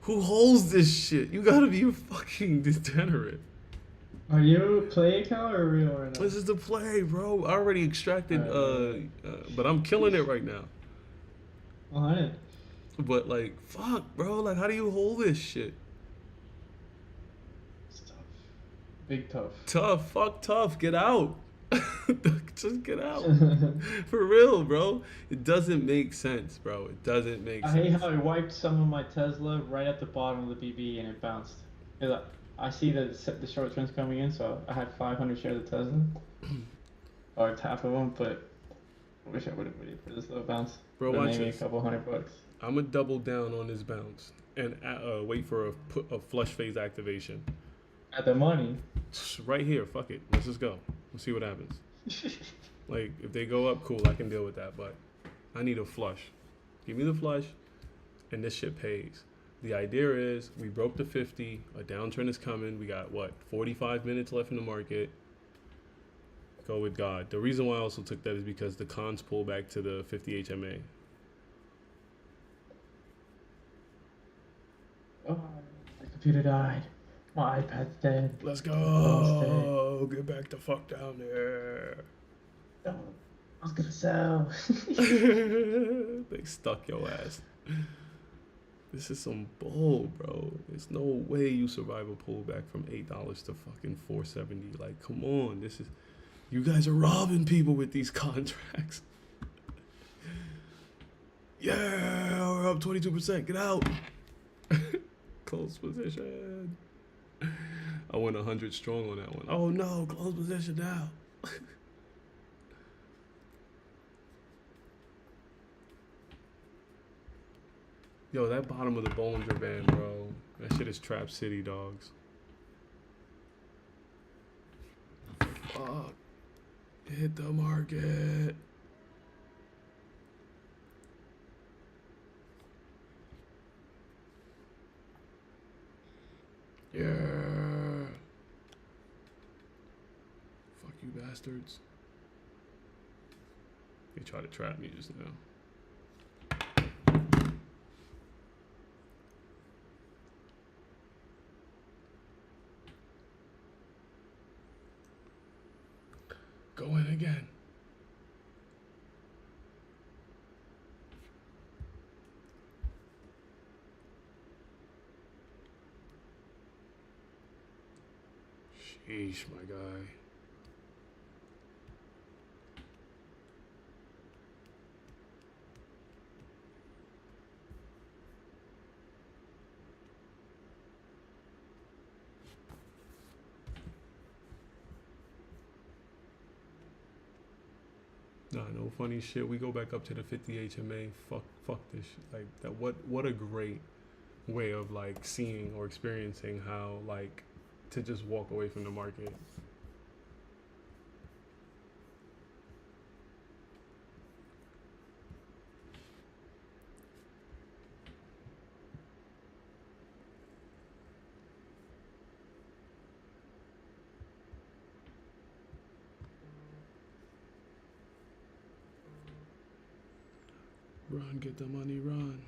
Who holds this shit? You gotta be a fucking degenerate. Are you play account or real right now? This is the play, bro. I already extracted, but I'm killing it right now. 100. But like, fuck, bro. Like, how do you hold this shit? It's tough. Big tough. Tough, fuck tough. Get out. Just get out. For real, bro. It doesn't make sense, bro. It doesn't make I sense. hate how I wiped some of my Tesla right at the bottom of the BB and it bounced. 'Cause I see the short trends coming in, so I had 500 shares of Tesla, or it's half of them, but I wish I would have waited for this little bounce. Bro, But watch maybe this. a couple $100. I'm gonna double down on this bounce and wait for a flush phase activation. At the money. Right here, fuck it. Let's just go. Let's see what happens. Like, if they go up, cool, I can deal with that, but I need a flush. Give me the flush, and this shit pays. The idea is we broke the 50, a downtrend is coming. We got, 45 minutes left in the market. Go with God. The reason why I also took that is because the cons pull back to the 50 HMA. Oh, my computer died. My iPad's dead. Let's Lost go. Get back the fuck down there. Oh, I was gonna sell. They stuck your ass. This is some bull, bro. There's no way you survive a pullback from $8 to fucking $4.70. Like, come on. You guys are robbing people with these contracts. Yeah, we're up 22%. Get out. Close position. I went 100 strong on that one. Oh no, close position now. Yo, that bottom of the Bollinger Band, bro. That shit is Trap City, dogs. Fuck. Hit the market. Yeah. Fuck you bastards. They tried to trap me just now. Go in again. Sheesh, my guy. Nah, no funny shit. We go back up to the 50 HMA. Fuck this shit. Like that. What a great way of like seeing or experiencing how like to just walk away from the market. Run, get the money, run.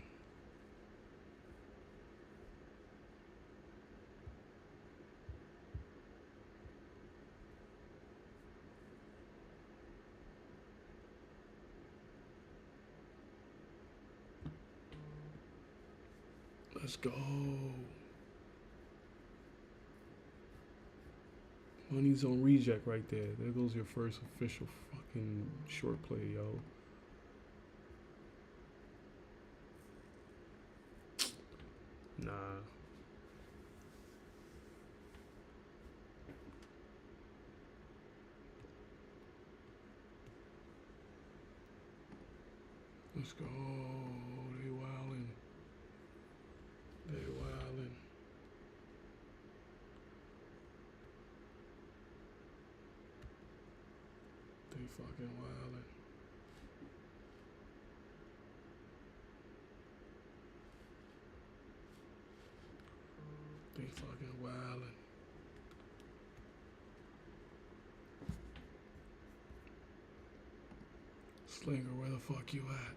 Let's go. Money Zone reject right there. There goes your first official fucking short play, yo. Nah. Let's go. They wildin'. They wildin'. They fucking wildin'. They fucking wildin'. Slinger, where the fuck you at?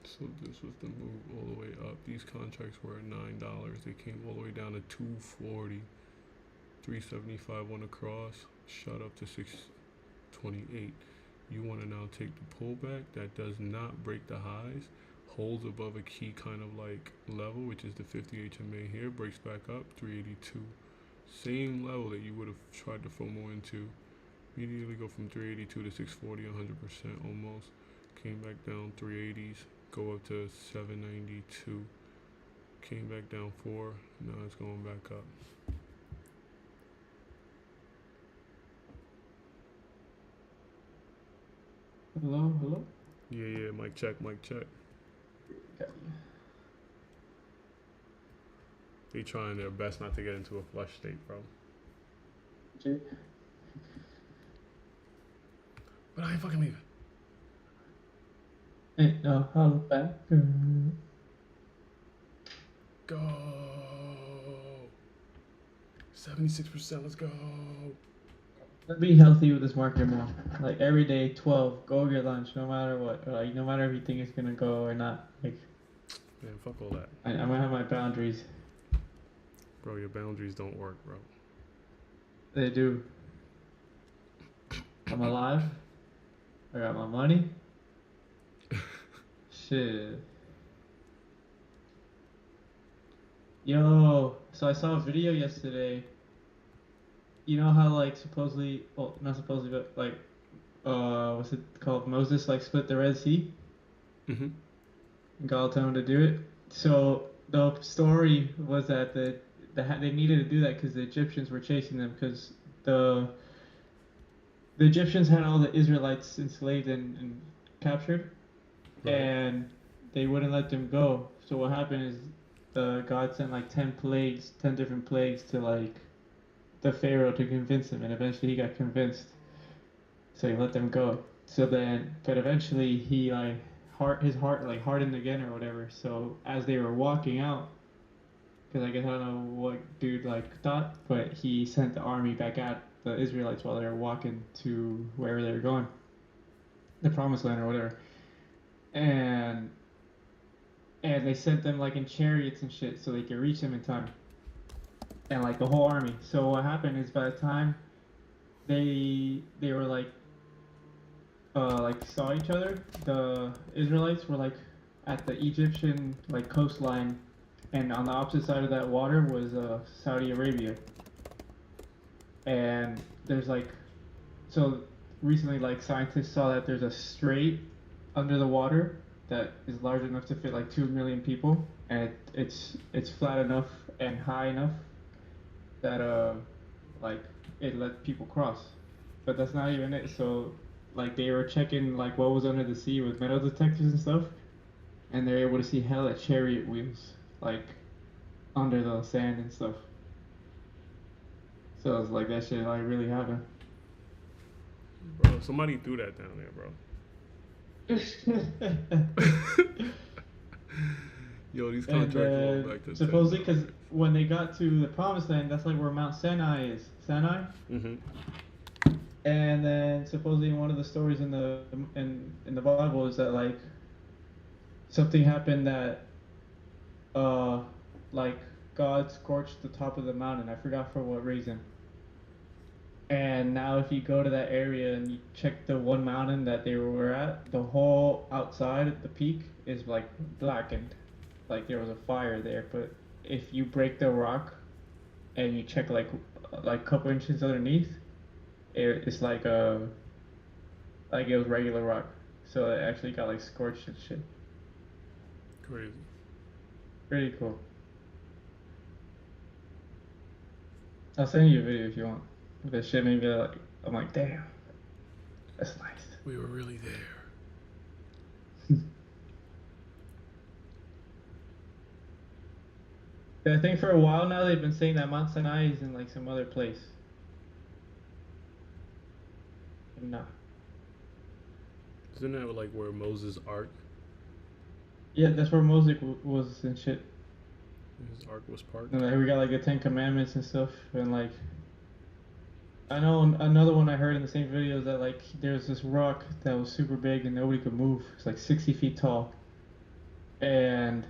So this was the move all the way up. These contracts were at $9. They came all the way down to 240. 375 went across, shot up to 628. You want to now take the pullback that does not break the highs, holds above a key kind of like level, which is the 50 HMA here, breaks back up 382. Same level that you would have tried to FOMO into. Immediately go from 382 to 640, 100% almost. Came back down 380s. Go up to 792. Came back down 4. Now it's going back up. Hello? Yeah, mic check. Okay. They trying their best not to get into a flush state, bro. Jay? But I ain't fucking leaving. Ain't no holler back. Go. 76%, let's go. Be healthy with this market more. Like every day, 12. Go get lunch, no matter what. Like no matter if you think it's gonna go or not. Like, Man, fuck all that. I'm gonna have my boundaries. Bro, your boundaries don't work, bro. They do. I'm alive. I got my money. Shit. Yo, so I saw a video yesterday. You know how like supposedly, well, not supposedly, but like, what's it called? Moses like split the Red Sea. Mm-hmm. God told him to do it. So the story was that they needed to do that because the Egyptians were chasing them because the Egyptians had all the Israelites enslaved and captured, Right. and they wouldn't let them go. So what happened is God sent like 10 different plagues to like the Pharaoh to convince him, and eventually he got convinced. So he let them go. So then, but eventually he like his heart like hardened again or whatever. So as they were walking out, because I guess I don't know what dude like thought, but he sent the army back at the Israelites while they were walking to wherever they were going, the Promised Land or whatever, and they sent them like in chariots and shit so they could reach them in time, and like the whole army. So what happened is by the time they were like saw each other, the Israelites were like at the Egyptian like coastline, and on the opposite side of that water was Saudi Arabia. And there's like, so recently like scientists saw that there's a strait under the water that is large enough to fit like 2 million people, and it's flat enough and high enough that like it let people cross. But that's not even it. So like they were checking like what was under the sea with metal detectors and stuff, and they're able to see hella chariot wheels like under the sand and stuff. So it's like that shit like really happened. Bro, somebody threw that down there, bro. Yo, these And contracts roll back to supposedly, because when they got to the promised land, that's like where Mount Sinai is. Sinai. Mm-hmm. And then supposedly one of the stories in the Bible is that like something happened that like God scorched the top of the mountain. I forgot for what reason. And now if you go to that area and you check the one mountain that they were at, the whole outside at the peak is like blackened. Like there was a fire there. But if you break the rock and you check like a couple inches underneath, it's like it was regular rock. So it actually got like scorched and shit. Crazy. Pretty cool. I'll send you a video if you want. That shit made me like, I'm like, damn, that's nice. We were really there. I think for a while now they've been saying that Mount Sinai is in like some other place. No. Isn't that like where Moses' ark? Yeah, that's where Moses was and shit. His ark was parked. And like we got like the 10 Commandments and stuff, and like I know another one I heard in the same video is that like there's this rock that was super big and nobody could move. It's like 60 feet tall, and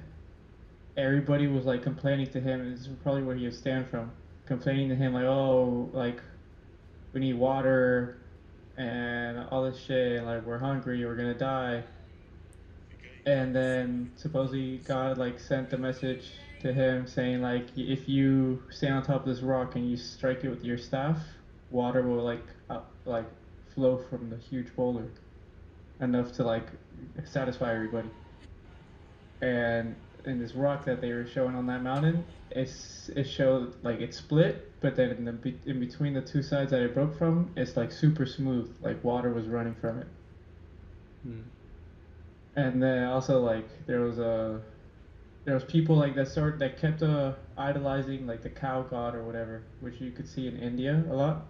everybody was like complaining to him. And this is probably where he would stand from, complaining to him like, oh, like we need water and all this shit, and like we're hungry, we're gonna die. And then supposedly God like sent a message to him saying like if you stand on top of this rock and you strike it with your staff, water will like flow from the huge boulder enough to like satisfy everybody. And in this rock that they were showing on that mountain, it showed like it split, but then in between the two sides that it broke from, it's like super smooth, like water was running from it. And then also like there was people like that kept idolizing like the cow god or whatever, which you could see in India a lot.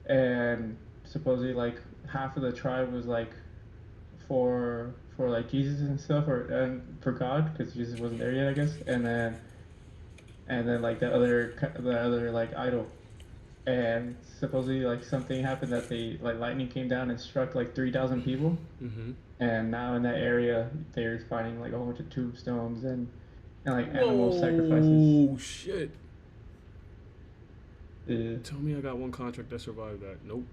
And supposedly like half of the tribe was like for like Jesus and stuff, and for God, because Jesus wasn't there yet, I guess. And then like the other like idol. And supposedly like something happened that like lightning came down and struck like 3,000 people. Mm-hmm. And now in that area they're finding like a whole bunch of tombstones and like animal sacrifices. Oh shit. Yeah. Tell me I got one contract that survived that. Nope.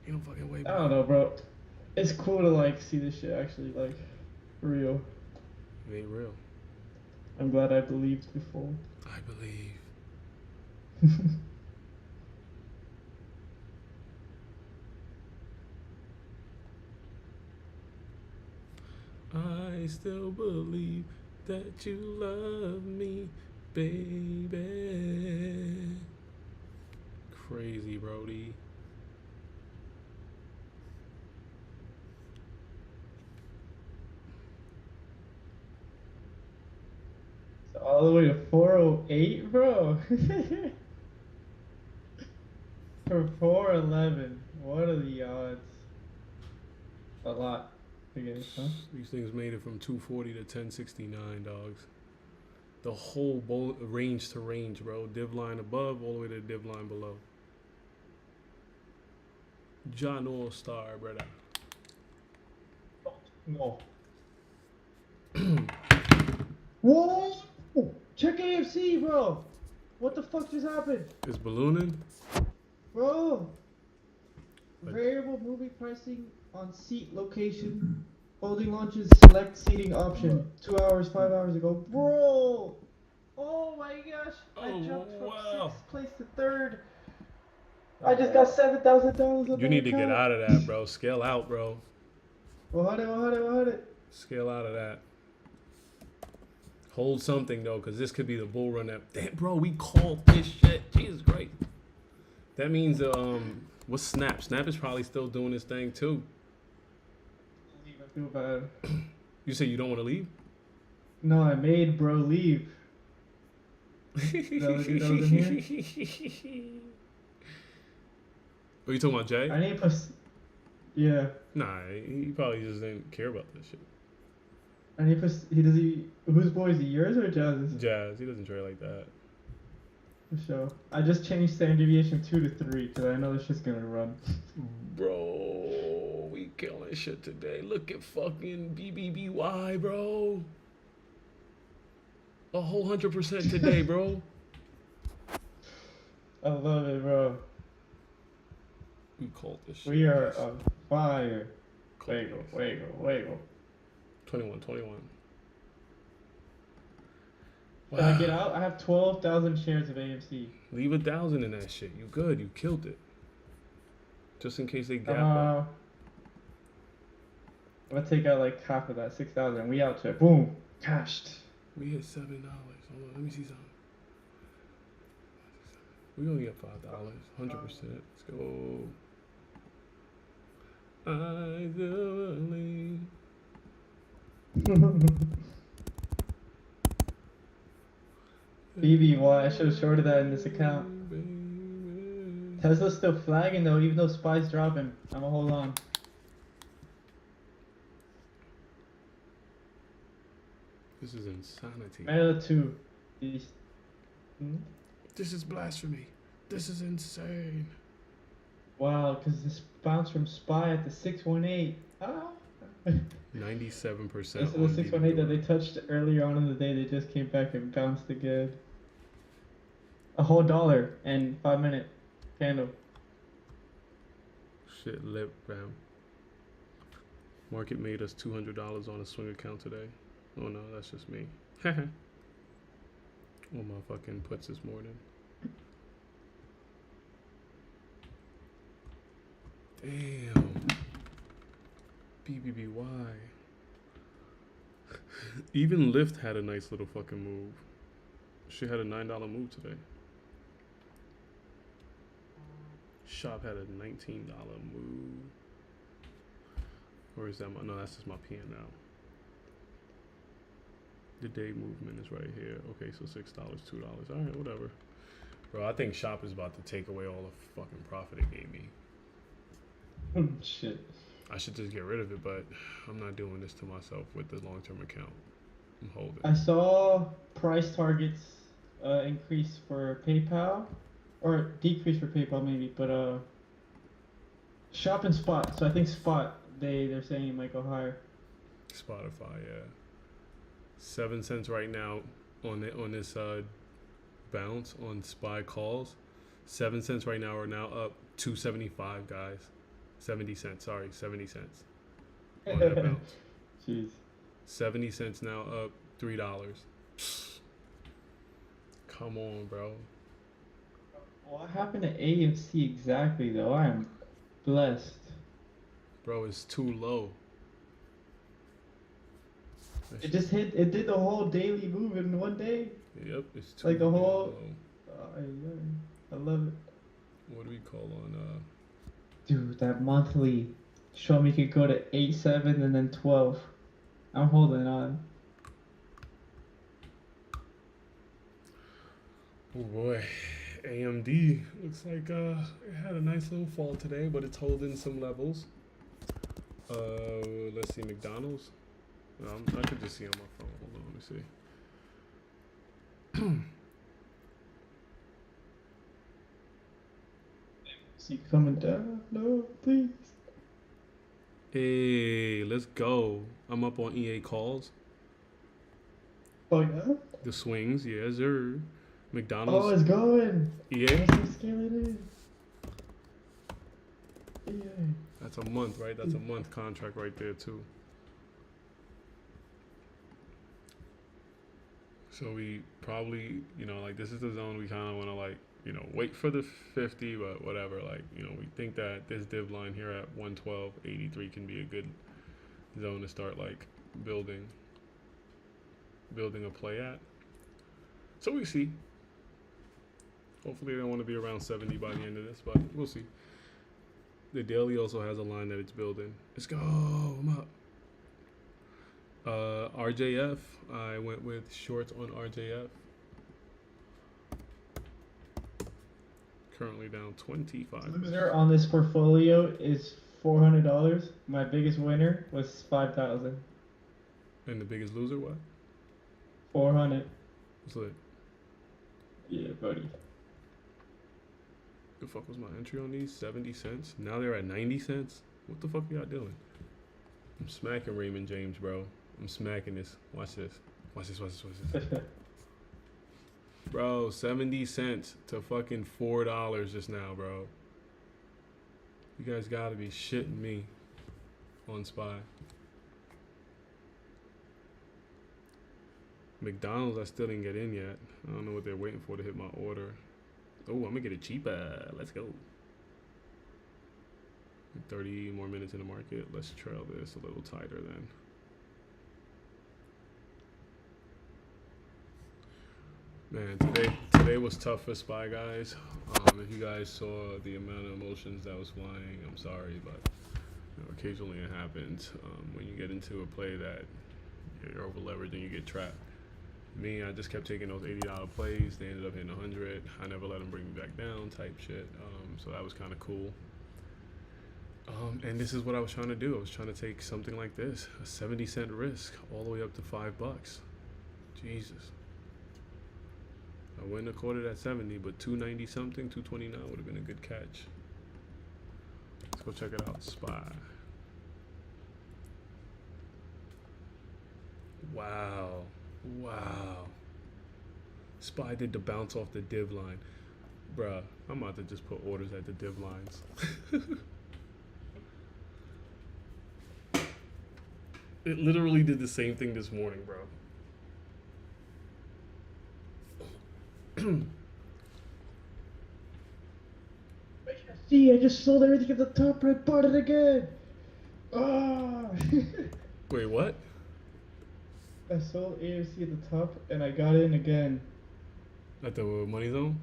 Ain't no fucking way, I bro. don't know, bro. It's cool to like see this shit actually like for real. It ain't real. I'm glad I believed before. I believe. I still believe that you love me, baby. Crazy, Brody. So all the way to 408, bro. For 411, what are the odds? A lot. I guess, huh? These things made it from 240 to 1069, dogs. The whole range to range, bro. Div line above, all the way to div line below. John All Star, brother. No. Whoa! Check AFC, bro. What the fuck just happened, It's ballooning. bro? Like- Variable moving pricing on seat location Holding launches select seating option. 2 hours, 5 hours ago. Bro! Oh my gosh! I Oh, jumped from wow. 6th place to 3rd. I just got $7,000. You need to get out of that, bro. Scale out, bro. What it? Scale out of that. Hold something though, because this could be the bull run that. Damn, bro, we called this shit. Jesus Christ. That means what's Snap? Snap is probably still doing this thing too. I feel bad. You say you don't want to leave? No, I made bro leave. That was in here? Are you talking about Jay? I need to put. Yeah. Nah, he probably just didn't care about this shit. I need to put. Whose boy is he? Yours or Jazz's? Jazz, he doesn't trade like that. For sure. I just changed standard deviation 2 to 3 because I know this shit's gonna run. Bro, we killing shit today. Look at fucking BBBY, bro. A whole 100% today, bro. I love it, bro. We called this shit. We are on fire. Called Wiggle. 21. Can I get out? I have 12,000 shares of AMC. Leave 1,000 in that shit. You good. You killed it. Just in case they gap up. I'm gonna take out like half of that, 6,000. We out to it. Boom. Cashed. We hit $7. Hold on, let me see something. We only got $5. 100%. Let's go. I believe. BBY, I should have shorted that in this account. Tesla's still flagging though, even though SPY's dropping. I'm gonna hold on. This is insanity. Meta 2. This is blasphemy. This is insane. Wow, because this bounced from SPY at the 618. 97%. This is the 618 that they touched earlier on in the day. They just came back and bounced again. A whole $1 and 5-minute candle. Shit lit, fam. Market made us $200 on a swing account today. Oh no, that's just me. On my fucking puts this morning. Damn. BBBY. Even Lyft had a nice little fucking move. She had a $9 move today. Shop had a $19 move. Or is that my, no, that's just my P&L. The day movement is right here. Okay, so $6, $2. All right, whatever. Bro, I think Shop is about to take away all the fucking profit it gave me. Shit. I should just get rid of it, but I'm not doing this to myself with the long-term account. I'm holding. I saw price targets increase for PayPal, or decrease for PayPal maybe, but Shop and Spot. So I think Spot they're saying it might go higher. Spotify, yeah. 7 cents right now on this bounce on SPY calls. 7 cents right now are now up 2.75, guys. 70 cents, sorry, 70 cents on that bounce. Jeez. 70 cents now up $3. Come on, bro. What happened to AMC exactly though? I am blessed. Bro, it's too low. That It just hit. It did the whole daily move in one day. Yep, it's too Like the damn whole- low. I love it. What do we call on Dude, that monthly showed me could go to 8, 7, and then 12. I'm holding on. oh boy, AMD looks like it had a nice little fall today, but it's holding some levels. Let's see, McDonald's. I could just see on my phone. Hold on, let me see. See coming down. No, please. Hey, let's go. I'm up on EA calls. Oh yeah. The swings, yeah, sir. Oh, McDonald's, it's going. EA. Let's see scale it in. Yeah. That's a month, right? That's a month contract right there too. So we probably, like this is the zone we kind of want to wait for the 50, but whatever. We think that this div line here at 112.83 can be a good zone to start building a play at. So we see. Hopefully they don't want to be around 70 by the end of this, but we'll see. The daily also has a line that it's building. Let's go. I'm up. RJF. I went with shorts on RJF. Currently down 25. Loser on this portfolio is $400. My biggest winner was 5,000. And the biggest loser, what? 400. What's lit? Yeah, buddy. The fuck was my entry on these? 70 cents? Now they're at 90 cents? What the fuck are y'all doing? I'm smacking Raymond James, bro. I'm smacking this. Watch this. Watch this, watch this, watch this. Bro, 70 cents to fucking $4 just now, bro. You guys gotta be shitting me on SPY. McDonald's, I still didn't get in yet. I don't know what they're waiting for to hit my order. Oh, I'm gonna get it cheaper. Let's go. 30 more minutes in the market. Let's trail this a little tighter then. Man, today was tough for SPY, guys. If you guys saw the amount of emotions that was flying, I'm sorry, but occasionally it happens. When you get into a play that you're over leveraged and you get trapped. Me, I just kept taking those $80 plays. They ended up hitting 100. I never let them bring me back down, type shit. So that was kind of cool. And this is what I was trying to do. I was trying to take something like this, a 70-cent risk, all the way up to $5. Jesus. I wouldn't have caught it at 70, but 290 something, 229 would have been a good catch. Let's go check it out. SPY. Wow. Wow. SPY did the bounce off the div line. Bruh, I'm about to just put orders at the div lines. It literally did the same thing this morning, bro. See, I just sold everything at the top and I bought it again. Ah! Wait, what? I sold AFC at the top and I got in again. At the money zone?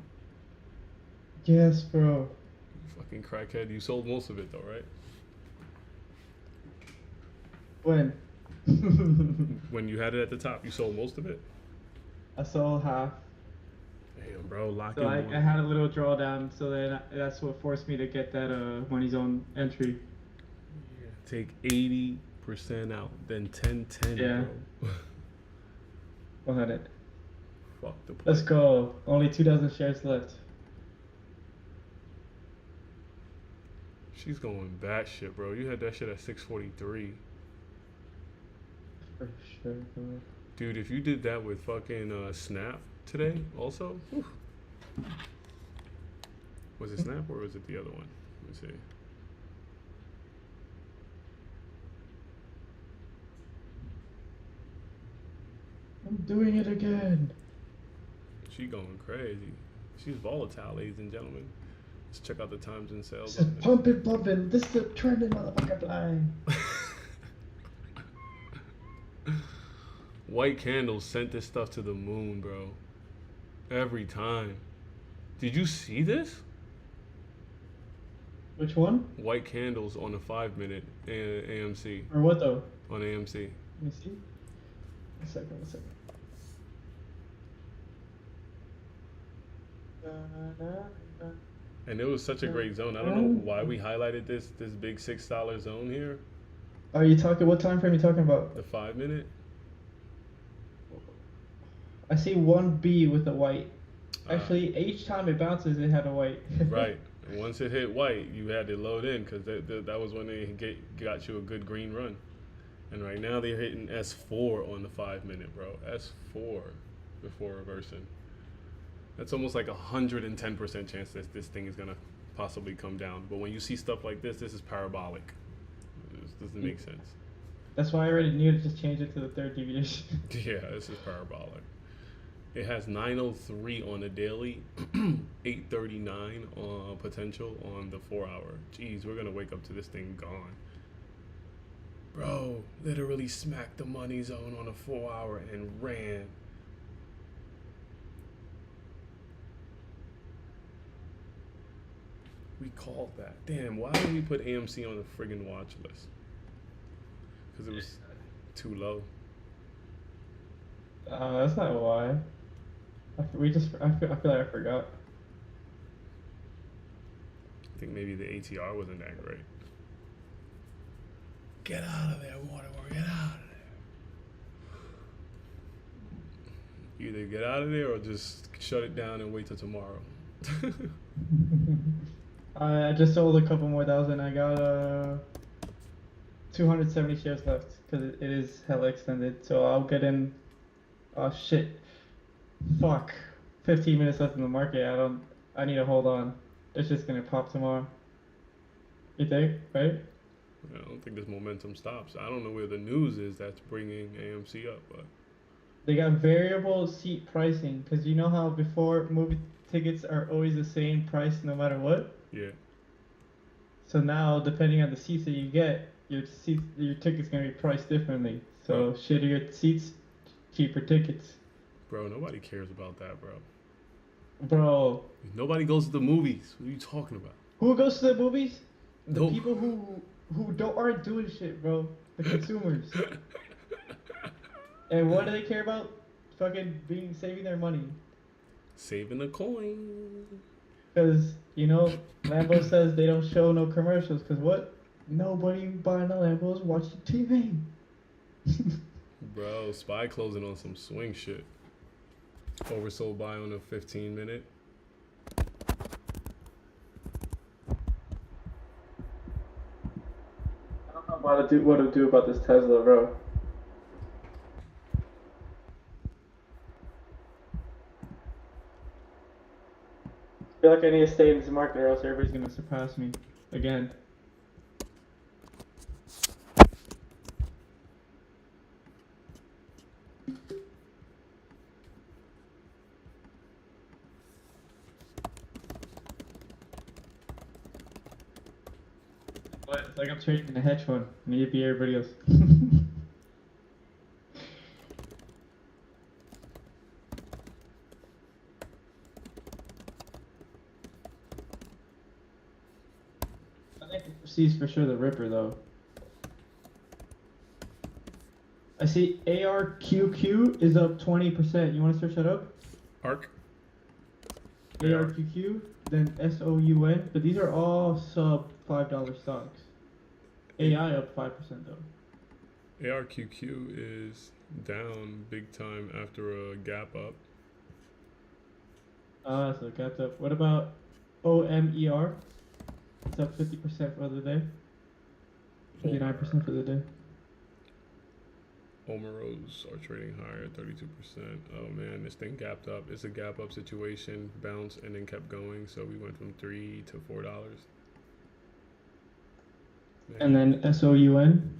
Yes, bro. Fucking crackhead. You sold most of it though, right? When? When you had it at the top, you sold most of it? I sold half. Damn, bro, lock So in I one. had a little drawdown, so then that's what forced me to get that money zone entry. Take 80% out, then 10-10, Yeah. bro. 100. Fuck the play. Let's go. Only 2,000 shares left. She's going batshit, bro. You had that shit at 643. For sure, bro. Dude, if you did that with fucking Snap today also, whew. Was it Snap or was it the other one? Let me see. I'm doing it again. She going crazy. She's volatile, ladies and gentlemen. Let's check out the times and sales. It's pumping. This is a trending motherfucker line. White candles sent this stuff to the moon, bro. Every time. Did you see this? Which one? White candles on the 5-minute AMC. Or what though? On AMC. Let me see. One second. And it was such a great zone. I don't know why we highlighted this big $6 zone here. Are you talking? What time frame are you talking about? The 5-minute. I see one B with a white. Actually, each time it bounces, it had a white. Right. And once it hit white, you had to load in because that was when they got you a good green run. And right now they're hitting S4 on the 5-minute, bro. S4 before reversing. That's almost like 110% chance that this thing is gonna possibly come down. But when you see stuff like this is parabolic. This doesn't make sense. That's why I already knew to just change it to the third deviation. Yeah, this is parabolic. It has 903 on the daily, 839 on potential on the 4 hour. Jeez, we're gonna wake up to this thing gone. Bro, literally smacked the money zone on a 4 hour and ran. We called that. Damn, why did we put AMC on the friggin' watch list? Because it was too low. That's not why. I feel like I forgot. I think maybe the ATR wasn't that great. Get out of there, Waterworld. Get out of there. Either get out of there or just shut it down and wait till tomorrow. I just sold a couple more thousand. I got 270 shares left because it is hella extended. So I'll get in. Oh shit! Fuck. 15 minutes left in the market. I need to hold on. It's just gonna pop tomorrow. You think? Right? I don't think this momentum stops. I don't know where the news is that's bringing AMC up, but They got variable seat pricing because you know how before movie tickets are always the same price no matter what. yeah. So now, depending on the seats that you get, your ticket's gonna be priced differently. So shittier seats, cheaper tickets. Bro, nobody cares about that, bro. Bro, Nobody goes to the movies. What are you talking about? who goes to the movies? The No. people who aren't doing shit, bro. The consumers. And what do they care about? Fucking saving their money. Saving the coin. Because, you know, Lambo says they don't show no commercials. Because what? Nobody buying a Lambo is watching TV. Bro, Spy closing on some swing shit. Oversold buy on a 15-minute. I don't know what to do about this Tesla, bro. I feel like I need to stay in this market or else everybody's gonna surpass me again. What? It's like I'm trading in a hedge fund. I need to be everybody else. I think C's for sure the Ripper though. I see ARQQ is up 20%. You want to search that up? Arc. ARQQ, then SOUN, but these are all sub $5 stocks. AI up 5% though. ARQQ is down big time after a gap up. So it got up. What about OMER? It's up 50% for the day. 59% for the day. Omeros are trading higher, 32%. Oh man, this thing gapped up. It's a gap up situation, bounced and then kept going. So we went from $3 to $4. Man. And then SOUN,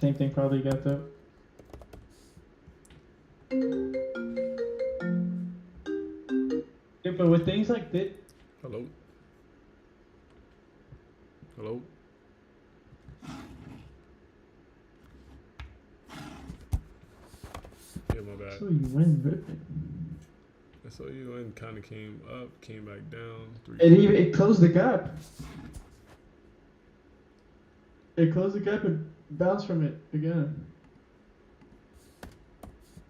same thing, probably got up. Yeah, but with things like this, Hello? Hello? Yeah, my bad. SOUN ripping. SOUN kind of came up, came back down. It closed the gap. It closed the gap and bounced from it again.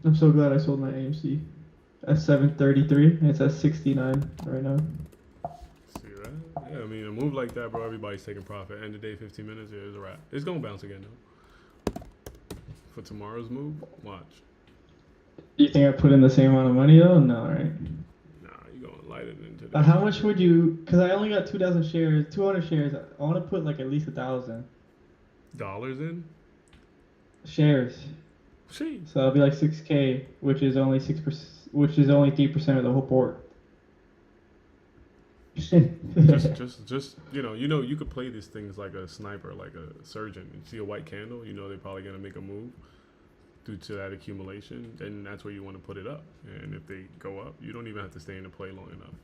I'm so glad I sold my AMC at 733. And it's at 69 right now. See that? Yeah, I mean, a move like that, bro, everybody's taking profit. End of day, 15 minutes, yeah, it's a wrap. It's going to bounce again, though. For tomorrow's move, watch. Do you think I put in the same amount of money though? No, right? Nah, you going to light it into this. How much would you? Because I only got 2,000 shares, 200 shares. I want to put like at least 1,000 dollars in? shares. See. So that'll be like 6K, which is only 6%, which is only 3% of the whole board. just you know, you could play these things like a sniper, like a surgeon. You see a white candle, you know they're probably gonna make a move. due to that accumulation, then that's where you want to put it up. And if they go up, you don't even have to stay in the play long enough.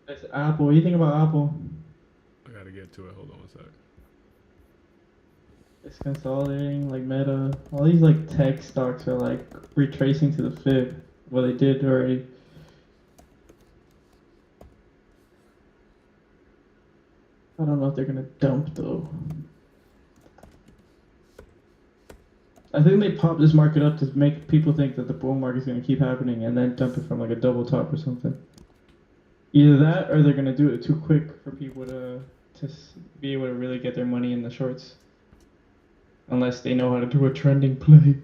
It's Apple. What do you think about Apple? I gotta get to it. Hold on a sec. It's consolidating, like Meta. All these like tech stocks are like retracing to the fib. What they did already. I don't know if they're gonna dump though. I think they popped this market up to make people think that the bull market's gonna keep happening and then dump it from like a double top or something. Either that or they're gonna do it too quick for people to be able to really get their money in the shorts. Unless they know how to do a trending play.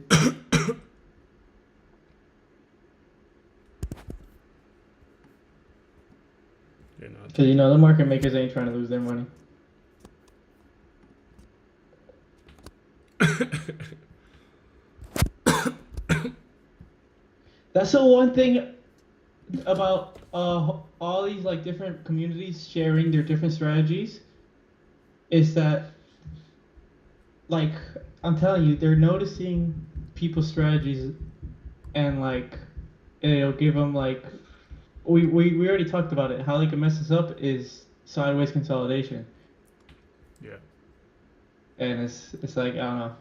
You're not. Cause you know the market makers ain't trying to lose their money. That's the one thing about all these like different communities sharing their different strategies is that like I'm telling you, they're noticing people's strategies and like it'll give them like we already talked about it. How they can mess this up is sideways consolidation. Yeah. And it's like I don't know,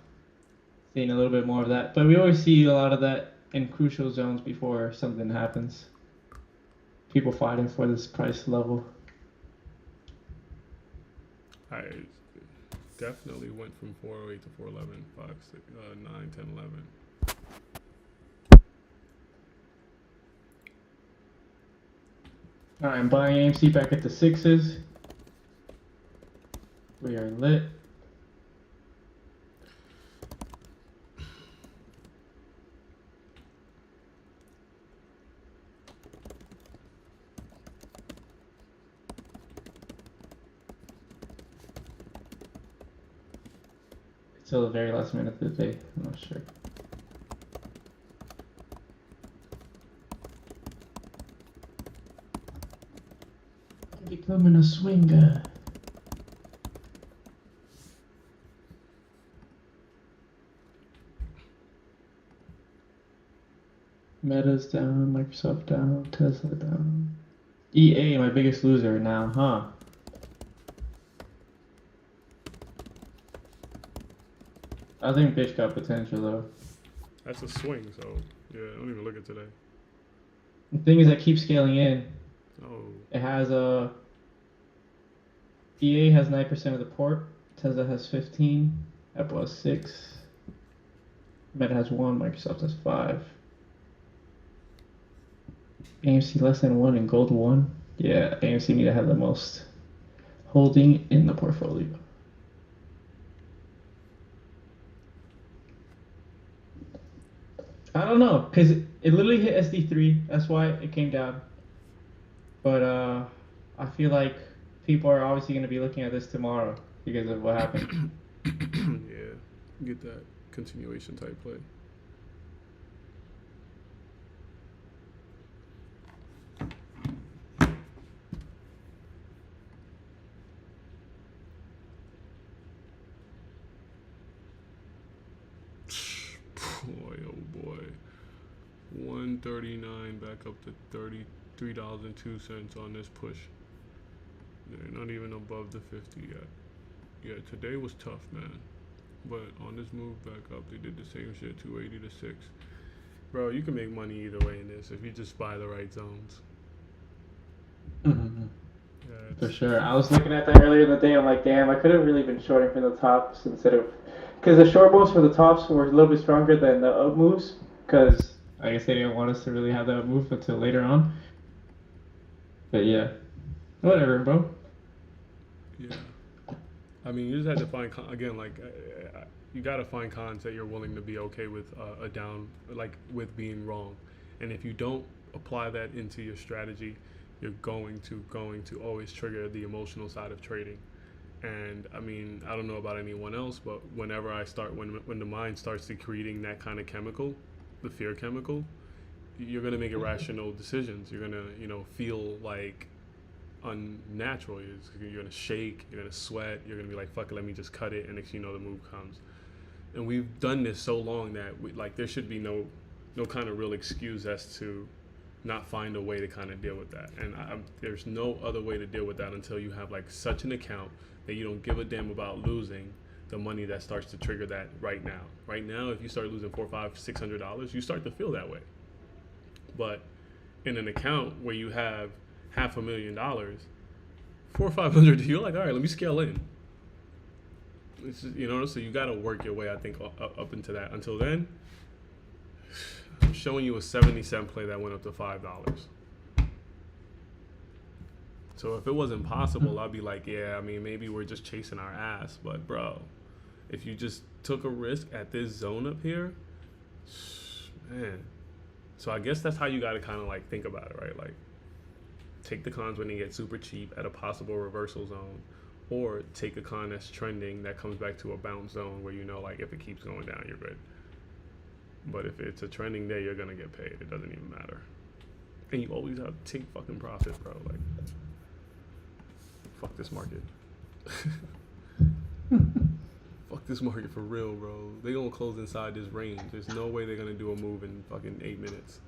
seeing a little bit more of that. But we always see a lot of that in crucial zones before something happens. People fighting for this price level. I definitely went from 408 to 411, 5, 6, 9, 10, 11. Alright, I'm buying AMC back at the 6s. We are lit. It's still the very last minute of the day, I'm not sure. Becoming a swinger. Meta's down, Microsoft down, Tesla down. EA, my biggest loser now, huh? I think bitch got potential though. That's a swing, so yeah, don't even look at today. The thing is, I keep scaling in. Oh, It has a EA has 9% of the port. Tesla has 15. Apple has 6. Meta has 1. Microsoft has 5. AMC less than 1 and gold 1. Yeah, AMC need to have the most holding in the portfolio. I don't know, cause it literally hit SD3. That's why it came down. But I feel like people are obviously going to be looking at this tomorrow because of what happened. yeah, get that continuation type play. Boy, oh boy. 139 back up to $33.02 on this push. They're not even above the 50 yet. Yeah, today was tough, man. But on this move back up, they did the same shit, 280 to 6. Bro, you can make money either way in this if you just buy the right zones. Mm-hmm. Yeah, For sure. I was looking at that earlier in the day. I'm like, damn, I could have really been shorting from the tops instead of... Because the short moves for the tops were a little bit stronger than the up moves. Because I guess they didn't want us to really have that move until later on. But yeah. Whatever, bro. Yeah. I mean, you just had to find, again, like, you got to find cons that you're willing to be okay with a down, like, with being wrong. And if you don't apply that into your strategy, you're going to always trigger the emotional side of trading. And I mean, I don't know about anyone else, but whenever I start, when the mind starts secreting that kind of chemical, the fear chemical, you're going to make irrational decisions. You're going to, feel like unnatural. You're gonna shake, you're gonna sweat, you're gonna be like, fuck it, let me just cut it, and next thing you know the move comes. And we've done this so long that there should be no kind of real excuse as to not find a way to kind of deal with that. And there's no other way to deal with that until you have like such an account that you don't give a damn about losing the money that starts to trigger that right now. Right now, if you start losing $400, $500, $600, you start to feel that way. But in an account where you have $500,000, $400 or $500, you're like, all right, let me scale in. It's just, so you got to work your way, I think, up into that. Until then, I'm showing you a 70-cent play that went up to $5. So if it wasn't possible, I'd be like, yeah, I mean, maybe we're just chasing our ass. But, bro, if you just took a risk at this zone up here, man. So I guess that's how you got to kind of like think about it, right? Like, take the cons when they get super cheap at a possible reversal zone, or take a con that's trending that comes back to a bounce zone where like if it keeps going down, you're good. But if it's a trending day, you're gonna get paid. It doesn't even matter. And you always have to take fucking profit, bro. Like, fuck this market. Fuck this market for real, bro. They gonna close inside this range. There's no way they're gonna do a move in fucking 8 minutes.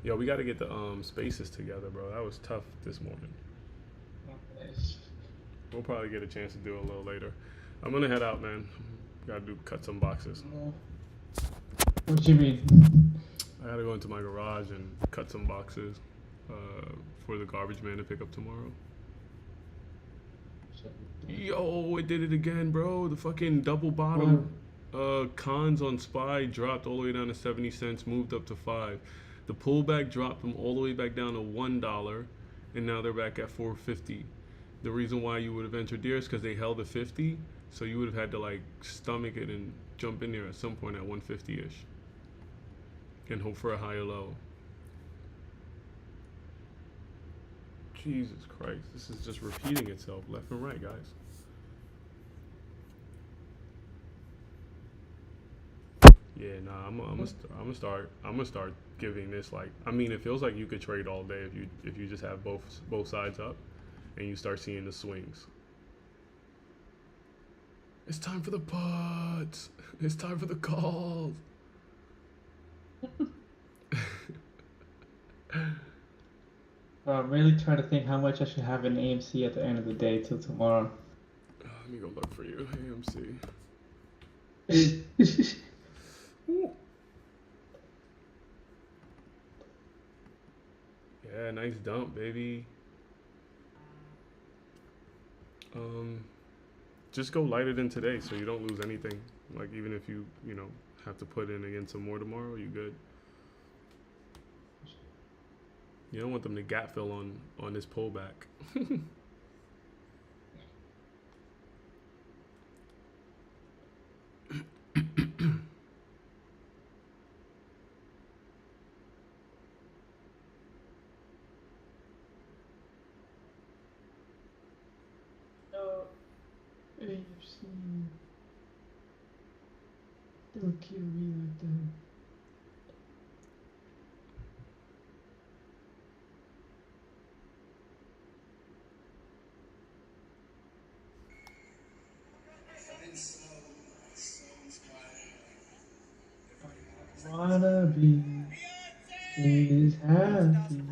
Yo, we gotta get the spaces together, bro. That was tough this morning. We'll probably get a chance to do it a little later. I'm gonna head out, man. Gotta cut some boxes. What you mean? I gotta go into my garage and cut some boxes for the garbage man to pick up tomorrow. Yo, it did it again, bro. The fucking double bottom cons on SPY dropped all the way down to 70 cents, moved up to 5. The pullback dropped them all the way back down to $1, and now they're back at 4.50. The reason why you would have entered there is because they held the 50, so you would have had to like stomach it and jump in there at some point at 150-ish, and hope for a higher low. Jesus Christ, this is just repeating itself left and right, guys. Yeah, nah, I'm gonna start giving this like, I mean, it feels like you could trade all day if you just have both sides up and you start seeing the swings. It's time for the putts. It's time for the calls. I'm really trying to think how much I should have in AMC at the end of the day till tomorrow. Let me go look for you, AMC. Yeah, nice dump, baby. Just go lighter than today so you don't lose anything. Like, even if you have to put in again some more tomorrow, you good. You don't want them to gap fill on this pullback. AFC. Don't kill me like that. Wanna be is happy.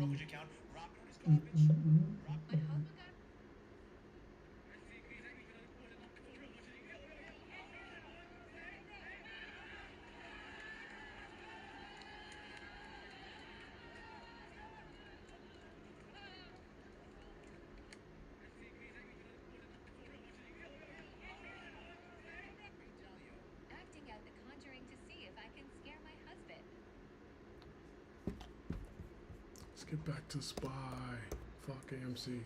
Acting out The Conjuring to see if I can scare my husband. Let's get back to SPY. Fuck AMC.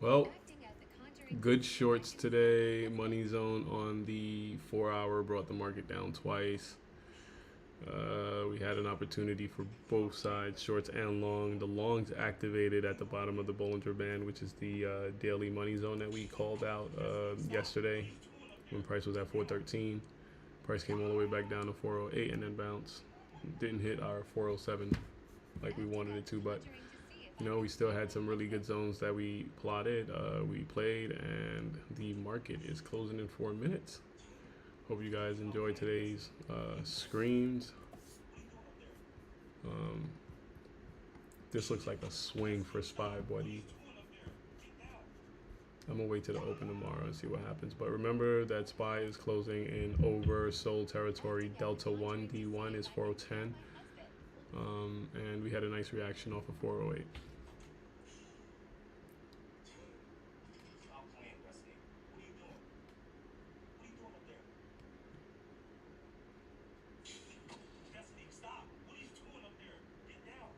Well, good shorts today. Money zone on the 4 hour brought the market down twice. We had an opportunity for both sides, shorts and long. The longs activated at the bottom of the Bollinger Band, which is the daily money zone that we called out yesterday when price was at 413. Price came all the way back down to 408 and then bounced. Didn't hit our 407 like we wanted it to, but you know, we still had some really good zones that we plotted, we played, and the market is closing in 4 minutes. Hope you guys enjoyed today's screens. This looks like a swing for SPY, buddy. I'm gonna wait till the open tomorrow and see what happens. But remember that SPY is closing in oversold territory. Delta 1, D1 is 410. And we had a nice reaction off of 408. Stop playing, Wesley. What are you doing? What are you doing up there? Destiny, stop. What are you doing up there? Get down.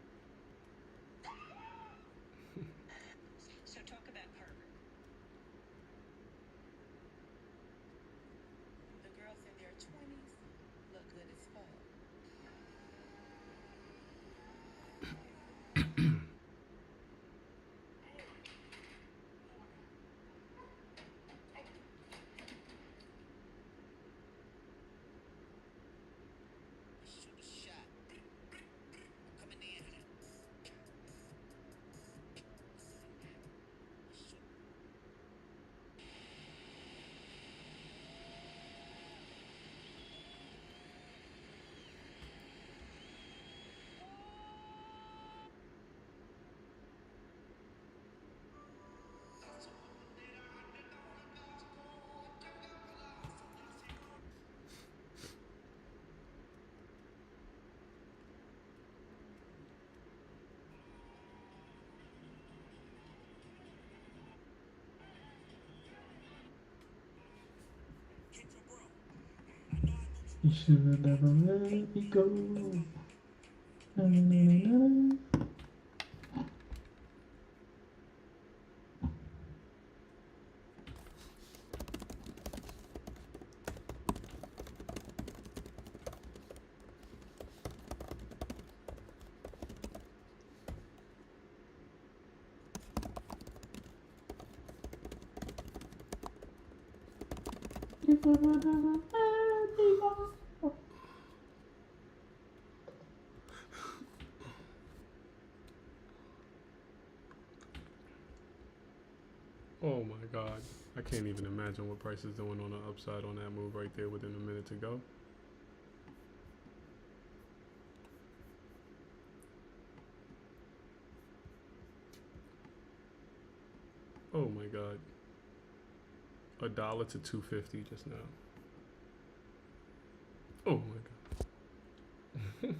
So talk about Harvard. The girls in their 20s look good as fuck. Shoot a shot. I'm coming in. Shoot. Get your bro. I know I know You should have never let me go. Na, na, na, na, na. You should have never let me go. Oh my God. I can't even imagine what price is doing on the upside on that move right there within a minute to go. Oh my God. $1 to 250 just now. Oh my God.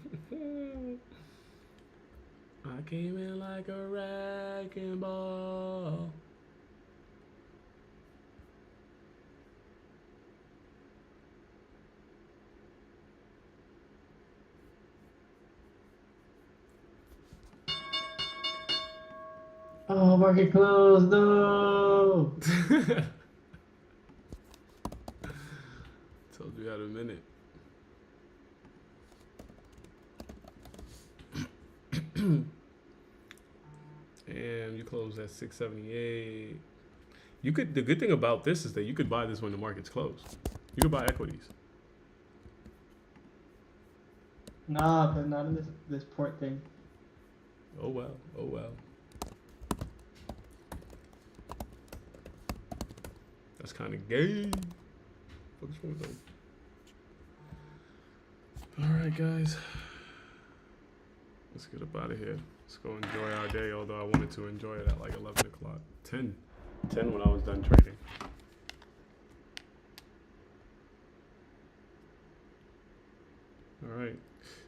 I came in like a wrecking ball. Oh, market closed. No. Told you you had a minute. And you closed at 678. You could. The good thing about this is that you could buy this when the market's closed. You could buy equities. Nah, but not in this port thing. Oh well. Oh well. That's kind of gay. What's wrong with them? All right, guys. Let's get up out of here. Let's go enjoy our day. Although I wanted to enjoy it at like 11 o'clock, 10 when I was done trading. All right.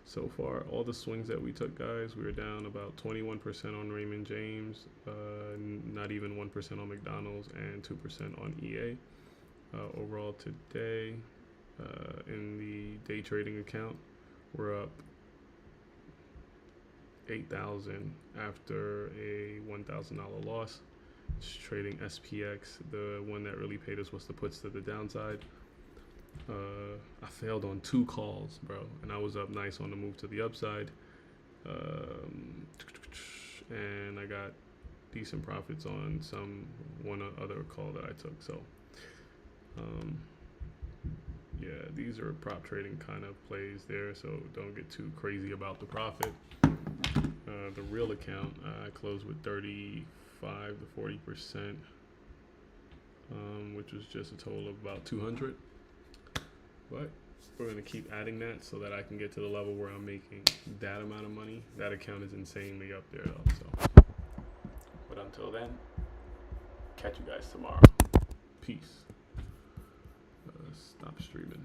So far, all the swings that we took, guys, we were down about 21% on Raymond James, not even 1% on McDonald's, and 2% on EA. Overall today, in the day trading account, we're up 8,000 after a $1,000 loss. Just trading SPX. The one that really paid us was the puts to the downside. I failed on 2 calls, bro, and I was up nice on the move to the upside. And I got decent profits on one other call that I took. So, yeah, these are prop trading kind of plays there, so don't get too crazy about the profit. The real account, I closed with 35 to 40%, which was just a total of about 200. But we're gonna keep adding that so that I can get to the level where I'm making that amount of money. That account is insanely up there though. So, but until then, catch you guys tomorrow. Peace. Stop streaming.